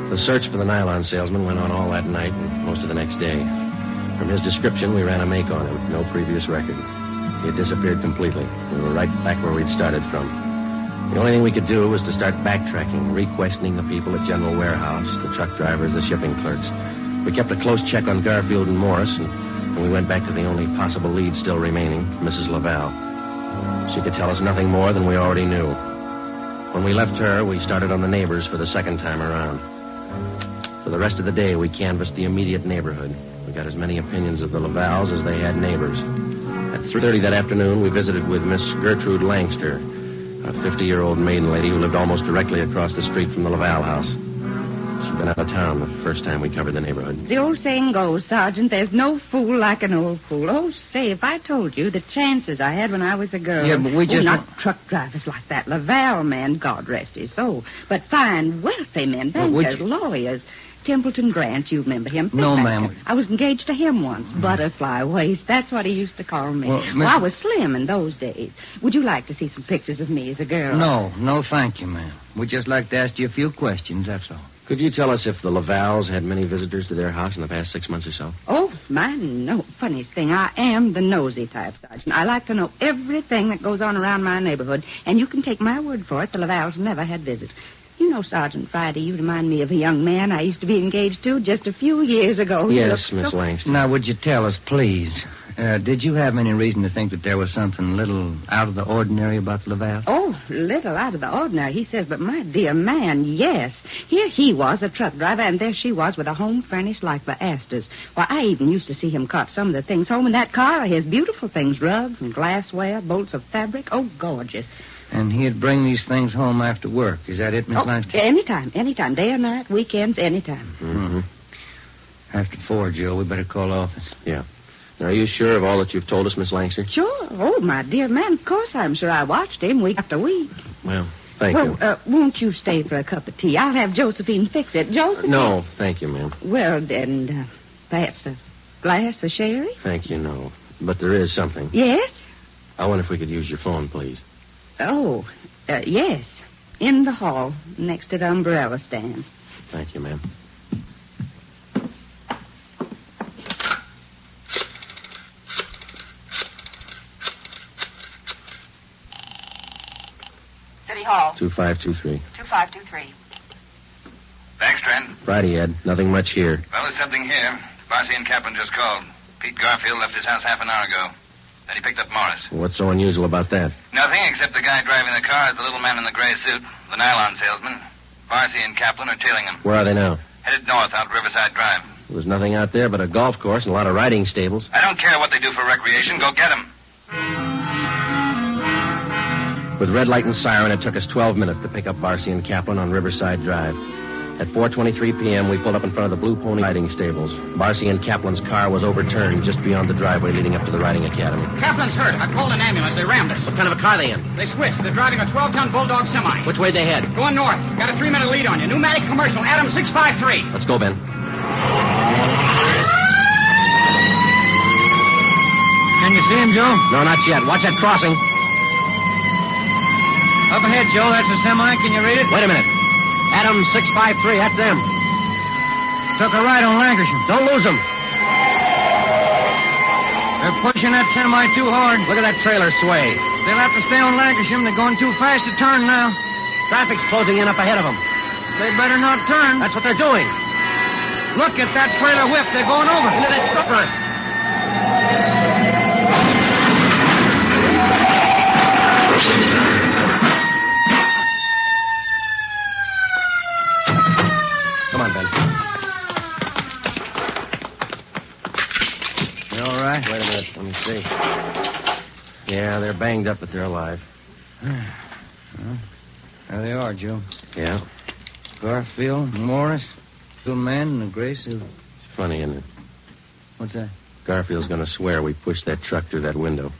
Speaker 4: The search for the nylon salesman went on all that night and most of the next day. From his description, we ran a make on him. No previous record. He had disappeared completely. We were right back where we'd started from. The only thing we could do was to start backtracking, re-questioning the people at General Warehouse, the truck drivers, the shipping clerks. We kept a close check on Garfield and Morris, and we went back to the only possible lead still remaining, Mrs. Laval. She could tell us nothing more than we already knew. When we left her, we started on the neighbors for the second time around. For the rest of the day, we canvassed the immediate neighborhood. We got as many opinions of the Lavals as they had neighbors. At 3:30 that afternoon, we visited with Miss Gertrude Langster, a 50-year-old maiden lady who lived almost directly across the street from the Laval house. She'd been out of town the first time we covered the neighborhood.
Speaker 8: The old saying goes, Sergeant, there's no fool like an old fool. Oh, say, if I told you the chances I had when I was a girl.
Speaker 5: Yeah, but we just...
Speaker 8: not truck drivers like that Laval man, God rest his soul, but fine, wealthy men, bankers, lawyers. Templeton Grant, you remember him?
Speaker 5: No, ma'am.
Speaker 8: I was engaged to him once. Butterfly waist, that's what he used to call me.
Speaker 5: Well,
Speaker 8: I was slim in those days. Would you like to see some pictures of me as a girl?
Speaker 5: No, thank you, ma'am. We'd just like to ask you a few questions, that's all.
Speaker 4: Could you tell us if the Lavals had many visitors to their house in the past 6 months or so?
Speaker 8: Oh, no. Funniest thing, I am the nosy type, Sergeant. I like to know everything that goes on around my neighborhood, and you can take my word for it, the Lavals never had visits. You know, Sergeant Friday, you remind me of a young man I used to be engaged to just a few years ago.
Speaker 4: Yes, Miss Langston.
Speaker 5: Now, would you tell us, please, did you have any reason to think that there was something a little out of the ordinary about the Laval?
Speaker 8: Oh, little out of the ordinary, he says, but my dear man, yes. Here he was, a truck driver, and there she was with a home furnished like the Astors. Why, I even used to see him cart some of the things home in that car of his, beautiful things, rugs and glassware, bolts of fabric. Oh, gorgeous.
Speaker 5: And he'd bring these things home after work. Is that it, Miss Langston?
Speaker 8: Anytime. Day or night, weekends, anytime.
Speaker 4: Mm-hmm.
Speaker 5: After 4, Joe, we better call office.
Speaker 4: Yeah. Now, are you sure of all that you've told us, Miss Langston?
Speaker 8: Sure. Oh, my dear man, of course I'm sure. I watched him week after week.
Speaker 4: Well, thank you.
Speaker 8: Won't you stay for a cup of tea? I'll have Josephine fix it. Josephine?
Speaker 4: No, thank you, ma'am.
Speaker 8: Well, then, perhaps a glass of sherry?
Speaker 4: Thank you, no. But there is something.
Speaker 8: Yes?
Speaker 4: I wonder if we could use your phone, please.
Speaker 8: Oh, yes. In the hall, next to the umbrella stand.
Speaker 4: Thank you, ma'am.
Speaker 9: City Hall.
Speaker 4: 2523.
Speaker 9: 2523.
Speaker 22: Backstrand.
Speaker 4: Friday, Ed. Nothing much here.
Speaker 22: Well, there's something here. Barcy and Kaplan just called. Pete Garfield left his house half an hour ago. Then he picked up Morris.
Speaker 4: What's so unusual about that?
Speaker 22: Nothing, except the guy driving the car is the little man in the gray suit, the nylon salesman. Barcy and Kaplan are tailing him.
Speaker 4: Where are they now?
Speaker 22: Headed north out Riverside Drive.
Speaker 4: There was nothing out there but a golf course and a lot of riding stables.
Speaker 22: I don't care what they do for recreation. Go get them.
Speaker 4: With red light and siren, it took us 12 minutes to pick up Barcy and Kaplan on Riverside Drive. At 4:23 p.m., we pulled up in front of the Blue Pony riding stables. Barcy and Kaplan's car was overturned just beyond the driveway leading up to the riding academy.
Speaker 14: Kaplan's hurt. I called an ambulance. They rammed us.
Speaker 4: What kind of a car are they in?
Speaker 14: They Swiss. They're driving a 12-ton Bulldog semi.
Speaker 4: Which way they head?
Speaker 14: Going north. Got a 3-minute lead on you. Pneumatic commercial. Adam 653.
Speaker 4: Let's go, Ben.
Speaker 5: Can you see him, Joe?
Speaker 4: No, not yet. Watch that crossing.
Speaker 5: Up ahead, Joe. That's a semi. Can you read it?
Speaker 4: Wait a minute. Adam 653, that's them.
Speaker 5: Took a right on Lancashire.
Speaker 4: Don't lose them.
Speaker 5: They're pushing that semi too hard.
Speaker 4: Look at that trailer sway.
Speaker 5: They'll have to stay on Lancashire. They're going too fast to turn now.
Speaker 4: Traffic's closing in up ahead of them.
Speaker 5: They better not turn.
Speaker 4: That's what they're doing.
Speaker 5: Look at that trailer whip. They're going over.
Speaker 4: Into that stopper. Come on, Ben.
Speaker 5: You all right?
Speaker 4: Wait a minute. Let me see. Yeah, they're banged up, but they're alive.
Speaker 5: Well, there they are, Joe.
Speaker 4: Yeah.
Speaker 5: Garfield, Morris, little man in a gray suit.
Speaker 4: It's funny, isn't it?
Speaker 5: What's that?
Speaker 4: Garfield's going to swear we pushed that truck through that window.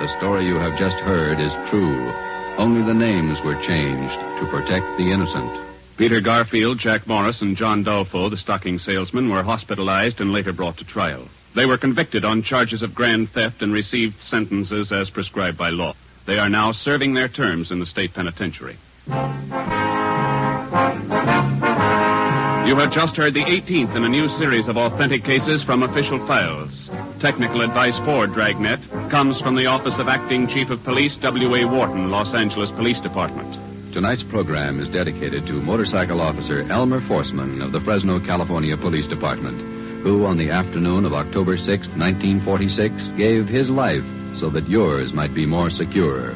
Speaker 12: The story you have just heard is true. Only the names were changed to protect the innocent.
Speaker 3: Peter Garfield, Jack Morris, and John Dolfo, the stocking salesman, were hospitalized and later brought to trial. They were convicted on charges of grand theft and received sentences as prescribed by law. They are now serving their terms in the state penitentiary. You have just heard the 18th in a new series of authentic cases from official files. Technical advice for Dragnet comes from the Office of Acting Chief of Police W.A. Wharton, Los Angeles Police Department.
Speaker 12: Tonight's program is dedicated to motorcycle officer Elmer Forsman of the Fresno, California Police Department, who on the afternoon of October 6, 1946, gave his life so that yours might be more secure.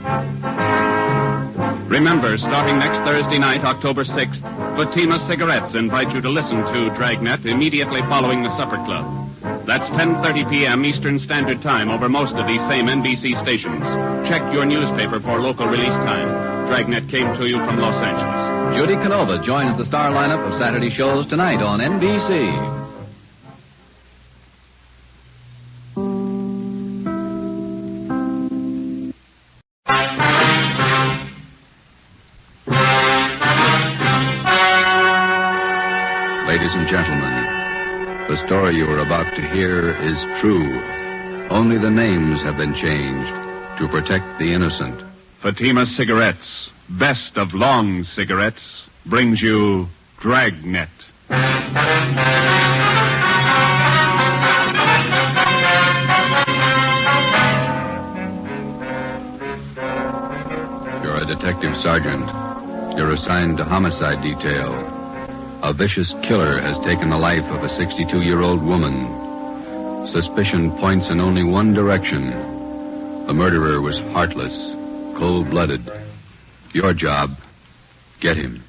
Speaker 3: Remember, starting next Thursday night, October 6th, Fatima Cigarettes invite you to listen to Dragnet immediately following the Supper Club. That's 10:30 p.m. Eastern Standard Time over most of these same NBC stations. Check your newspaper for local release time. Dragnet came to you from Los Angeles.
Speaker 12: Judy Canova joins the star lineup of Saturday shows tonight on NBC. Ladies and gentlemen, the story you are about to hear is true. Only the names have been changed to protect the innocent.
Speaker 3: Fatima Cigarettes, best of long cigarettes, brings you Dragnet.
Speaker 12: You're a detective sergeant. You're assigned to homicide detail. A vicious killer has taken the life of a 62-year-old woman. Suspicion points in only one direction. The murderer was heartless, cold-blooded. Your job, get him.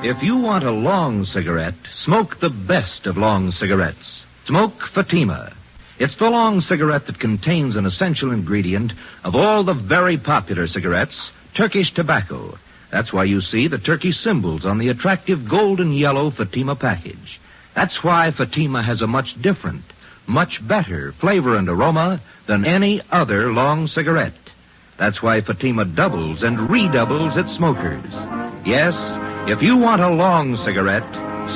Speaker 9: If you want a long cigarette, smoke the best of long cigarettes. Smoke Fatima. It's the long cigarette that contains an essential ingredient of all the very popular cigarettes, Turkish tobacco. That's why you see the Turkish symbols on the attractive golden yellow Fatima package. That's why Fatima has a much different, much better flavor and aroma than any other long cigarette. That's why Fatima doubles and redoubles its smokers. Yes, if you want a long cigarette,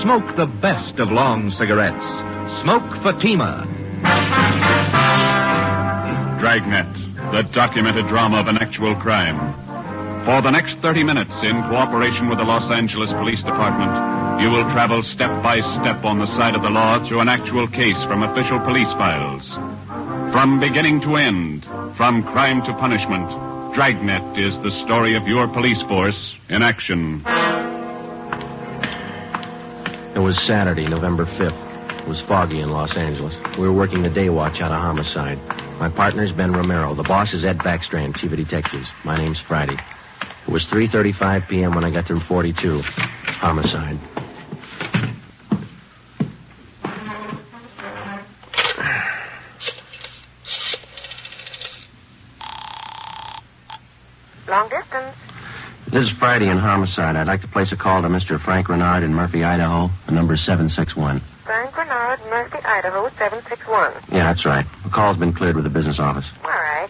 Speaker 9: smoke the best of long cigarettes. Smoke Fatima.
Speaker 3: Dragnet, the documented drama of an actual crime. For the next 30 minutes, in cooperation with the Los Angeles Police Department, you will travel step by step on the side of the law through an actual case from official police files. From beginning to end, from crime to punishment, Dragnet is the story of your police force in action.
Speaker 4: It was Saturday, November 5th. It was foggy in Los Angeles. We were working the day watch out of homicide. My partner's Ben Romero. The boss is Ed Backstrand, chief of detectives. My name's Friday. It was 3:35 p.m. when I got to 42. Homicide.
Speaker 19: Long distance.
Speaker 4: This is Friday in homicide. I'd like to place a call to Mr. Frank Renard in Murphy, Idaho. The number's 761.
Speaker 19: Frank Renard, Murphy, Idaho, 761.
Speaker 4: Yeah, that's right. The call's been cleared with the business office.
Speaker 19: All right.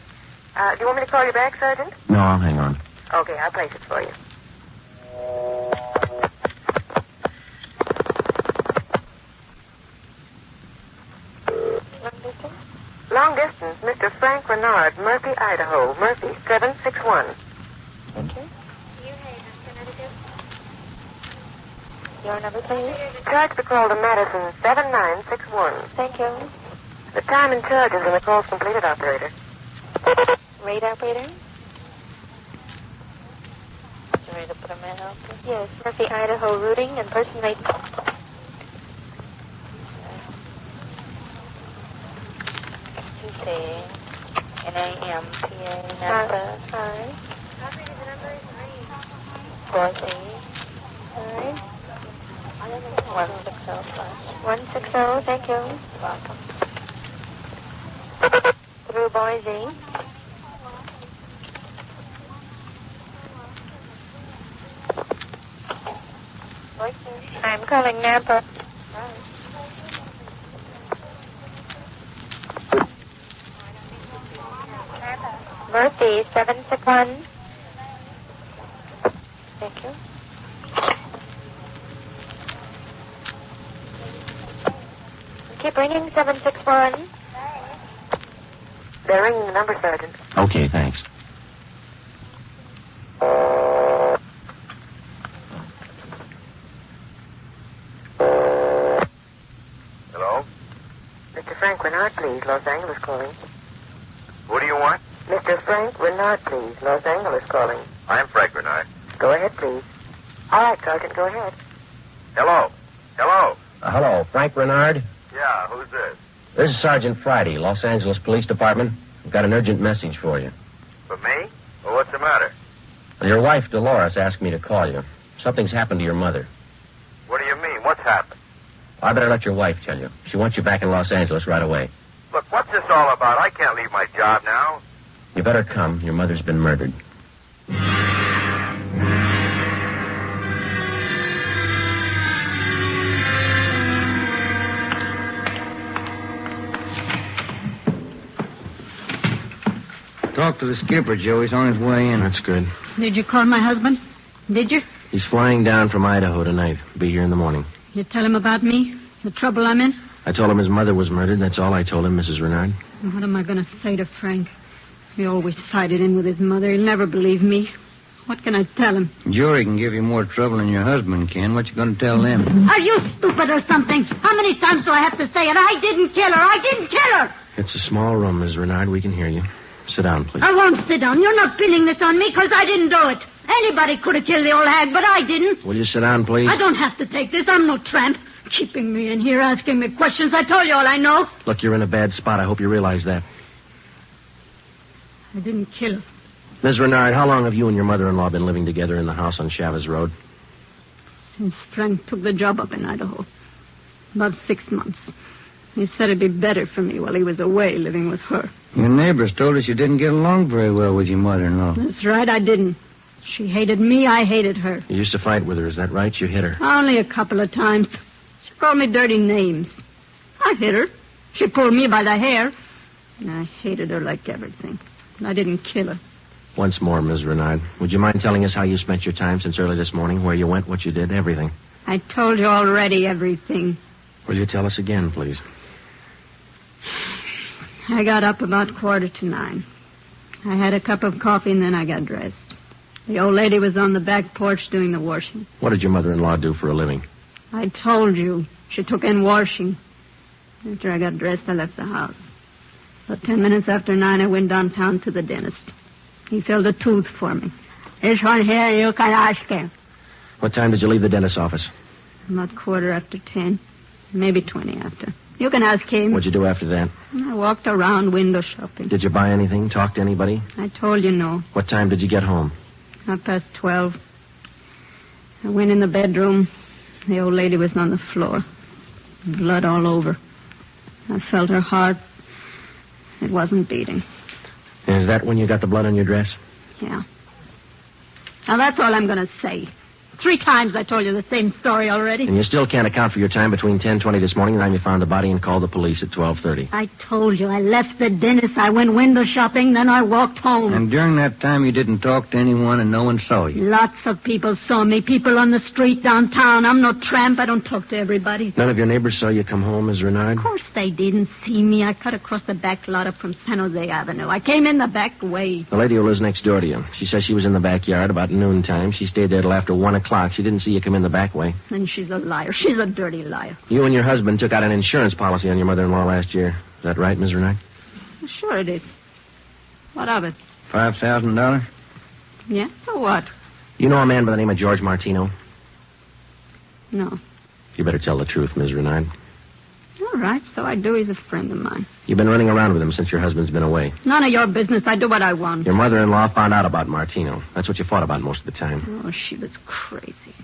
Speaker 19: Do you want me to call you back, Sergeant?
Speaker 4: No, I'll hang on.
Speaker 19: Okay, I'll place it for you. Long distance, Mr. Frank Renard, Murphy, Idaho. Murphy, 761. Thank you. Your number, please. Charge the call to Madison, 7961. Thank you. The time and charges when the call's completed, operator. Read, operator. Ready to put a man out? Yes, Murphy, Idaho, routing and personate. NAMPA number. Hi. Operator, the number is 4 Hi. 160 plus. 160, thank you. Welcome. Through Boise. I'm calling Nampa. Murphy, 761. Thank you. Keep ringing, 761. They're ringing the number, Sergeant.
Speaker 4: Okay, thanks.
Speaker 10: Hello?
Speaker 19: Mr. Frank Renard, please. Los Angeles calling.
Speaker 10: Who do you want?
Speaker 19: Mr. Frank Renard, please. Los Angeles calling.
Speaker 10: I'm Frank Renard.
Speaker 19: Go ahead, please. All right, Sergeant, go ahead.
Speaker 10: Hello? Hello?
Speaker 4: Hello, Frank Renard.
Speaker 10: Yeah, who's this?
Speaker 4: This is Sergeant Friday, Los Angeles Police Department. I've got an urgent message for you.
Speaker 10: For me? Well, what's the matter?
Speaker 4: Your wife, Dolores, asked me to call you. Something's happened to your mother.
Speaker 10: What do you mean? What's happened?
Speaker 4: I better let your wife tell you. She wants you back in Los Angeles right away.
Speaker 10: Look, what's this all about? I can't leave my job now.
Speaker 4: You better come. Your mother's been murdered.
Speaker 5: Talk to the skipper, Joe. He's on his way in.
Speaker 4: That's good.
Speaker 21: Did you call my husband? Did you?
Speaker 4: He's flying down from Idaho tonight. Be here in the morning.
Speaker 21: You tell him about me? The trouble I'm in?
Speaker 4: I told him his mother was murdered. That's all I told him, Mrs. Renard.
Speaker 21: What am I going to say to Frank? He always sided in with his mother. He'll never believe me. What can I tell him?
Speaker 5: Jury can give you more trouble than your husband can. What you going to tell them?
Speaker 21: Are you stupid or something? How many times do I have to say it? I didn't kill her. I didn't kill her.
Speaker 4: It's a small room, Miss Renard. We can hear you. Sit down, please.
Speaker 21: I won't sit down. You're not pinning this on me because I didn't do it. Anybody could have killed the old hag, but I didn't.
Speaker 4: Will you sit down, please?
Speaker 21: I don't have to take this. I'm no tramp. Keeping me in here, asking me questions. I told you all I know.
Speaker 4: Look, you're in a bad spot. I hope you realize that.
Speaker 21: I didn't kill her.
Speaker 4: Ms. Renard, how long have you and your mother-in-law been living together in the house on Chavez Road?
Speaker 21: Since Frank took the job up in Idaho. About 6 months. He said it'd be better for me while he was away living with her.
Speaker 5: Your neighbors told us you didn't get along very well with your mother-in-law.
Speaker 21: That's right, I didn't. She hated me, I hated her.
Speaker 4: You used to fight with her, is that right? You hit her.
Speaker 21: Only a couple of times. She called me dirty names. I hit her. She pulled me by the hair. And I hated her like everything. And I didn't kill her.
Speaker 4: Once more, Ms. Renard, would you mind telling us how you spent your time since early this morning, where you went, what you did, everything?
Speaker 21: I told you already everything.
Speaker 4: Will you tell us again, please?
Speaker 21: I got up about 9:15. I had a cup of coffee and then I got dressed. The old lady was on the back porch doing the washing.
Speaker 4: What did your mother-in-law do for a living?
Speaker 21: I told you. She took in washing. After I got dressed, I left the house. About 10 minutes after 9, I went downtown to the dentist. He filled a tooth for me. This one here, you can ask him.
Speaker 4: What time did you leave the dentist's office?
Speaker 21: About 10:15. Maybe 20 after. You can ask him.
Speaker 4: What'd you do after that?
Speaker 21: I walked around window shopping.
Speaker 4: Did you buy anything? Talk to anybody?
Speaker 21: I told you no.
Speaker 4: What time did you get home?
Speaker 21: 12:30. I went in the bedroom. The old lady was on the floor. Blood all over. I felt her heart. It wasn't beating.
Speaker 4: And is that when you got the blood on your dress?
Speaker 21: Yeah. Now, that's all I'm going to say. 3 times I told you the same story already.
Speaker 4: And you still can't account for your time between 10:20 this morning and the time you found the body and called the police at 12:30.
Speaker 21: I told you. I left the dentist. I went window shopping. Then I walked home.
Speaker 5: And during that time, you didn't talk to anyone and no one saw you?
Speaker 21: Lots of people saw me. People on the street downtown. I'm no tramp. I don't talk to everybody.
Speaker 4: None of your neighbors saw you come home, Ms. Renard?
Speaker 21: Of course they didn't see me. I cut across the back lot up from San Jose Avenue. I came in the back way.
Speaker 4: The lady who lives next door to you. She says she was in the backyard about noontime. She stayed there till after 1 o'clock. She didn't see you come in the back way.
Speaker 21: And she's a liar. She's a dirty liar.
Speaker 4: You and your husband took out an insurance policy on your mother-in-law last year. Is that right, Ms. Renard?
Speaker 21: Sure it is. What of it?
Speaker 5: $5,000?
Speaker 21: Yeah, so what?
Speaker 4: You know a man by the name of George Martino?
Speaker 21: No.
Speaker 4: You better tell the truth, Ms. Renard.
Speaker 21: All right, so I do. He's a friend of mine.
Speaker 4: You've been running around with him since your husband's been away.
Speaker 21: None of your business. I do what I want.
Speaker 4: Your mother-in-law found out about Martino. That's what you fought about most of the time.
Speaker 21: Oh, she was crazy.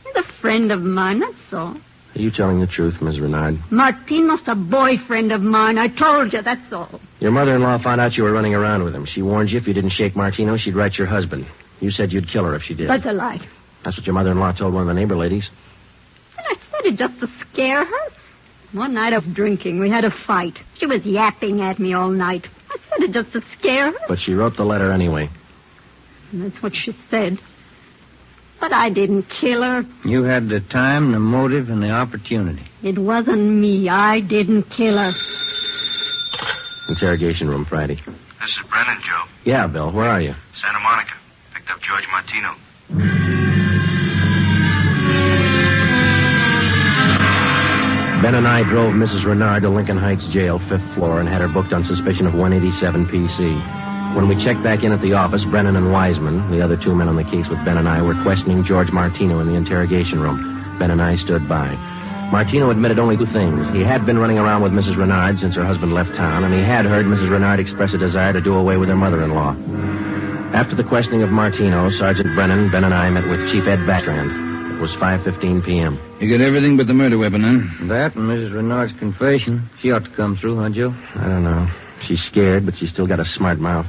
Speaker 21: He's a friend of mine, that's all.
Speaker 4: Are you telling the truth, Ms. Renard?
Speaker 21: Martino's a boyfriend of mine. I told you, that's all.
Speaker 4: Your mother-in-law found out you were running around with him. She warned you if you didn't shake Martino, she'd write your husband. You said you'd kill her if she did.
Speaker 21: That's a lie.
Speaker 4: That's what your mother-in-law told one of the neighbor ladies.
Speaker 21: And I said it just to scare her. One night I was drinking. We had a fight. She was yapping at me all night. I said it just to scare her.
Speaker 4: But she wrote the letter anyway.
Speaker 21: That's what she said. But I didn't kill her.
Speaker 5: You had the time, the motive, and the opportunity.
Speaker 21: It wasn't me. I didn't kill her.
Speaker 4: Interrogation room, Friday.
Speaker 22: This is Brennan, Joe.
Speaker 4: Yeah, Bill. Where are you?
Speaker 22: Santa Monica. Picked up George Martino.
Speaker 4: Ben and I drove Mrs. Renard to Lincoln Heights Jail, 5th floor, and had her booked on suspicion of 187 PC. When we checked back in at the office, Brennan and Wiseman, the other two men on the case with Ben and I, were questioning George Martino in the interrogation room. Ben and I stood by. Martino admitted only two things. He had been running around with Mrs. Renard since her husband left town, and he had heard Mrs. Renard express a desire to do away with her mother-in-law. After the questioning of Martino, Sergeant Brennan, Ben and I met with Chief Ed Backstrand. It was 5:15 p.m.
Speaker 15: You got everything but the murder weapon, huh?
Speaker 5: That and Mrs. Renard's confession. She ought to come through, huh, Joe?
Speaker 4: I don't know. She's scared, but she's still got a smart mouth.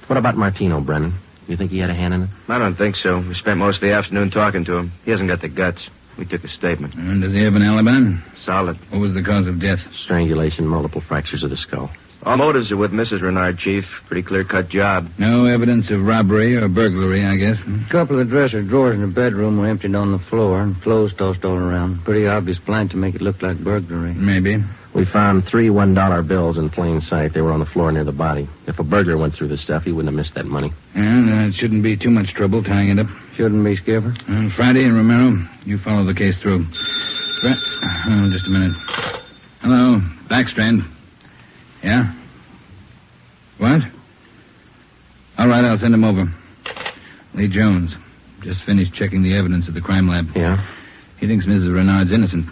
Speaker 4: What about Martino, Brennan? You think he had a hand in it?
Speaker 1: I don't think so. We spent most of the afternoon talking to him. He hasn't got the guts. We took a statement.
Speaker 15: And does he have an alibi?
Speaker 1: Solid.
Speaker 15: What was the cause of death?
Speaker 4: Strangulation, multiple fractures of the skull.
Speaker 1: All motives are with Mrs. Renard, Chief. Pretty clear-cut job.
Speaker 15: No evidence of robbery or burglary, I guess.
Speaker 5: A couple of dresser drawers in the bedroom were emptied on the floor and clothes tossed all around. Pretty obvious plan to make it look like burglary.
Speaker 15: Maybe.
Speaker 4: We found 3 $1 bills in plain sight. They were on the floor near the body. If a burglar went through the stuff, he wouldn't have missed that money.
Speaker 15: And it shouldn't be too much trouble tying it up.
Speaker 5: Shouldn't be, Skipper.
Speaker 15: Friday and Romero, you follow the case through. Just a minute. Hello, Backstrand. Yeah? What? All right, I'll send him over. Lee Jones. Just finished checking the evidence at the crime lab.
Speaker 4: Yeah?
Speaker 15: He thinks Mrs. Renard's innocent.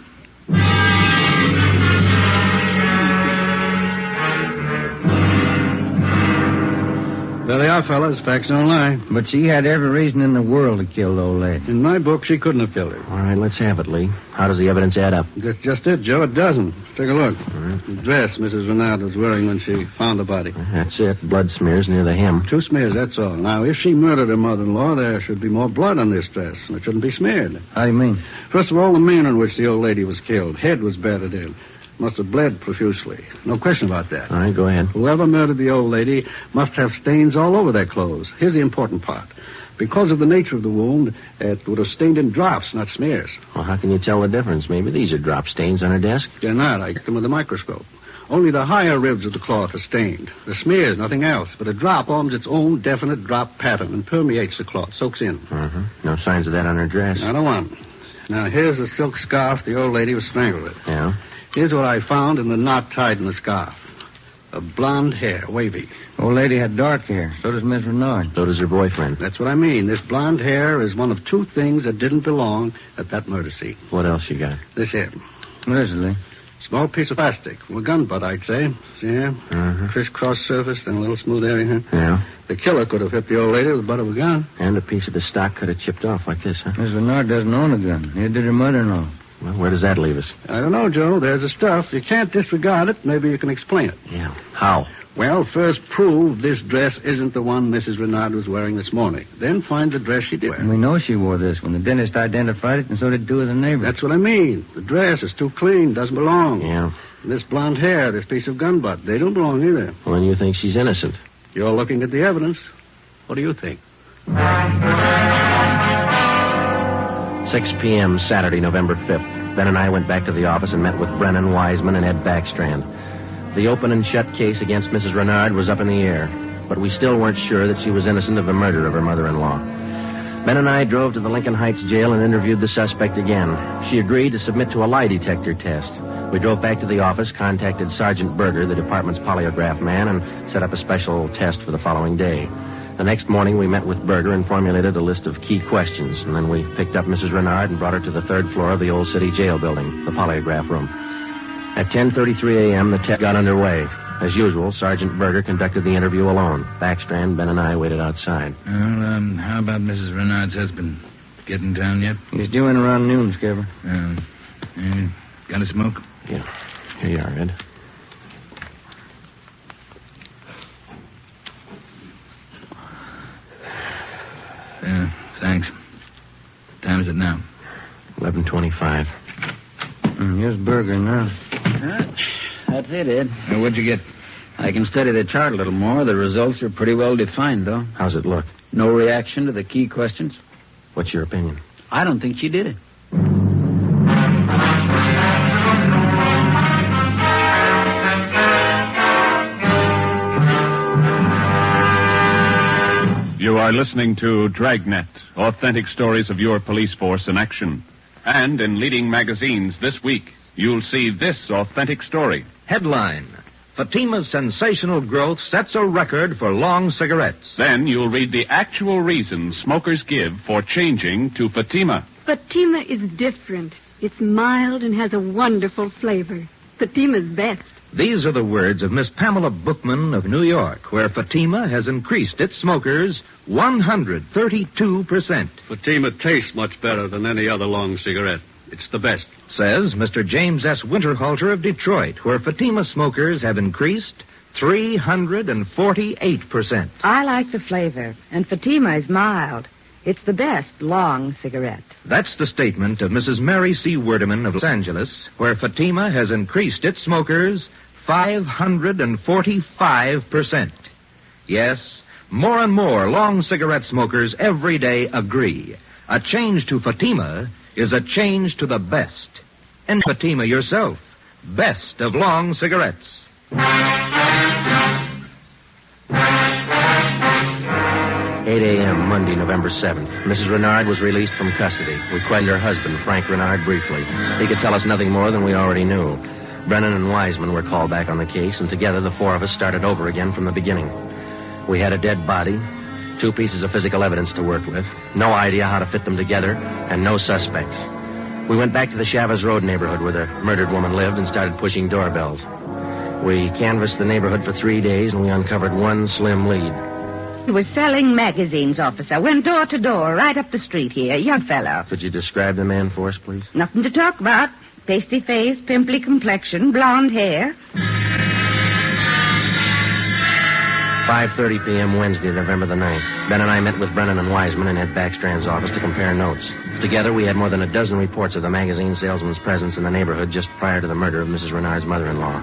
Speaker 2: There they are, fellas. Facts don't lie.
Speaker 5: But she had every reason in the world to kill the old lady.
Speaker 2: In my book, she couldn't have killed her.
Speaker 4: All right, let's have it, Lee. How does the evidence add up?
Speaker 2: That's just it, Joe. It doesn't. Take a look. The dress Mrs. Renard was wearing when she found the body.
Speaker 4: That's it. Blood smears near the hem.
Speaker 2: 2 smears, that's all. Now, if she murdered her mother-in-law, there should be more blood on this dress, and it shouldn't be smeared.
Speaker 5: How do you mean?
Speaker 2: First of all, the manner in which the old lady was killed. Head was battered in. Must have bled profusely. No question about that.
Speaker 4: All right, go ahead.
Speaker 2: Whoever murdered the old lady must have stains all over their clothes. Here's the important part. Because of the nature of the wound, it would have stained in drops, not smears.
Speaker 4: Well, how can you tell the difference? Maybe these are drop stains on her desk.
Speaker 2: They're not. I checked them with a microscope. Only the higher ribs of the cloth are stained. The smears, nothing else. But a drop forms its own definite drop pattern and permeates the cloth, soaks in.
Speaker 4: No signs of that on her dress.
Speaker 2: Not a one. Now, here's the silk scarf the old lady was strangled with.
Speaker 4: Yeah?
Speaker 2: Here's what I found in the knot tied in the scarf. A blonde hair, wavy.
Speaker 5: Old lady had dark hair. So does Miss Renard.
Speaker 4: So does her boyfriend.
Speaker 2: That's what I mean. This blonde hair is one of 2 things that didn't belong at that murder scene.
Speaker 4: What else you got?
Speaker 2: This here.
Speaker 5: What is it, Lee?
Speaker 2: Small piece of plastic. Well, a gun butt, I'd say. See here? Crisscross surface, then a little smooth area here.
Speaker 4: Yeah?
Speaker 2: The killer could have hit the old lady with the butt of a gun.
Speaker 4: And a piece of the stock could have chipped off like this, huh?
Speaker 5: Miss Renard doesn't own a gun. Neither did her mother-in-law.
Speaker 4: Well, where does that leave us?
Speaker 2: I don't know, Joe. There's the stuff. You can't disregard it. Maybe you can explain it.
Speaker 4: Yeah. How?
Speaker 2: Well, first prove this dress isn't the one Mrs. Renard was wearing this morning. Then find the dress she did wear.
Speaker 5: And we know she wore this when the dentist identified it, and so did 2 of the neighbors.
Speaker 2: That's what I mean. The dress is too clean, doesn't belong.
Speaker 4: Yeah.
Speaker 2: This blonde hair, this piece of gun butt, they don't belong either.
Speaker 4: Well, then you think she's innocent.
Speaker 2: You're looking at the evidence. What do you think?
Speaker 4: 6 p.m., Saturday, November 5th. Ben and I went back to the office and met with Brennan, Wiseman, and Ed Backstrand. The open and shut case against Mrs. Renard was up in the air, but we still weren't sure that she was innocent of the murder of her mother-in-law. Ben and I drove to the Lincoln Heights jail and interviewed the suspect again. She agreed to submit to a lie detector test. We drove back to the office, contacted Sergeant Berger, the department's polygraph man, and set up a special test for the following day. The next morning, we met with Berger and formulated a list of key questions, and then we picked up Mrs. Renard and brought her to the 3rd floor of the old city jail building, the polygraph room. At 10:33 a.m., the test got underway. As usual, Sergeant Berger conducted the interview alone. Backstrand, Ben, and I waited outside.
Speaker 15: Well, how about Mrs. Renard's husband? Get in town yet?
Speaker 5: He's due in around noon, Skipper.
Speaker 15: Got a smoke?
Speaker 4: Yeah. Here you are, Ed.
Speaker 15: Thanks. What time is it now?
Speaker 4: 11:25.
Speaker 5: Here's Berger now.
Speaker 18: That's it, Ed.
Speaker 15: What'd you get?
Speaker 13: I can study the chart a little more. The results are pretty well defined, though.
Speaker 4: How's it look?
Speaker 13: No reaction to the key questions.
Speaker 4: What's your opinion?
Speaker 13: I don't think she did it.
Speaker 3: You are listening to Dragnet, authentic stories of your police force in action. And in leading magazines this week, you'll see this authentic story.
Speaker 9: Headline: Fatima's sensational growth sets a record for long cigarettes.
Speaker 3: Then you'll read the actual reasons smokers give for changing to Fatima.
Speaker 21: Fatima is different. It's mild and has a wonderful flavor. Fatima's best.
Speaker 9: These are the words of Miss Pamela Bookman of New York, where Fatima has increased its smokers 132%.
Speaker 7: Fatima tastes much better than any other long cigarette. It's the best.
Speaker 9: Says Mr. James S. Winterhalter of Detroit, where Fatima smokers have increased 348%.
Speaker 8: I like the flavor, and Fatima is mild. It's the best long cigarette.
Speaker 9: That's the statement of Mrs. Mary C. Werdeman of Los Angeles, where Fatima has increased its smokers 545%. Yes, more and more long cigarette smokers every day agree. A change to Fatima is a change to the best. And Fatima yourself, best of long cigarettes.
Speaker 4: 8 a.m., Monday, November 7th. Mrs. Renard was released from custody. We questioned her husband, Frank Renard, briefly. He could tell us nothing more than we already knew. Brennan and Wiseman were called back on the case, and together the four of us started over again from the beginning. We had a dead body, 2 pieces of physical evidence to work with, no idea how to fit them together, and no suspects. We went back to the Chavez Road neighborhood where the murdered woman lived and started pushing doorbells. We canvassed the neighborhood for 3 days, and we uncovered one slim lead.
Speaker 17: He was selling magazines, officer. Went door to door, right up the street here. Young fellow.
Speaker 4: Could you describe the man for us, please?
Speaker 17: Nothing to talk about. Pasty face, pimply complexion, blonde hair.
Speaker 4: 5:30 p.m. Wednesday, November the 9th. Ben and I met with Brennan and Wiseman in Ed Backstrand's office to compare notes. Together, we had more than a dozen reports of the magazine salesman's presence in the neighborhood just prior to the murder of Mrs. Renard's mother-in-law.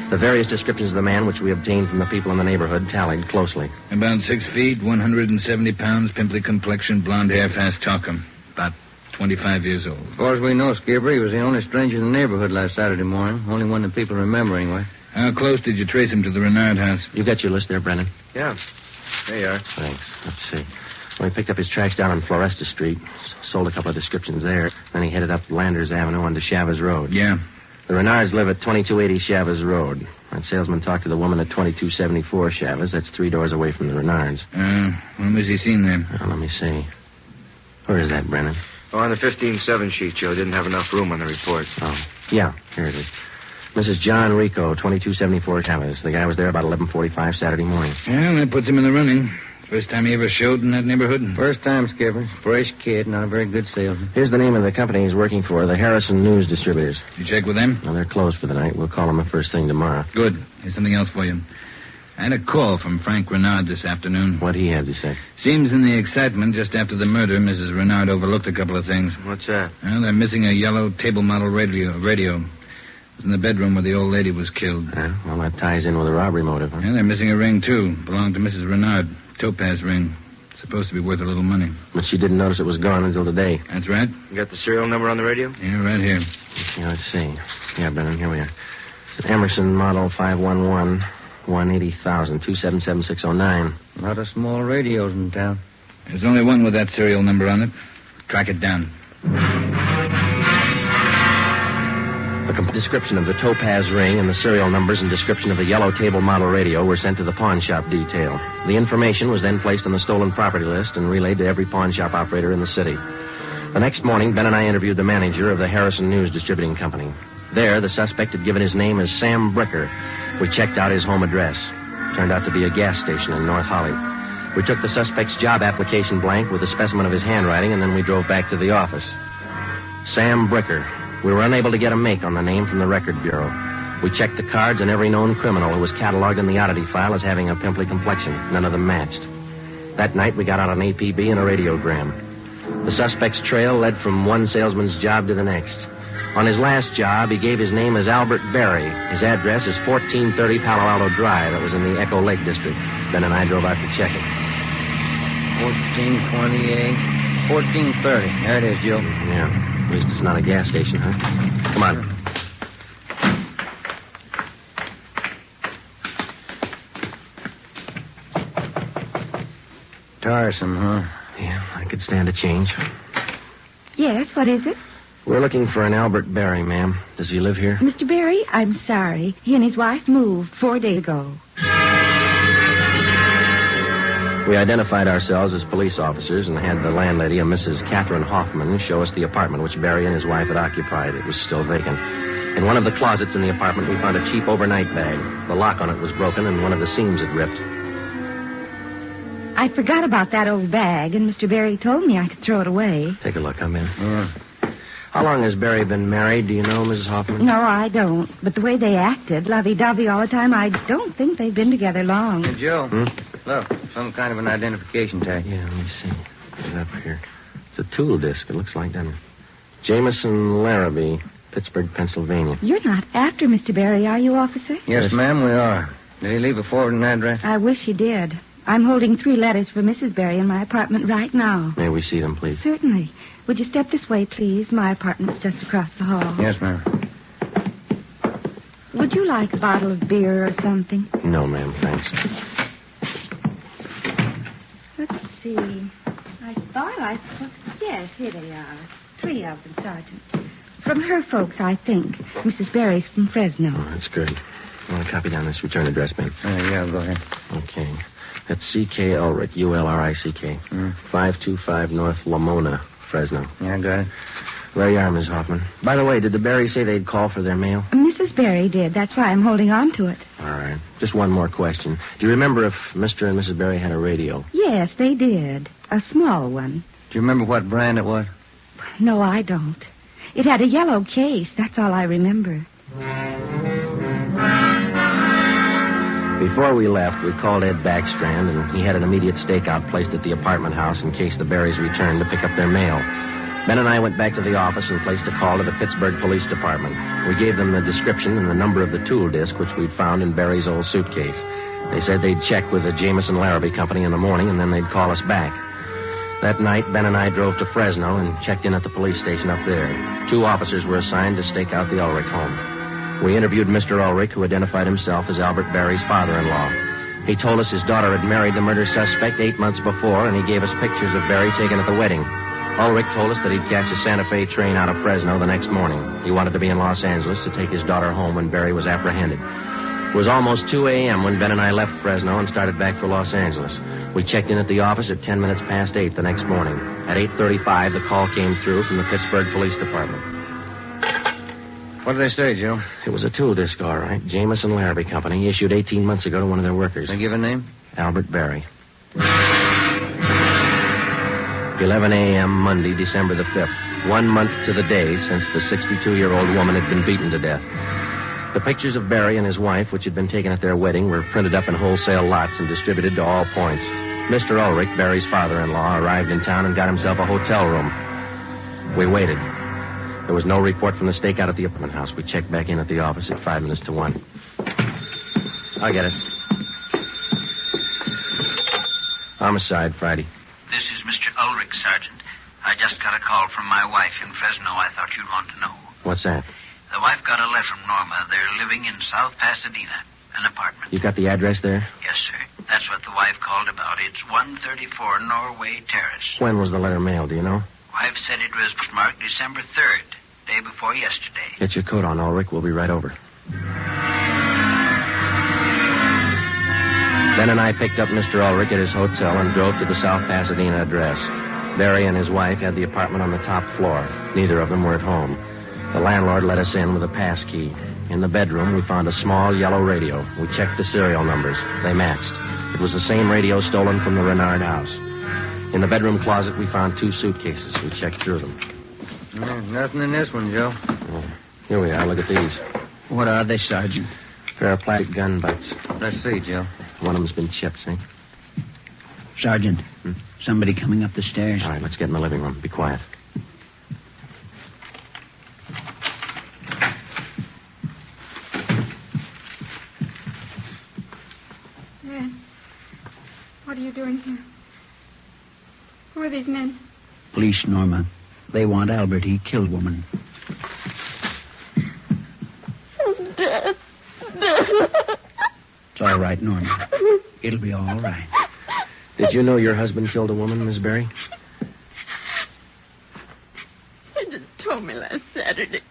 Speaker 4: The various descriptions of the man which we obtained from the people in the neighborhood tallied closely.
Speaker 15: About 6 feet, 170 pounds, pimply complexion, blonde hair, fast talker. About 25 years old.
Speaker 5: As far as we know, Skipper, he was the only stranger in the neighborhood last Saturday morning. Only one that people remember, anyway.
Speaker 15: How close did you trace him to the Renard house?
Speaker 4: You got your list there, Brennan?
Speaker 1: Yeah. There you are.
Speaker 4: Thanks. Let's see. Well, he picked up his tracks down on Floresta Street, sold a couple of descriptions there. Then he headed up Landers Avenue onto Chavez Road.
Speaker 15: Yeah.
Speaker 4: The Renards live at 2280 Chavez Road. That salesman talked to the woman at 2274 Chavez. That's 3 doors away from the Renards.
Speaker 15: When was he seen there?
Speaker 4: Let me see. Where is that, Brennan?
Speaker 1: Oh, on the 15-7 sheet, Joe. Didn't have enough room on the report.
Speaker 4: Oh, yeah. Here it is. Mrs. John Rico, 2274 Chavez. The guy was there about 11:45 Saturday morning.
Speaker 15: Yeah, that puts him in the running. First time he ever showed in that neighborhood?
Speaker 5: First time, Skipper. Fresh kid, not a very good salesman.
Speaker 4: Here's the name of the company he's working for, the Harrison News Distributors.
Speaker 15: You check with them?
Speaker 4: Well, they're closed for the night. We'll call them the first thing tomorrow.
Speaker 15: Good. Here's something else for you. I had a call from Frank Renard this afternoon.
Speaker 4: What'd he have to say?
Speaker 15: Seems in the excitement just after the murder, Mrs. Renard overlooked a couple of things.
Speaker 1: What's that?
Speaker 15: Well, they're missing a yellow table model radio. It was in the bedroom where the old lady was killed.
Speaker 4: Well, that ties in with a robbery motive, huh?
Speaker 15: Yeah, they're missing a ring, too. Belonged to Mrs. Renard. Topaz ring. Supposed to be worth a little money.
Speaker 4: But she didn't notice it was gone until today.
Speaker 15: That's right.
Speaker 1: You got the serial number on the radio?
Speaker 15: Yeah, right here.
Speaker 4: Okay, let's see. Yeah, Brennan, here we are. It's an Emerson model 511 180,000 277609.
Speaker 5: A lot of small radios in town.
Speaker 15: There's only one with that serial number on it. Track it down.
Speaker 4: A complete description of the topaz ring and the serial numbers and description of the yellow table model radio were sent to the pawn shop detail. The information was then placed on the stolen property list and relayed to every pawn shop operator in the city. The next morning, Ben and I interviewed the manager of the Harrison News Distributing Company. There, the suspect had given his name as Sam Bricker. We checked out his home address. Turned out to be a gas station in North Holly. We took the suspect's job application blank with a specimen of his handwriting, and then we drove back to the office. Sam Bricker. We were unable to get a make on the name from the Record Bureau. We checked the cards and every known criminal who was cataloged in the oddity file as having a pimply complexion. None of them matched. That night, we got out an APB and a radiogram. The suspect's trail led from one salesman's job to the next. On his last job, he gave his name as Albert Berry. His address is 1430 Palo Alto Drive. That was in the Echo Lake district. Ben and I drove out to check it.
Speaker 5: 1428, 1430. There it is, Joe.
Speaker 4: Yeah. At least it's not a gas station, huh? Come on.
Speaker 5: Tiresome, huh?
Speaker 4: Yeah, I could stand a change.
Speaker 17: Yes, what is it?
Speaker 4: We're looking for an Albert Berry, ma'am. Does he live here?
Speaker 17: Mr. Berry, I'm sorry. He and his wife moved 4 days ago.
Speaker 4: We identified ourselves as police officers and had the landlady, a Mrs. Catherine Hoffman, show us the apartment which Berry and his wife had occupied. It was still vacant. In one of the closets in the apartment, we found a cheap overnight bag. The lock on it was broken and one of the seams had ripped.
Speaker 17: I forgot about that old bag, and Mr. Berry told me I could throw it away.
Speaker 4: Take a look. Come in. Yeah. How long has Berry been married? Do you know, Mrs. Hoffman?
Speaker 17: No, I don't. But the way they acted, lovey-dovey all the time, I don't think they've been together long.
Speaker 5: Hey, Joe. Look, some kind of an identification tag.
Speaker 4: Yeah, let me see. Put it up here. It's a tool disc, it looks like, doesn't it? Jameson Larrabee, Pittsburgh, Pennsylvania.
Speaker 17: You're not after Mr. Berry, are you, officer?
Speaker 5: Yes, ma'am, we are. Did he leave a forwarding address?
Speaker 17: I wish he did. I'm holding 3 letters for Mrs. Berry in my apartment right now.
Speaker 4: May we see them, please?
Speaker 17: Certainly. Would you step this way, please? My apartment's just across the hall.
Speaker 5: Yes, ma'am.
Speaker 17: Would you like a bottle of beer or something?
Speaker 4: No, ma'am, thanks.
Speaker 17: Let's see. I thought I put... Yes, here they are. 3 of them, Sergeant. From her folks, I think. Mrs. Berry's from Fresno.
Speaker 4: Oh, that's good. I want to copy down this return address, ma'am.
Speaker 5: Yeah, go ahead.
Speaker 4: Okay. That's C.K. Ulrich, U-L-R-I-C-K. 525 North Lamona, Fresno.
Speaker 5: Yeah, I got it.
Speaker 4: There you are, Miss Hoffman. By the way, did the Berrys say they'd call for their mail?
Speaker 17: Mrs. Berry did. That's why I'm holding on to it.
Speaker 4: All right. Just one more question. Do you remember if Mr. and Mrs. Berry had a radio?
Speaker 17: Yes, they did. A small one.
Speaker 5: Do you remember what brand it was?
Speaker 17: No, I don't. It had a yellow case. That's all I remember.
Speaker 4: Before we left, we called Ed Backstrand, and he had an immediate stakeout placed at the apartment house in case the Berrys returned to pick up their mail. Ben and I went back to the office and placed a call to the Pittsburgh Police Department. We gave them the description and the number of the tool disc which we'd found in Berry's old suitcase. They said they'd check with the Jameson Larrabee Company in the morning, and then they'd call us back. That night, Ben and I drove to Fresno and checked in at the police station up there. 2 officers were assigned to stake out the Ulrich home. We interviewed Mr. Ulrich, who identified himself as Albert Berry's father-in-law. He told us his daughter had married the murder suspect 8 months before, and he gave us pictures of Berry taken at the wedding. Ulrich told us that he'd catch a Santa Fe train out of Fresno the next morning. He wanted to be in Los Angeles to take his daughter home when Berry was apprehended. It was almost 2 a.m. when Ben and I left Fresno and started back for Los Angeles. We checked in at the office at 10 minutes past 8 the next morning. At 8:35, the call came through from the Pittsburgh Police Department.
Speaker 5: What did they say, Joe?
Speaker 4: It was a tool disc, all right. Jameson Larrabee Company, issued 18 months ago to one of their workers.
Speaker 5: They give a name?
Speaker 4: Albert Berry. 11 a.m. Monday, December the 5th. 1 month to the day since the 62-year-old woman had been beaten to death. The pictures of Berry and his wife, which had been taken at their wedding, were printed up in wholesale lots and distributed to all points. Mr. Ulrich, Berry's father-in-law, arrived in town and got himself a hotel room. We waited. There was no report from the stakeout at the apartment house. We checked back in at the office at 5 minutes to 1. I'll get it. Homicide, Friday.
Speaker 11: This is Mr. Ulrich, Sergeant. I just got a call from my wife in Fresno. I thought you'd want to know.
Speaker 4: What's that?
Speaker 11: The wife got a letter from Norma. They're living in South Pasadena, an apartment.
Speaker 4: You got the address there?
Speaker 11: Yes, sir. That's what the wife called about. It's 134 Norway Terrace.
Speaker 4: When was the letter mailed, do you know?
Speaker 11: Wife said it was marked December 3rd, day before yesterday.
Speaker 4: Get your coat on, Ulrich. We'll be right over. Ben and I picked up Mr. Ulrich at his hotel and drove to the South Pasadena address. Berry and his wife had the apartment on the top floor. Neither of them were at home. The landlord let us in with a pass key. In the bedroom, we found a small yellow radio. We checked the serial numbers. They matched. It was the same radio stolen from the Renard house. In the bedroom closet, we found 2 suitcases. We checked through them.
Speaker 5: Nothing in this one, Joe.
Speaker 4: Here we are. Look at these.
Speaker 13: What are they, Sergeant?
Speaker 4: Pair of plastic gun butts.
Speaker 5: Let's see, Joe.
Speaker 4: One of them's been chipped, see?
Speaker 13: Sergeant, somebody coming up the stairs.
Speaker 4: All right, let's get in the living room. Be quiet.
Speaker 21: Ed, what are you doing here? Who are these men?
Speaker 13: Police, Norma. They want Albert. He killed woman.
Speaker 21: Dad.
Speaker 13: It's all right, Norma. It'll be all right.
Speaker 4: Did you know your husband killed a woman, Miss Berry?
Speaker 21: He just told me last Saturday.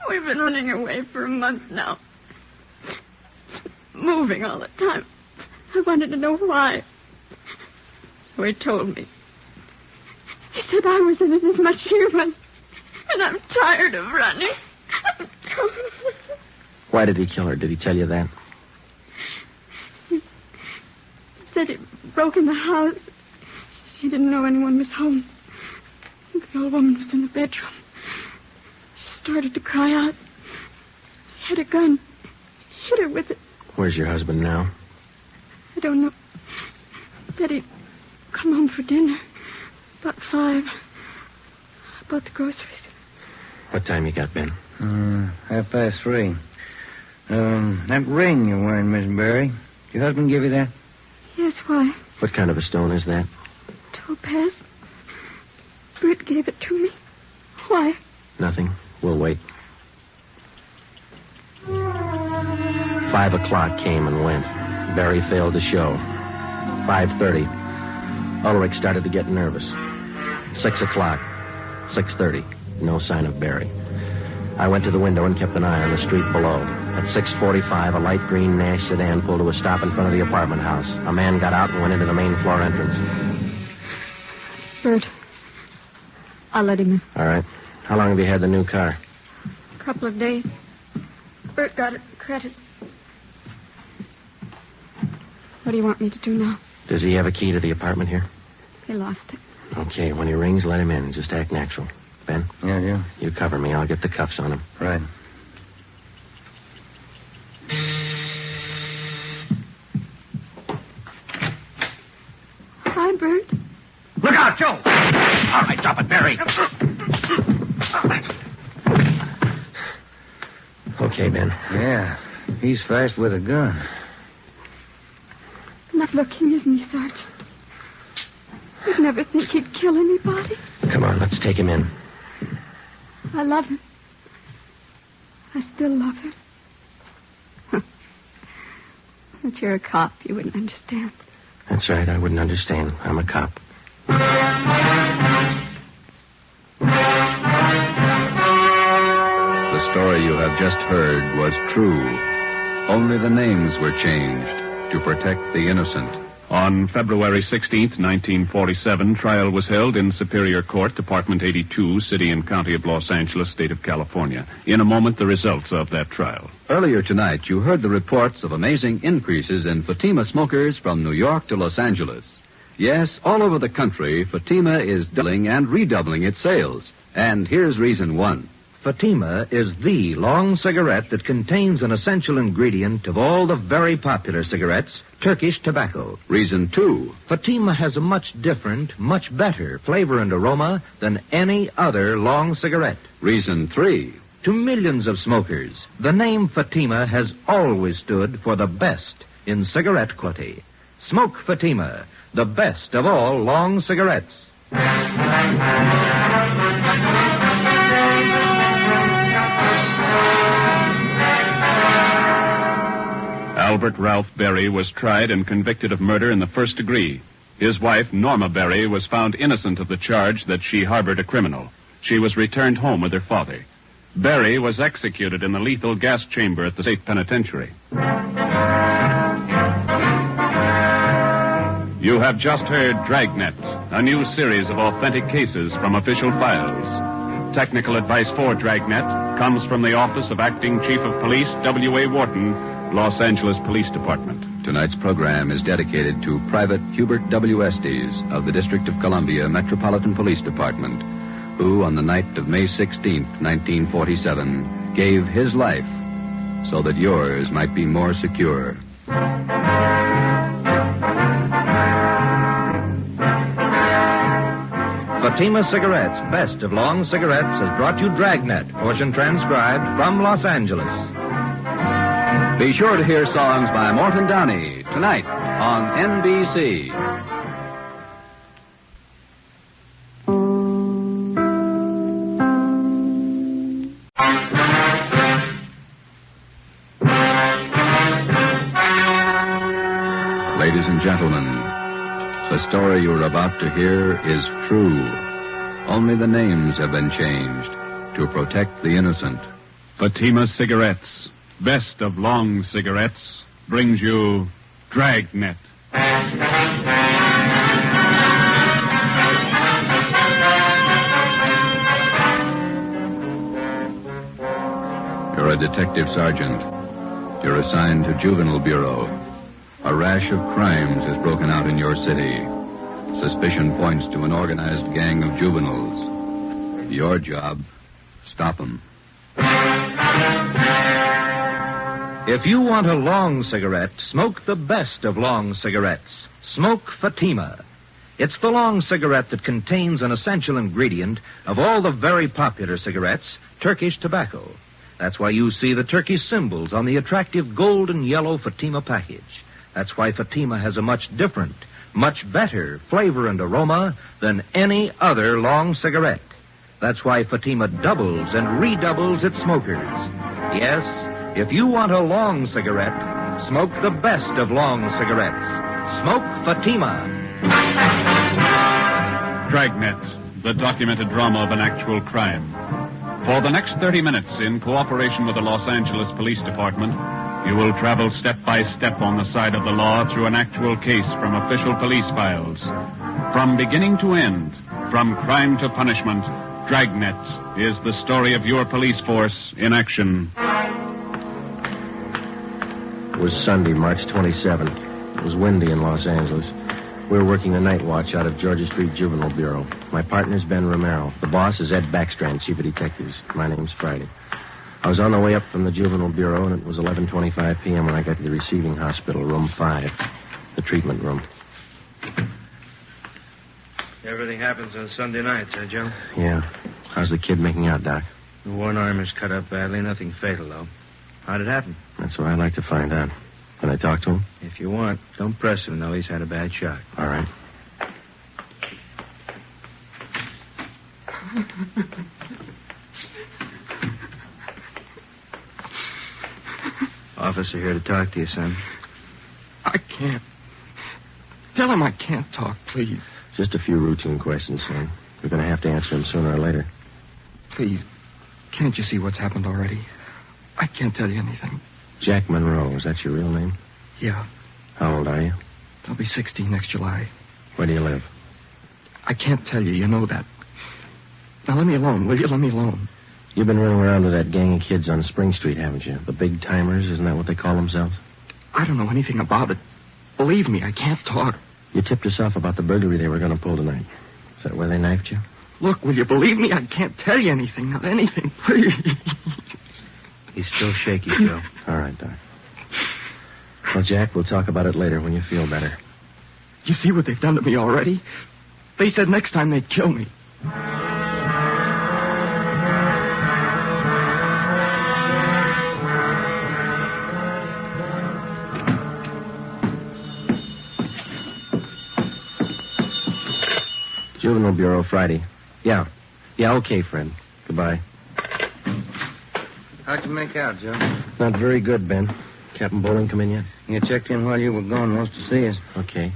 Speaker 21: We've been running away for a month now. Moving all the time. I wanted to know why. So he told me. He said I was in it as much as he was. And I'm tired of running.
Speaker 4: Why did he kill her? Did he tell you that?
Speaker 21: He said he broke in the house. He didn't know anyone was home. The old woman was in the bedroom. She started to cry out. He had a gun. He hit her with it.
Speaker 4: Where's your husband now?
Speaker 21: I don't know. Said he'd come home for dinner. About 5. I bought the groceries.
Speaker 4: What time you got, Ben?
Speaker 5: 3:30. That ring you're wearing, Miss Berry. Did your husband give you that?
Speaker 21: Yes, why?
Speaker 4: What kind of a stone is that?
Speaker 21: Topaz. Britt gave it to me. Why?
Speaker 4: Nothing. We'll wait. 5 o'clock came and went. Barry failed to show. 5:30. Ulrich started to get nervous. 6 o'clock. 6:30. No sign of Barry. I went to the window and kept an eye on the street below. At 6:45, a light green Nash sedan pulled to a stop in front of the apartment house. A man got out and went into the main floor entrance.
Speaker 21: Bert. I'll let him in.
Speaker 4: All right. How long have you had the new car?
Speaker 21: A couple of days. Bert got it credit. What do you want me to do now?
Speaker 4: Does he have a key to the apartment here?
Speaker 21: He lost it.
Speaker 4: Okay, when he rings, let him in. Just act natural. Ben?
Speaker 5: Yeah.
Speaker 4: You cover me. I'll get the cuffs on him.
Speaker 5: Right.
Speaker 21: Hi, Bert.
Speaker 9: Look out, Joe! All right, drop it, Barry.
Speaker 4: Okay, Ben.
Speaker 5: Yeah. He's fast with a gun.
Speaker 21: Not looking, isn't he, Sergeant? You'd never think he'd kill anybody.
Speaker 4: Come on, let's take him in.
Speaker 21: I love him. I still love him. Huh. But you're a cop. You wouldn't understand.
Speaker 4: That's right. I wouldn't understand. I'm a cop.
Speaker 12: The story you have just heard was true. Only the names were changed to protect the innocent.
Speaker 3: On February 16th, 1947, trial was held in Superior Court, Department 82, City and County of Los Angeles, State of California. In a moment, the results of that trial.
Speaker 12: Earlier tonight, you heard the reports of amazing increases in Fatima smokers from New York to Los Angeles. Yes, all over the country, Fatima is doubling and redoubling its sales. And here's reason one.
Speaker 9: Fatima is the long cigarette that contains an essential ingredient of all the very popular cigarettes, Turkish tobacco.
Speaker 12: Reason two.
Speaker 9: Fatima has a much different, much better flavor and aroma than any other long cigarette.
Speaker 12: Reason three.
Speaker 9: To millions of smokers, the name Fatima has always stood for the best in cigarette quality. Smoke Fatima, the best of all long cigarettes.
Speaker 3: Albert Ralph Berry was tried and convicted of murder in the first degree. His wife, Norma Berry, was found innocent of the charge that she harbored a criminal. She was returned home with her father. Berry was executed in the lethal gas chamber at the state penitentiary. You have just heard Dragnet, a new series of authentic cases from official files. Technical advice for Dragnet comes from the Office of Acting Chief of Police W.A. Wharton, Los Angeles Police Department.
Speaker 12: Tonight's program is dedicated to Private Hubert W. Estes of the District of Columbia Metropolitan Police Department, who on the night of May 16th, 1947, gave his life so that yours might be more secure.
Speaker 9: Fatima Cigarettes, best of long cigarettes, has brought you Dragnet, portion transcribed from Los Angeles.
Speaker 12: Be sure to hear songs by Morton Downey tonight on NBC. Ladies and gentlemen, the story you're about to hear is true. Only the names have been changed to protect the innocent.
Speaker 3: Fatima Cigarettes, best of long cigarettes, brings you Dragnet.
Speaker 12: You're a detective sergeant. You're assigned to Juvenile Bureau. A rash of crimes has broken out in your city. Suspicion points to an organized gang of juveniles. Your job, stop them.
Speaker 9: If you want a long cigarette, smoke the best of long cigarettes. Smoke Fatima. It's the long cigarette that contains an essential ingredient of all the very popular cigarettes, Turkish tobacco. That's why you see the Turkish symbols on the attractive gold and yellow Fatima package. That's why Fatima has a much different, much better flavor and aroma than any other long cigarette. That's why Fatima doubles and redoubles its smokers. Yes, if you want a long cigarette, smoke the best of long cigarettes. Smoke Fatima.
Speaker 3: Dragnet, the documented drama of an actual crime. For the next 30 minutes, in cooperation with the Los Angeles Police Department, you will travel step by step on the side of the law through an actual case from official police files. From beginning to end, from crime to punishment, Dragnet is the story of your police force in action.
Speaker 4: It was Sunday, March 27th. It was windy in Los Angeles. We were working a night watch out of Georgia Street Juvenile Bureau. My partner's Ben Romero. The boss is Ed Backstrand, chief of detectives. My name's Friday. I was on the way up from the Juvenile Bureau, and it was 11:25 p.m. when I got to the receiving hospital, room 5, the treatment room.
Speaker 5: Everything happens on Sunday nights, eh, Joe?
Speaker 4: Yeah. How's the kid making out, Doc?
Speaker 5: One arm is cut up badly, nothing fatal, though. How'd it happen?
Speaker 4: That's what I'd like to find out. Can I talk to him?
Speaker 5: If you want. Don't press him, though. He's had a bad shock.
Speaker 4: All right.
Speaker 5: Officer here to talk to you, son.
Speaker 6: I can't. Tell him I can't talk, please.
Speaker 4: Just a few routine questions, son. You're going to have to answer them sooner or later.
Speaker 6: Please, can't you see what's happened already? I can't tell you anything.
Speaker 4: Jack Monroe, is that your real name?
Speaker 6: Yeah.
Speaker 4: How old are you?
Speaker 6: I'll be 16 next July.
Speaker 4: Where do you live?
Speaker 6: I can't tell you. You know that. Now, let me alone, will you? Let me alone.
Speaker 4: You've been running around with that gang of kids on Spring Street, haven't you? The big timers, isn't that what they call themselves?
Speaker 6: I don't know anything about it. Believe me, I can't talk.
Speaker 4: You tipped us off about the burglary they were going to pull tonight. Is that where they knifed you?
Speaker 6: Look, will you believe me? I can't tell you anything. Not anything, please.
Speaker 5: He's still shaky, Joe.
Speaker 4: All right, Doc. Well, Jack, we'll talk about it later when you feel better.
Speaker 6: You see what they've done to me already? They said next time they'd kill me.
Speaker 4: Juvenile Bureau, Friday. Yeah. Yeah, okay, friend. Goodbye.
Speaker 5: How'd you make out, Joe?
Speaker 4: Not very good, Ben. Captain Bowling come in yet?
Speaker 5: You checked in while you were gone, wants to see us.
Speaker 4: Okay.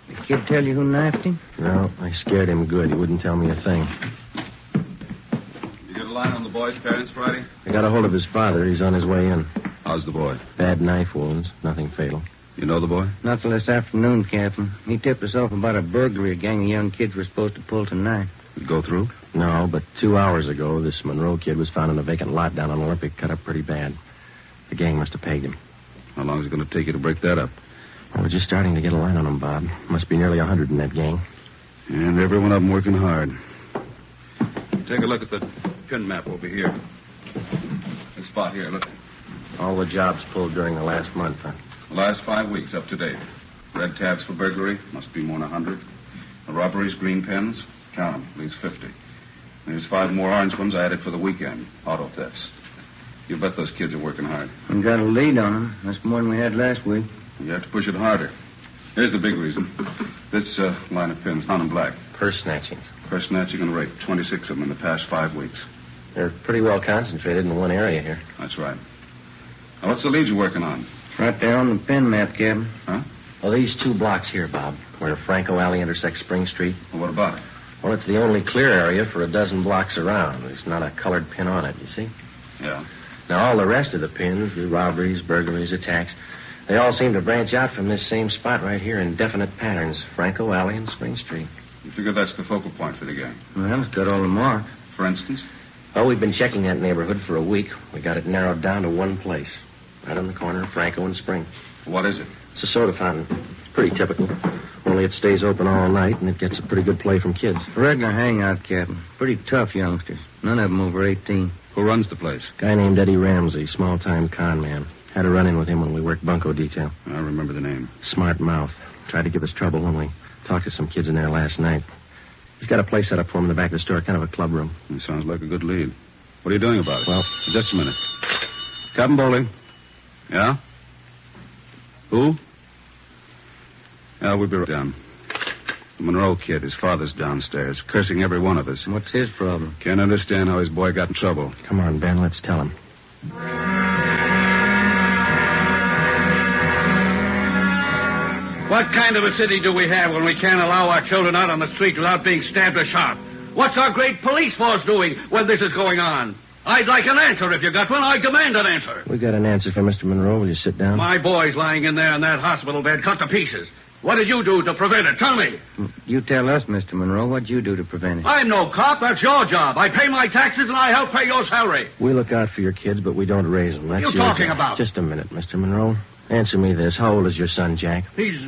Speaker 5: The kid tell you who knifed him?
Speaker 4: No, I scared him good. He wouldn't tell me a thing.
Speaker 12: You get a line on the boy's parents, Friday?
Speaker 4: I got a hold of his father. He's on his way in.
Speaker 12: How's the boy?
Speaker 4: Bad knife wounds. Nothing fatal.
Speaker 12: You know the boy?
Speaker 5: Not till this afternoon, Captain. He tipped us off about a burglary a gang of young kids were supposed to pull tonight.
Speaker 12: Did it go through?
Speaker 4: No, but 2 hours ago, this Monroe kid was found in a vacant lot down on Olympic, cut up pretty bad. The gang must have pegged him.
Speaker 12: How long is it going to take you to break that up?
Speaker 4: Well, we're just starting to get a line on him, Bob. Must be nearly 100 in that gang.
Speaker 12: And every one of them working hard. Take a look at the pin map over here. This spot here, look.
Speaker 4: All the jobs pulled during the last month, huh?
Speaker 12: The last 5 weeks, up to date. Red tabs for burglary, must be more than 100. The robberies, green pens, count them, at least 50. There's 5 more orange ones I added for the weekend, auto thefts.
Speaker 16: You bet those kids are working hard.
Speaker 5: We got a lead on them. That's more than we had last week.
Speaker 16: You have to push it harder. Here's the big reason. This line of pins, down in black.
Speaker 4: Purse snatchings.
Speaker 16: Purse snatching and rape. 26 of them in the past 5 weeks.
Speaker 4: They're pretty well concentrated in one area here.
Speaker 16: That's right. Now, what's the lead you're working on?
Speaker 5: Right there on the pin map, Captain.
Speaker 16: Huh?
Speaker 4: Well, these 2 blocks here, Bob, where Franco Alley intersects Spring Street.
Speaker 16: Well, what about it?
Speaker 4: Well, it's the only clear area for a dozen blocks around. There's not a colored pin on it, you see?
Speaker 16: Yeah.
Speaker 4: Now, all the rest of the pins, the robberies, burglaries, attacks, they all seem to branch out from this same spot right here in definite patterns. Franco Alley and Spring Street.
Speaker 16: You figure that's the focal point for the gang?
Speaker 5: Well, it's got all the marks.
Speaker 16: For instance?
Speaker 4: Well, we've been checking that neighborhood for a week. We got it narrowed down to one place. Right on the corner of Franco and Spring.
Speaker 16: What is it?
Speaker 4: It's a soda fountain. It's pretty typical. Only it stays open all night, and it gets a pretty good play from kids.
Speaker 5: Regular hangout, Captain. Pretty tough youngsters. None of them over 18.
Speaker 16: Who runs the place?
Speaker 4: Guy named Eddie Ramsey, small-time con man. Had a run-in with him when we worked bunco detail.
Speaker 16: I remember the name.
Speaker 4: Smart mouth. Tried to give us trouble when we talked to some kids in there last night. He's got a place set up for him in the back of the store, kind of a club room.
Speaker 16: It sounds like a good lead. What are you doing about it?
Speaker 4: Well,
Speaker 16: just a minute. Captain Bowling. Yeah? Who? Yeah, we'll be right down. The Monroe kid, his father's downstairs, cursing every one of us.
Speaker 5: What's his problem?
Speaker 16: Can't understand how his boy got in trouble.
Speaker 4: Come on, Ben, let's tell him.
Speaker 20: What kind of a city do we have when we can't allow our children out on the street without being stabbed or shot? What's our great police force doing when this is going on? I'd like an answer if you got one. I demand an answer.
Speaker 4: We got an answer for Mr. Monroe. Will you sit down?
Speaker 20: My boy's lying in there in that hospital bed, cut to pieces. What did you do to prevent it? Tell me.
Speaker 5: You tell us, Mr. Monroe. What'd you do to prevent it?
Speaker 20: I'm no cop. That's your job. I pay my taxes and I help pay your salary.
Speaker 4: We look out for your kids, but we don't raise them. That's
Speaker 20: What are you
Speaker 4: your
Speaker 20: talking
Speaker 4: job.
Speaker 20: about?
Speaker 4: Just a minute, Mr. Monroe. Answer me this. How old is your son, Jack?
Speaker 20: He's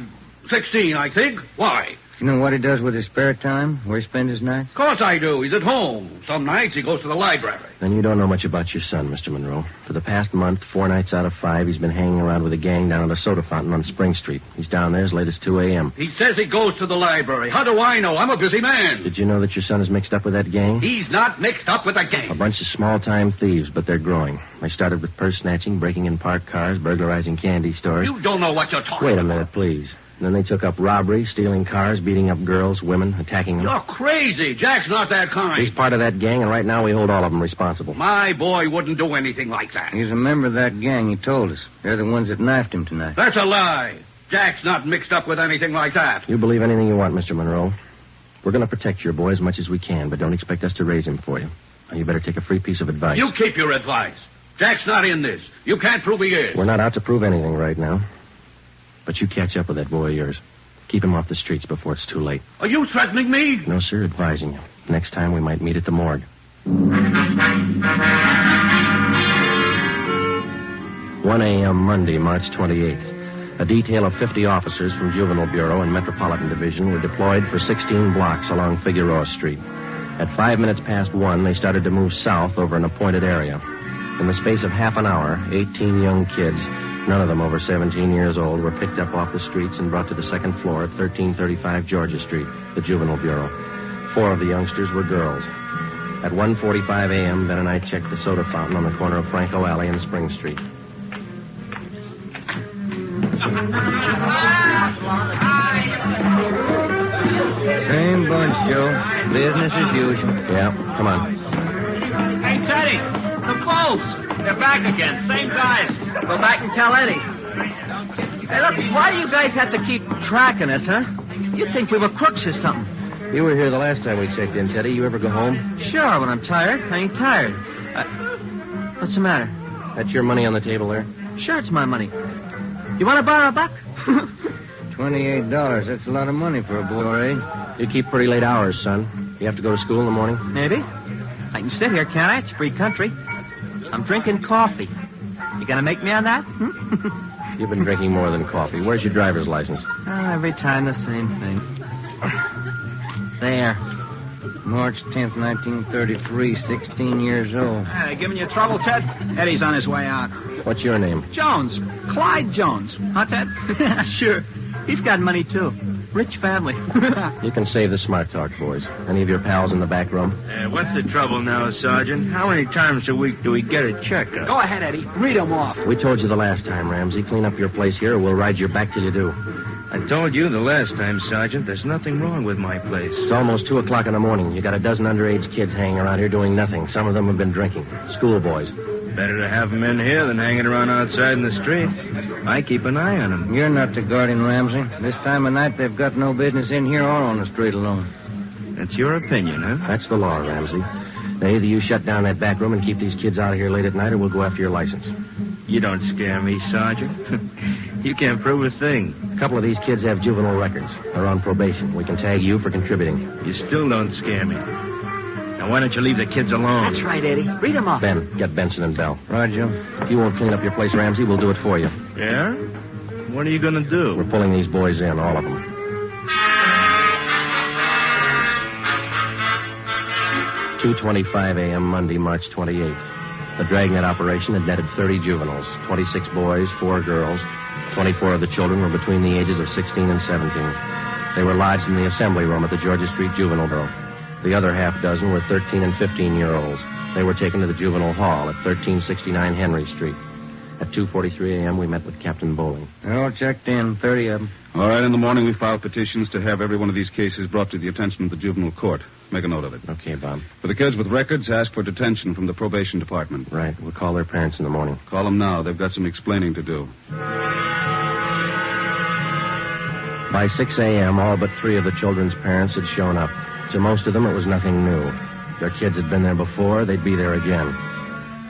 Speaker 20: 16, I think. Why?
Speaker 5: You know what he does with his spare time? Where he spends his nights?
Speaker 20: Of course I do. He's at home. Some nights he goes to the library.
Speaker 4: Then you don't know much about your son, Mr. Monroe. For the past month, 4 nights out of 5, he's been hanging around with a gang down at a soda fountain on Spring Street. He's down there as late as 2 a.m.
Speaker 20: He says he goes to the library. How do I know? I'm a busy man.
Speaker 4: Did you know that your son is mixed up with that gang?
Speaker 20: He's not mixed up with a gang.
Speaker 4: A bunch of small-time thieves, but they're growing. They started with purse snatching, breaking in parked cars, burglarizing candy stores.
Speaker 20: You don't know what you're talking
Speaker 4: Wait a
Speaker 20: about.
Speaker 4: minute, please. Then they took up robbery, stealing cars, beating up girls, women, attacking them.
Speaker 20: You're crazy. Jack's not that kind.
Speaker 4: He's part of that gang, and right now we hold all of them responsible.
Speaker 20: My boy wouldn't do anything like that.
Speaker 5: He's a member of that gang, he told us. They're the ones that knifed him tonight.
Speaker 20: That's a lie. Jack's not mixed up with anything like that.
Speaker 4: You believe anything you want, Mr. Monroe. We're going to protect your boy as much as we can, but don't expect us to raise him for you. Now, you better take a free piece of advice.
Speaker 20: You keep your advice. Jack's not in this. You can't prove he is.
Speaker 4: We're not out to prove anything right now. But you catch up with that boy of yours. Keep him off the streets before it's too late.
Speaker 20: Are you threatening me?
Speaker 4: No, sir, advising you. Next time we might meet at the morgue. 1 a.m. Monday, March 28th. A detail of 50 officers from Juvenile Bureau and Metropolitan Division were deployed for 16 blocks along Figueroa Street. At 5 minutes past 1, they started to move south over an appointed area. In the space of half an hour, 18 young kids, none of them over 17 years old, were picked up off the streets and brought to the second floor at 1335 Georgia Street, the Juvenile Bureau. 4 of the youngsters were girls. At 1:45 a.m., Ben and I checked the soda fountain on the corner of Franco Alley and Spring Street.
Speaker 5: Same bunch, Joe. Business as usual.
Speaker 4: Yeah, come on.
Speaker 23: Hey, Teddy, the Bulls. They're back again. Same guys. Go back and tell Eddie. Hey, look, why do you guys have to keep tracking us, huh? You'd think we were crooks or something.
Speaker 4: You were here the last time we checked in, Teddy. You ever go home?
Speaker 23: Sure, when I'm tired. I ain't tired. What's the matter?
Speaker 4: That's your money on the table there?
Speaker 23: Sure, it's my money. You want to borrow a buck?
Speaker 5: $28. That's a lot of money for a boy, eh?
Speaker 4: You keep pretty late hours, son. You have to go to school in the morning?
Speaker 23: Maybe. I can sit here, can't I? It's free country. I'm drinking coffee. You gonna make me on that?
Speaker 4: You've been drinking more than coffee. Where's your driver's license?
Speaker 23: Every time the same thing. There.
Speaker 5: March 10th, 1933, 16 years old.
Speaker 14: Hey, giving you trouble, Ted? Eddie's on his way out.
Speaker 4: What's your name?
Speaker 14: Jones. Clyde Jones. Huh, Ted?
Speaker 23: Sure. He's got money, too. Rich family.
Speaker 4: You can save the smart talk, boys. Any of your pals in the back room?
Speaker 10: What's the trouble now, Sergeant? How many times a week do we get a checkup?
Speaker 23: Go ahead, Eddie. Read them off.
Speaker 4: We told you the last time, Ramsey. Clean up your place here or we'll ride your back till you do.
Speaker 10: I told you the last time, Sergeant. There's nothing wrong with my place.
Speaker 4: It's almost 2 o'clock in the morning. You got a dozen underage kids hanging around here doing nothing. Some of them have been drinking. Schoolboys.
Speaker 10: Better to have them in here than hanging around outside in the street. I keep an eye on them.
Speaker 5: You're not the guardian, Ramsey. This time of night, they've got no business in here or on the street alone.
Speaker 10: That's your opinion, huh?
Speaker 4: That's the law, Ramsey. Now, either you shut down that back room and keep these kids out of here late at night, or we'll go after your license.
Speaker 10: You don't scare me, Sergeant. You can't prove a thing.
Speaker 4: A couple of these kids have juvenile records. They're on probation. We can tag you for contributing.
Speaker 10: You still don't scare me. Now, why don't you leave the kids alone?
Speaker 23: That's right, Eddie. Read them off.
Speaker 4: Ben, get Benson and Bell.
Speaker 5: Right, Joe.
Speaker 4: If you won't clean up your place, Ramsey, we'll do it for you.
Speaker 10: Yeah? What are you going to do?
Speaker 4: We're pulling these boys in, all of them. $2:25 a.m. Monday, March 28th. The Dragnet operation had netted 30 juveniles, 26 boys, 4 girls. 24 of the children were between the ages of 16 and 17. They were lodged in the assembly room at the Georgia Street Juvenile Bureau. The other half dozen were 13 and 15-year-olds. They were taken to the juvenile hall at 1369 Henry Street. At 2:43 a.m., we met with Captain Bowling.
Speaker 5: They're all checked in, 30 of them.
Speaker 16: All right, in the morning we file petitions to have every one of these cases brought to the attention of the juvenile court. Make a note of it.
Speaker 4: Okay, Bob.
Speaker 16: For the kids with records, ask for detention from the probation department.
Speaker 4: Right. We'll call their parents in the morning.
Speaker 16: Call them now. They've got some explaining to do.
Speaker 4: By 6 a.m., all but 3 of the children's parents had shown up. To most of them, it was nothing new. Their kids had been there before. They'd be there again.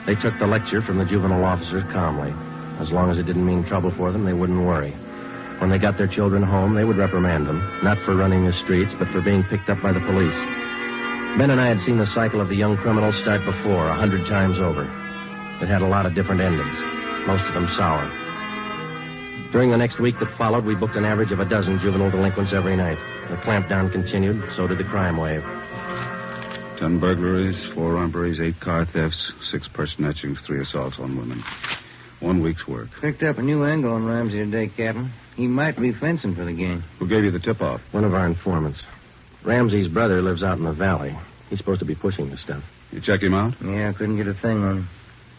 Speaker 4: They took the lecture from the juvenile officers calmly. As long as it didn't mean trouble for them, they wouldn't worry. When they got their children home, they would reprimand them, not for running the streets, but for being picked up by the police. Ben and I had seen the cycle of the young criminals start before, 100 times over. It had a lot of different endings, most of them sour. During the next week that followed, we booked an average of a dozen juvenile delinquents every night. The clampdown continued, so did the crime wave.
Speaker 16: 10 burglaries, 4 robberies, 8 car thefts, 6 purse snatchings, 3 assaults on women. 1 week's work.
Speaker 5: Picked up a new angle on Ramsey today, Captain. He might be fencing for the game.
Speaker 16: Who gave you the tip-off?
Speaker 4: One of our informants. Ramsey's brother lives out in the valley. He's supposed to be pushing this stuff.
Speaker 16: You check him out?
Speaker 5: Yeah, I couldn't get a thing on him.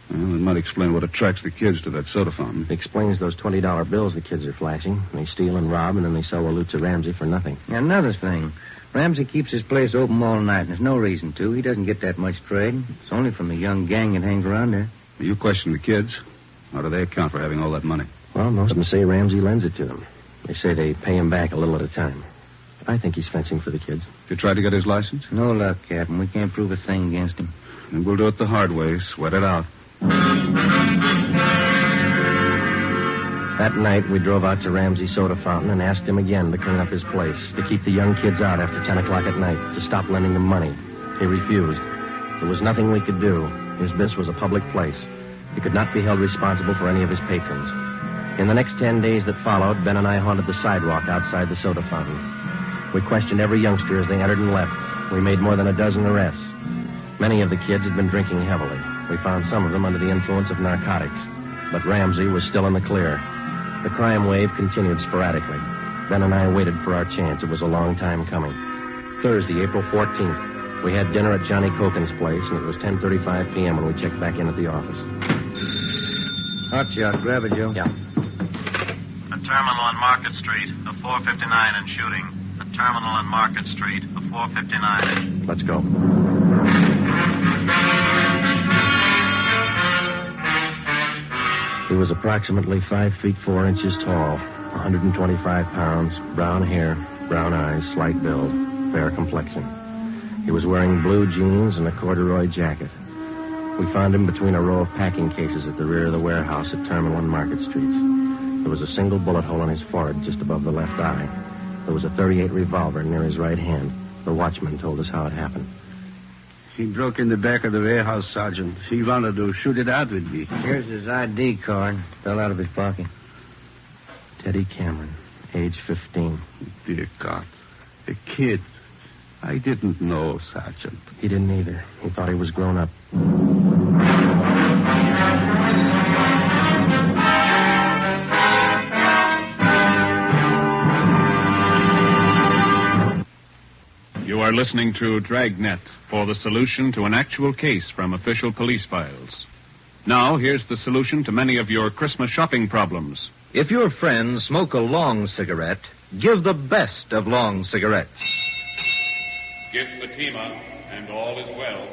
Speaker 16: Well, it might explain what attracts the kids to that soda fountain.
Speaker 4: It explains those $20 bills the kids are flashing. They steal and rob, and then they sell the loot to Ramsey for nothing.
Speaker 5: Another thing. Ramsey keeps his place open all night, and there's no reason to. He doesn't get that much trade. It's only from the young gang that hangs around there.
Speaker 16: You question the kids. How do they account for having all that money?
Speaker 4: Well, most of them say Ramsey lends it to them. They say they pay him back a little at a time. I think he's fencing for the kids.
Speaker 16: You tried to get his license?
Speaker 5: No luck, Captain. We can't prove a thing against him.
Speaker 16: And we'll do it the hard way. Sweat it out.
Speaker 4: That night, we drove out to Ramsey's soda fountain and asked him again to clean up his place, to keep the young kids out after 10 o'clock at night, to stop lending them money. He refused. There was nothing we could do. His business was a public place. He could not be held responsible for any of his patrons. In the next 10 days that followed, Ben and I haunted the sidewalk outside the soda fountain. We questioned every youngster as they entered and left. We made more than a dozen arrests. Many of the kids had been drinking heavily. We found some of them under the influence of narcotics. But Ramsey was still in the clear. The crime wave continued sporadically. Ben and I waited for our chance. It was a long time coming. Thursday, April 14th. We had dinner at Johnny Cokin's place, and it was 10:35 p.m. when we checked back in at the office.
Speaker 5: Hot shot. Grab it, Joe.
Speaker 4: Yeah.
Speaker 19: A terminal on Market Street, a 459 and shooting. A terminal on Market Street, a 459.
Speaker 4: Let's go. He was approximately 5 feet 4 inches tall, 125 pounds, brown hair, brown eyes, slight build, fair complexion. He was wearing blue jeans and a corduroy jacket. We found him between a row of packing cases at the rear of the warehouse at Terminal and Market Streets. There was a single bullet hole in his forehead just above the left eye. There was a .38 revolver near his right hand. The watchman told us how it happened.
Speaker 22: He broke in the back of the warehouse, Sergeant. He wanted to shoot it out with me.
Speaker 5: Here's his ID card. Fell out of his pocket.
Speaker 4: Teddy Cameron, age 15.
Speaker 22: Dear God. A kid. I didn't know, Sergeant.
Speaker 4: He didn't either. He thought he was grown up.
Speaker 3: are listening to Dragnet for the solution to an actual case from official police files. Now, here's the solution to many of your Christmas shopping problems.
Speaker 9: If your friends smoke a long cigarette, give the best of long cigarettes.
Speaker 3: Give Fatima, and all is well.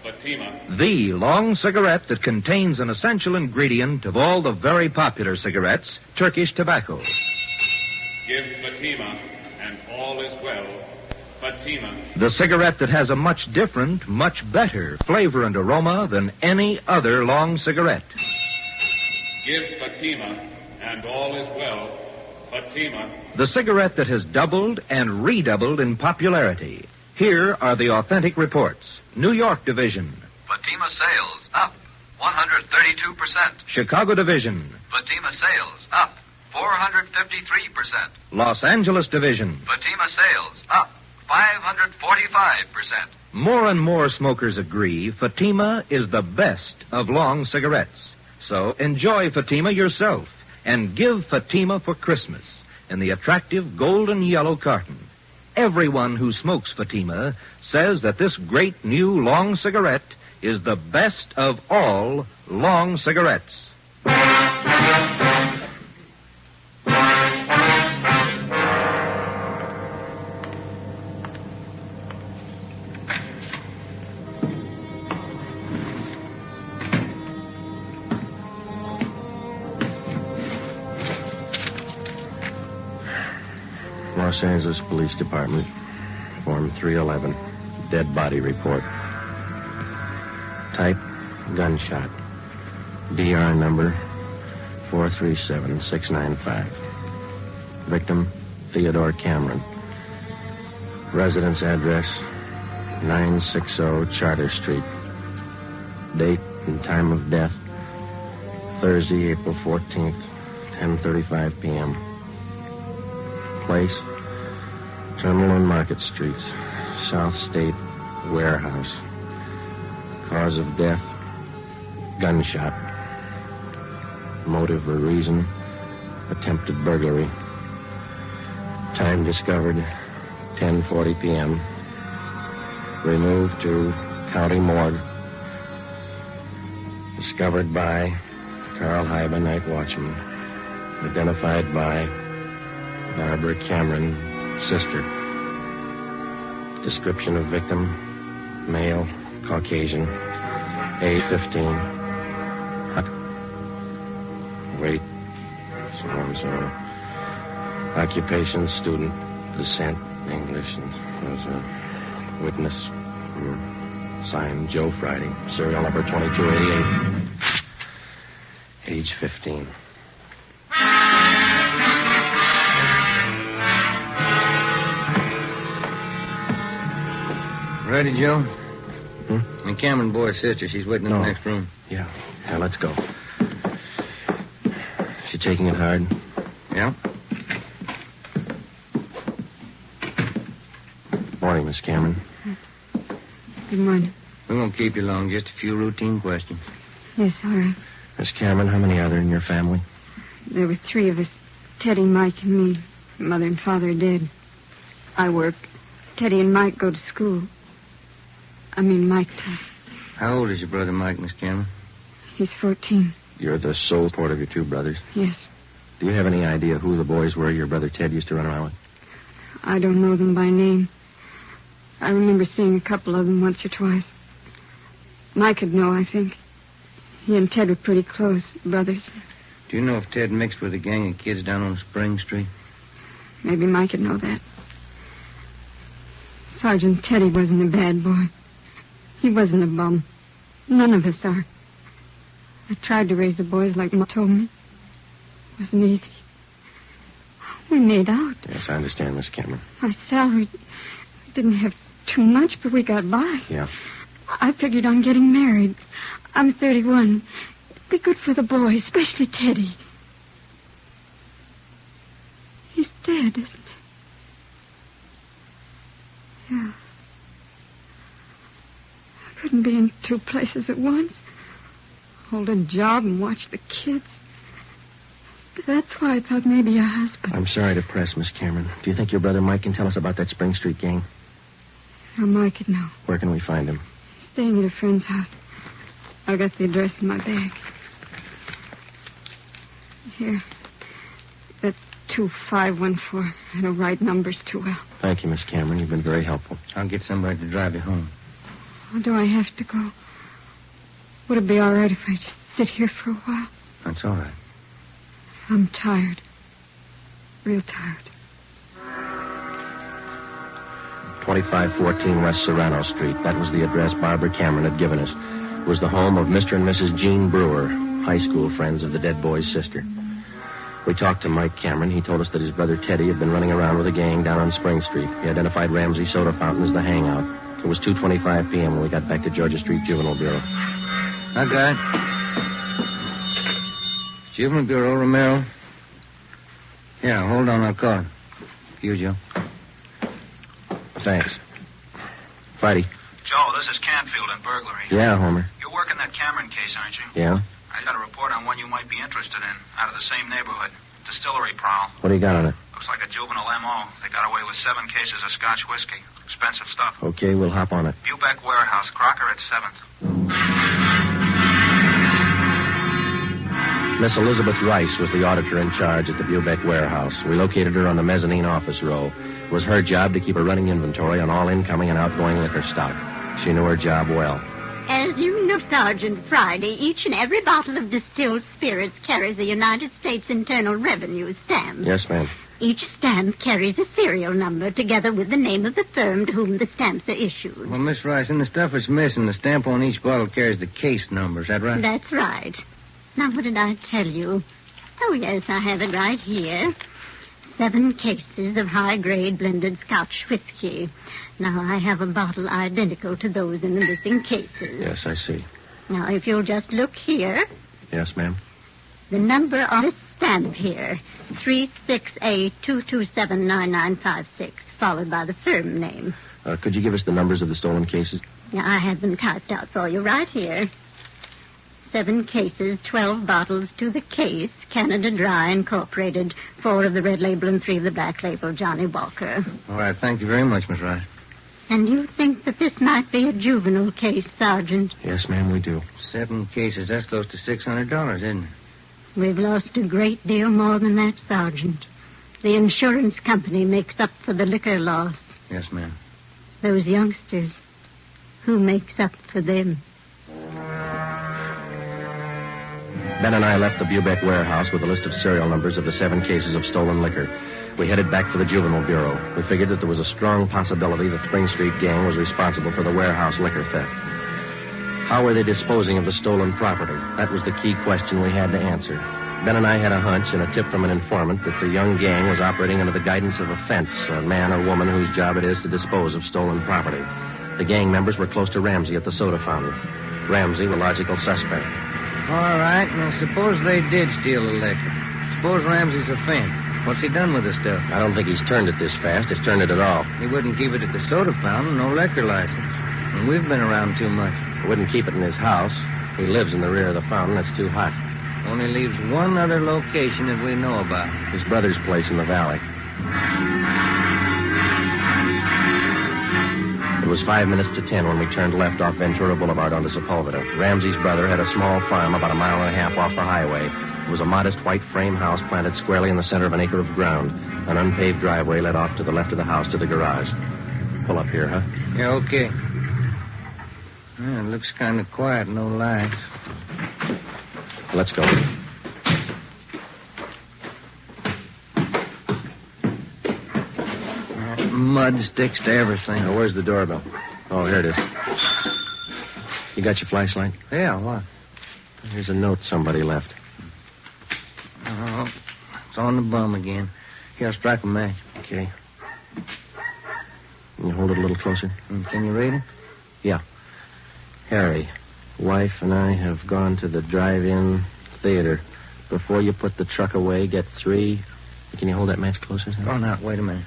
Speaker 3: Fatima.
Speaker 9: The long cigarette that contains an essential ingredient of all the very popular cigarettes, Turkish tobacco.
Speaker 3: Give Fatima, and all is well. Fatima.
Speaker 9: The cigarette that has a much different, much better flavor and aroma than any other long cigarette.
Speaker 3: Give Fatima, and all is well. Fatima.
Speaker 9: The cigarette that has doubled and redoubled in popularity. Here are the authentic reports. New York Division.
Speaker 2: Fatima sales up 132%.
Speaker 9: Chicago Division.
Speaker 2: Fatima sales up 453%.
Speaker 9: Los Angeles Division.
Speaker 2: Fatima sales up 545%.
Speaker 9: More and more smokers agree Fatima is the best of long cigarettes. So enjoy Fatima yourself and give Fatima for Christmas in the attractive golden yellow carton. Everyone who smokes Fatima says that this great new long cigarette is the best of all long cigarettes.
Speaker 4: Los Angeles Police Department, Form 311, dead body report. Type, gunshot. DR number 437695. Victim, Theodore Cameron. Residence address, 960 Charter Street. Date and time of death, Thursday, April 14th, 10:35 p.m. Place, Terminal and Market Streets, South State Warehouse. Cause of death, gunshot. Motive or reason, attempted burglary. Time discovered, 10:40 p.m. Removed to County Morgue. Discovered by Carl Hyba, night watchman. Identified by Barbara Cameron, sister. Description of victim, male, Caucasian, age 15. Weight, so and so. Occupation, student. Descent, English. And there's a witness. Signed Joe Friday. Serial number 2288. Age 15.
Speaker 5: Ready, Joe? The Cameron boy's sister. She's waiting in the next room.
Speaker 4: Yeah, let's go. She taking it hard?
Speaker 5: Yeah.
Speaker 4: Morning, Miss Cameron.
Speaker 17: Good morning.
Speaker 5: We won't keep you long. Just a few routine questions.
Speaker 17: Yes, all right.
Speaker 4: Miss Cameron, how many are there in your family?
Speaker 17: There were 3 of us. Teddy, Mike, and me. Mother and father are dead. I work. Teddy and Mike go to school. Mike does.
Speaker 5: How old is your brother Mike, Miss Cameron?
Speaker 17: He's 14.
Speaker 4: You're the sole support of your 2 brothers?
Speaker 17: Yes.
Speaker 4: Do you have any idea who the boys were your brother Ted used to run around with?
Speaker 17: I don't know them by name. I remember seeing a couple of them once or twice. Mike would know, I think. He and Ted were pretty close, brothers.
Speaker 5: Do you know if Ted mixed with a gang of kids down on Spring Street?
Speaker 17: Maybe Mike would know that. Sergeant Teddy wasn't a bad boy. He wasn't a bum. None of us are. I tried to raise the boys like Ma told me. It wasn't easy. We made out.
Speaker 4: Yes, I understand, Miss Cameron.
Speaker 17: My salary didn't have too much, but we got by.
Speaker 4: Yeah.
Speaker 17: I figured on getting married. I'm 31. It'd be good for the boys, especially Teddy. He's dead, isn't he? Yeah. I couldn't be in 2 places at once. Hold a job and watch the kids. That's why I thought maybe a husband.
Speaker 4: I'm sorry to press, Miss Cameron. Do you think your brother Mike can tell us about that Spring Street gang?
Speaker 17: Now, Mike could know.
Speaker 4: Where can we find him?
Speaker 17: Staying at a friend's house. I got the address in my bag. Here. That's 2514. I don't write numbers too well.
Speaker 4: Thank you, Miss Cameron. You've been very helpful.
Speaker 5: I'll get somebody to drive you home.
Speaker 17: Oh, do I have to go? Would it be all right if I just sit here for a while?
Speaker 5: That's all right.
Speaker 17: I'm tired. Real tired.
Speaker 4: 2514 West Serrano Street. That was the address Barbara Cameron had given us. It was the home of Mr. and Mrs. Jean Brewer, high school friends of the dead boy's sister. We talked to Mike Cameron. He told us that his brother Teddy had been running around with a gang down on Spring Street. He identified Ramsey Soda Fountain as the hangout. It was 2:25 p.m. when we got back to Georgia Street Juvenile Bureau.
Speaker 5: I got it. Juvenile Bureau, Romero. Yeah, hold on, I'll call him. You, Joe.
Speaker 4: Thanks. Friday.
Speaker 7: Joe, this is Canfield in burglary.
Speaker 4: Yeah, Homer.
Speaker 7: You're working that Cameron case, aren't you?
Speaker 4: Yeah?
Speaker 7: I got a report on one you might be interested in, out of the same neighborhood. Distillery prowl.
Speaker 4: What do you got on it?
Speaker 7: Looks like a juvenile M.O. They got away with 7 cases of Scotch whiskey. Expensive stuff.
Speaker 4: Okay, we'll hop on it.
Speaker 7: Bubeck Warehouse, Crocker at 7th.
Speaker 4: Miss Elizabeth Rice was the auditor in charge at the Bubeck Warehouse. We located her on the mezzanine office row. It was her job to keep a running inventory on all incoming and outgoing liquor stock. She knew her job well.
Speaker 8: As you know, Sergeant Friday, each and every bottle of distilled spirits carries a United States Internal Revenue stamp.
Speaker 4: Yes, ma'am.
Speaker 8: Each stamp carries a serial number together with the name of the firm to whom the stamps are issued.
Speaker 5: Well, Miss Rice, in the stuff that's missing, the stamp on each bottle carries the case number. Is that right?
Speaker 8: That's right. Now, what did I tell you? Oh, yes, I have it right here. 7 cases of high-grade blended Scotch whiskey. Now, I have a bottle identical to those in the missing cases.
Speaker 4: Yes, I see.
Speaker 8: Now, if you'll just look here.
Speaker 4: Yes, ma'am.
Speaker 8: The number on this stamp here, 368-227-9956, followed by the firm name.
Speaker 4: Could you give us the numbers of the stolen cases?
Speaker 8: Now, I have them typed out for you right here. 7 cases, 12 bottles to the case, Canada Dry Incorporated, 4 of the red label and 3 of the black label, Johnny Walker.
Speaker 5: All right, thank you very much, Miss Rice.
Speaker 8: And you think that this might be a juvenile case, Sergeant?
Speaker 4: Yes, ma'am, we do.
Speaker 5: 7 cases, that's close to $600, isn't it?
Speaker 8: We've lost a great deal more than that, Sergeant. The insurance company makes up for the liquor loss.
Speaker 5: Yes, ma'am.
Speaker 8: Those youngsters, who makes up for them?
Speaker 4: Ben and I left the Bubeck Warehouse with a list of serial numbers of the 7 cases of stolen liquor. We headed back for the Juvenile Bureau. We figured that there was a strong possibility that the Spring Street gang was responsible for the warehouse liquor theft. How were they disposing of the stolen property? That was the key question we had to answer. Ben and I had a hunch and a tip from an informant that the young gang was operating under the guidance of a fence, a man or woman whose job it is to dispose of stolen property. The gang members were close to Ramsey at the soda fountain. Ramsey, the logical suspect.
Speaker 5: All right, now suppose they did steal the liquor. Suppose Ramsey's a fence. What's he done with the stuff?
Speaker 4: I don't think he's turned it this fast. He's turned it at all.
Speaker 5: He wouldn't keep it at the soda fountain, no liquor license. And we've been around too much.
Speaker 4: He wouldn't keep it in his house. He lives in the rear of the fountain. It's too hot.
Speaker 5: Only leaves one other location that we know about.
Speaker 4: His brother's place in the valley. It was 5 minutes to 10 when we turned left off Ventura Boulevard onto Sepulveda. Ramsey's brother had a small farm about a mile and a half off the highway. It was a modest white frame house planted squarely in the center of an acre of ground. An unpaved driveway led off to the left of the house to the garage. Pull up here, huh?
Speaker 5: Yeah, okay. Yeah, it looks kind of quiet, no lights.
Speaker 4: Let's go.
Speaker 5: Mud sticks to everything.
Speaker 4: Now, where's the doorbell? Oh, here it is. You got your flashlight?
Speaker 5: Yeah, what?
Speaker 4: Here's a note somebody left.
Speaker 5: Oh, it's on the bum again. Here, I'll strike a match.
Speaker 4: Okay. Can you hold it a little closer?
Speaker 5: Can you read it?
Speaker 4: Yeah. Harry, wife and I have gone to the drive-in theater. Before you put the truck away, get 3... Can you hold that match closer?
Speaker 5: Oh, no, wait a minute.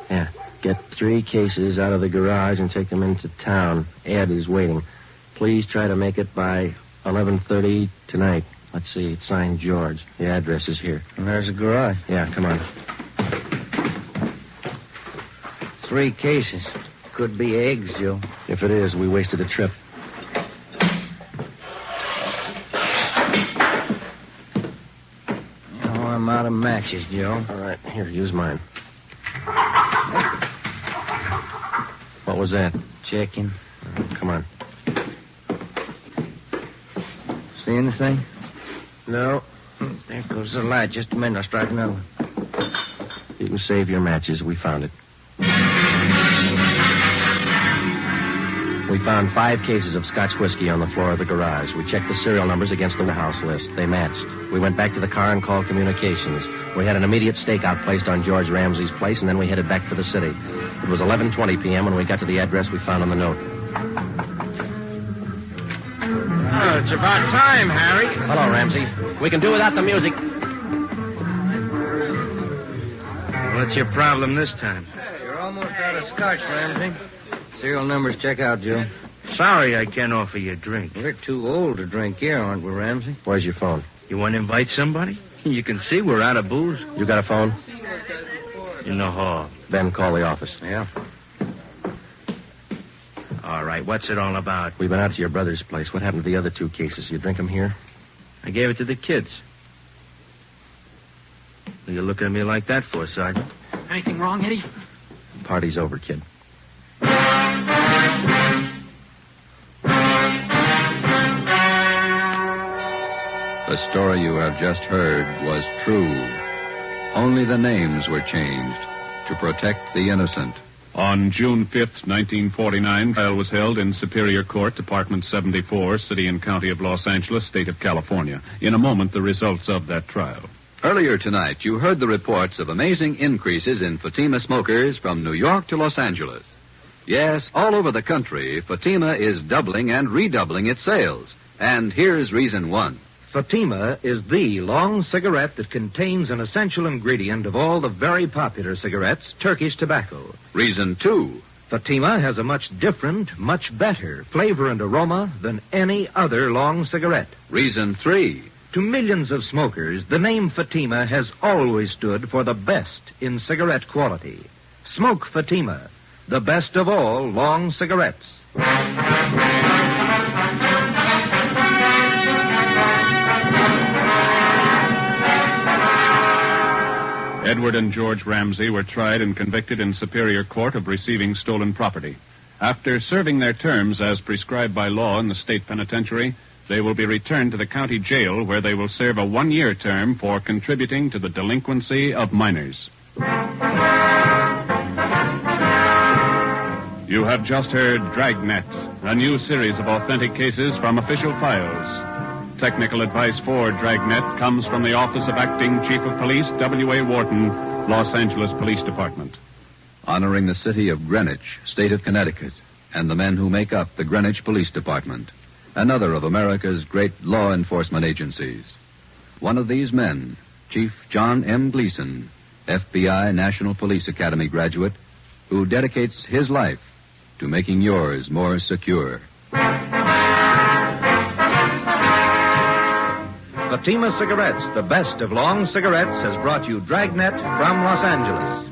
Speaker 4: Yeah. Get 3 cases out of the garage and take them into town. Ed is waiting. Please try to make it by 11:30 tonight. Let's see. It's signed George. The address is here.
Speaker 5: And there's the garage.
Speaker 4: Yeah, come on.
Speaker 5: 3 cases. Could be eggs, Joe.
Speaker 4: If it is, we wasted a trip.
Speaker 5: Oh, I'm out of matches, Joe.
Speaker 4: All right, here, use mine. What was that?
Speaker 5: Checking.
Speaker 4: Come on.
Speaker 5: See anything?
Speaker 4: No.
Speaker 5: There goes the light. Just a minute, I'll strike another one.
Speaker 4: You can save your matches. We found it. We found 5 cases of Scotch whiskey on the floor of the garage. We checked the serial numbers against the warehouse list. They matched. We went back to the car and called communications. We had an immediate stakeout placed on George Ramsey's place, and then we headed back for the city. It was 11:20 p.m. when we got to the address we found on the note.
Speaker 23: Oh, it's about time, Harry.
Speaker 4: Hello, Ramsey. We can do without the music.
Speaker 13: What's your problem this time?
Speaker 5: You're almost out of Scotch, Ramsey. Serial numbers check out, Joe.
Speaker 13: Sorry I can't offer you a drink.
Speaker 5: We're too old to drink here, aren't we, Ramsey?
Speaker 4: Where's your phone?
Speaker 13: You want to invite somebody? You can see we're out of booze.
Speaker 4: You got a phone?
Speaker 13: In the hall.
Speaker 4: Then call the office.
Speaker 5: Yeah.
Speaker 13: All right, what's it all about?
Speaker 4: We've been out to your brother's place. What happened to the other 2 cases? You drink them here?
Speaker 13: I gave it to the kids. What are you looking at me like that for, Sergeant?
Speaker 14: Anything wrong, Eddie?
Speaker 4: Party's over, kid.
Speaker 12: The story you have just heard was true. Only the names were changed to protect the innocent.
Speaker 3: On June 5th, 1949, trial was held in Superior Court, Department 74, City and County of Los Angeles, State of California. In a moment, the results of that trial.
Speaker 12: Earlier tonight, you heard the reports of amazing increases in Fatima smokers from New York to Los Angeles. Yes, all over the country, Fatima is doubling and redoubling its sales. And here's reason 1.
Speaker 9: Fatima is the long cigarette that contains an essential ingredient of all the very popular cigarettes, Turkish tobacco.
Speaker 12: Reason 2.
Speaker 9: Fatima has a much different, much better flavor and aroma than any other long cigarette.
Speaker 12: Reason 3.
Speaker 9: To millions of smokers, the name Fatima has always stood for the best in cigarette quality. Smoke Fatima, the best of all long cigarettes.
Speaker 3: Edward and George Ramsey were tried and convicted in Superior Court of receiving stolen property. After serving their terms as prescribed by law in the state penitentiary, they will be returned to the county jail where they will serve a 1-year term for contributing to the delinquency of minors. You have just heard Dragnet, a new series of authentic cases from official files. Technical advice for Dragnet comes from the Office of Acting Chief of Police, W.A. Wharton, Los Angeles Police Department.
Speaker 12: Honoring the city of Greenwich, state of Connecticut, and the men who make up the Greenwich Police Department, another of America's great law enforcement agencies. One of these men, Chief John M. Gleason, FBI National Police Academy graduate, who dedicates his life to making yours more secure.
Speaker 9: Fatima Cigarettes, the best of long cigarettes, has brought you Dragnet from Los Angeles.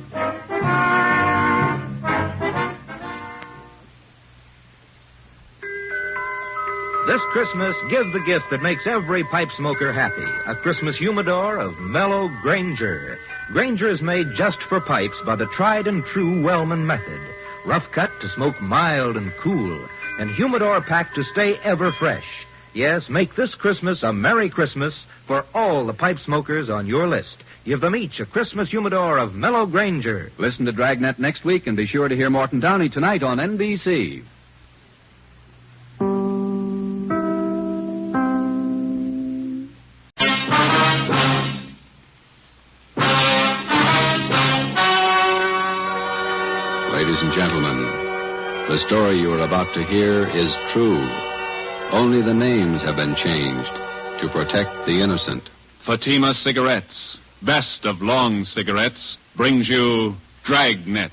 Speaker 9: This Christmas, give the gift that makes every pipe smoker happy. A Christmas humidor of Mellow Granger. Granger is made just for pipes by the tried and true Wellman method. Rough cut to smoke mild and cool, and humidor packed to stay ever fresh. Yes, make this Christmas a Merry Christmas for all the pipe smokers on your list. Give them each a Christmas humidor of Mellow Granger.
Speaker 12: Listen to Dragnet next week and be sure to hear Morton Downey tonight on NBC. Ladies and gentlemen, the story you are about to hear is true. Only the names have been changed to protect the innocent.
Speaker 3: Fatima Cigarettes, best of long cigarettes, brings you Dragnet.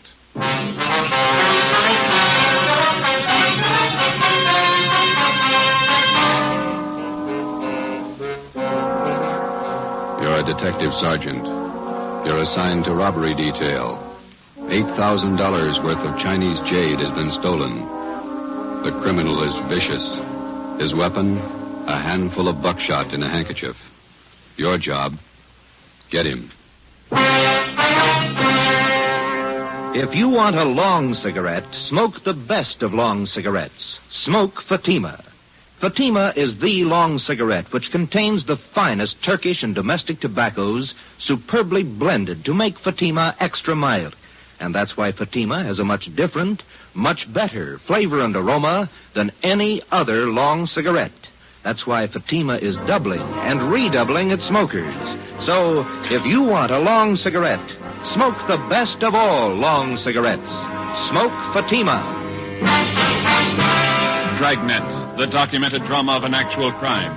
Speaker 12: You're a detective sergeant. You're assigned to robbery detail. $8,000 worth of Chinese jade has been stolen. The criminal is vicious. His weapon, a handful of buckshot in a handkerchief. Your job, get him.
Speaker 9: If you want a long cigarette, smoke the best of long cigarettes. Smoke Fatima. Fatima is the long cigarette which contains the finest Turkish and domestic tobaccos superbly blended to make Fatima extra mild. And that's why Fatima has a much different, much better flavor and aroma than any other long cigarette. That's why Fatima is doubling and redoubling its smokers. So, if you want a long cigarette, smoke the best of all long cigarettes. Smoke Fatima.
Speaker 3: Dragnet, the documented drama of an actual crime.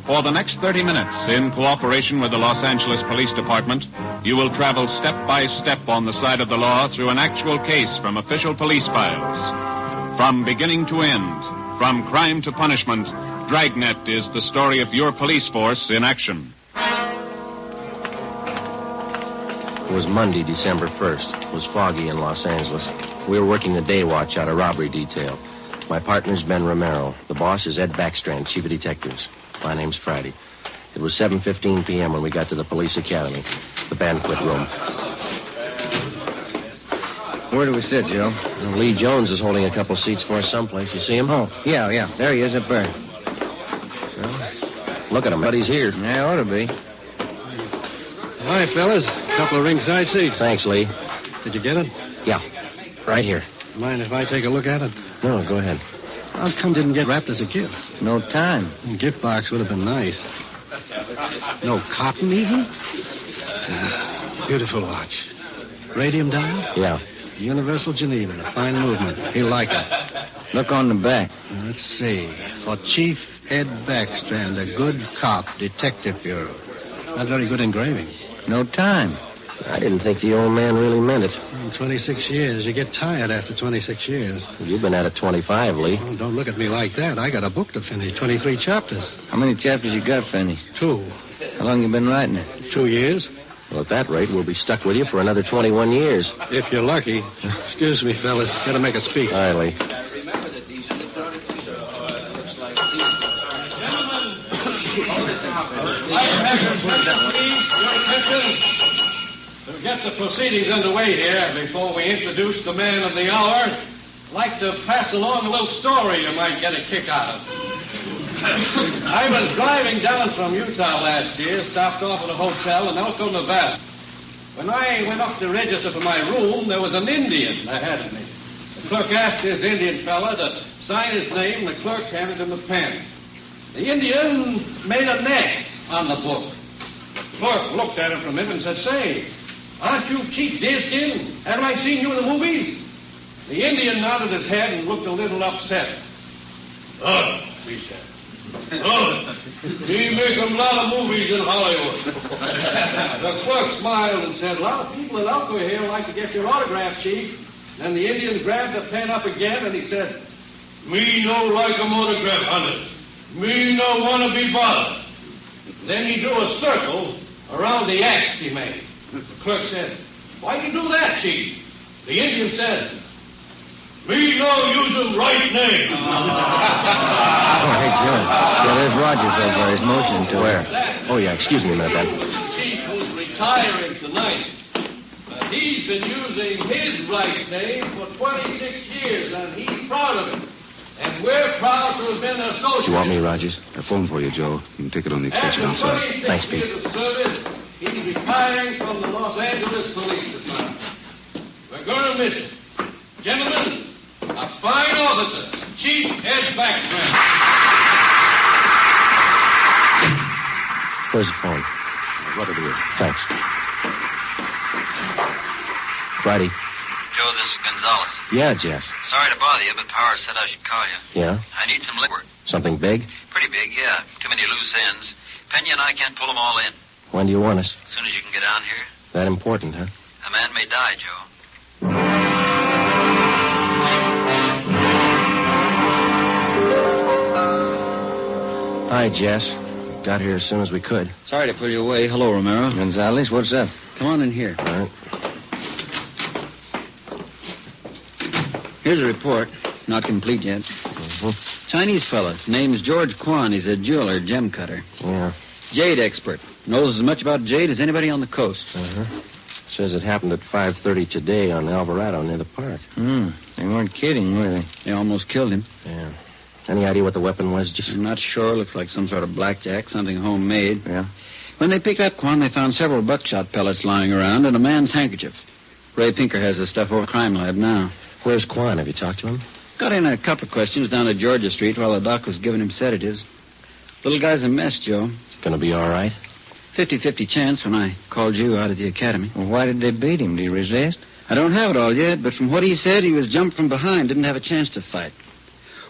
Speaker 3: For the next 30 minutes, in cooperation with the Los Angeles Police Department, you will travel step by step on the side of the law through an actual case from official police files. From beginning to end, from crime to punishment, Dragnet is the story of your police force in action.
Speaker 4: It was Monday, December 1st. It was foggy in Los Angeles. We were working the day watch out of robbery detail. My partner's Ben Romero. The boss is Ed Backstrand, chief of detectives. My name's Friday. It was 7:15 p.m. when we got to the police academy, the banquet room.
Speaker 5: Where do we sit, Joe?
Speaker 4: Lee Jones is holding a couple seats for us someplace. You see him?
Speaker 5: Oh, yeah. There he is at Burn.
Speaker 4: Well, look at him. But he's here.
Speaker 5: Yeah, ought to be.
Speaker 1: Hi, fellas. Couple of ringside seats.
Speaker 4: Thanks, Lee.
Speaker 1: Did you get it?
Speaker 4: Yeah, right here.
Speaker 1: Mind if I take a look at it?
Speaker 4: No, go ahead.
Speaker 1: How come didn't get wrapped as a gift?
Speaker 5: No time.
Speaker 1: A gift box would have been nice. No cotton, even? Beautiful watch. Radium dial?
Speaker 4: Yeah.
Speaker 1: Universal Geneva. A fine movement. He'll like it.
Speaker 5: Look on the back.
Speaker 1: Let's see. For Chief Ed Backstrand, a good cop, Detective Bureau. Not very good engraving.
Speaker 5: No time.
Speaker 4: I didn't think the old man really meant it.
Speaker 1: 26 years. You get tired after 26 years.
Speaker 4: You've been at it 25, Lee.
Speaker 1: Oh, don't look at me like that. I got a book to finish. 23 chapters.
Speaker 5: How many chapters you got, Fanny?
Speaker 1: 2.
Speaker 5: How long you been writing it?
Speaker 1: 2 years.
Speaker 4: Well, at that rate, we'll be stuck with you for another 21 years.
Speaker 1: If you're lucky. Excuse me, fellas. Gotta make a speech.
Speaker 4: All right, Lee.
Speaker 20: To get the proceedings underway here, before we introduce the man of the hour, I'd like to pass along a little story you might get a kick out of. I was driving down from Utah last year, stopped off at a hotel in Elko, Nevada. When I went up to register for my room, there was an Indian ahead of me. The clerk asked this Indian fella to sign his name, and the clerk handed him a pen. The Indian made an X on the book. The clerk looked at him for a minute and said, "Say, aren't you Chief Deerskin? Haven't I seen you in the movies?" The Indian nodded his head and looked a little upset. "Oh," he said. "Oh, we make a lot of movies in Hollywood." The clerk smiled and said, "A lot of people in Elko here like to get your autograph, Chief." Then the Indian grabbed the pen up again and he said, "Me no like a autograph, honest. Me no want to be bothered." Then he drew a circle around the X he made. The clerk said, "Why you do that, Chief?" The Indian said, "Me no use the right name."
Speaker 4: Oh, hey, Joe. Yeah, there's Rogers over there. He's motioning to where? Oh, yeah, excuse me a minute, Ben.
Speaker 20: The chief who's retiring tonight. He's been using his right name for 26 years, and he's proud of it. And we're proud to have been associated.
Speaker 4: You want me, Rogers?
Speaker 16: A phone for you, Joe. You can take it on the extension
Speaker 20: After
Speaker 16: outside.
Speaker 20: 26
Speaker 4: Thanks, Pete.
Speaker 20: years of service, he's retiring from the Los Angeles Police Department. We're going to miss him. Gentlemen, a fine officer, Chief Ed Backstrand.
Speaker 4: Where's the phone?
Speaker 16: What it is.
Speaker 4: Thanks. Friday.
Speaker 11: Joe, this is Gonzalez.
Speaker 4: Yeah, Jess.
Speaker 11: Sorry to bother you, but Powers said I should call you.
Speaker 4: Yeah?
Speaker 11: I need some liquid.
Speaker 4: Something big?
Speaker 11: Pretty big, yeah. Too many loose ends. Pena and I can't pull them all in.
Speaker 4: When do you want us?
Speaker 11: As soon as you can get down here.
Speaker 4: That important, huh?
Speaker 11: A man may die, Joe.
Speaker 4: Hi, Jess. Got here as soon as we could.
Speaker 22: Sorry to pull you away. Hello, Romero.
Speaker 5: Gonzalez, what's up?
Speaker 22: Come on in here.
Speaker 4: All right.
Speaker 15: Here's a report. Not complete yet.
Speaker 4: Mm-hmm.
Speaker 15: Chinese fella. Name's George Kwan. He's a jeweler, gem cutter.
Speaker 4: Yeah.
Speaker 15: Jade expert. Knows as much about jade as anybody on the coast.
Speaker 4: Uh-huh. Says it happened at 5:30 today on Alvarado near the park.
Speaker 5: They weren't kidding, were they?
Speaker 15: They almost killed him.
Speaker 4: Yeah. Any idea what the weapon was?
Speaker 15: I'm not sure. Looks like some sort of blackjack, something homemade.
Speaker 5: Yeah.
Speaker 15: When they picked up Kwan, they found several buckshot pellets lying around and a man's handkerchief. Ray Pinker has the stuff over at Crime Lab now.
Speaker 4: Where's Kwan? Have you talked to him?
Speaker 15: Got in a couple of questions down at Georgia Street while the doc was giving him sedatives. Little guy's a mess, Joe.
Speaker 4: Gonna be all right?
Speaker 15: 50-50 chance when I called you out of the academy.
Speaker 5: Well, why did they beat him? Did he resist?
Speaker 15: I don't have it all yet, but from what he said, he was jumped from behind, didn't have a chance to fight.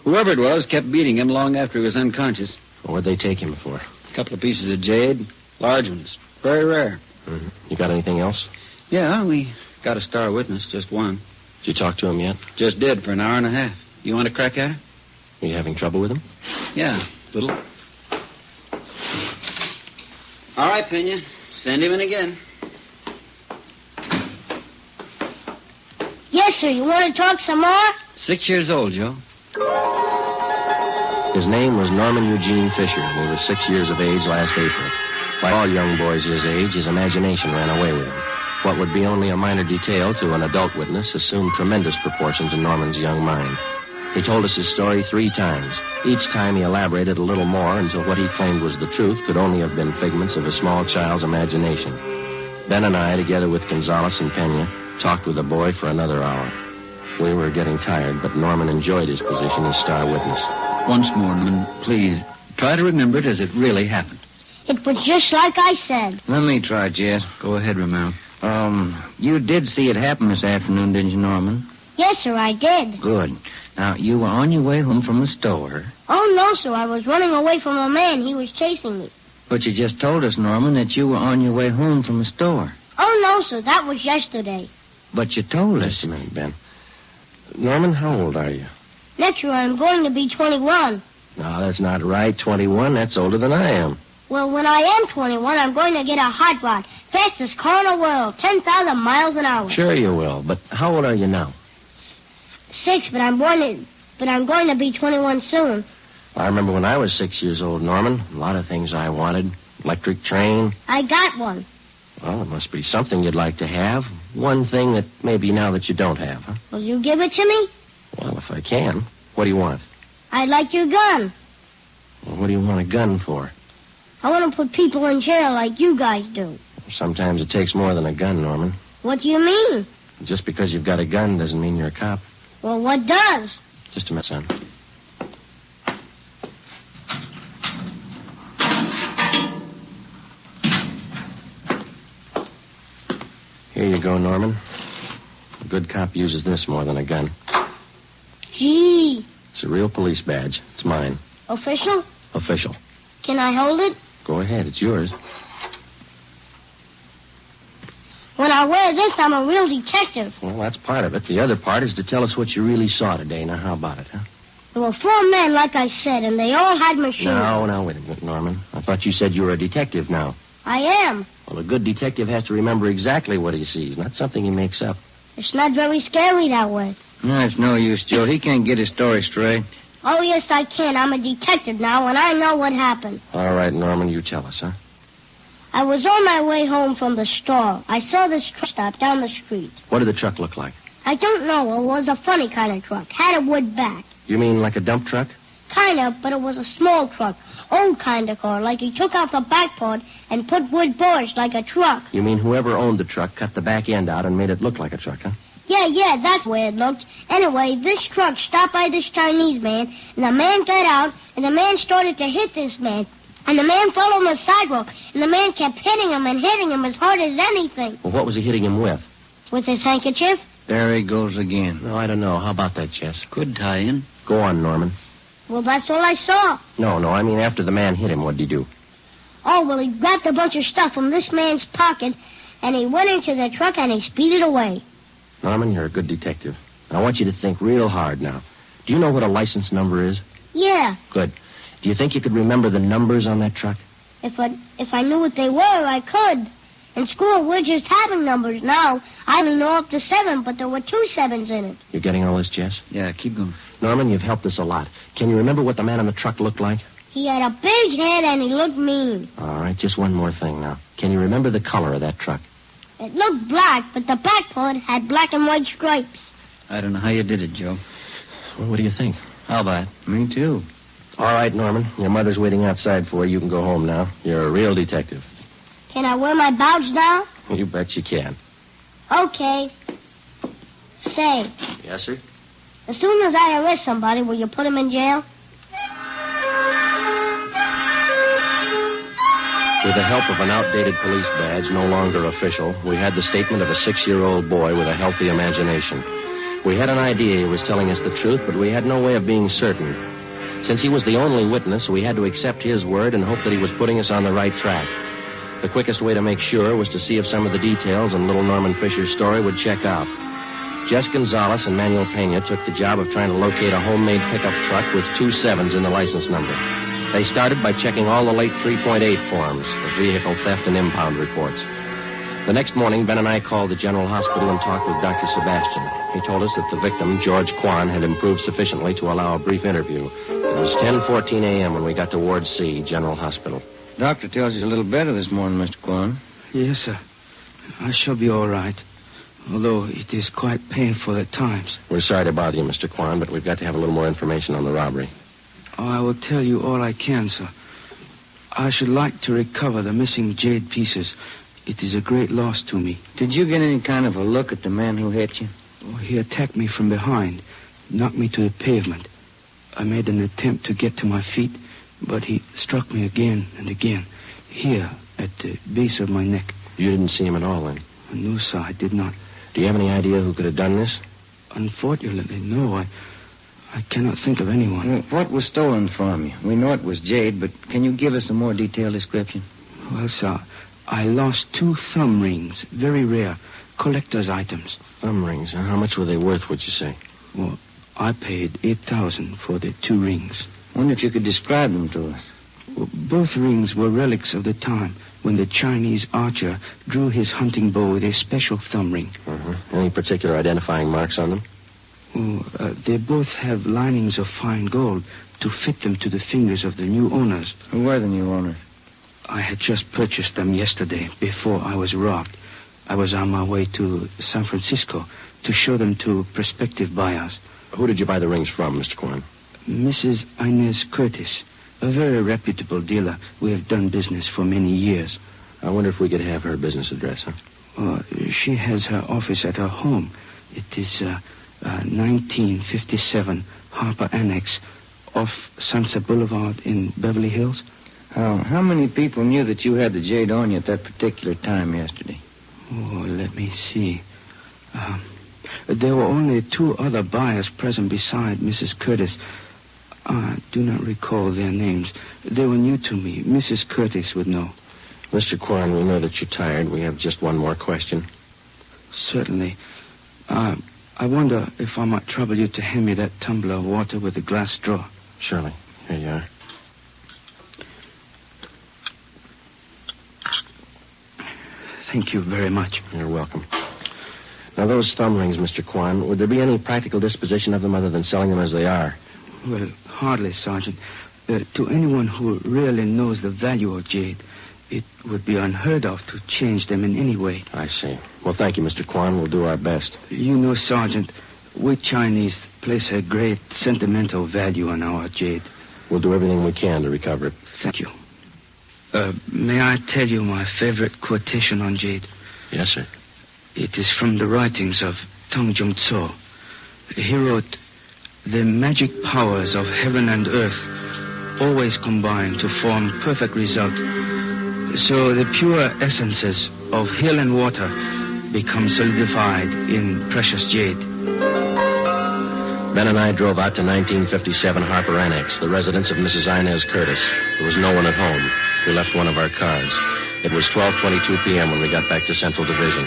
Speaker 15: Whoever it was kept beating him long after he was unconscious.
Speaker 4: What'd they take him for?
Speaker 15: A couple of pieces of jade, large ones, very rare.
Speaker 4: Mm-hmm. You got anything else?
Speaker 15: Yeah, we got a star witness, just one.
Speaker 4: Did you talk to him yet?
Speaker 15: Just did, for an hour and a half. You want to crack at her?
Speaker 4: Are you having trouble with him?
Speaker 15: Yeah, little. All right, Pena. Send him in again.
Speaker 18: Yes, sir. You want to talk some more?
Speaker 15: 6 years old, Joe.
Speaker 4: His name was Norman Eugene Fisher, and he was 6 years of age last April. Like all young boys his age, his imagination ran away with him. What would be only a minor detail to an adult witness assumed tremendous proportions in Norman's young mind. He told us his story 3 times. Each time he elaborated a little more until what he claimed was the truth could only have been figments of a small child's imagination. Ben and I, together with Gonzalez and Pena, talked with the boy for another hour. We were getting tired, but Norman enjoyed his position as star witness.
Speaker 15: Once more, Norman, please, try to remember it as it really happened.
Speaker 18: It was just like I said.
Speaker 5: Let me try, Jess.
Speaker 15: Go ahead, Romero.
Speaker 5: You did see it happen this afternoon, didn't you, Norman?
Speaker 18: Yes, sir, I did.
Speaker 5: Good. Now, you were on your way home from the store.
Speaker 18: Oh, no, sir. I was running away from a man. He was chasing me.
Speaker 5: But you just told us, Norman, that you were on your way home from the store.
Speaker 18: Oh, no, sir. That was yesterday.
Speaker 5: But you told us.
Speaker 4: Listen a minute, Ben. Norman, how old are you?
Speaker 18: Next year I'm going to be 21.
Speaker 4: No, that's not right. 21, that's older than I am.
Speaker 18: Well, when I am 21, I'm going to get a hot rod. Fastest car in the world. 10,000 miles an hour.
Speaker 4: Sure you will. But how old are you now?
Speaker 18: 6, but I'm going to be 21 soon.
Speaker 4: I remember when I was 6 years old, Norman. A lot of things I wanted. Electric train.
Speaker 18: I got one.
Speaker 4: Well, it must be something you'd like to have. One thing that maybe now that you don't have, huh?
Speaker 18: Will you give it to me?
Speaker 4: Well, if I can. What do you want?
Speaker 18: I'd like your gun.
Speaker 4: Well, what do you want a gun for?
Speaker 18: I want to put people in jail like you guys do.
Speaker 4: Sometimes it takes more than a gun, Norman.
Speaker 18: What do you mean?
Speaker 4: Just because you've got a gun doesn't mean you're a cop.
Speaker 18: Well, what does?
Speaker 4: Just a minute, son. Here you go, Norman. A good cop uses this more than a gun.
Speaker 18: Gee.
Speaker 4: It's a real police badge. It's mine.
Speaker 18: Official?
Speaker 4: Official.
Speaker 18: Can I hold it?
Speaker 4: Go ahead. It's yours.
Speaker 18: When I wear this, I'm a real detective.
Speaker 4: Well, that's part of it. The other part is to tell us what you really saw today. Now, how about it, huh?
Speaker 18: There were 4 men, like I said, and they all had machines.
Speaker 4: No, wait a minute, Norman. I thought you said you were a detective now.
Speaker 18: I am.
Speaker 4: Well, a good detective has to remember exactly what he sees, not something he makes up.
Speaker 18: It's not very scary that way.
Speaker 5: No, it's no use, Joe. He can't get his story straight.
Speaker 18: Oh, yes, I can. I'm a detective now, and I know what happened.
Speaker 4: All right, Norman, you tell us, huh?
Speaker 18: I was on my way home from the store. I saw this truck stop down the street.
Speaker 4: What did the truck look like?
Speaker 18: I don't know. It was a funny kind of truck. Had a wood back.
Speaker 4: You mean like a dump truck?
Speaker 18: Kind of, but it was a small truck. Old kind of car, like he took out the back part and put wood boards like a truck.
Speaker 4: You mean whoever owned the truck cut the back end out and made it look like a truck, huh?
Speaker 18: Yeah, that's the way it looked. Anyway, this truck stopped by this Chinese man, and the man got out, and the man started to hit this man. And the man fell on the sidewalk, and the man kept hitting him and hitting him as hard as anything.
Speaker 4: Well, what was he hitting him with?
Speaker 18: With his handkerchief.
Speaker 5: There he goes again.
Speaker 4: No, I don't know. How about that, Jess?
Speaker 15: Good tie-in.
Speaker 4: Go on, Norman.
Speaker 18: Well, that's all I saw.
Speaker 4: No, I mean after the man hit him, what did he do?
Speaker 18: Oh, well, he grabbed a bunch of stuff from this man's pocket, and he went into the truck and he speeded away.
Speaker 4: Norman, you're a good detective. I want you to think real hard now. Do you know what a license number is?
Speaker 18: Yeah.
Speaker 4: Good. Do you think you could remember the numbers on that truck?
Speaker 18: If I knew what they were, I could. In school, we're just having numbers now. I only know up to 7, but there were 2 7s in it.
Speaker 4: You getting all this, Jess?
Speaker 15: Yeah, keep going.
Speaker 4: Norman, you've helped us a lot. Can you remember what the man in the truck looked like?
Speaker 18: He had a big head and he looked mean.
Speaker 4: All right, just one more thing now. Can you remember the color of that truck?
Speaker 18: It looked black, but the back part had black and white stripes.
Speaker 15: I don't know how you did it, Joe.
Speaker 4: Well, what do you think?
Speaker 15: I'll buy it.
Speaker 5: Me too.
Speaker 4: All right, Norman. Your mother's waiting outside for you. You can go home now. You're a real detective.
Speaker 18: Can I wear my badge now?
Speaker 4: You bet you can.
Speaker 18: Okay. Say,
Speaker 4: Yes, sir?
Speaker 18: as soon as I arrest somebody, will you put him in jail?
Speaker 4: With the help of an outdated police badge, no longer official, we had the statement of a 6-year-old boy with a healthy imagination. We had an idea he was telling us the truth, but we had no way of being certain. Since he was the only witness, we had to accept his word and hope that he was putting us on the right track. The quickest way to make sure was to see if some of the details in little Norman Fisher's story would check out. Jess Gonzalez and Manuel Pena took the job of trying to locate a homemade pickup truck with 2 7s in the license number. They started by checking all the late 3.8 forms, the vehicle theft and impound reports. The next morning, Ben and I called the General Hospital and talked with Dr. Sebastian. He told us that the victim, George Kwan, had improved sufficiently to allow a brief interview. It was 10:14 a.m. when we got to Ward C, General Hospital.
Speaker 5: Doctor tells you a little better this morning, Mr. Kwan.
Speaker 13: Yes, sir. I shall be all right, although it is quite painful at times.
Speaker 4: We're sorry to bother you, Mr. Kwan, but we've got to have a little more information on the robbery.
Speaker 13: Oh, I will tell you all I can, sir. I should like to recover the missing jade pieces. It is a great loss to me.
Speaker 5: Did you get any kind of a look at the man who hit you?
Speaker 13: Oh, he attacked me from behind, knocked me to the pavement. I made an attempt to get to my feet, but he struck me again and again, here at the base of my neck.
Speaker 4: You didn't see him at all, then?
Speaker 13: No, sir, I did not.
Speaker 4: Do you have any idea who could have done this?
Speaker 13: Unfortunately, no. I cannot think of anyone.
Speaker 5: What was stolen from you? We know it was jade, but can you give us a more detailed description?
Speaker 13: Well, sir, I lost 2 thumb rings, very rare, collector's items.
Speaker 4: Thumb rings? How much were they worth, would you say?
Speaker 13: Well, I paid $8,000 for the 2 rings.
Speaker 5: Wonder if you could describe them to us.
Speaker 13: Well, both rings were relics of the time when the Chinese archer drew his hunting bow with a special thumb ring.
Speaker 4: Any particular identifying marks on them?
Speaker 13: They both have linings of fine gold to fit them to the fingers of the new owners.
Speaker 5: Who were the new owners?
Speaker 13: I had just purchased them yesterday, before I was robbed. I was on my way to San Francisco to show them to prospective buyers.
Speaker 4: Who did you buy the rings from, Mr. Kwan?
Speaker 13: Mrs. Inez Curtis, a very reputable dealer. We have done business for many years.
Speaker 4: I wonder if we could have her business address, huh?
Speaker 13: She has her office at her home. It is 1957 Harper Annex off Sunset Boulevard in Beverly Hills.
Speaker 5: How many people knew that you had the jade on you at that particular time yesterday?
Speaker 13: Oh, let me see. There were only 2 other buyers present beside Mrs. Curtis. I do not recall their names. They were new to me. Mrs. Curtis would know.
Speaker 4: Mr. Kwan, we know that you're tired. We have just one more question.
Speaker 13: Certainly. I wonder if I might trouble you to hand me that tumbler of water with a glass straw.
Speaker 4: Surely. Here you are.
Speaker 13: Thank you very much.
Speaker 4: You're welcome. Now, those thumb rings, Mr. Kwan, would there be any practical disposition of them other than selling them as they are?
Speaker 13: Well, hardly, Sergeant. To anyone who really knows the value of jade, it would be unheard of to change them in any way.
Speaker 4: I see. Well, thank you, Mr. Kwan. We'll do our best.
Speaker 13: You know, Sergeant, we Chinese place a great sentimental value on our jade.
Speaker 4: We'll do everything we can to recover it.
Speaker 13: Thank you. May I tell you my favorite quotation on jade?
Speaker 4: Yes, sir.
Speaker 13: It is from the writings of Tong Jung Tso. He wrote, "The magic powers of heaven and earth always combine to form perfect result. So the pure essences of hill and water become solidified in precious jade."
Speaker 4: Ben and I drove out to 1957 Harper Annex, the residence of Mrs. Inez Curtis. There was no one at home. We left one of our cars. It was 12:22 p.m. when we got back to Central Division.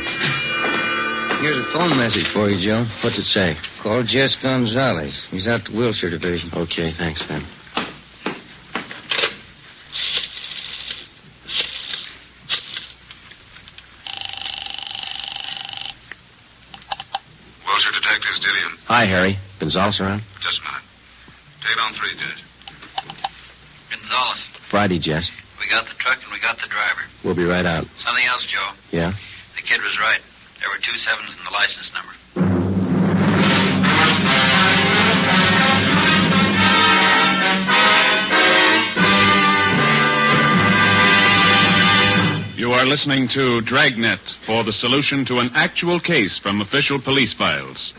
Speaker 5: Here's a phone message for you, Joe.
Speaker 4: What's it say?
Speaker 5: Call Jess Gonzalez. He's out to Wilshire Division.
Speaker 4: Okay, thanks, Ben.
Speaker 6: Detective Stillion.
Speaker 4: Hi, Harry. Gonzalez around?
Speaker 6: Just a minute. Take it on 3, Jess.
Speaker 11: Gonzalez,
Speaker 4: Friday, Jess.
Speaker 11: we got the truck and we got the driver.
Speaker 4: We'll be right out.
Speaker 11: Something else, Joe.
Speaker 4: Yeah?
Speaker 11: The kid was right. There were 2 7s in the license number.
Speaker 3: You are listening to Dragnet for the solution to an actual case from official police files.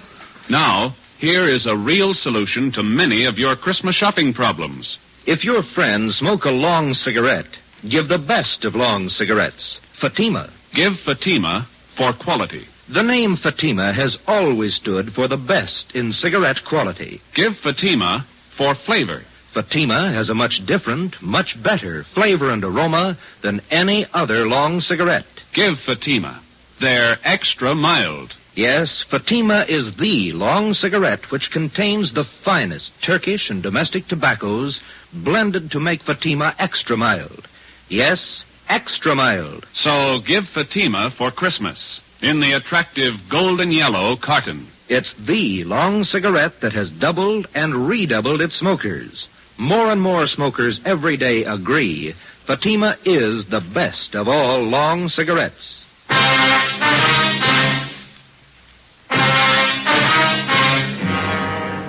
Speaker 3: Now, here is a real solution to many of your Christmas shopping problems.
Speaker 9: If your friends smoke a long cigarette, give the best of long cigarettes, Fatima.
Speaker 3: Give Fatima for quality.
Speaker 9: The name Fatima has always stood for the best in cigarette quality.
Speaker 3: Give Fatima for flavor.
Speaker 9: Fatima has a much different, much better flavor and aroma than any other long cigarette.
Speaker 3: Give Fatima. They're extra mild.
Speaker 9: Yes, Fatima is the long cigarette which contains the finest Turkish and domestic tobaccos blended to make Fatima extra mild. Yes, extra mild.
Speaker 3: So give Fatima for Christmas in the attractive golden yellow carton.
Speaker 9: It's the long cigarette that has doubled and redoubled its smokers. More and more smokers every day agree Fatima is the best of all long cigarettes.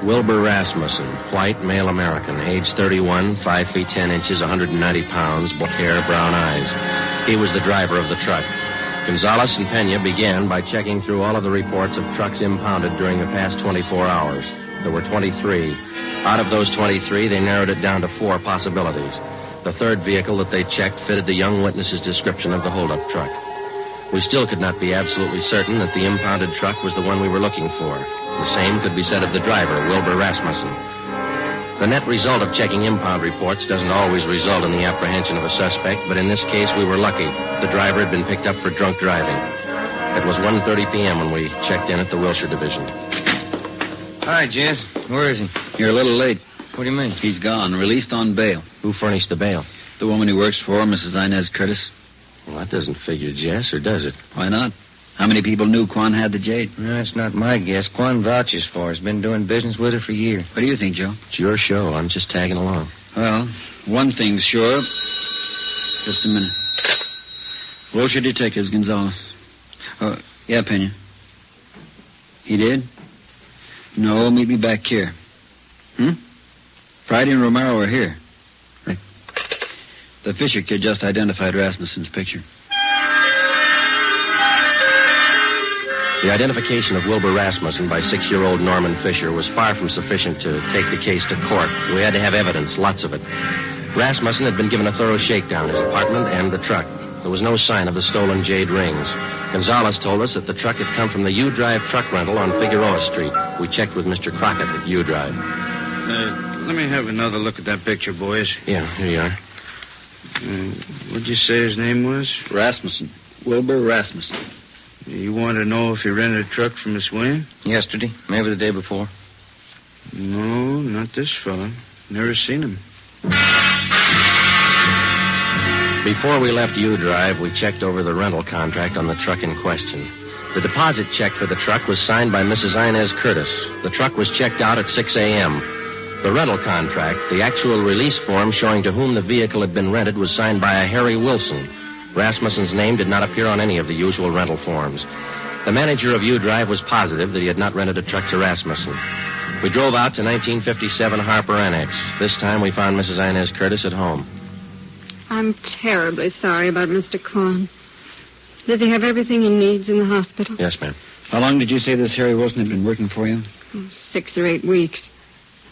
Speaker 4: Wilbur Rasmussen, white, male American, age 31, 5 feet 10 inches, 190 pounds, black hair, brown eyes. He was the driver of the truck. Gonzalez and Pena began by checking through all of the reports of trucks impounded during the past 24 hours. There were 23. Out of those 23, they narrowed it down to 4 possibilities. The third vehicle that they checked fitted the young witness's description of the holdup truck. We still could not be absolutely certain that the impounded truck was the one we were looking for. The same could be said of the driver, Wilbur Rasmussen. The net result of checking impound reports doesn't always result in the apprehension of a suspect, but in this case we were lucky. The driver had been picked up for drunk driving. It was 1:30 p.m. when we checked in at the Wilshire Division.
Speaker 5: Hi, Jess. Where is he?
Speaker 15: You're a little late.
Speaker 5: What do you mean?
Speaker 15: He's gone, released on bail.
Speaker 4: Who furnished the bail?
Speaker 15: The woman he works for, Mrs. Inez Curtis.
Speaker 4: Well, that doesn't figure, Jess, or does it?
Speaker 15: Why not? How many people knew Quan had the Jade?
Speaker 5: That's not my guess. Quan vouches for her. He's been doing business with her for years.
Speaker 15: What do you think, Joe?
Speaker 4: It's your show. I'm just tagging along.
Speaker 15: Well, one thing's sure. Just a minute. Wilshire Detectives, Gonzalez. Oh, yeah, Pena. He did? No, meet me back here. Friday and Romero are here. Right. The Fisher kid just identified Rasmussen's picture.
Speaker 4: The identification of Wilbur Rasmussen by 6-year-old Norman Fisher was far from sufficient to take the case to court. We had to have evidence, lots of it. Rasmussen had been given a thorough shakedown, his apartment and the truck. There was no sign of the stolen Jade rings. Gonzalez told us that the truck had come from the U-Drive truck rental on Figueroa Street. We checked with Mr. Crockett at U-Drive.
Speaker 22: Let me have another look at that picture, boys.
Speaker 4: Yeah, here you are.
Speaker 22: What'd you say his name was?
Speaker 15: Rasmussen. Wilbur Rasmussen.
Speaker 22: You want to know if he rented a truck from Miss Wayne?
Speaker 5: Yesterday, maybe the day before.
Speaker 22: No, not this fella. Never seen him.
Speaker 4: Before we left U-Drive, we checked over the rental contract on the truck in question. The deposit check for the truck was signed by Mrs. Inez Curtis. The truck was checked out at 6 a.m. The rental contract, the actual release form showing to whom the vehicle had been rented, was signed by a Harry Wilson. Rasmussen's name did not appear on any of the usual rental forms. The manager of U-Drive was positive that he had not rented a truck to Rasmussen. We drove out to 1957 Harper Annex. This time we found Mrs. Inez Curtis at home.
Speaker 17: I'm terribly sorry about Mr. Quan. Does he have everything he needs in the hospital?
Speaker 4: Yes, ma'am.
Speaker 15: How long did you say this Harry Wilson had been working for you?
Speaker 17: 6 or 8 weeks.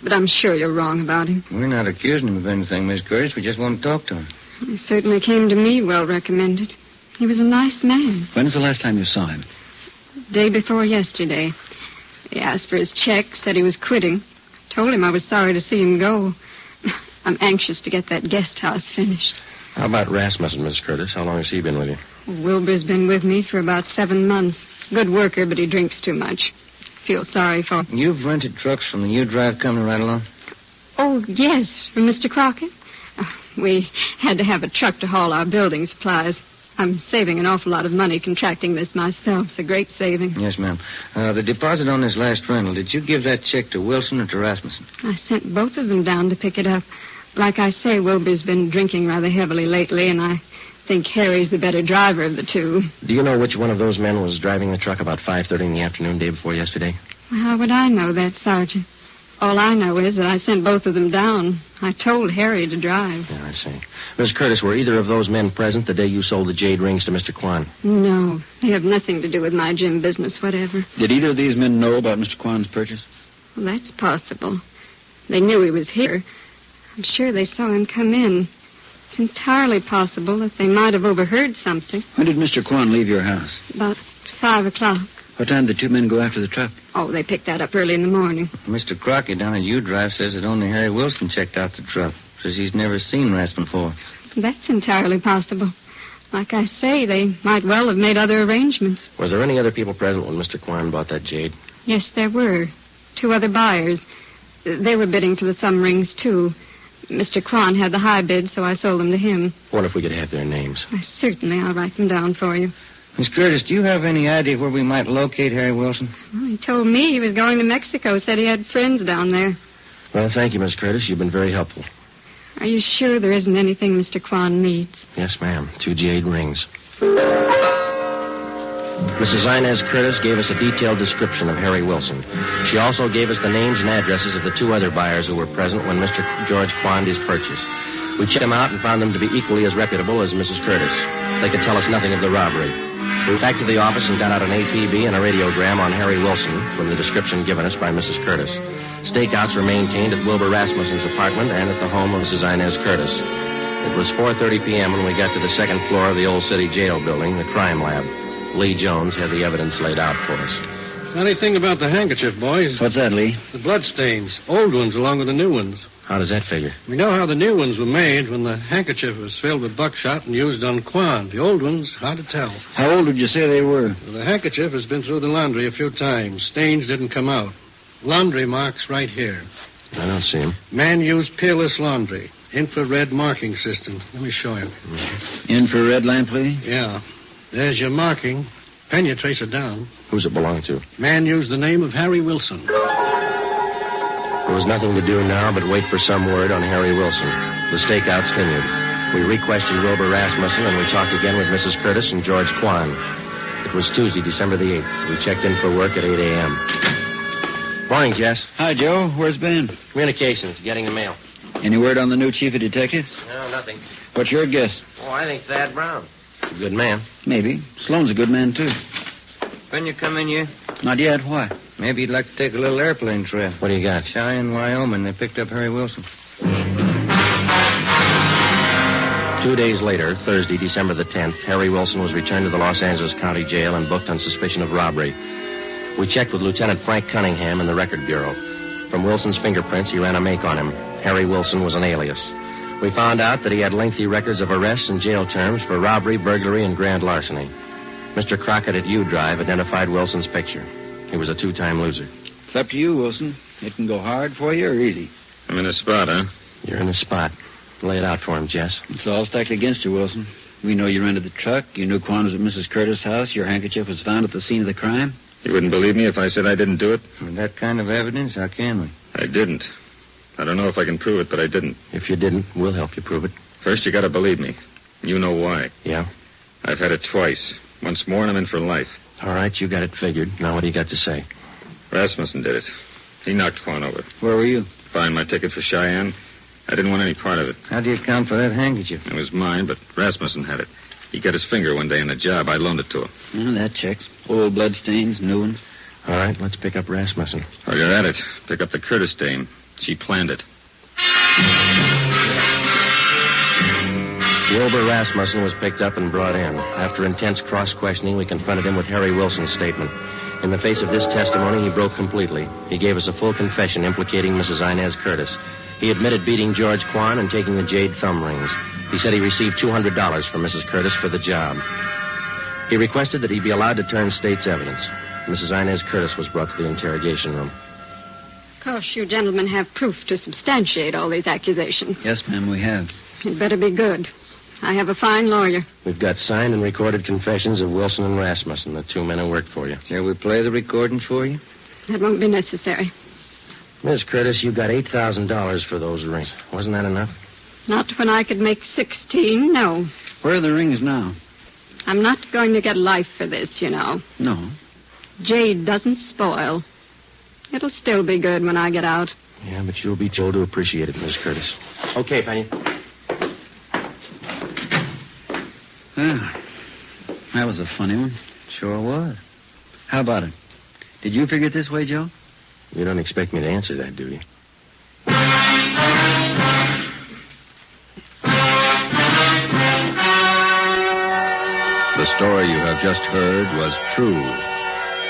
Speaker 17: But I'm sure you're wrong about him.
Speaker 5: We're not accusing him of anything, Miss Curtis. We just want to talk to him.
Speaker 17: He certainly came to me well recommended. He was a nice man.
Speaker 15: When's the last time you saw him?
Speaker 17: Day before yesterday. He asked for his check, said he was quitting. Told him I was sorry to see him go. I'm anxious to get that guest house finished.
Speaker 4: How about Rasmussen, Miss Curtis? How long has he been with you?
Speaker 17: Wilbur's been with me for about 7 months. Good worker, but he drinks too much. Feel sorry for him.
Speaker 5: You've rented trucks from the U-Drive company right along?
Speaker 17: Oh, yes, from Mr. Crockett. We had to have a truck to haul our building supplies. I'm saving an awful lot of money contracting this myself. It's a great saving.
Speaker 5: Yes, ma'am. The deposit on this last rental, did you give that check to Wilson or to Rasmussen?
Speaker 17: I sent both of them down to pick it up. Like I say, Wilbur's been drinking rather heavily lately, and I think Harry's the better driver of the two.
Speaker 4: Do you know which one of those men was driving the truck about 5:30 in the afternoon day before yesterday?
Speaker 17: Well, how would I know that, Sergeant? All I know is that I sent both of them down. I told Harry to drive.
Speaker 4: Yeah, I see. Miss Curtis, were either of those men present the day you sold the jade rings to Mr. Kwan?
Speaker 17: No, they have nothing to do with my gym business, whatever.
Speaker 15: Did either of these men know about Mr. Kwan's purchase?
Speaker 17: Well, that's possible. They knew he was here. I'm sure they saw him come in. It's entirely possible that they might have overheard something.
Speaker 15: When did Mr. Kwan leave your house?
Speaker 17: About 5 o'clock.
Speaker 15: What time did the two men go after the truck?
Speaker 17: Oh, they picked that up early in the morning.
Speaker 5: Mr. Crockett down at U-Drive says that only Harry Wilson checked out the truck. Says he's never seen Rasmussen before.
Speaker 17: That's entirely possible. Like I say, they might well have made other arrangements.
Speaker 4: Were there any other people present when Mr. Kwan bought that jade?
Speaker 17: Yes, there were. 2 other buyers. They were bidding for the thumb rings, too. Mr. Kwan had the high bid, so I sold them to him.
Speaker 4: What if we could have their names?
Speaker 17: Certainly, I'll write them down for you.
Speaker 5: Miss Curtis, do you have any idea where we might locate Harry Wilson?
Speaker 17: Well, he told me he was going to Mexico, said he had friends down there.
Speaker 4: Well, thank you, Miss Curtis. You've been very helpful.
Speaker 17: Are you sure there isn't anything Mr. Kwan needs?
Speaker 4: Yes, ma'am. 2 jade rings. Mrs. Inez Curtis gave us a detailed description of Harry Wilson. She also gave us the names and addresses of the 2 other buyers who were present when Mr. George Kwan his purchase. We checked them out and found them to be equally as reputable as Mrs. Curtis. They could tell us nothing of the robbery. We went back to the office and got out an APB and a radiogram on Harry Wilson from the description given us by Mrs. Curtis. Stakeouts were maintained at Wilbur Rasmussen's apartment and at the home of Mrs. Inez Curtis. It was 4:30 p.m. when we got to the 2nd floor of the Old City Jail building, the crime lab. Lee Jones had the evidence laid out for us.
Speaker 20: Funny thing about the handkerchief, boys.
Speaker 15: What's that, Lee?
Speaker 20: The bloodstains. Old ones along with the new ones.
Speaker 4: How does that figure?
Speaker 20: We know how the new ones were made when the handkerchief was filled with buckshot and used on Kwan. The old ones, hard to tell.
Speaker 15: How old would you say they were?
Speaker 20: Well, the handkerchief has been through the laundry a few times. Stains didn't come out. Laundry marks right here.
Speaker 4: I don't see them.
Speaker 20: Man used peerless laundry. Infrared marking system. Let me show you.
Speaker 15: Infrared lamp, Lee?
Speaker 20: Yeah. There's your marking. Pen you trace it down.
Speaker 4: Who's it belong to?
Speaker 20: Man used the name of Harry Wilson.
Speaker 4: There was nothing to do now but wait for some word on Harry Wilson. The stakeouts continued. We re-questioned Wilbur Rasmussen, and we talked again with Mrs. Curtis and George Kwan. It was Tuesday, December the 8th. We checked in for work at 8 a.m. Morning, Jess.
Speaker 15: Hi, Joe. Where's Ben?
Speaker 4: Communications, getting the mail.
Speaker 15: Any word on the new chief of detectives?
Speaker 4: No, nothing.
Speaker 15: What's your guess?
Speaker 4: Oh, I think Thad Brown. A good man.
Speaker 15: Maybe. Sloan's a good man, too.
Speaker 5: When you come in here?
Speaker 15: Not yet. Why?
Speaker 5: Maybe you'd like to take a little airplane trip.
Speaker 4: What do you got?
Speaker 5: Cheyenne, Wyoming. They picked up Harry Wilson.
Speaker 4: 2 days later, Thursday, December the 10th, Harry Wilson was returned to the Los Angeles County Jail and booked on suspicion of robbery. We checked with Lieutenant Frank Cunningham in the Record Bureau. From Wilson's fingerprints, he ran a make on him. Harry Wilson was an alias. We found out that he had lengthy records of arrests and jail terms for robbery, burglary, and grand larceny. Mr. Crockett at U-Drive identified Wilson's picture. He was a 2-time loser.
Speaker 15: It's up to you, Wilson. It can go hard for you or easy.
Speaker 6: I'm in a spot, huh?
Speaker 4: You're in the spot. Lay it out for him, Jess.
Speaker 15: It's all stacked against you, Wilson. We know you rented the truck. You knew Quan was at Mrs. Curtis' house. Your handkerchief was found at the scene of the crime.
Speaker 6: You wouldn't believe me if I said I didn't do it?
Speaker 5: With that kind of evidence, how can we?
Speaker 6: I didn't. I don't know if I can prove it, but I didn't.
Speaker 4: If you didn't, we'll help you prove it.
Speaker 6: First, you gotta believe me. You know why.
Speaker 4: Yeah?
Speaker 6: I've had it twice. Once more, and I'm in for life.
Speaker 4: All right, you got it figured. Now what do you got to say?
Speaker 6: Rasmussen did it. He knocked Quan over.
Speaker 15: Where were you?
Speaker 6: Buying my ticket for Cheyenne. I didn't want any part of it.
Speaker 5: How do you account for that handkerchief?
Speaker 6: It was mine, but Rasmussen had it. He cut his finger one day in the job. I loaned it to him.
Speaker 15: Oh, that checks. Old blood stains, new ones.
Speaker 4: All right, let's pick up Rasmussen.
Speaker 6: While you're at it, pick up the Curtis dame. She planned it.
Speaker 4: Wilbur Rasmussen was picked up and brought in. After intense cross-questioning, we confronted him with Harry Wilson's statement. In the face of this testimony, he broke completely. He gave us a full confession implicating Mrs. Inez Curtis. He admitted beating George Quan and taking the jade thumb rings. He said he received $200 from Mrs. Curtis for the job. He requested that he be allowed to turn state's evidence. Mrs. Inez Curtis was brought to the interrogation room.
Speaker 17: Of course, you gentlemen have proof to substantiate all these accusations.
Speaker 15: Yes, ma'am, we have.
Speaker 17: It better be good. I have a fine lawyer.
Speaker 4: We've got signed and recorded confessions of Wilson and Rasmussen, the two men who worked for you.
Speaker 5: Shall we play the recordings for you?
Speaker 17: That won't be necessary.
Speaker 4: Miss Curtis, you got $8,000 for those rings. Wasn't that enough?
Speaker 17: Not when I could make 16, no.
Speaker 15: Where are the rings now?
Speaker 17: I'm not going to get life for this, you know.
Speaker 15: No.
Speaker 17: Jade doesn't spoil. It'll still be good when I get out.
Speaker 4: Yeah, but you'll be told to appreciate it, Miss Curtis. Okay, Penny.
Speaker 15: That was a funny one.
Speaker 5: Sure was.
Speaker 15: How about it? Did you figure it this way, Joe?
Speaker 4: You don't expect me to answer that, do you?
Speaker 12: The story you have just heard was true.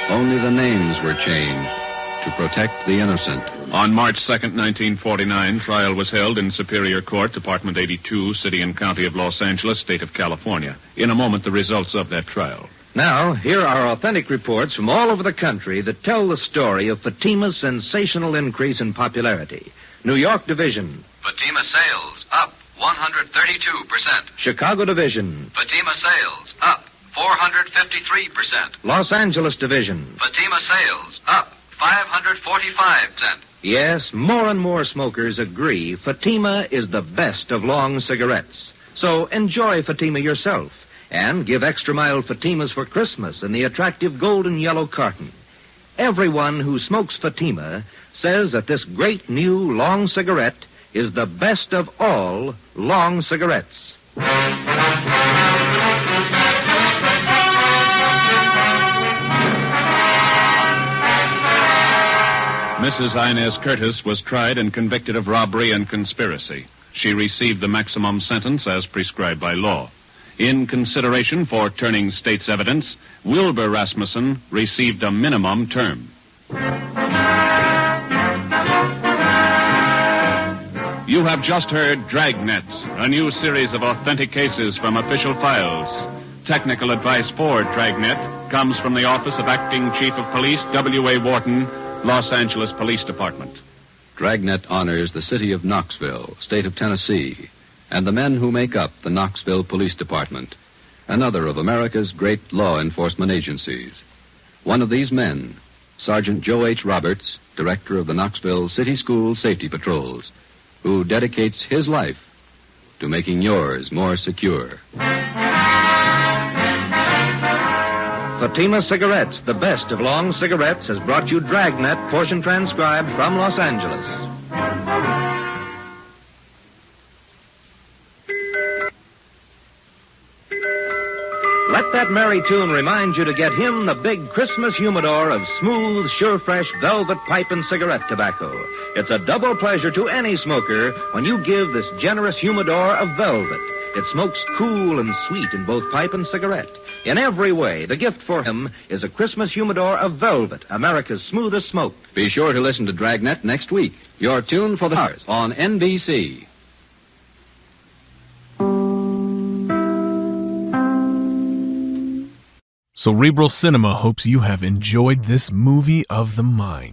Speaker 12: Only the names were changed to protect the innocent.
Speaker 3: On March 2nd, 1949, trial was held in Superior Court, Department 82, City and County of Los Angeles, State of California. In a moment, the results of that trial.
Speaker 9: Now, here are authentic reports from all over the country that tell the story of Fatima's sensational increase in popularity. New York Division.
Speaker 2: Fatima sales up 132%.
Speaker 9: Chicago Division.
Speaker 2: Fatima sales up 453%.
Speaker 9: Los Angeles Division.
Speaker 2: Fatima sales up 545%.
Speaker 9: Yes, more and more smokers agree Fatima is the best of long cigarettes. So enjoy Fatima yourself and give extra mild Fatimas for Christmas in the attractive golden yellow carton. Everyone who smokes Fatima says that this great new long cigarette is the best of all long cigarettes.
Speaker 3: Mrs. Inez Curtis was tried and convicted of robbery and conspiracy. She received the maximum sentence as prescribed by law. In consideration for turning state's evidence, Wilbur Rasmussen received a minimum term. You have just heard Dragnet, a new series of authentic cases from official files. Technical advice for Dragnet comes from the Office of Acting Chief of Police W.A. Wharton, Los Angeles Police Department.
Speaker 12: Dragnet honors the city of Knoxville, state of Tennessee, and the men who make up the Knoxville Police Department, another of America's great law enforcement agencies. One of these men, Sergeant Joe H. Roberts, director of the Knoxville City School Safety Patrols, who dedicates his life to making yours more secure.
Speaker 9: Fatima Cigarettes, the best of long cigarettes, has brought you Dragnet, portion transcribed from Los Angeles. Let that merry tune remind you to get him the big Christmas humidor of smooth, sure fresh velvet pipe and cigarette tobacco. It's a double pleasure to any smoker when you give this generous humidor of velvet. It smokes cool and sweet in both pipe and cigarette. In every way, the gift for him is a Christmas humidor of velvet, America's smoothest smoke.
Speaker 12: Be sure to listen to Dragnet next week. Your tune for the stars on NBC.
Speaker 10: Cerebral Cinema hopes you have enjoyed this movie of the mind.